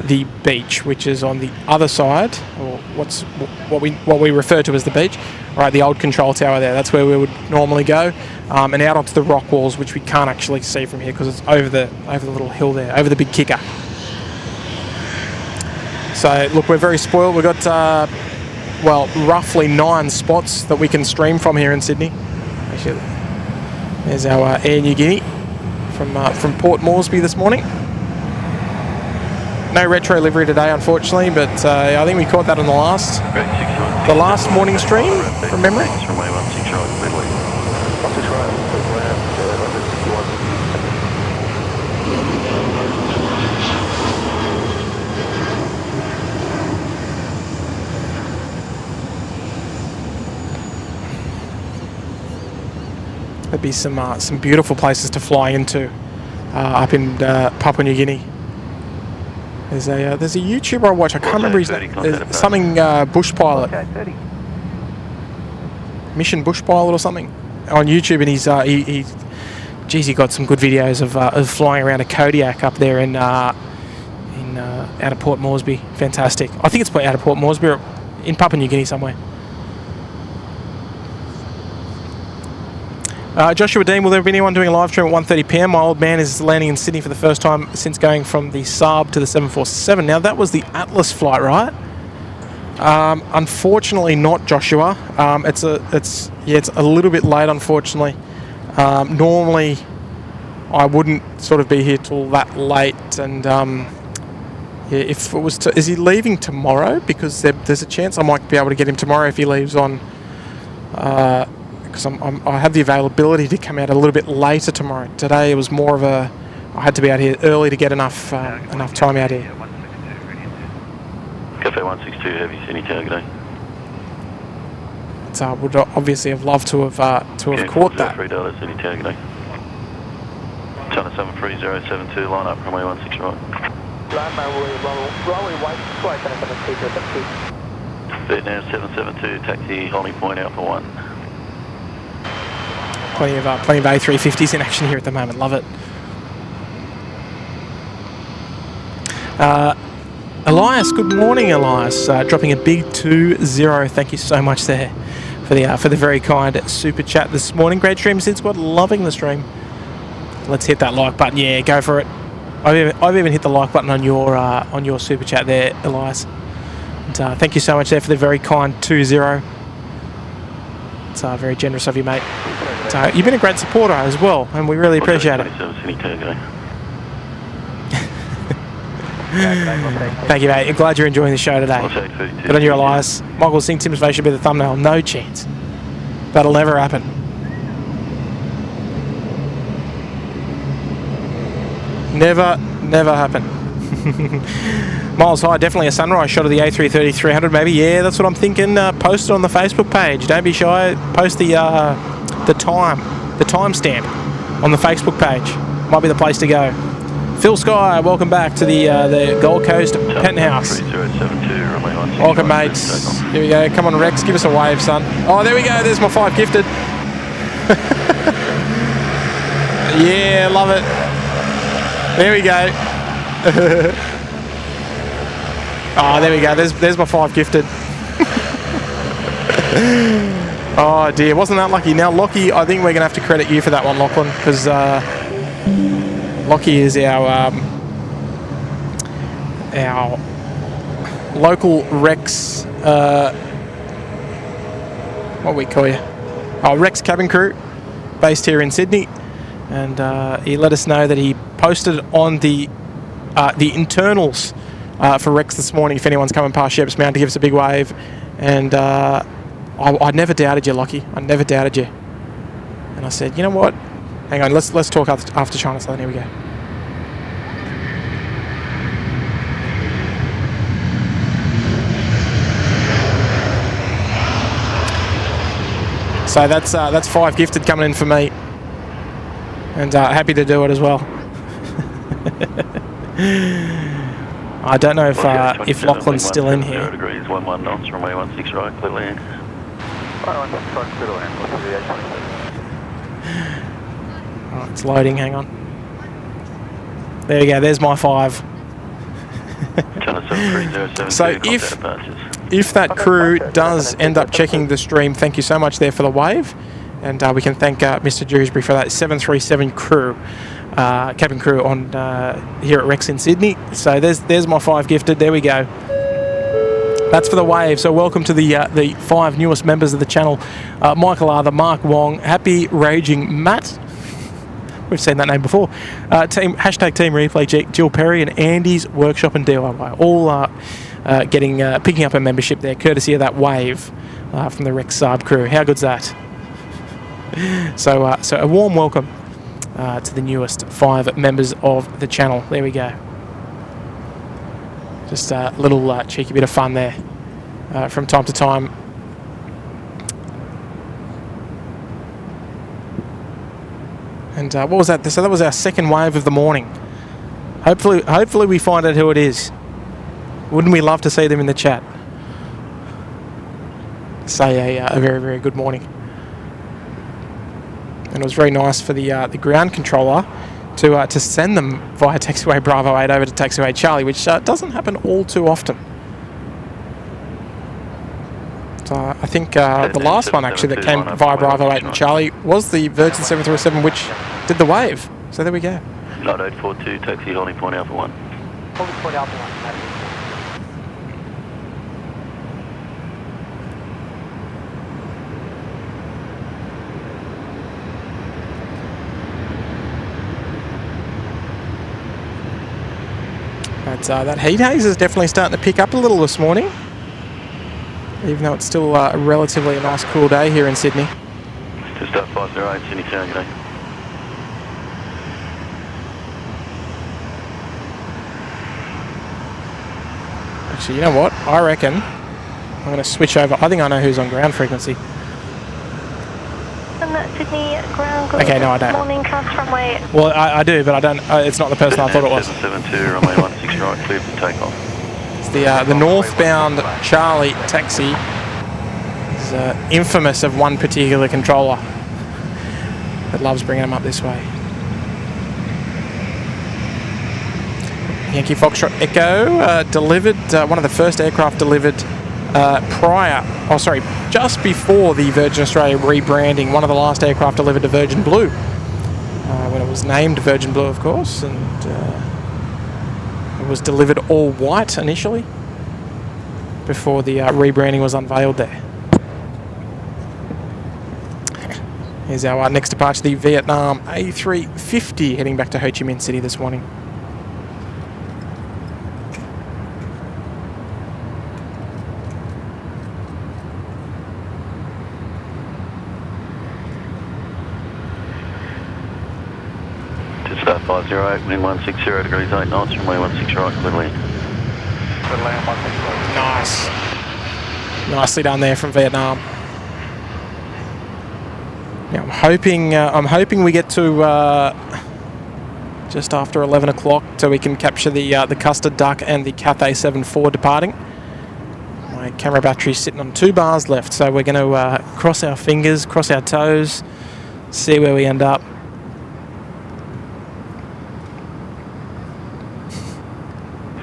the beach, which is on the other side, or what we refer to as the beach. Right, the old control tower there. That's where we would normally go, and out onto the rock walls, which we can't actually see from here because it's over the little hill there, over the big kicker. So look, we're very spoiled. We've got roughly 9 spots that we can stream from here in Sydney. Actually, there's our Air New Guinea from Port Moresby this morning. No retro livery today, unfortunately, but I think we caught that on the last morning stream from memory. There'd be some beautiful places to fly into up in Papua New Guinea. There's a YouTuber I watch. I can't remember his name. Something bush pilot. Mission Bush Pilot or something on YouTube, and he got some good videos of flying around a Kodiak up there in out of Port Moresby. Fantastic. I think it's out of Port Moresby or in Papua New Guinea somewhere. Joshua Dean, will there be anyone doing a live stream at 1:30 p.m? My old man is landing in Sydney for the first time since going from the Saab to the 747. Now that was the Atlas flight, right? Unfortunately not, Joshua. It's a little bit late, unfortunately. Normally I wouldn't sort of be here till that late, and if it was is he leaving tomorrow? Because there's a chance I might be able to get him tomorrow if he leaves on because I have the availability to come out a little bit later tomorrow. Today it was more of I had to be out here early to get enough time out here. Cafe 162, have you seen any target today? So I would obviously have loved to have caught that. $3, any target today? China 73072, line up, runway 16 right. Runway 1, Vietnam 772, taxi holding point out for 1. Plenty of A350s in action here at the moment. Love it. Elias, good morning, Elias. Dropping a big 2-0. Thank you so much there for the very kind super chat this morning. Great stream, SydSquad. Loving the stream. Let's hit that like button. Yeah, go for it. I've even hit the like button on your super chat there, Elias. And, thank you so much there for the very kind 2-0. It's very generous of you, mate. You've been a great supporter as well, and we really appreciate it. Thank you, mate. I'm glad you're enjoying the show today. Good on you, Elias. Michael Singh Tim's face should be the thumbnail. No chance. That'll never happen. Never happen. Miles high, definitely a sunrise shot of the A330 300 maybe. Yeah, that's what I'm thinking. Post it on the Facebook page. Don't be shy. Post the timestamp on the Facebook page. Might be the place to go. Phil Sky, welcome back to the Gold Coast penthouse. Welcome, mates. Here we go. Come on, Rex, give us a wave, son. Oh, there we go. There's my 5 gifted. Yeah, love it. There we go. Oh, there we go. There's my 5 gifted. Oh dear, wasn't that lucky? Now, Lockie, I think we're going to have to credit you for that one, Lachlan, because Lockie is our local Rex. What we call you? Oh, Rex cabin crew, based here in Sydney, and he let us know that he posted on the internals for Rex this morning. If anyone's coming past Shepherd's Mound, to give us a big wave, and I never doubted you, Lockie. I never doubted you, and I said, you know what? Hang on, let's talk after China. So here we go. So that's 5 gifted coming in for me, and happy to do it as well. I don't know if Lachlan's still in here. Degrees, 11 knots, runway 16 right, clear land. Oh, it's loading, hang on. There we go, there's my 5. So if that crew does end up checking the stream, thank you so much there for the wave, and we can thank Mr. Dewsbury for that 737 crew, cabin crew on here at Rex in Sydney. So there's my 5 gifted. There we go. That's for the wave. So welcome to the 5 newest members of the channel: Michael Arthur, Mark Wong, Happy Raging Matt, We've seen that name before. Team Replay, Jill Perry and Andy's Workshop and DIY. All picking up a membership there, courtesy of that wave from the Rex Saab crew. How good's that? So a warm welcome to the newest 5 members of the channel. There we go. Just a little cheeky bit of fun there from time to time. And what was that? So that was our second wave of the morning. Hopefully we find out who it is. Wouldn't we love to see them in the chat? Say a very, very good morning. And it was very nice for the ground controller to send them via taxiway Bravo 8 over to taxiway Charlie, which doesn't happen all too often. So I think the last one actually that came via Bravo 8 and Charlie was the Virgin 737, which did the wave. So there we go. 9842, taxi holding point Alpha 1. Holding point Alpha 1. But that heat haze is definitely starting to pick up a little this morning, even though it's still a relatively nice cool day here in Sydney. Just up 508, Sydney Town, good day. Actually, you know what? I reckon I'm going to switch over. I think I know who's on ground frequency. Sydney ground. Good okay, no, I don't. Morning, cast runway. Well, I do, but I don't. It's not the person I thought it was. 772, runway 16 right, clear for takeoff. It's the northbound Charlie taxi. Is infamous of one particular controller that loves bringing them up this way. Yankee Foxtrot Echo delivered one of the first aircraft delivered just before the Virgin Australia rebranding. One of the last aircraft delivered to Virgin Blue when it was named Virgin Blue, of course, and it was delivered all white initially before the rebranding was unveiled there. Here's our next departure, the Vietnam A350, heading back to Ho Chi Minh City this morning. Just start 508, wind 160 degrees 8 knots, runway 16 right, clear land. Good land, 160. Nice. Nicely done there from Vietnam. Now I'm hoping we get to just after 11 o'clock so we can capture the Custard Duck and the Cathay 74 departing. My camera battery's sitting on 2 bars left, so we're going to cross our fingers, cross our toes, see where we end up.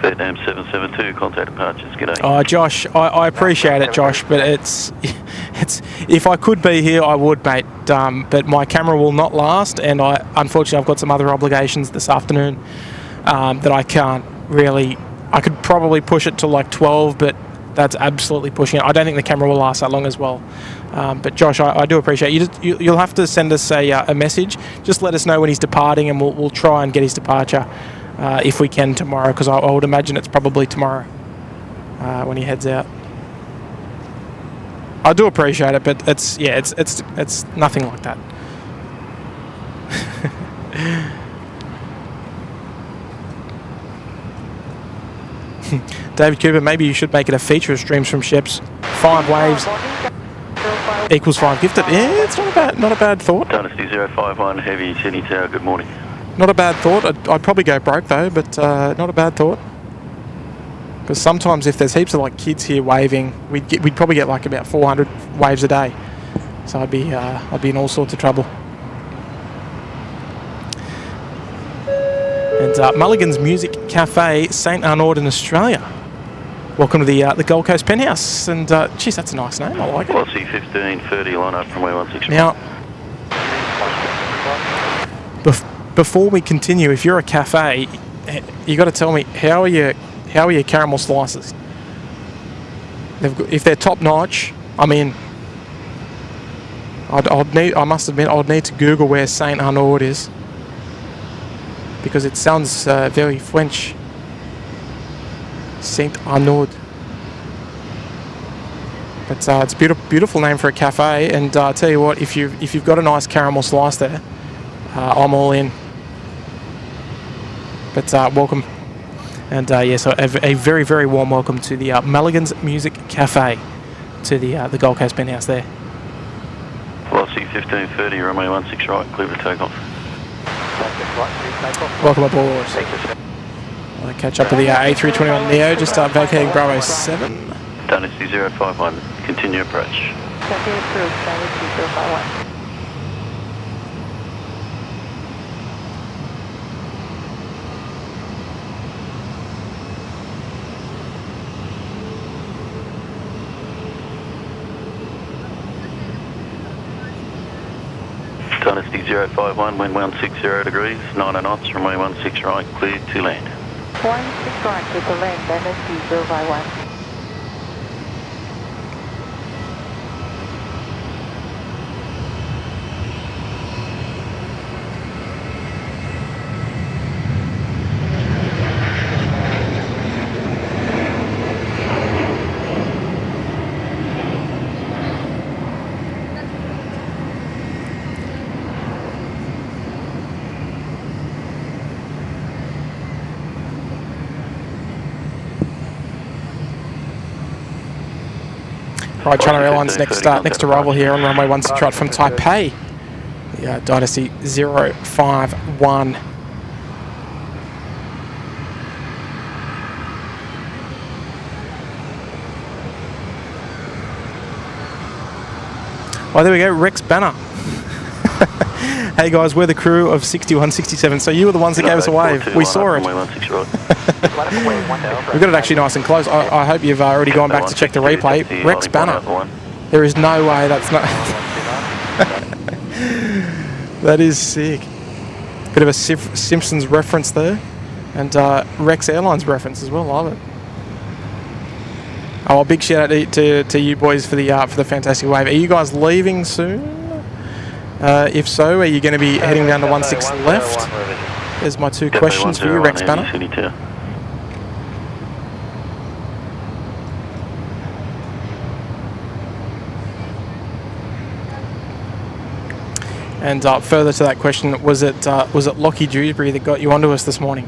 Vietnam 772, contact departures, g'day. Oh, Josh, I appreciate it, Josh, but it's if I could be here, I would, mate. But my camera will not last, and unfortunately I've got some other obligations this afternoon that I can't really. I could probably push it to like 12, but that's absolutely pushing it. I don't think the camera will last that long as well. But Josh, I do appreciate you. You'll have to send us a message. Just let us know when he's departing, and we'll try and get his departure. If we can tomorrow, because I would imagine it's probably tomorrow when he heads out. I do appreciate it, but it's nothing like that. David Cooper, maybe you should make it a feature of streams from ships. 5 waves equals 5 gifted. Yeah, it's not a bad thought. Dynasty 051, heavy, Sydney Tower, good morning. Not a bad thought. I'd probably go broke though, but not a bad thought. Because sometimes if there's heaps of like kids here waving, we'd probably get like about 400 waves a day. So I'd be in all sorts of trouble. And Mulligan's Music Cafe, St Arnaud in Australia. Welcome to the Gold Coast Penthouse. And geez, that's a nice name. I like it. Velocity 1530, line up from way 16. Now, before we continue, if you're a cafe, you got to tell me how are your caramel slices? If they're top notch, I mean, I must admit, I'd need to Google where St Arnaud is. because it sounds very French. Saint Arnaud. But it's a beautiful name for a cafe, and I tell you what, if you've got a nice caramel slice there, I'm all in. But welcome, and yes, a very, very warm welcome to the Mulligan's Music Cafe, to the Gold Coast penthouse there. Velocity 1530, runway 16 right, clear for takeoff. Welcome aboard. I'll catch up with the A321 Neo, just vacating Bravo 7. Dynasty 051, continue approach. Copy approved, Dynasty 051. Dynasty 051, wind 160 degrees, 90 knots, runway 16 right, clear to land. 16 right, clear to land, Dynasty 051. Right, China Airlines next arrival here on runway 16 right from Taipei. The Dynasty 051. Oh, there we go, Rex Banner. Hey guys, we're the crew of 6167. So you were the ones that gave us a wave. We saw it. We've got it actually nice and close. I hope you've already gone back to check the replay. Rex Banner. There is no way that's not... That is sick. Bit of a Simpsons reference there. And Rex Airlines reference as well. Love it. Oh, a big shout out to you boys for the fantastic wave. Are you guys leaving soon? If so, are you going to be heading down to 16 left? There's my two questions for you, Rex Banner. And further to that question, was it Lockie Dewsbury that got you onto us this morning?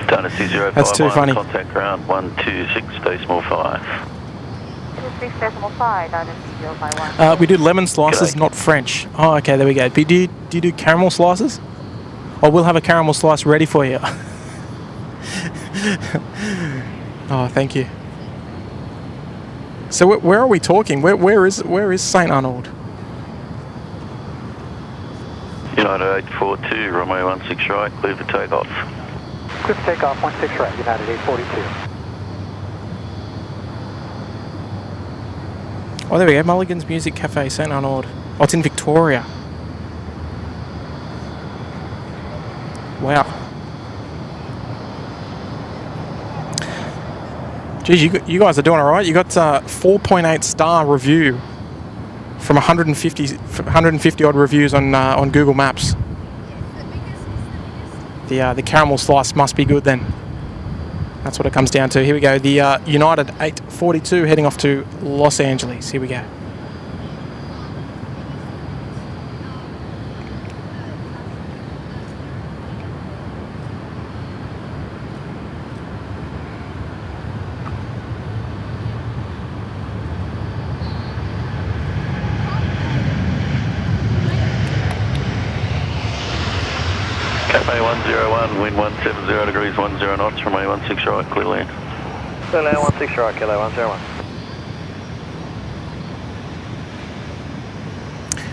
Dynasty 051, that's too funny. Contact ground 126, decimal 5. 26 decimal 5, Dynasty 051. We do lemon slices, not French. Oh, okay, there we go. Do you do caramel slices? Oh, we'll have a caramel slice ready for you. Oh, thank you. So where are we talking? Where is St Arnaud? United 842, runway 16 right, clear for takeoff. Clear for takeoff, 16 right, United 842. Oh, there we go, Mulligan's Music Cafe, St Arnaud. Oh, it's in Victoria. Wow. Geez, you guys are doing all right. You got 4.8 star review from 150 odd reviews on Google Maps. The caramel slice must be good then. That's what it comes down to. Here we go. The United 842 heading off to Los Angeles. Here we go. Cafe 101, wind 170 degrees, 10 knots, runway 16 right, clear land. Clear land 16 right, Kilo 101.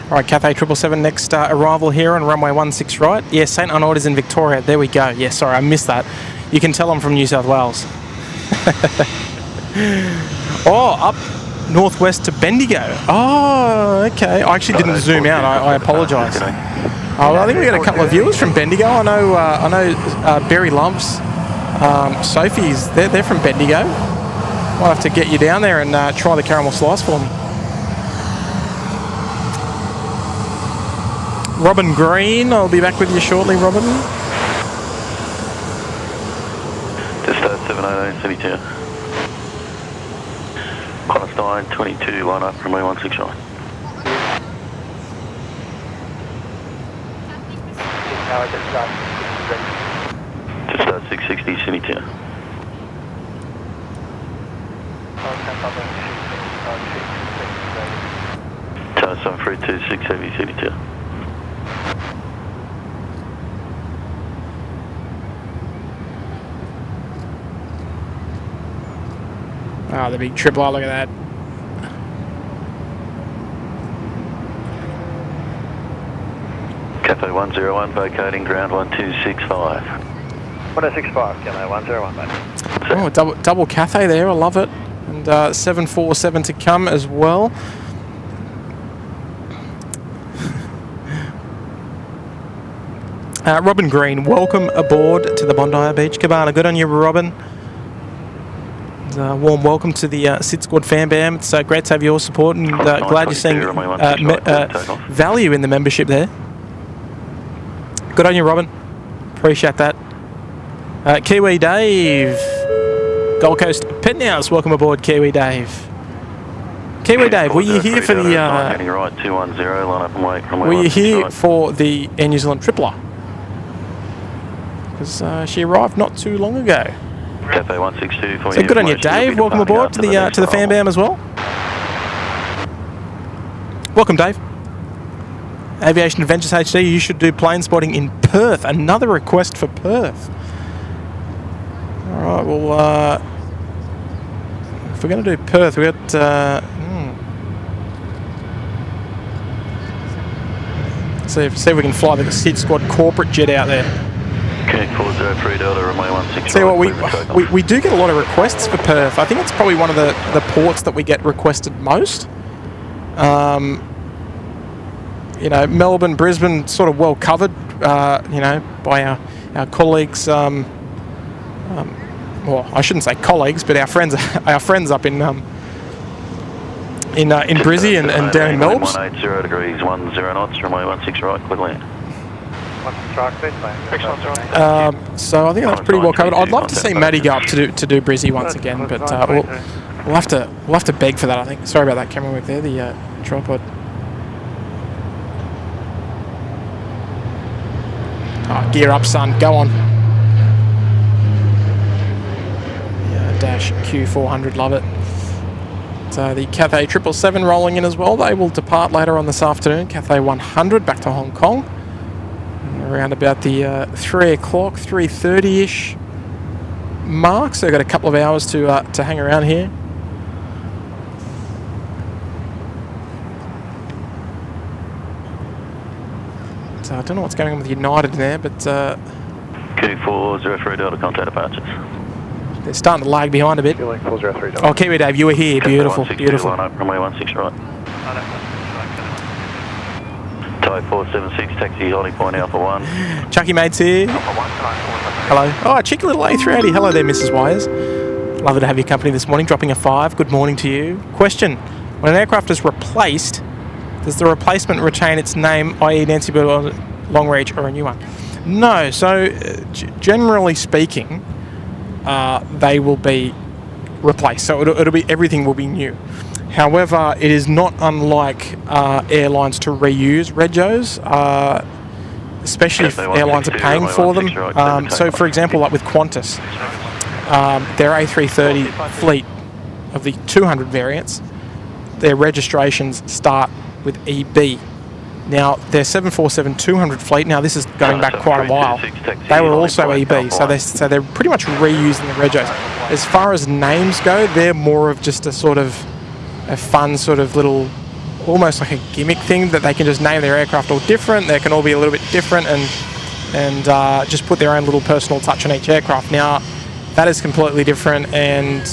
All right, Cafe 777 next arrival here on runway 16 right. Yeah, St Arnaud is in Victoria. There we go. Yeah, sorry, I missed that. You can tell I'm from New South Wales. Oh, up northwest to Bendigo. Oh, okay. I actually didn't zoom out. I apologise. Oh, well, I think we got a couple of viewers from Bendigo. I know Berry loves Sophie's. They're from Bendigo. Might have to get you down there and try the caramel slice for me. Robin Green, I'll be back with you shortly, Robin. Jetstar 780, City 2. Qantas 922, line up, runway 16 right. Jetstar 660, City 2. Tower 7326 Heavy, City 2. Oh, the big triple R, look at that. Cafe 101, vacating ground 1265. 1065, Cafe 101, mate. Oh, double Cathay there, I love it. And 747 to come as well. Robin Green, welcome aboard to the Bondi Beach Cabana. Good on you, Robin. Warm welcome to the SydSquad fan bam. It's great to have your support, and glad you're seeing value in the membership there. Good on you, Robin. Appreciate that. Kiwi Dave, Gold Coast Penthouse, welcome aboard, Kiwi Dave. Kiwi Dave, were you here for the? Right, 210, line up and wait. Were you here for the Air New Zealand Tripler? Because she arrived not too long ago. Cafe 162 for so good on you, Dave. Welcome aboard to the fan bam as well. Welcome, Dave. Aviation Adventures HD. You should do plane spotting in Perth. Another request for Perth. All right. Well, if we're going to do Perth, we got. See if we can fly the SydSquad corporate jet out there. Connect 403 Delta, runway 16. See what we do get a lot of requests for Perth. I think it's probably one of the ports that we get requested most. You know, Melbourne, Brisbane, sort of well covered. You know, by our colleagues. Well, I shouldn't say colleagues, but our friends up in Brizzy and down in Melbourne. 180 degrees, 10 knots, runway 16 right, clear land. So I think that's pretty well covered. I'd love to see Maddie go up to do Brizzy once again, but we'll have to beg for that, I think. Sorry about that camera work there, the tripod. Oh, gear up, son. Go on. Yeah, Dash Q400, love it. So the Cathay 777 rolling in as well. They will depart later on this afternoon. Cathay 100 back to Hong Kong. Around about the 3 o'clock, 3:30ish mark. So they've got a couple of hours to hang around here. So I don't know what's going on with United there, but Q403 Delta, contact departures. They're starting to lag behind a bit. Oh, Kiwi Dave, you were here. Beautiful, beautiful. Runway 16 right. Type 476, taxi holding point Alpha 1. Chucky Mates here. Hello. Oh, cheeky little A380. Hello there, Mrs. Wires. Lovely to have your company this morning. Dropping a 5. Good morning to you. Question. When an aircraft is replaced, does the replacement retain its name, i.e. Nancy Bird, Long Reach, or a new one? No. So, generally speaking, they will be replaced. So it'll be, everything will be new. However, it is not unlike airlines to reuse regos, especially if airlines are paying for them. So, for example, like with Qantas, their A330 fleet of the 200 variants, their registrations start with EB. Now, their 747-200 fleet, now this is going back quite a while, they were also EB, so they're pretty much reusing the regos. As far as names go, they're more of just a sort of a fun sort of little, almost like a gimmick thing that they can just name their aircraft all different. They can all be a little bit different and just put their own little personal touch on each aircraft. Now, that is completely different, and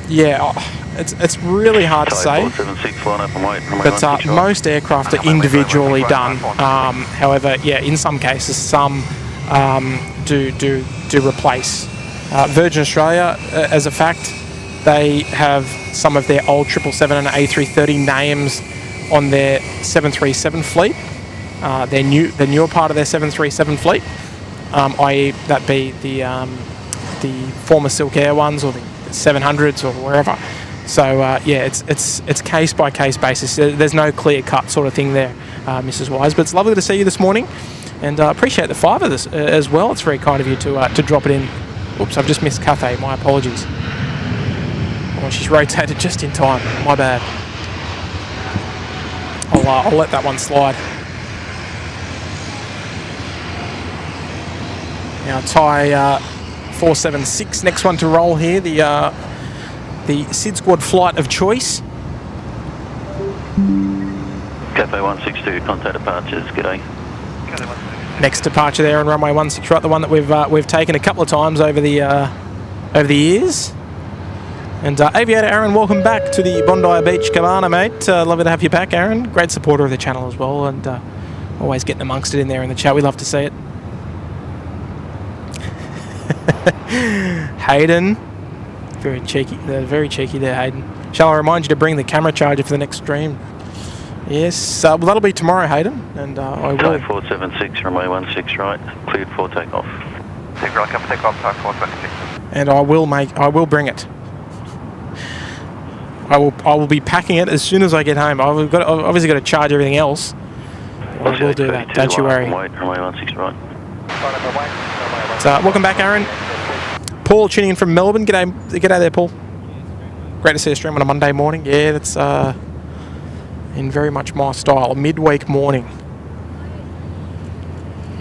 yeah, it's really hard to say. But most aircraft are individually done. However, yeah, in some cases, some do replace. Virgin Australia, as a fact, they have some of their old 777 and A330 names on their 737 fleet. the newer part of their 737 fleet, i.e. that be the former Silk Air ones or the 700s or wherever. So yeah, it's case by case basis. There's no clear cut sort of thing there, Mrs. Wise. But it's lovely to see you this morning, and I appreciate the $5 this as well. It's very kind of you to drop it in. Oops, I've just missed Cathay. My apologies. Oh, she's rotated just in time. My bad. I'll let that one slide. Now Thai 476, next one to roll here, the SydSquad flight of choice. Cafe 162, contact departures, g'day. Next departure there on runway 16 right, the one that we've taken a couple of times over the years. And Aviator Aaron, welcome back to the Bondi Beach Cabana, mate. Lovely to have you back, Aaron. Great supporter of the channel as well, and always getting amongst it in there in the chat. We love to see it. Hayden, very cheeky there, Hayden. Shall I remind you to bring the camera charger for the next stream? Yes, well, that'll be tomorrow, Hayden, and I will. 476, runway 16 right, cleared for takeoff. Take right, come take off, 476. And I will bring it. I will be packing it as soon as I get home. I've obviously got to charge everything else. I will do that, don't you worry. Runway 16 right. So, welcome back, Aaron. Paul tuning in from Melbourne. G'day there, Paul. Great to see a stream on a Monday morning. Yeah, that's in very much my style. A midweek morning.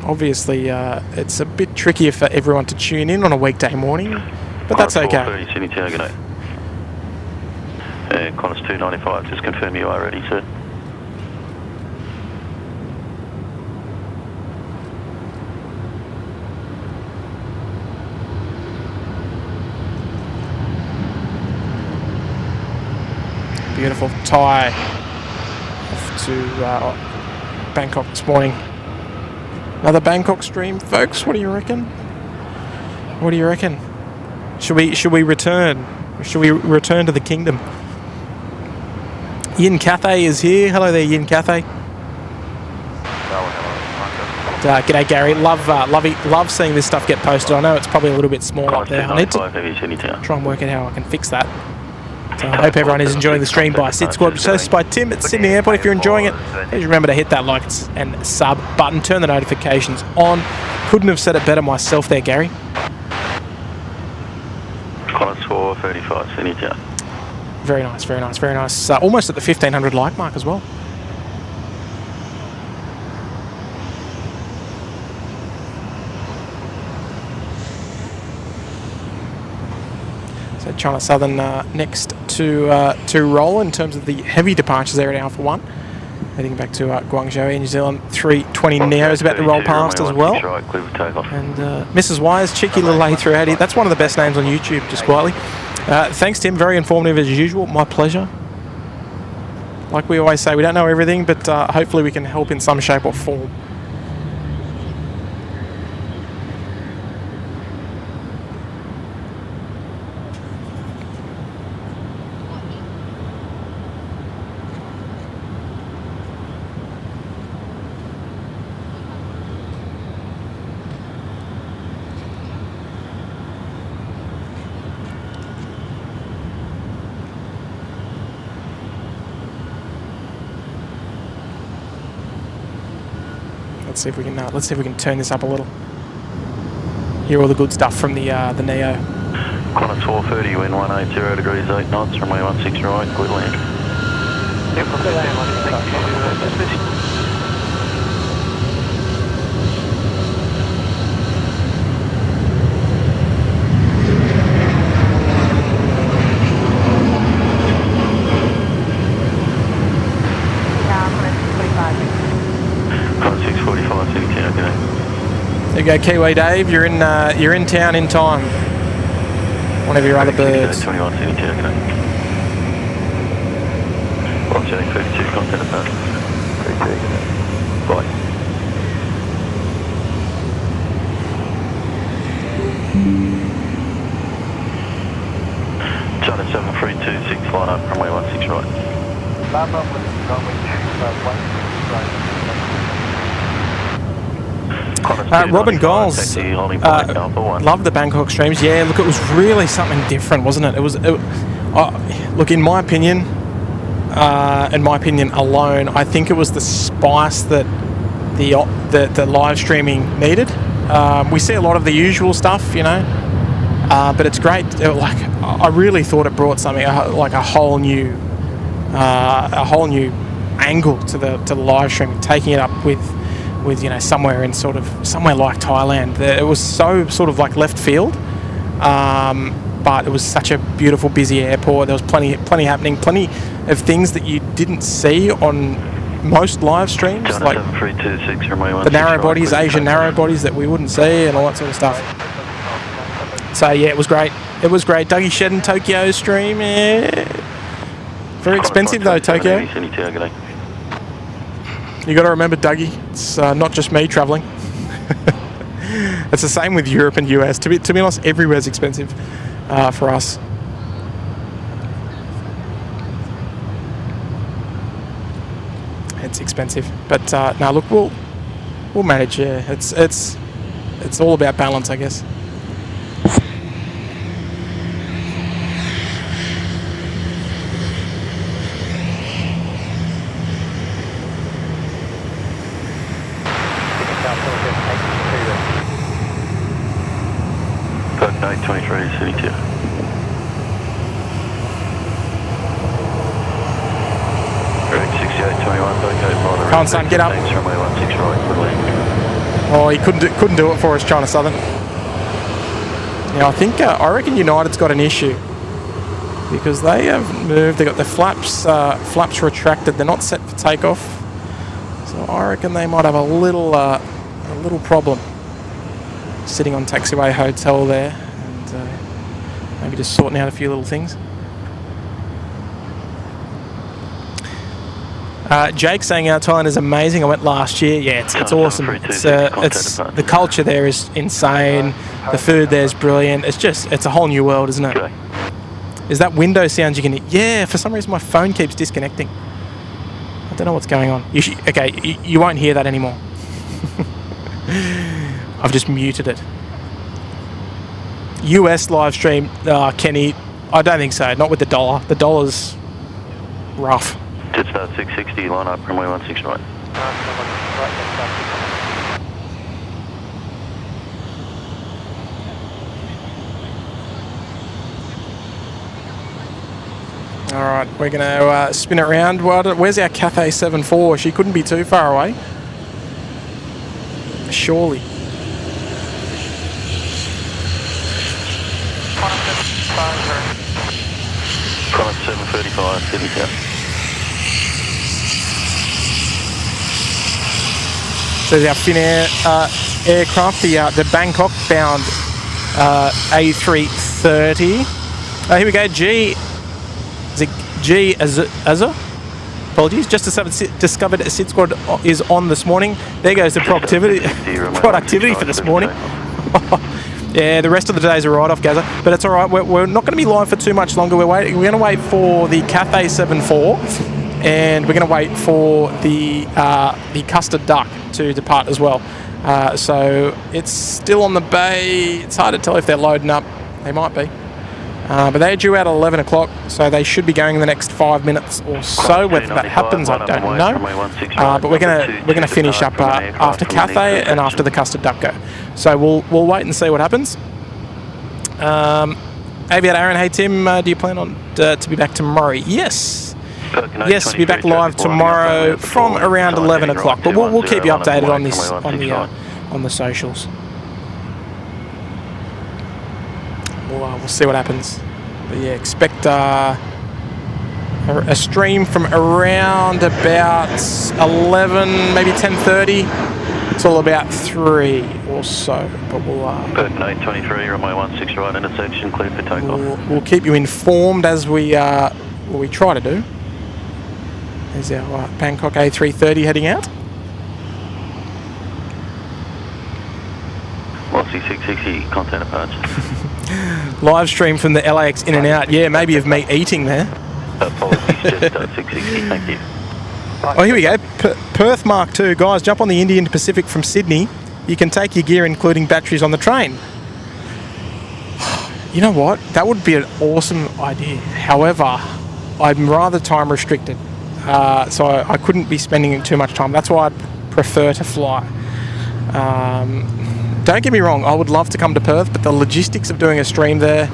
Obviously, it's a bit trickier for everyone to tune in on a weekday morning, but that's okay. Sydney Tower, g'day. Qantas 295, just confirm you are ready, sir. Beautiful Thai off to Bangkok this morning. Another Bangkok stream, folks. What do you reckon? What do you reckon? Should we return? Should we return to the kingdom? Yin Cathay is here. Hello there, Yin Cathay. G'day, Gary. Love seeing this stuff get posted. I know it's probably a little bit small up there. I need to try and work out how I can fix that. So I hope everyone is enjoying the stream by SydSquad. So it's by Tim at Sydney Airport. If you're enjoying it, please remember to hit that like and sub button. Turn the notifications on. Couldn't have said it better myself there, Gary. Qantas 435, Sydney Tower. Very nice, very nice, very nice. Almost at the 1500 like mark as well. So China Southern next to roll in terms of the heavy departures there at Alpha 1. Heading back to Guangzhou, New Zealand. 320 Neo is about to roll past as well. And Mrs. Wise, cheeky little A380. That's one of the best names on YouTube, just quietly. Thanks, Tim. Very informative as usual. My pleasure. Like we always say, we don't know everything, but hopefully we can help in some shape or form. Let's see if we can turn this up a little. Hear all the good stuff from the Neo. Qantas 430, wind 180 degrees 8 knots, runway 16 right, good land. Yep, good land, thank you. There you go, Kiwi Dave. You're in town in time. One of your other birds. 21 Sydney Tower, g'day. Roger, 32, contact apart. 32, g'day. Bye. China 7326, line up, runway 16 right. Lava with runway 16 right. Robin Giles, loved the Bangkok streams. Yeah, look, it was really something different, wasn't it? It was, look, in my opinion alone, I think it was the spice that the live streaming needed. We see a lot of the usual stuff, you know, but it's great. I really thought it brought something like a whole new angle to the live streaming, taking it up with you know somewhere like Thailand. It was so sort of like left field, but it was such a beautiful, busy airport. There was plenty happening, plenty of things that you didn't see on most live streams, like the narrow bodies, Asian narrow bodies that we wouldn't see, and all that sort of stuff. So yeah, it was great. It was great. Dougie Shedden Tokyo stream. Yeah. Very expensive though, Tokyo. You got to remember, Dougie, it's not just me travelling. It's the same with Europe and US. To be honest, everywhere's expensive for us. It's expensive, but no, look, we'll manage. Yeah, it's all about balance, I guess. Come on, son, get up. Oh, he couldn't do it for us, China Southern. Now I reckon United's got an issue because they have moved. They got their flaps retracted. They're not set for takeoff, so I reckon they might have a little problem sitting on taxiway hotel there, and maybe just sorting out a few little things. Jake saying Thailand is amazing. I went last year. Yeah, it's awesome. It's the culture there is insane. The food there is brilliant. It's a whole new world, isn't it? Is that window sound you can hear? Yeah, for some reason my phone keeps disconnecting. I don't know what's going on. You won't hear that anymore. I've just muted it. US live stream, Kenny, I don't think so. not with the dollar. The dollar's rough. Jetstar 660, line up, runway 16 right. All right, we're going to spin it round. Where's our Cathay 74? She couldn't be too far away. Surely. Qantas 735, Sydney Town. So there's our Finnair aircraft, the Bangkok bound A330. Here we go, G Azur. Apologies, just discovered SydSquad is on this morning. There goes the productivity for this morning. Yeah, the rest of the day's a write-off, Gaza, but it's all right. We're not going to be live for too much longer. We're going to wait for the Cathay 74, and we're going to wait for the custard duck to depart as well. So it's still on the bay. It's hard to tell if they're loading up. They might be. But they're due out at 11 o'clock, so they should be going in the next 5 minutes or so. Whether that happens, I don't know. But we're gonna finish up after Cathay and after the custard duck go. So we'll wait and see what happens. Aviator Aaron, hey Tim, do you plan on to be back tomorrow? Yes. Yes, be back live tomorrow from around 11 o'clock. But we'll keep you updated on this on the socials. We'll see what happens. But yeah, expect a stream from around about 11, maybe 10:30 till about 3 or so. But we'll 823, runway 16 right, intersection cleared for takeoff. We'll keep you informed as we try to do. There's our Bangkok A330 heading out. Moresby 660, content departure. Live stream from the LAX in and out. Yeah, maybe of me eating there. Apologies, Jetstar 660, thank you. Oh, here we go. Perth Mark II. Guys, jump on the Indian Pacific from Sydney. you can take your gear, including batteries, on the train. You know what? That would be an awesome idea. However, I'm rather time restricted, so I couldn't be spending too much time. That's why I'd prefer to fly. Don't get me wrong, I would love to come to Perth, but the logistics of doing a stream there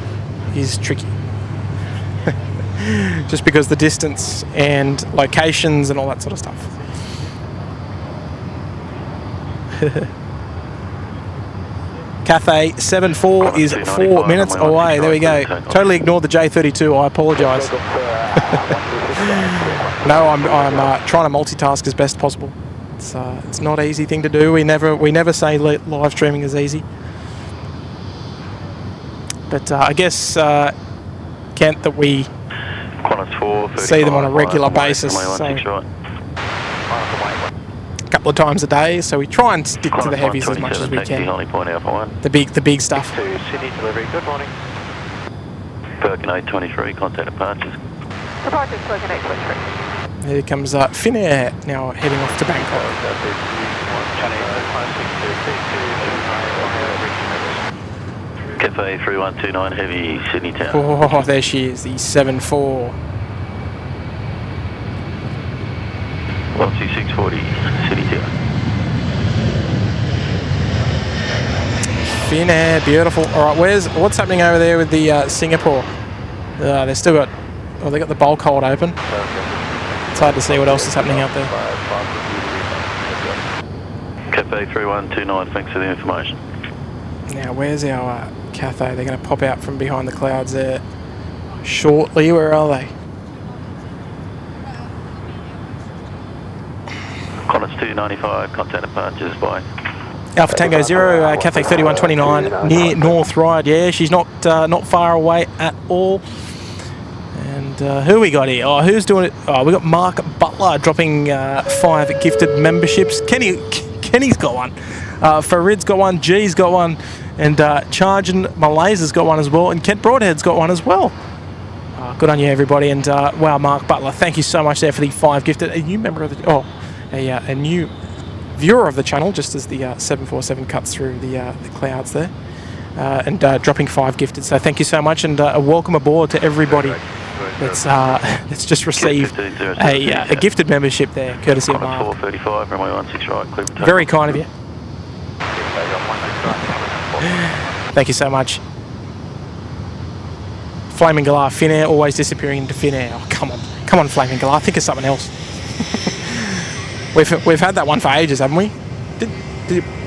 is tricky. Just because the distance and locations and all that sort of stuff. Cathay 74 is 4 minutes away. There we go. Totally ignored the J32. I apologise. No, I'm trying to multitask as best possible. It's not an easy thing to do. We never say live streaming is easy. But I guess Kent, that we see them on a regular basis. So a couple of times a day, so we try and stick to the heavies as much as we can. The big stuff. City delivery. Good morning. Falcon A380, contact departures. Departures, Falcon A380. Here comes Finnair now heading off to Bangkok. Cafe 3129 heavy, Sydney Town. Oh, there she is, the 74. 12640, Sydney Town. Finnair, beautiful. All right, what's happening over there with the Singapore? They've still got, they got the bulk hold open. It's hard to see what else is happening out there. Cafe 3129, thanks for the information. Now, where's our Cathay? They're going to pop out from behind the clouds there shortly. Where are they? Qantas 295, contact departures by Alpha Tango 0, Cathay 3129 near North Ryde. Yeah, she's not far away at all. And who we got here? Oh, who's doing it? Oh, we got Mark Butler dropping 5 gifted memberships. Kenny's got one. Farid's got one. G's got one. And Chargin Malaysia's got one as well. And Kent Broadhead's got one as well. Good on you, everybody. And wow, Mark Butler, thank you so much there for the 5 gifted. A new member of the... a new viewer of the channel, just as the 747 cuts through the clouds there. And dropping 5 gifted. So thank you so much, and a welcome aboard to everybody that's just received a gifted membership there, courtesy of Mark. 435, runway 16 right, clear for takeoff. Very kind of you. Thank you so much. Flaming Galah, Finnair, always disappearing into Finnair. Oh, come on, Flaming Galah, think of something else. We've had that one for ages, haven't we?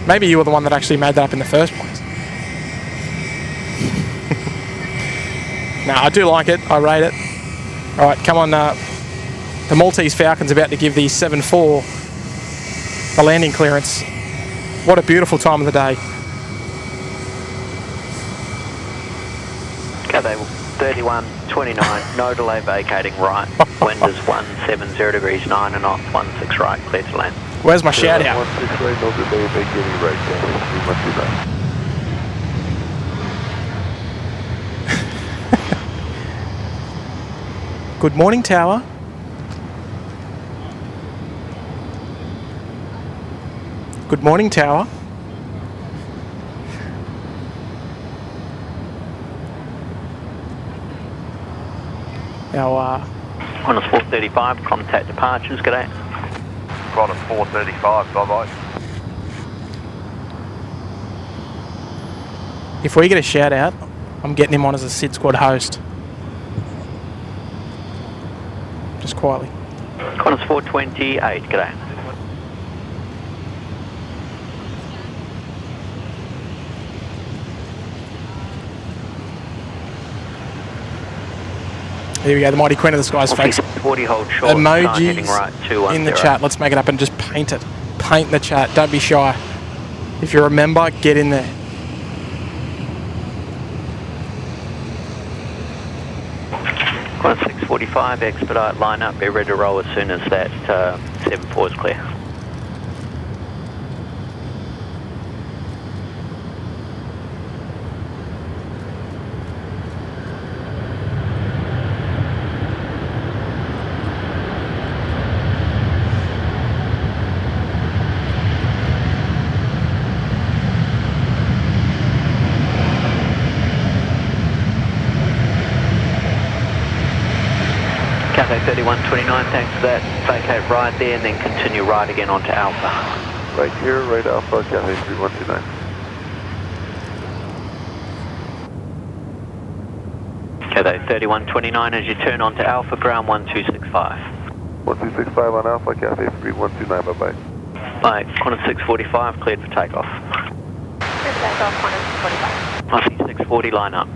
Maybe you were the one that actually made that up in the first place. No, I do like it. I rate it. All right, come on. The Maltese Falcon's about to give the 74 the landing clearance. What a beautiful time of the day. Cathay 3129, no delay vacating right. Wind is 170 degrees, 9 knots, 16 right, clear to land. Where's my shout out? Good morning, Tower. Good morning, Tower. Now, Qantas 435, contact departures, g'day. Qantas 435, bye-bye. if we get a shout out, I'm getting him on as a SydSquad host. Just quietly. Qantas 428, g'day. Here we go, the mighty queen of the skies, folks. 40 hold short, emojis right, 210. In the chat. Let's make it up and just paint it. Paint the chat. Don't be shy. If you're a member, get in there. Qantas 645, expedite line up, be ready to roll as soon as that 74 is clear. 3129, thanks for that. Vacate right there and then continue right again onto Alpha. Right here, right Alpha, Cathay 3129. Cathay 3129 as you turn onto Alpha, ground 1265. 1265 on Alpha, Cathay 3129, bye-bye. Bye, Qantas 645, cleared for takeoff. Cleared for takeoff, Qantas 645. Aussie 640, line up.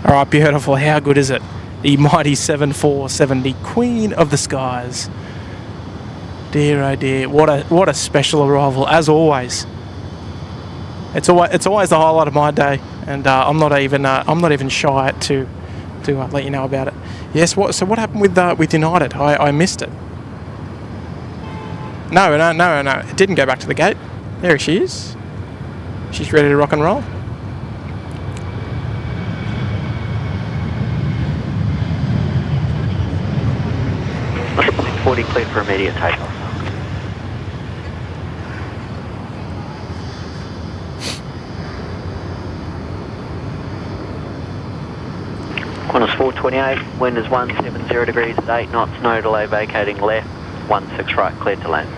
Alright, beautiful. How good is it? The mighty 7470, Queen of the Skies. Dear oh dear, what a special arrival, as always. It's always the highlight of my day, and I'm not even shy to let you know about it. Yes, so what happened with United? I missed it. No, it didn't go back to the gate. There she is. She's ready to rock and roll. Aussie 640, cleared for immediate takeoff. Qantas 428, wind is 170 degrees at 8 knots, no delay, vacating left, 16 right, cleared to land.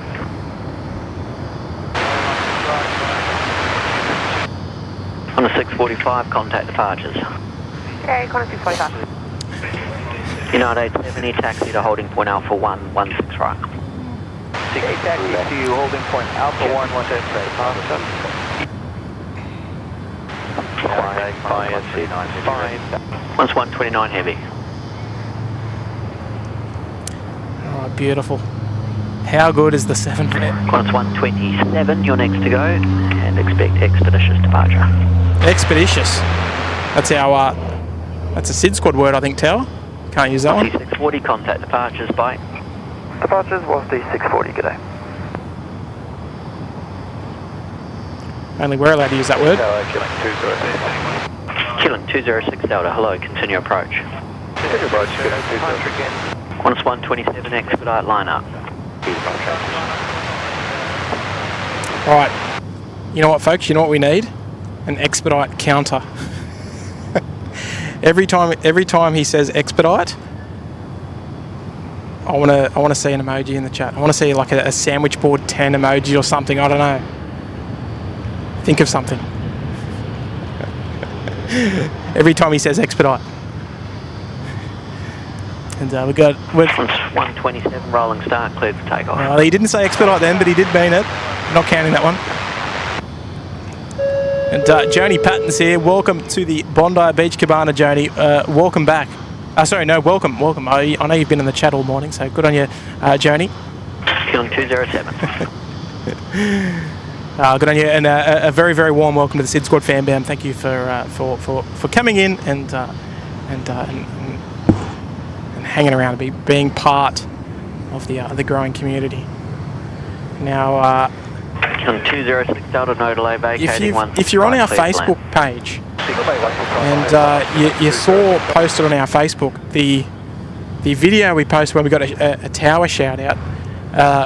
Qantas 645, contact departures. Okay, Qantas 645. United 870, taxi to holding point Alpha 116 right. Okay, taxi to holding point Alpha 116 right. Qantas 129 heavy. Oh, beautiful. How good is the 7? Qantas 127, you're next to go, and expect expeditious departure. Expeditious. That's our that's a SydSquad word, I think, Tower. Can't use that one. 640, contact departures, bye. Departures, Wasty 640, g'day. Only we're allowed to use that word. Killing 206 Delta, hello, continue approach. Continue approach, Qantas 127, expedite, line up. Alright. You know what, folks? You know what we need? An expedite counter. Every time he says expedite, I want to see an emoji in the chat. I want to see like a sandwich board 10 emoji or something. I don't know. Think of something. Every time he says expedite. And we're 127 rolling start, cleared for takeoff. Well, he didn't say expedite then, but he did mean it. Not counting that one. And Joni Patton's here. Welcome to the Bondi Beach Cabana, Joni. Welcome back. Sorry, no, welcome. I know you've been in the chat all morning, so good on you, Joni. Killing 207. Good on you, and a very, very warm welcome to the SydSquad fan band. Thank you for coming in and hanging around, being part of the growing community. Now, 206 Delta, no delay, vacating if you're on our Facebook page and you saw posted on our Facebook the video we posted when we got a tower shout out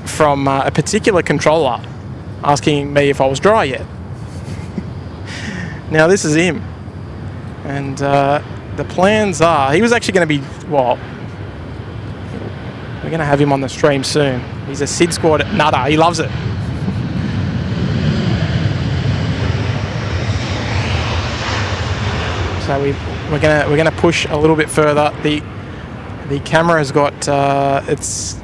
from a particular controller asking me if I was dry yet. Now this is him, and the plans are he was actually going to be we're going to have him on the stream soon. He's a SydSquad nutter. He loves it. So we're gonna push a little bit further. The camera's got it's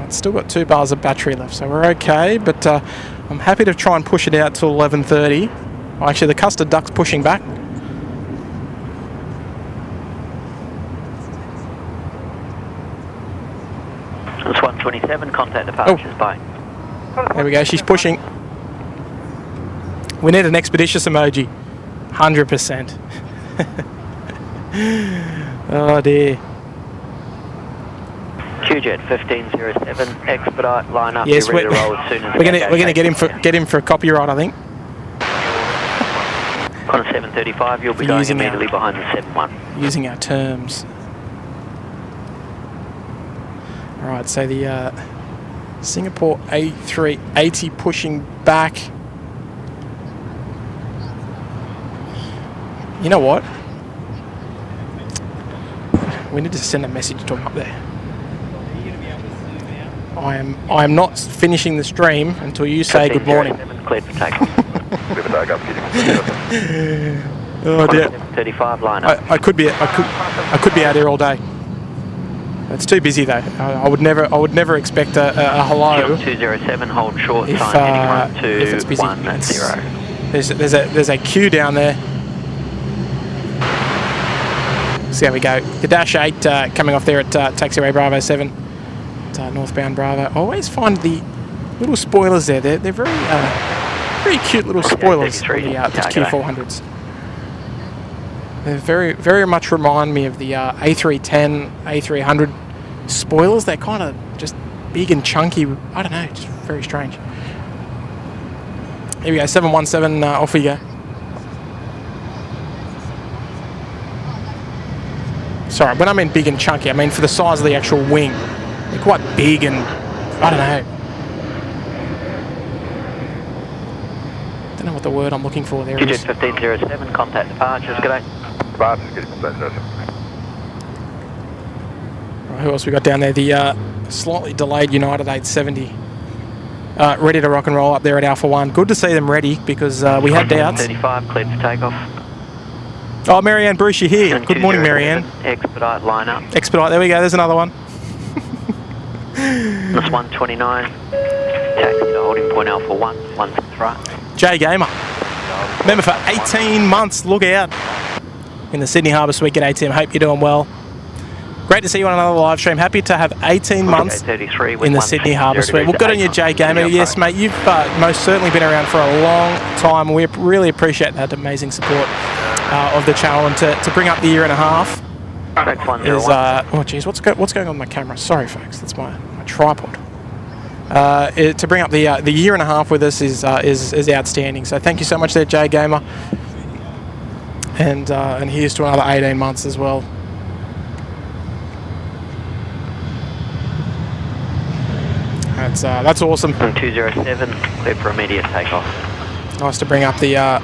still got 2 bars of battery left, so we're okay. But I'm happy to try and push it out till 11:30. Actually, the custard duck's pushing back. It's 127, contact departures, bye. There we go. She's pushing. We need an expeditious emoji. 100%. Oh dear. QJet 1507, expedite, line up. Yes, you're ready to roll as soon as we're gonna get him for a copyright, I think. Qantas 735, you'll be going immediately behind the 71. Using our terms. All right, so the Singapore A380 pushing back. You know what? We need to send a message to him up there. I am not finishing the stream until you say good morning. Cleared for takeoff. Oh dear. 35 line up. I could be out here all day. It's too busy though. I would never expect a hello. 207, hold short if it's busy. 110. There's a queue down there. So there we go. The Dash 8 coming off there at taxiway Bravo 7. Northbound Bravo. I always find the little spoilers there. They're very cute little spoilers for the Q400s. They very much remind me of the A310, A300 spoilers. They're kind of just big and chunky. I don't know, just very strange. Here we go, 717, off we go. Sorry, when I mean big and chunky, I mean for the size of the actual wing. They're quite big and, I don't know. Don't know what the word I'm looking for there is. 1507, contact departures, g'day. Right, who else we got down there? The slightly delayed United 870. Ready to rock and roll up there at Alpha 1. Good to see them ready because we had doubts. 35, cleared for takeoff. Oh, Marianne Bruce, you're here. Good morning, Marianne. Expedite line up. Expedite, there we go, there's another one. That's 129. Taxi to holding point Alpha 1, 16 right. Jay Gamer. Member for 18 months, look out. In the Sydney Harbour Suite at ATM, hope you're doing well. Great to see you on another live stream. Happy to have 18 months in the Sydney Harbour Suite. Well, good on you, Jay Gamer. Yes, mate, you've most certainly been around for a long time. We really appreciate that amazing support of the channel, and to bring up the year and a half is oh geez, what's going on with my camera? Sorry, folks, that's my tripod. To bring up the year and a half with us is outstanding. So thank you so much there, Jay Gamer, and here's to another 18 months as well. That's awesome. 207, clear for immediate takeoff. Nice to bring up the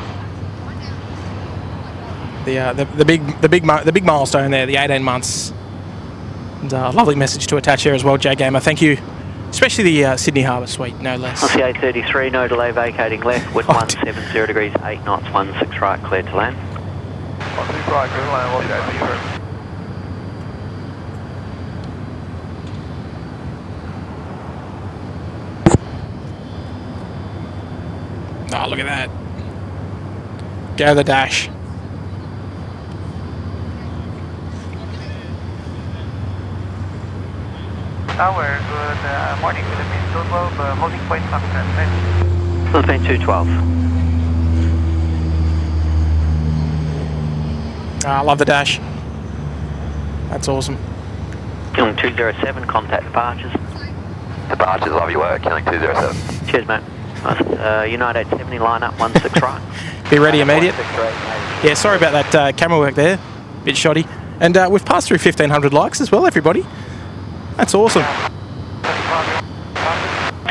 big milestone there, the 18 months. And lovely message to attach here as well, Jay Gamer. Thank you, especially the Sydney Harbour Suite, no less. On the A330, no delay, vacating left, wind 170 degrees, 8 knots, 16 right, cleared to land. 16 right, clear to land, 180. Oh, look at that. Go the Dash. Tower, good morning, Philippines 212, holding point Foxtrot, Philippines 212. I love the Dash. That's awesome. Killing 207, contact departures. Departures, love your work, killing 207. Cheers, mate. Nice. United 870, line up, 16 right. Be ready immediate. Yeah, sorry about that camera work there. Bit shoddy. And we've passed through 1,500 likes as well, everybody. That's awesome.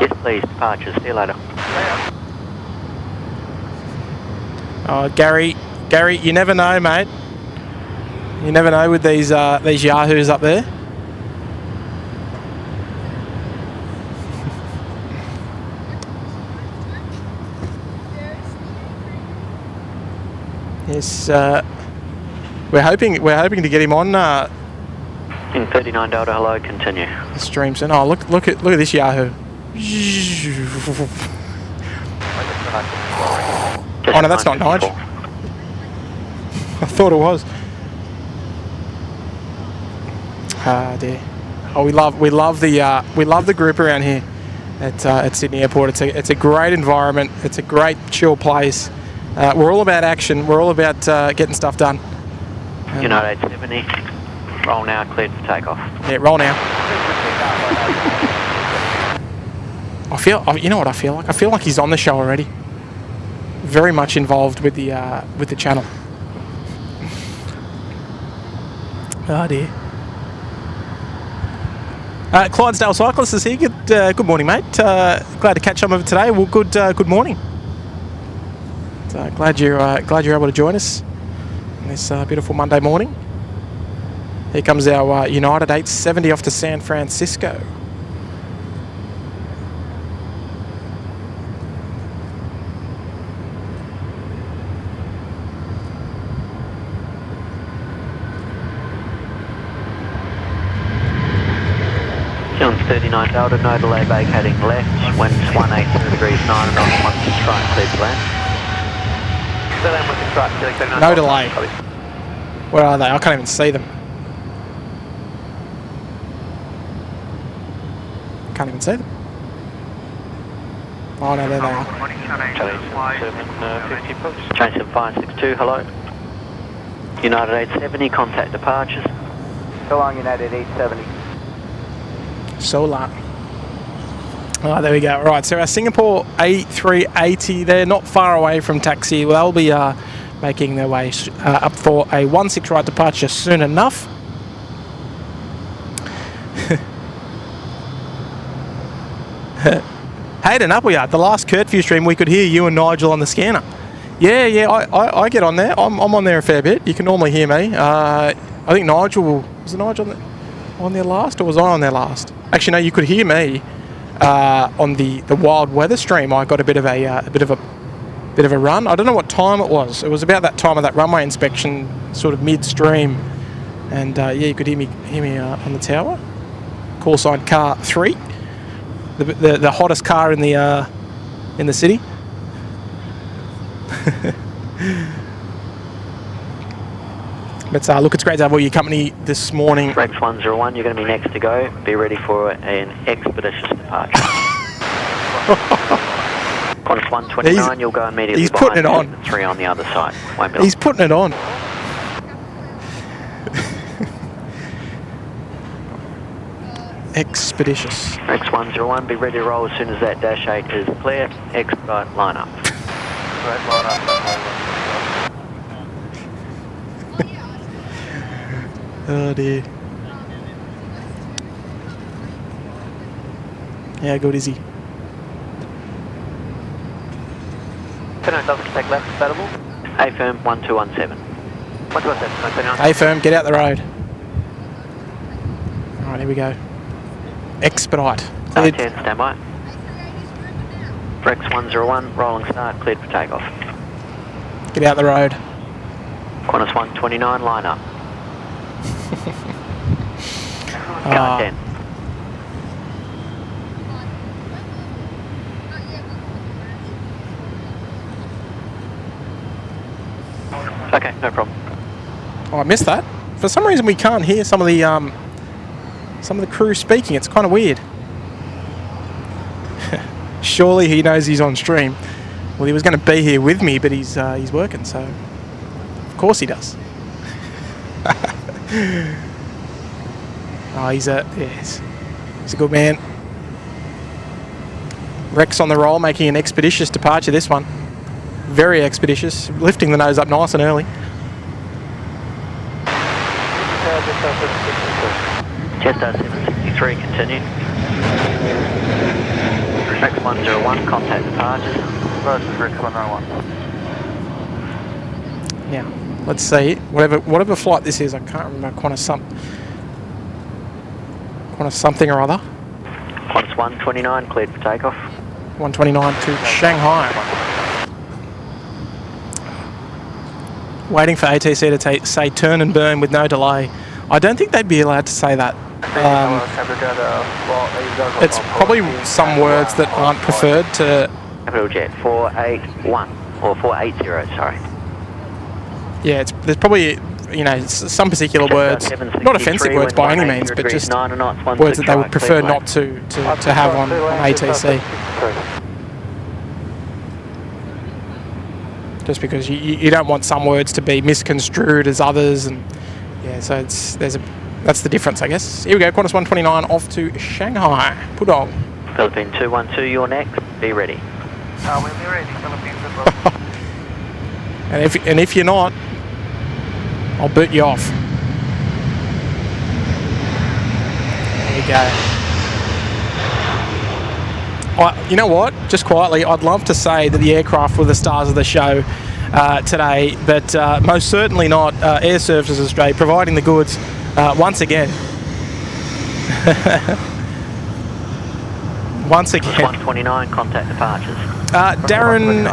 Yes, please, departures. See you later. Oh, Gary, you never know, mate. You never know with these yahoos up there. Yes, we're hoping to get him on. In 39 Delta, hello, continue. The stream soon. Oh, look at this Yahoo. Oh no, that's not Nige. I thought it was. Ah dear. Oh, we love the group around here at Sydney Airport. It's a great environment. It's a great chill place. We're all about action. We're all about getting stuff done. United 870. Roll now, cleared for takeoff. Yeah, roll now. You know what I feel like? I feel like he's on the show already. Very much involved with the channel. Oh dear. Clydesdale Cyclist is here. Good morning, mate. Glad to catch some of it today. Well, good morning. Glad you're able to join us. this beautiful Monday morning. Here comes our United 870 off to San Francisco. Killing 39 Delta, no delay vacating left, winds 180 degrees 9 knots, 16 right, cleared to land. No delay. Where are they? I can't even see them. Can't even see them. Oh no, there they are. Change 7562, hello. United 870, contact departures. So long, United 870. So long. Oh, there we go. Right, so our Singapore A380, they're not far away from taxi. Well, they'll be making their way up for a 16 right departure soon enough. Hayden, up we are. The last curfew stream, we could hear you and Nigel on the scanner. Yeah, I get on there. I'm on there a fair bit. You can normally hear me. I think Nigel, was it Nigel on there last, or was I on there last? Actually, no, you could hear me on the wild weather stream. I got a bit of a run. I don't know what time it was. It was about that time of that runway inspection, sort of midstream, and yeah, you could hear me on the tower. Call sign car 3, the hottest car in the city. But look, it's great to have all your company this morning. Rex 101, you're going to be next to go. Be ready for an expeditious departure. Qantas 129, you'll go immediately he's putting it on. 3 on the other side. He's putting it on. Expeditious. Rex 101, be ready to roll as soon as that dash 8 is clear. Expedite line up. Oh dear. How good is he? Take left, available. A firm 1217. 1217. A firm, get out the road. Alright, here we go. Expedite. Cleared. 10, stand by. Rex 101, rolling start, cleared for takeoff. Get out the road. Qantas 129, line up. Ah. 10. Okay, no problem. Oh, I missed that. For some reason, we can't hear some of the crew speaking. It's kind of weird. Surely he knows he's on stream. Well, he was going to be here with me, but he's working, so of course he does. Oh, he's a good man. Rex on the roll, making an expeditious departure. This one, very expeditious, lifting the nose up nice and early. Jetstar 763, continue. Rex 101, contact departures. Rex 101. Now, let's see. Whatever flight this is, I can't remember. Qantas something or other. Qantas 129, cleared for takeoff. 129 to Shanghai. Waiting for ATC to say turn and burn with no delay. I don't think they'd be allowed to say that. It's probably some words that aren't preferred to... Capital Jet 481, or 480, sorry. Yeah, there's probably, some particular words, not offensive words by any means, but just words that they would prefer not to have on ATC. Just because you don't want some words to be misconstrued as others, and yeah, so that's the difference, I guess. Here we go, Qantas 129 off to Shanghai. Pudong. Philippine 212, you're next. Be ready. We'll be ready, Philippines. And if you're not, I'll boot you off. There you go. You know what? Just quietly, I'd love to say that the aircraft were the stars of the show. today, but most certainly not Air Services Australia providing the goods once again. Once again. 129, contact departures. Darren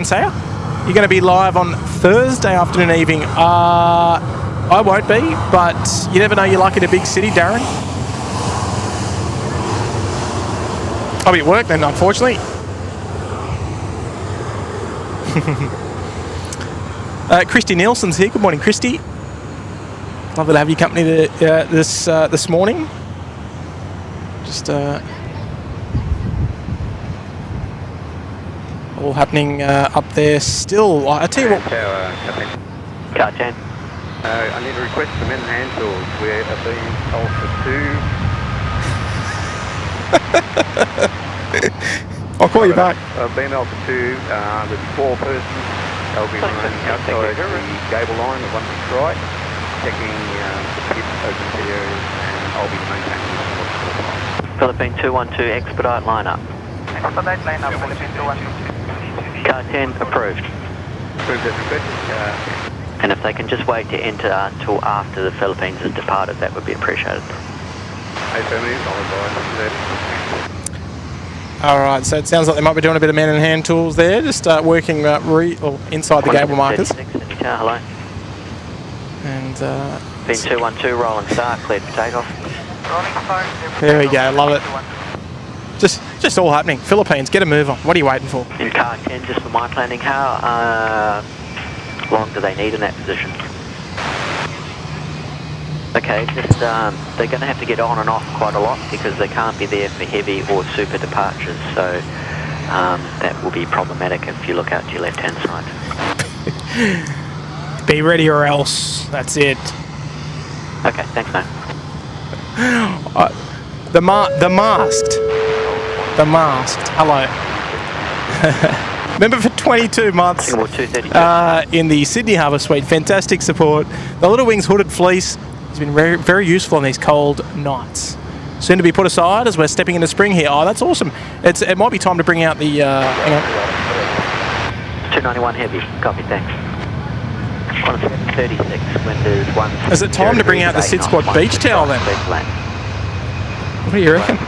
Sayer, you're going to be live on Thursday afternoon, evening. I won't be, but you never know. You like in a big city, Darren. I'll be at work then, unfortunately. Christy Nielsen's here. Good morning, Christy. Lovely to have your company this morning. Just all happening up there still. I tell you what. Car 10. I need to request the men hand tools. We are being told for 2. I'll call you back. Being Alpha 2, there's 4 persons. They'll be running outside the gable line of 16 right, checking the pit, open pit areas, and I'll be maintaining the Philippine 212, expedite lineup. Expedite lineup, Philippine 212. Car 10, approved. Approved as requested. And if they can just wait to enter until after the Philippines has departed, that would be appreciated. Alright, so it sounds like they might be doing a bit of man and hand tools there, just working inside the gable markers. Hello. And Pin 212, rolling start, cleared for takeoff. Rolling start. There we go, love it. Just all happening. Philippines, get a move on. What are you waiting for? In car 10, just for my planning, how long do they need in that position? Okay, just they're going to have to get on and off quite a lot because they can't be there for heavy or super departures, so that will be problematic if you look out to your left hand side. Be ready or else, that's it. Okay, thanks mate. The masked, hello. Member for 22 months in the Sydney Harbour Suite. Fantastic support. The Little Wings hooded fleece has been very, very useful on these cold nights. Soon to be put aside as we're stepping into spring here. Oh, that's awesome. It might be time to bring out the... hang on. 291 heavy. Copy, thanks. Qantas 736, wind is 1... Is it time to bring out the SydSquad beach towel then? What do you reckon?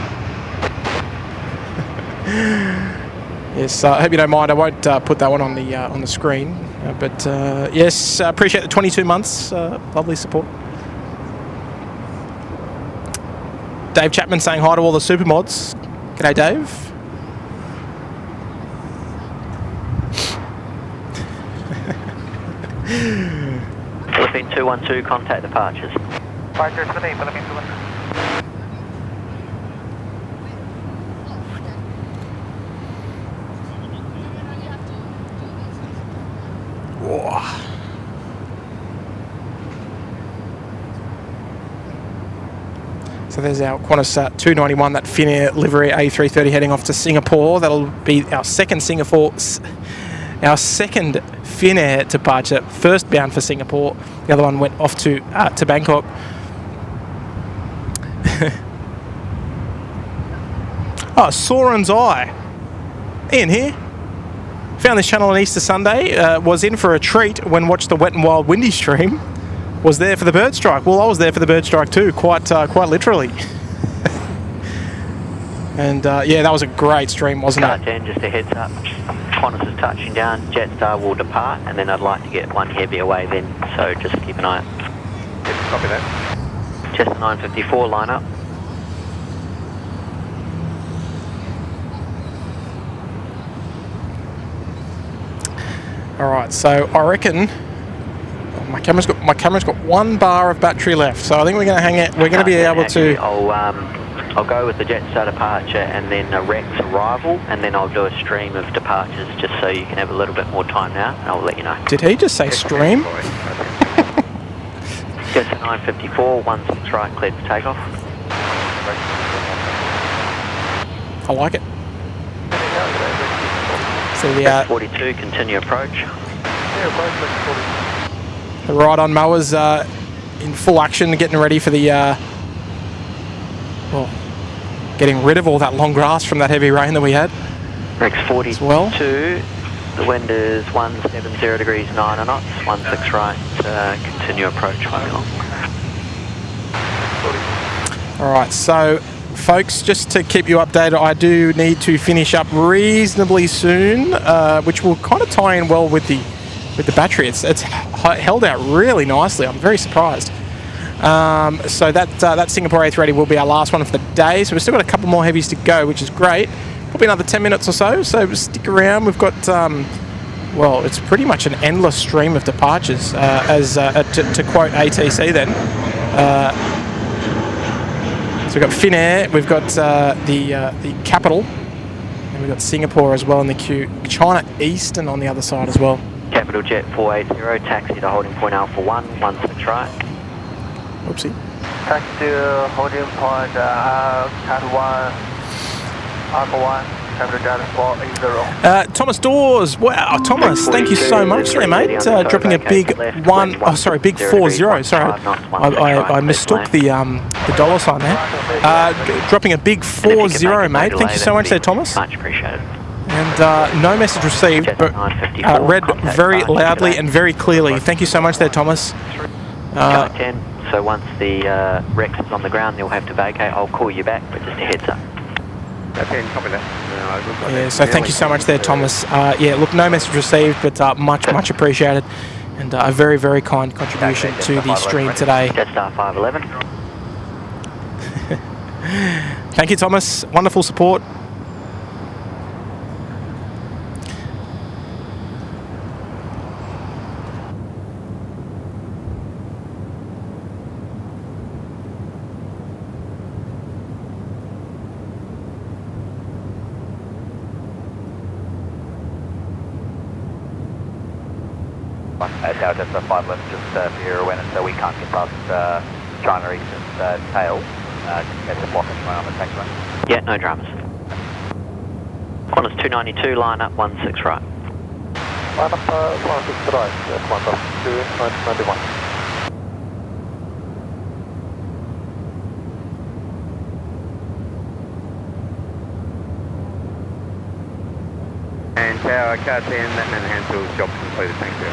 Yes, I hope you don't mind. I won't put that one on the screen. But yes, appreciate the 22 months. Lovely support. Dave Chapman saying hi to all the super mods. G'day, Dave. Philippine 212, contact departures. Departures today, Philippine 212. Whoa. So there's our Qantas 291, that Finnair livery A330 heading off to Singapore. That'll be our second Finnair departure. First bound for Singapore. The other one went off to Bangkok. Oh, Soren's Eye. Ian here. Found this channel on Easter Sunday. Was in for a treat when watched the Wet and Wild Windy stream. Was there for the bird strike. Well, I was there for the bird strike too, quite literally. And yeah, that was a great stream, wasn't it? 10, just a heads up. Qantas is touching down. Jetstar will depart, and then I'd like to get one heavy away then. So just keep an eye out. Yep, copy that. Jetstar 954 line up. All right, so I reckon my camera's got 1 bar of battery left, so I think we're going to hang it. We're going to be able to. I'll go with the Jetstar departure and then a Rex arrival, and then I'll do a stream of departures just so you can have a little bit more time now, and I'll let you know. Did he just say stream? Jetstar 954, 16 right, cleared for takeoff. I like it. So the 42, continue approach. The ride-on mowers in full action, getting ready for the well, getting rid of all that long grass from that heavy rain that we had. Rex 42, well. The wind is 170 degrees 9 knots, 16 right, continue approach 1 long. All right, so folks, just to keep you updated, I do need to finish up reasonably soon, which will kind of tie in well with the battery. It's held out really nicely. I'm very surprised. So that Singapore A380 will be our last one for the day. So we've still got a couple more heavies to go, which is great. Probably another 10 minutes or so. So stick around. We've got well, it's pretty much an endless stream of departures, to quote ATC then. So we've got Finnair, we've got the capital, and we've got Singapore as well in the queue. China Eastern on the other side as well. Capital Jet 480, taxi to holding point Alpha 1, 16 right. Oopsie. Taxi to holding point Cat 1, Alpha 1. Thomas Dawes, wow, Thomas, thank you so much there, mate. Dropping a big big 40. Sorry, I mistook the dollar sign there. Dropping a big 40, mate. Thank you so much there, Thomas. Much appreciated. And no message received, but read very loudly and very clearly. Thank you so much there, Thomas. 10. So once the Rex is on the ground, they'll have to vacate. I'll call you back, but just a heads up. Yeah, so thank you so much there, Thomas. Yeah, look, no message received, but much appreciated, and a very, very kind contribution to the stream today. Jetstar 511. Thank you, Thomas. Wonderful support. Delta 511, just for your awareness, so we can't get past China Eastern's tail. That's a block on the taxiway. Yeah, no dramas. Qantas 292, line up 16 right. Line up 16 right, Qantas 291. And tower car 10, that man Hansel, job completed, thank you.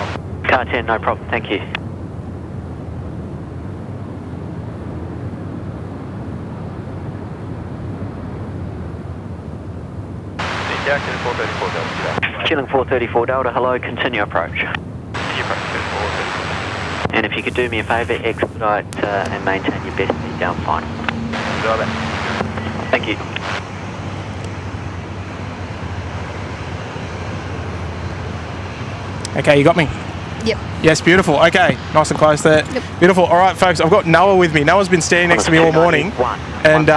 Car 10, no problem, thank you. Chilling 434 Delta, hello, continue approach. And if you could do me a favour, expedite and maintain your best speed down final. Thank you. Okay, you got me? Yep. Yes, beautiful. Okay, nice and close there. Yep. Beautiful. All right, folks, I've got Noah with me. Noah's been standing next to me all morning, and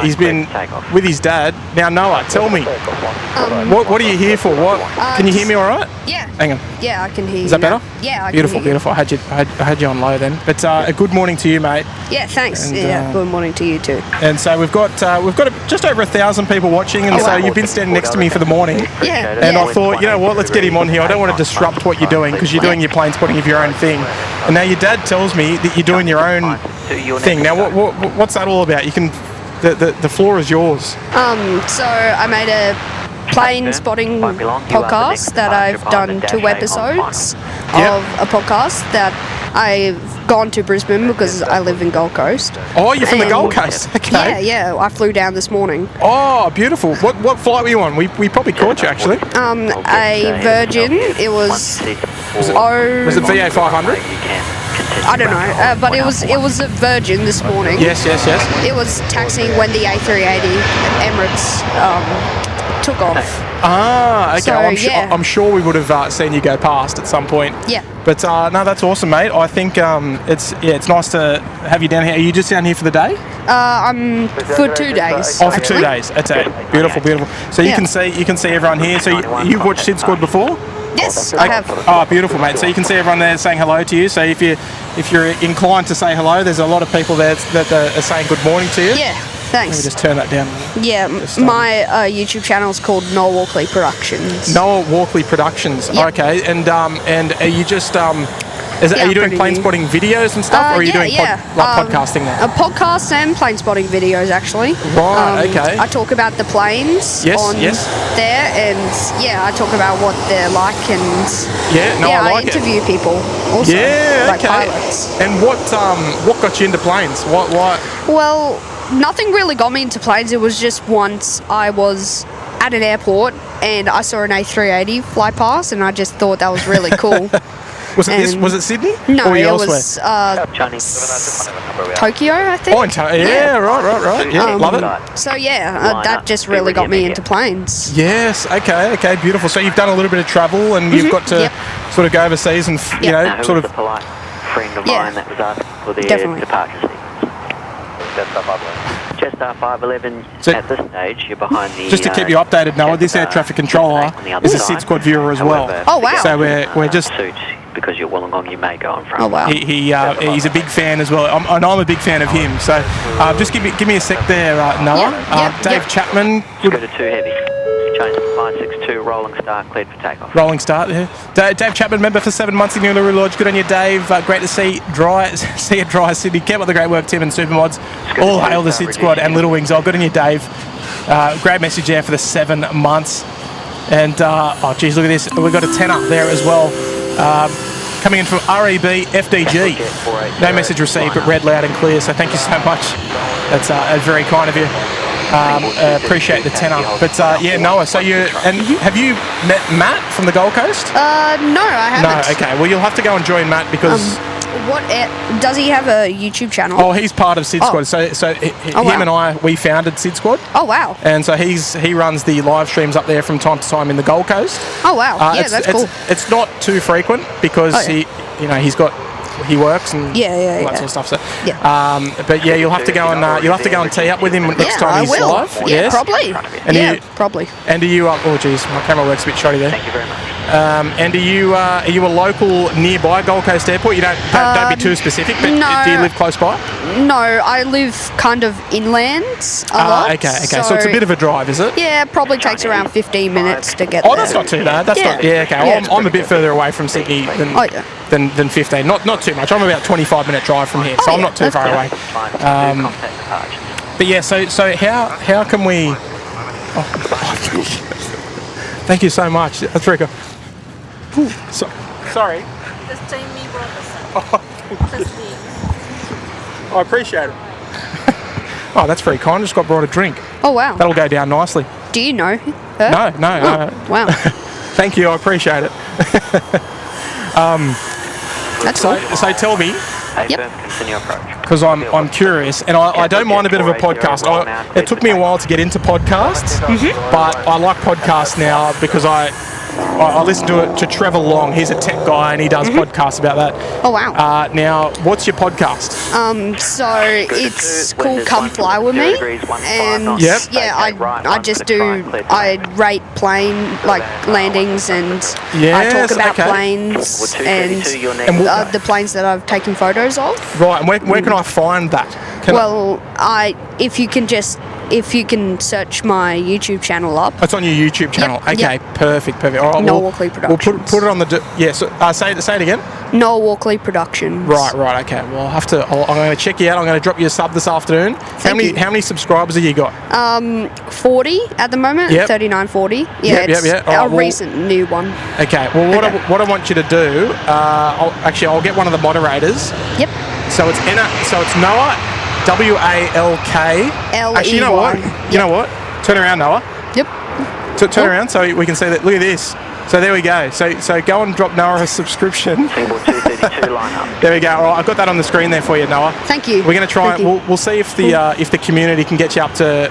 he's been with his dad. Now, Noah, tell me, what are you here for? What? Can you hear me all right? Yeah. Hang on. Yeah, I can hear you. Is that better? Yeah, I beautiful, can hear beautiful. I had you on low then. But a good morning to you, mate. Yeah, thanks. And, yeah, good morning to you too. And so we've got just over 1,000 people watching, and so you've been standing next to me for the morning. Yeah. And I thought, you know what, let's get him on here. I don't want to disrupt what you're doing because you're doing your plane spotting of your own thing. And now your dad tells me that you're doing your own thing. Now, what's that all about? You can, the floor is yours. So I made a plane spotting podcast that I've done 2 episodes of a podcast that I've gone to Brisbane because I live in Gold Coast. Oh, you're from the Gold Coast? Okay. Yeah, I flew down this morning. Oh, beautiful. What flight were you on? We probably caught you actually. A Virgin. It was Was it VA 500? I don't know, but it was a Virgin this morning. Yes. It was taxiing when the A380 Emirates took off. Ah, okay. So, I'm sure we would have seen you go past at some point. Yeah. But no, that's awesome, mate. I think it's nice to have you down here. Are you just down here for the day? I'm for 2 days. Oh, for 2 days. That's it. Beautiful. So you can see everyone here. So you've watched SydSquad before? Yes, I have. Oh, beautiful, mate. So you can see everyone there saying hello to you. So if you're inclined to say hello, there's a lot of people there that are saying good morning to you. Yeah, thanks. Let me just turn that down. Yeah, my YouTube channel is called Noah Walkley Productions. Noah Walkley Productions. Yep. Okay, and are you just Are you doing pretty plane new. spotting videos and stuff, or are you doing podcasting now? Podcasts and plane spotting videos, actually. Right, okay. I talk about the planes on there, and I talk about what they're like, and I like interview people also, like pilots. And what got you into planes? Why? Well, nothing really got me into planes. It was just once I was at an airport and I saw an A380 fly past, and I just thought that was really cool. Was it Sydney? No, or it elsewhere? was Tokyo, I think. Oh, right. Yeah, love it. So that just really got me into planes. Yes, okay, beautiful. So you've done a little bit of travel, and you've got to sort of go overseas and sort of. A polite friend of mine that was asking for the departure sequence. Jetstar 511. So at this stage, you're behind the. Just to keep you updated, Noah, this air traffic controller is a SydSquad viewer as well. Oh wow! So we're just. Because you're Wollongong, you may go in front. Oh wow! He's a big fan as well, and I'm a big fan of him. So just give me a sec there, Noah. Dave Chapman. Go to 2 heavy. Change to 562. Rolling start. Cleared for takeoff. Rolling start. Yeah. Dave Chapman, member for 7 months in the Uluru Lodge. Good on you, Dave. Great to see it dry Sydney. Keep up the great work, Tim and Supermods. All hail the SydSquad and Little Wings. Good on you, Dave. Great message there for the 7 months. And geez, look at this. We've got a 10 up there as well. Coming in from REB FDG. No message received, but read loud and clear. So thank you so much. That's very kind of you. Appreciate the tenor. But Noah. So have you met Matt from the Gold Coast? No, I haven't. No. Okay. Well, you'll have to go and join Matt because. Does he have a YouTube channel? Oh, he's part of SydSquad. So him and I, we founded SydSquad. Oh wow! And so he runs the live streams up there from time to time in the Gold Coast. Oh wow! That's cool. It's not too frequent because he works and all that sort of stuff. So but you'll have to go and tee up with him next time he's live. Yeah, probably. Probably. And are you? Oh geez, my camera works a bit shoddy there. Thank you very much. And are you a local nearby Gold Coast Airport? Don't be too specific, but do you live close by? No, I live kind of inland a lot. Okay. So it's a bit of a drive, is it? Yeah, it probably takes around 15 minutes to get there. Oh, that's not too bad. I'm a bit further away from Sydney than 15. Not too much. I'm about a 25-minute drive from here, so I'm not too far away. But yeah, so how can we? Thank you so much. That's very good. Sorry. Just take me I appreciate it. Oh, that's very kind. Just got brought a drink. Oh wow. That'll go down nicely. Do you know her? No. Wow. Thank you. I appreciate it. That's cool. So tell me. Continue approach. Because I'm curious, and I don't mind a bit of a podcast. It took me a while to get into podcasts, but I like podcasts now because I listen to Trevor Long. He's a tech guy and he does podcasts about that. Oh wow! Now, what's your podcast? So it's called Come Fly With Me, and I rate plane landings, and I talk about planes and the planes that I've taken photos of. Right, and where can I find that? If you can search my YouTube channel up. It's on your YouTube channel. Yep. Okay, perfect. All right, Noah Walkley Productions. We'll put it on the say it again. Noah Walkley Productions. Right. Okay. Well, I'm going to check you out. I'm going to drop you a sub this afternoon. How many subscribers have you got? 40 at the moment. 3940. Yeah. It's a recent new one. Okay. Well, what I want you to do, I'll get one of the moderators. Yep. So it's Noah. WALK. Actually, you know what? You know what? Turn around, Noah. Yep. Turn around so we can see that. Look at this. So there we go. So go and drop Noah a subscription. Single 232 lineup. There we go. All right, I've got that on the screen there for you, Noah. Thank you. We're going to try. We'll see if the community can get you up to.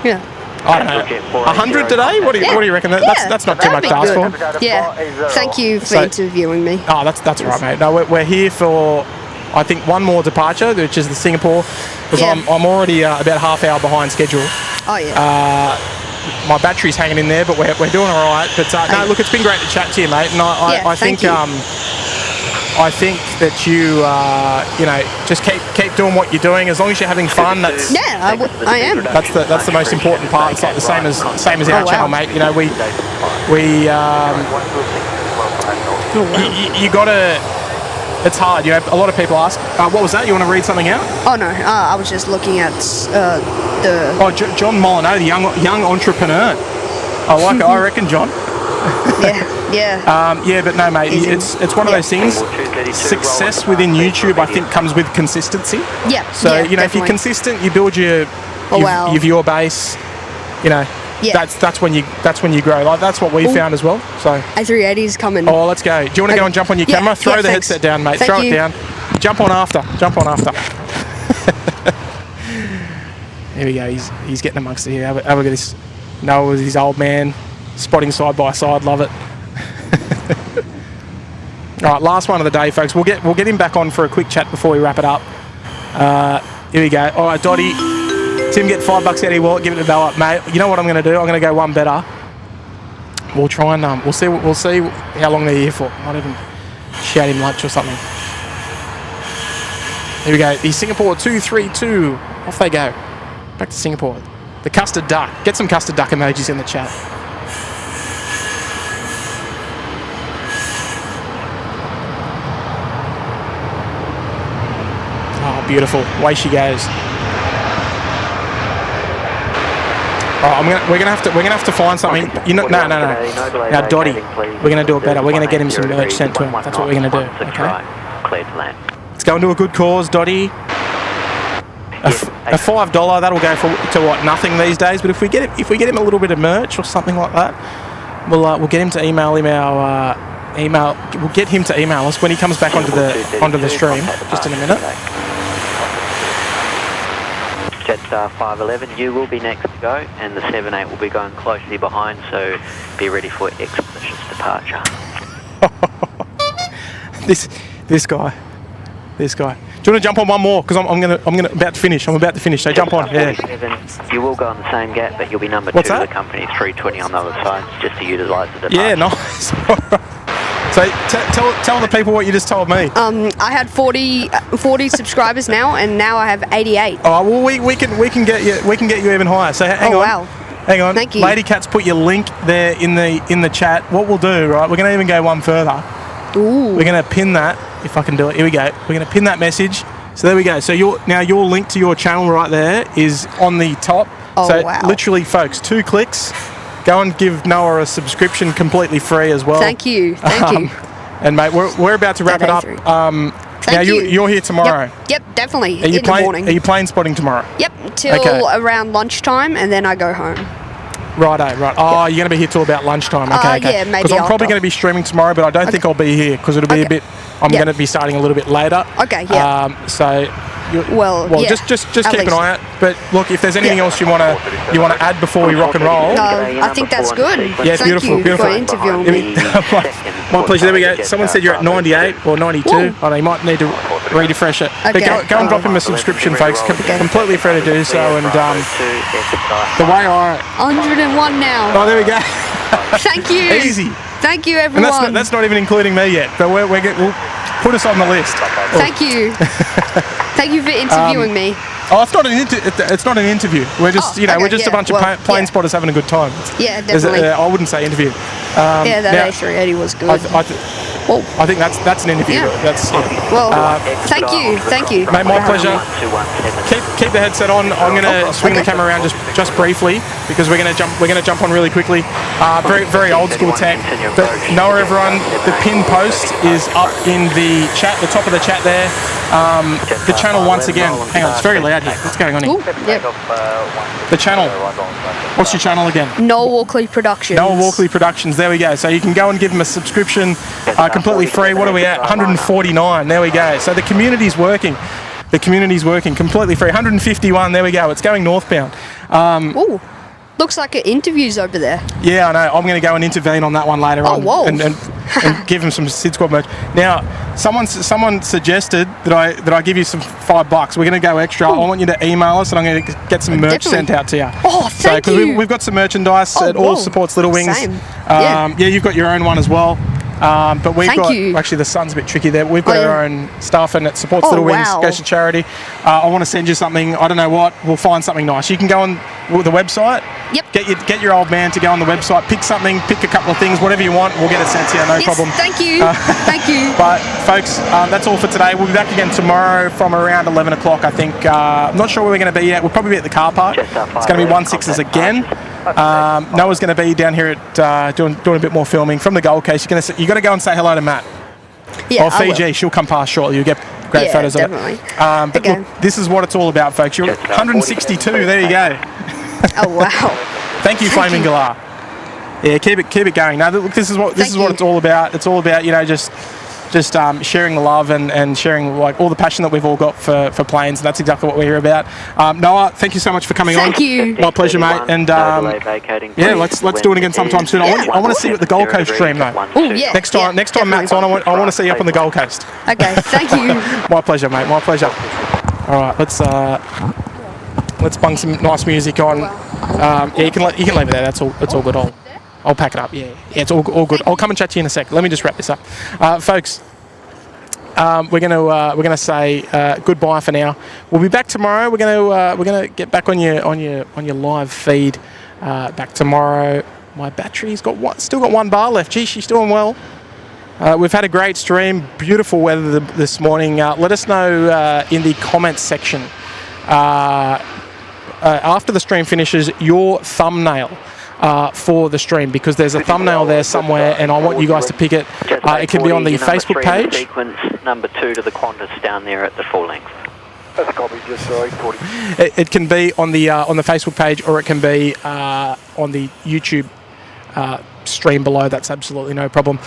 I don't know. 100 today? What do you reckon? That's not too much to ask for. Yeah. Thank you for interviewing me. Oh, that's all right, mate. No, we're here for. I think one more departure, which is the Singapore, because I'm already about half hour behind schedule. Oh yeah. My battery's hanging in there, but we're doing all right. But no, look, it's been great to chat to you, mate. And I think that you just keep doing what you're doing as long as you're having fun. That's I am. That's the most important part. It's like the same as our channel, mate. You know, you gotta. it's hard. You know, a lot of people ask, what was that? You want to read something out? Oh no, I was just looking at the. Oh, John Molyneux, the young entrepreneur. I like it. I reckon, John. Yeah. Yeah, but no, mate. It's one of those things. Success within YouTube, I think, comes with consistency. Yeah. So yeah, you know, definitely. if you're consistent, you build your viewer base. You know. Yeah. That's when you grow. Like that's what we found as well. So A380's coming. Oh, let's go. Do you want to go and jump on your camera? Throw the headset down, mate. Throw it down. Jump on after. Here we go. He's getting amongst it here. Have a look at this. Noah with his old man spotting side by side. Love it. All right, last one of the day, folks. We'll get him back on for a quick chat before we wrap it up. Here we go. All right, Dottie. Tim, get $5 out of your wallet, give it a bell up, mate. You know what I'm going to do? I'm going to go one better. We'll try and we'll see how long they're here for. Might even shout him lunch or something. Here we go. The Singapore 232. Off they go. Back to Singapore. The custard duck. Get some custard duck emojis in the chat. Oh, beautiful. Away she goes. Oh, we're gonna have to find something. You know, no. Now, Dottie, we're gonna do it better. We're gonna get him some merch sent to him. That's what we're gonna do. Okay. It's going to a good cause, Dottie. A $5 that'll go to what, nothing these days. But if we get him a little bit of merch or something like that, we'll get him to email him our email. We'll get him to email us when he comes back onto the stream. Just in a minute. Jetstar 511, you will be next to go, and the 78 will be going closely behind, so be ready for expeditious departure. This guy. Do you want to jump on one more? Because I'm about to finish. I'm about to finish. So jump on. Yeah. You will go on the same gap, but you'll be number 2 of the company, 320 on the other side, just to utilise the departure. Yeah, nice. So tell the people what you just told me. I had 40 subscribers now, and now I have 88. Oh well, we can get you even higher. So hang on. Wow. Hang on. Thank you. Lady Cat's put your link there in the chat. What we'll do, right? We're gonna even go one further. Ooh. We're gonna pin that, if I can do it. Here we go. We're gonna pin that message. So there we go. So your link to your channel right there is on the top. Oh, so wow. Literally, folks, 2 clicks. Go and give Noah a subscription completely free as well. Thank you. Thank you. And mate, we're about to wrap it up. Now you're here tomorrow. Yep, definitely. In the morning. Are you plane spotting tomorrow? Yep, till around lunchtime, and then I go home. Righto, right. Oh, you're going to be here till about lunchtime. Okay. Yeah, maybe. Because I'm probably going to be streaming tomorrow, but I don't think I'll be here because it'll be a bit. I'm going to be starting a little bit later. Okay. Yeah. Just keep an eye out. But look, if there's anything else you want to add before we rock and roll. I think that's good. Yeah, Thank beautiful. you for interviewing me. My pleasure. There we go. Someone said you're at 98 or 92. Woo. I don't know, you might need to refresh it. Okay. But go and drop him a subscription, folks. Completely free to do so. And the way 101 now. Oh, there we go. Thank you. Easy. Thank you, everyone. And that's not even including me yet. But we'll put us on the list. Thank you. Thank you for interviewing me. Oh, it's not an interview. We're just we're just a bunch of plane spotters having a good time. Yeah, definitely. I wouldn't say interview. That A380 was good. I think that's an interview. Yeah. That's thank you. Mate, my pleasure. Keep the headset on. I'm going to swing the camera around just briefly because we're going to jump on really quickly. Very very old school tech. But Noah, everyone, the pin post is up in the chat, the top of the chat there. The channel once again. Hang on, it's very loud here. What's going on here? Yep. The channel. What's your channel again? Noah Walkley Productions. Noah Walkley Productions. There we go. So you can go and give them a subscription, completely free. What are we at? 149. There we go. So the community's working. Completely free. 151. There we go. It's going northbound. Ooh. Looks like it interviews over there. Yeah, I know. I'm going to go and intervene on that one later on. Whoa. And give him some SydSquad merch. Now, someone suggested that I give you some $5. We're going to go extra. I want you to email us, and I'm going to get some merch sent out to you. Oh, thank you. We've got some merchandise. It all supports Little Wings. Same. You've got your own one as well. But we've Thank you. actually the sun's a bit tricky there. We've got our own stuff and it supports Oh, Little Wings, wow. goes to charity. I want to send you something. I don't know what. We'll find something nice. You can go on the website. Yep. Get your old man to go on the website. Pick something. Pick a couple of things. Whatever you want. We'll get it sent to you. No problem. Thank you. Thank you. But folks, that's all for today. We'll be back again tomorrow from around 11 o'clock. I think. I'm not sure where we're going to be yet. We'll probably be at the car park. It's going to be 16s again. Noah's going to be down here at doing a bit more filming from the Gold Coast. You got to go and say hello to Matt. Yeah, or Fiji. She'll come past shortly. You'll get great photos definitely. of it. But Okay. look, this is what it's all about, folks. You're 162. There you go. Oh wow. Thank you, Flaming Galar. Yeah, keep it going. Now, look, this is what it's all about. It's all about just sharing the love and sharing like all the passion that we've all got for planes, and that's exactly what we're here about. Noah, thank you so much for coming on. Thank you. My pleasure, mate. And yeah, let's do it again sometime soon. I want to see you at the Gold Coast stream though. Oh yeah. Next time Matt's on, I want to see you up on the Gold Coast. Okay. Thank you. My pleasure, mate. My pleasure. All right, let's bung some nice music on. Yeah, you can leave it there. That's all good. I'll pack it up. Yeah, it's all good. I'll come and chat to you in a sec. Let me just wrap this up, folks. We're gonna say goodbye for now. We'll be back tomorrow. We're gonna get back on your live feed back tomorrow. My battery's still got 1 bar left. Gee, she's doing well. We've had a great stream. Beautiful weather this morning. Let us know in the comments section after the stream finishes your thumbnail for the stream, because there's a thumbnail there somewhere and I want you guys to pick it. It can be on the Facebook page. Sequence number 2 to the Qantas down there at the full length. That's a copy, just sorry, 40. It can be on the Facebook page, or it can be on the YouTube stream below. That's absolutely no problem.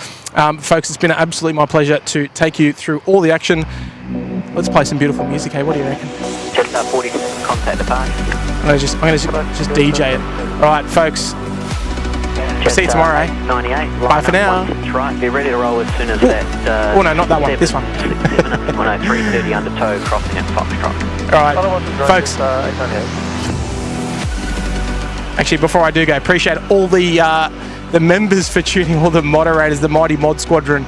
Folks, it's been absolutely my pleasure to take you through all the action. Let's play some beautiful music, hey? What do you reckon? Jetstar 40, contact departure. I'm gonna just DJ it. All right, folks. See you tomorrow, eh? 98. Bye for now. Right, be ready to roll as soon as that. Oh no, not that one. This one. 330 under tow, crossing at Foxtrot. All right, folks. Actually, before I do go, appreciate all the members for tuning, all the moderators, the mighty mod squadron.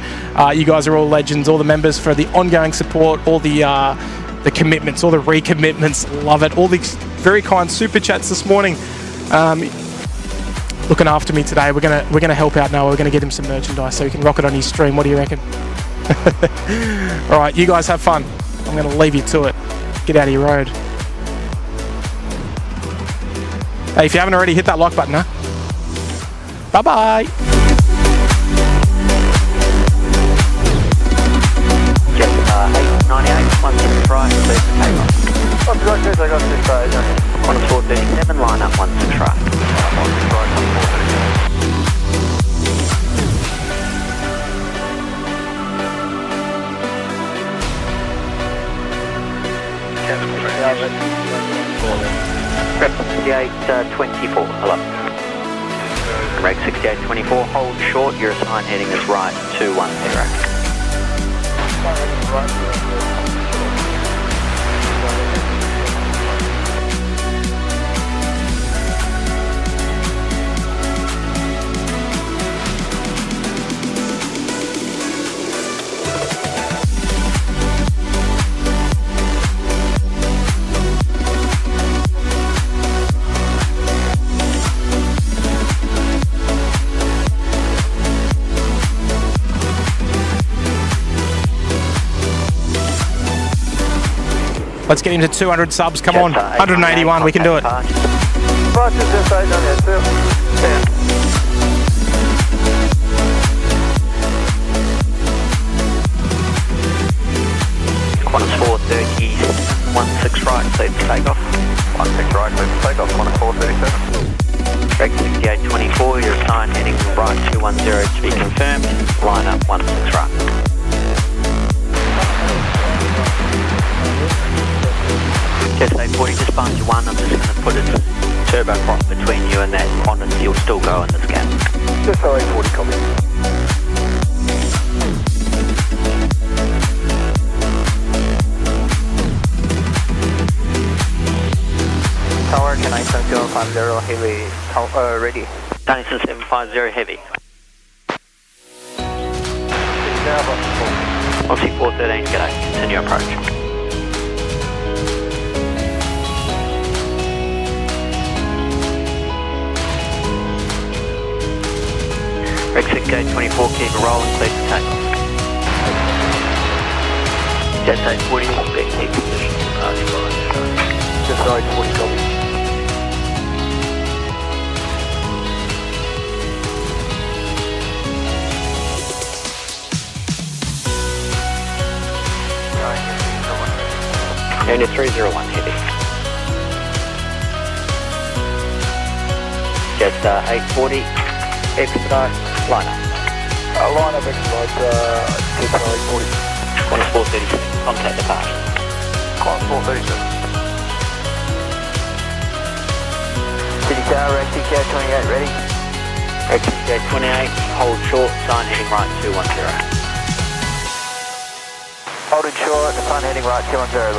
You guys are all legends. All the members for the ongoing support, all the commitments, all the recommitments. Love it. All the very kind super chats this morning. Looking after me today. We're gonna help out Noah. We're gonna get him some merchandise so he can rock it on his stream. What do you reckon? All right, you guys have fun. I'm gonna leave you to it. Get out of your road. Hey, if you haven't already, hit that like button, huh? Bye-bye. Jetstar 898, 1 right, please takeoff. Qantas 437, line up 16 right. 16 right, 6824, hello. Reg 6824, hold short, your assigned heading is right 210. Let's get him to 200 subs. Come on, 181. We can do it. Qantas 430, 16 right, please takeoff. 16 right, please takeoff, Qantas 437. Reg 6824, your assigned heading right 210 to be confirmed. Line up 16 right. Jetstar 840, just behind you 1, I'm just going to put a turboprop between you and that Qantas, you'll still go in this gap. Jetstar 840, copy. Tower, can I send 050 heavy ready? Tony 750 heavy. Aussie 413, g'day, continue approach. Exit gate 24, keep it rolling, clear for takeoff. Jetstar A340, expect heat position, Jetstar A380, copy. Unit 301, heavy. Jetstar A340, expedite, line up. Line up, expedite, Jetstar A340. Qantas 437, contact departure. Qantas 437. City Tower, exit gate 28, ready? Exit gate 28, hold short, sign heading right 210. Holding short, the front heading right 210,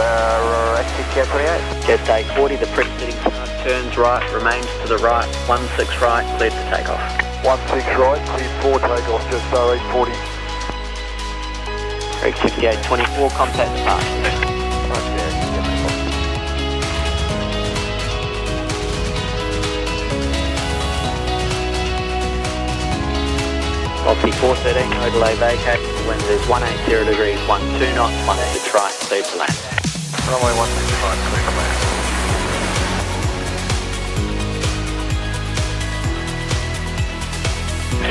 exit gate 28. Jetstar A340, the preceding sign turns right, remains to the right, 16 right, cleared for takeoff. 16 right, cleared for takeoff, Jetstar A340. Exit gate 24, contact departure. Aussie 413, no delay vacate, wind is 180 degrees, 12 knots, 16 right, clear to land. Runway 165, clear to land.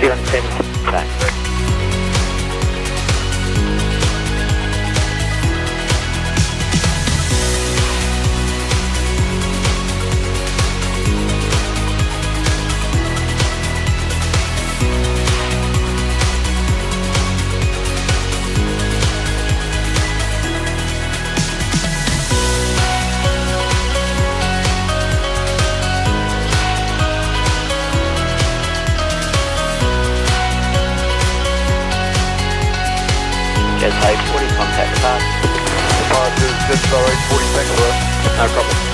See you on 10, back. Jetstar A340, contact departure. Departure, Jetstar A340, thanks for that. No problem.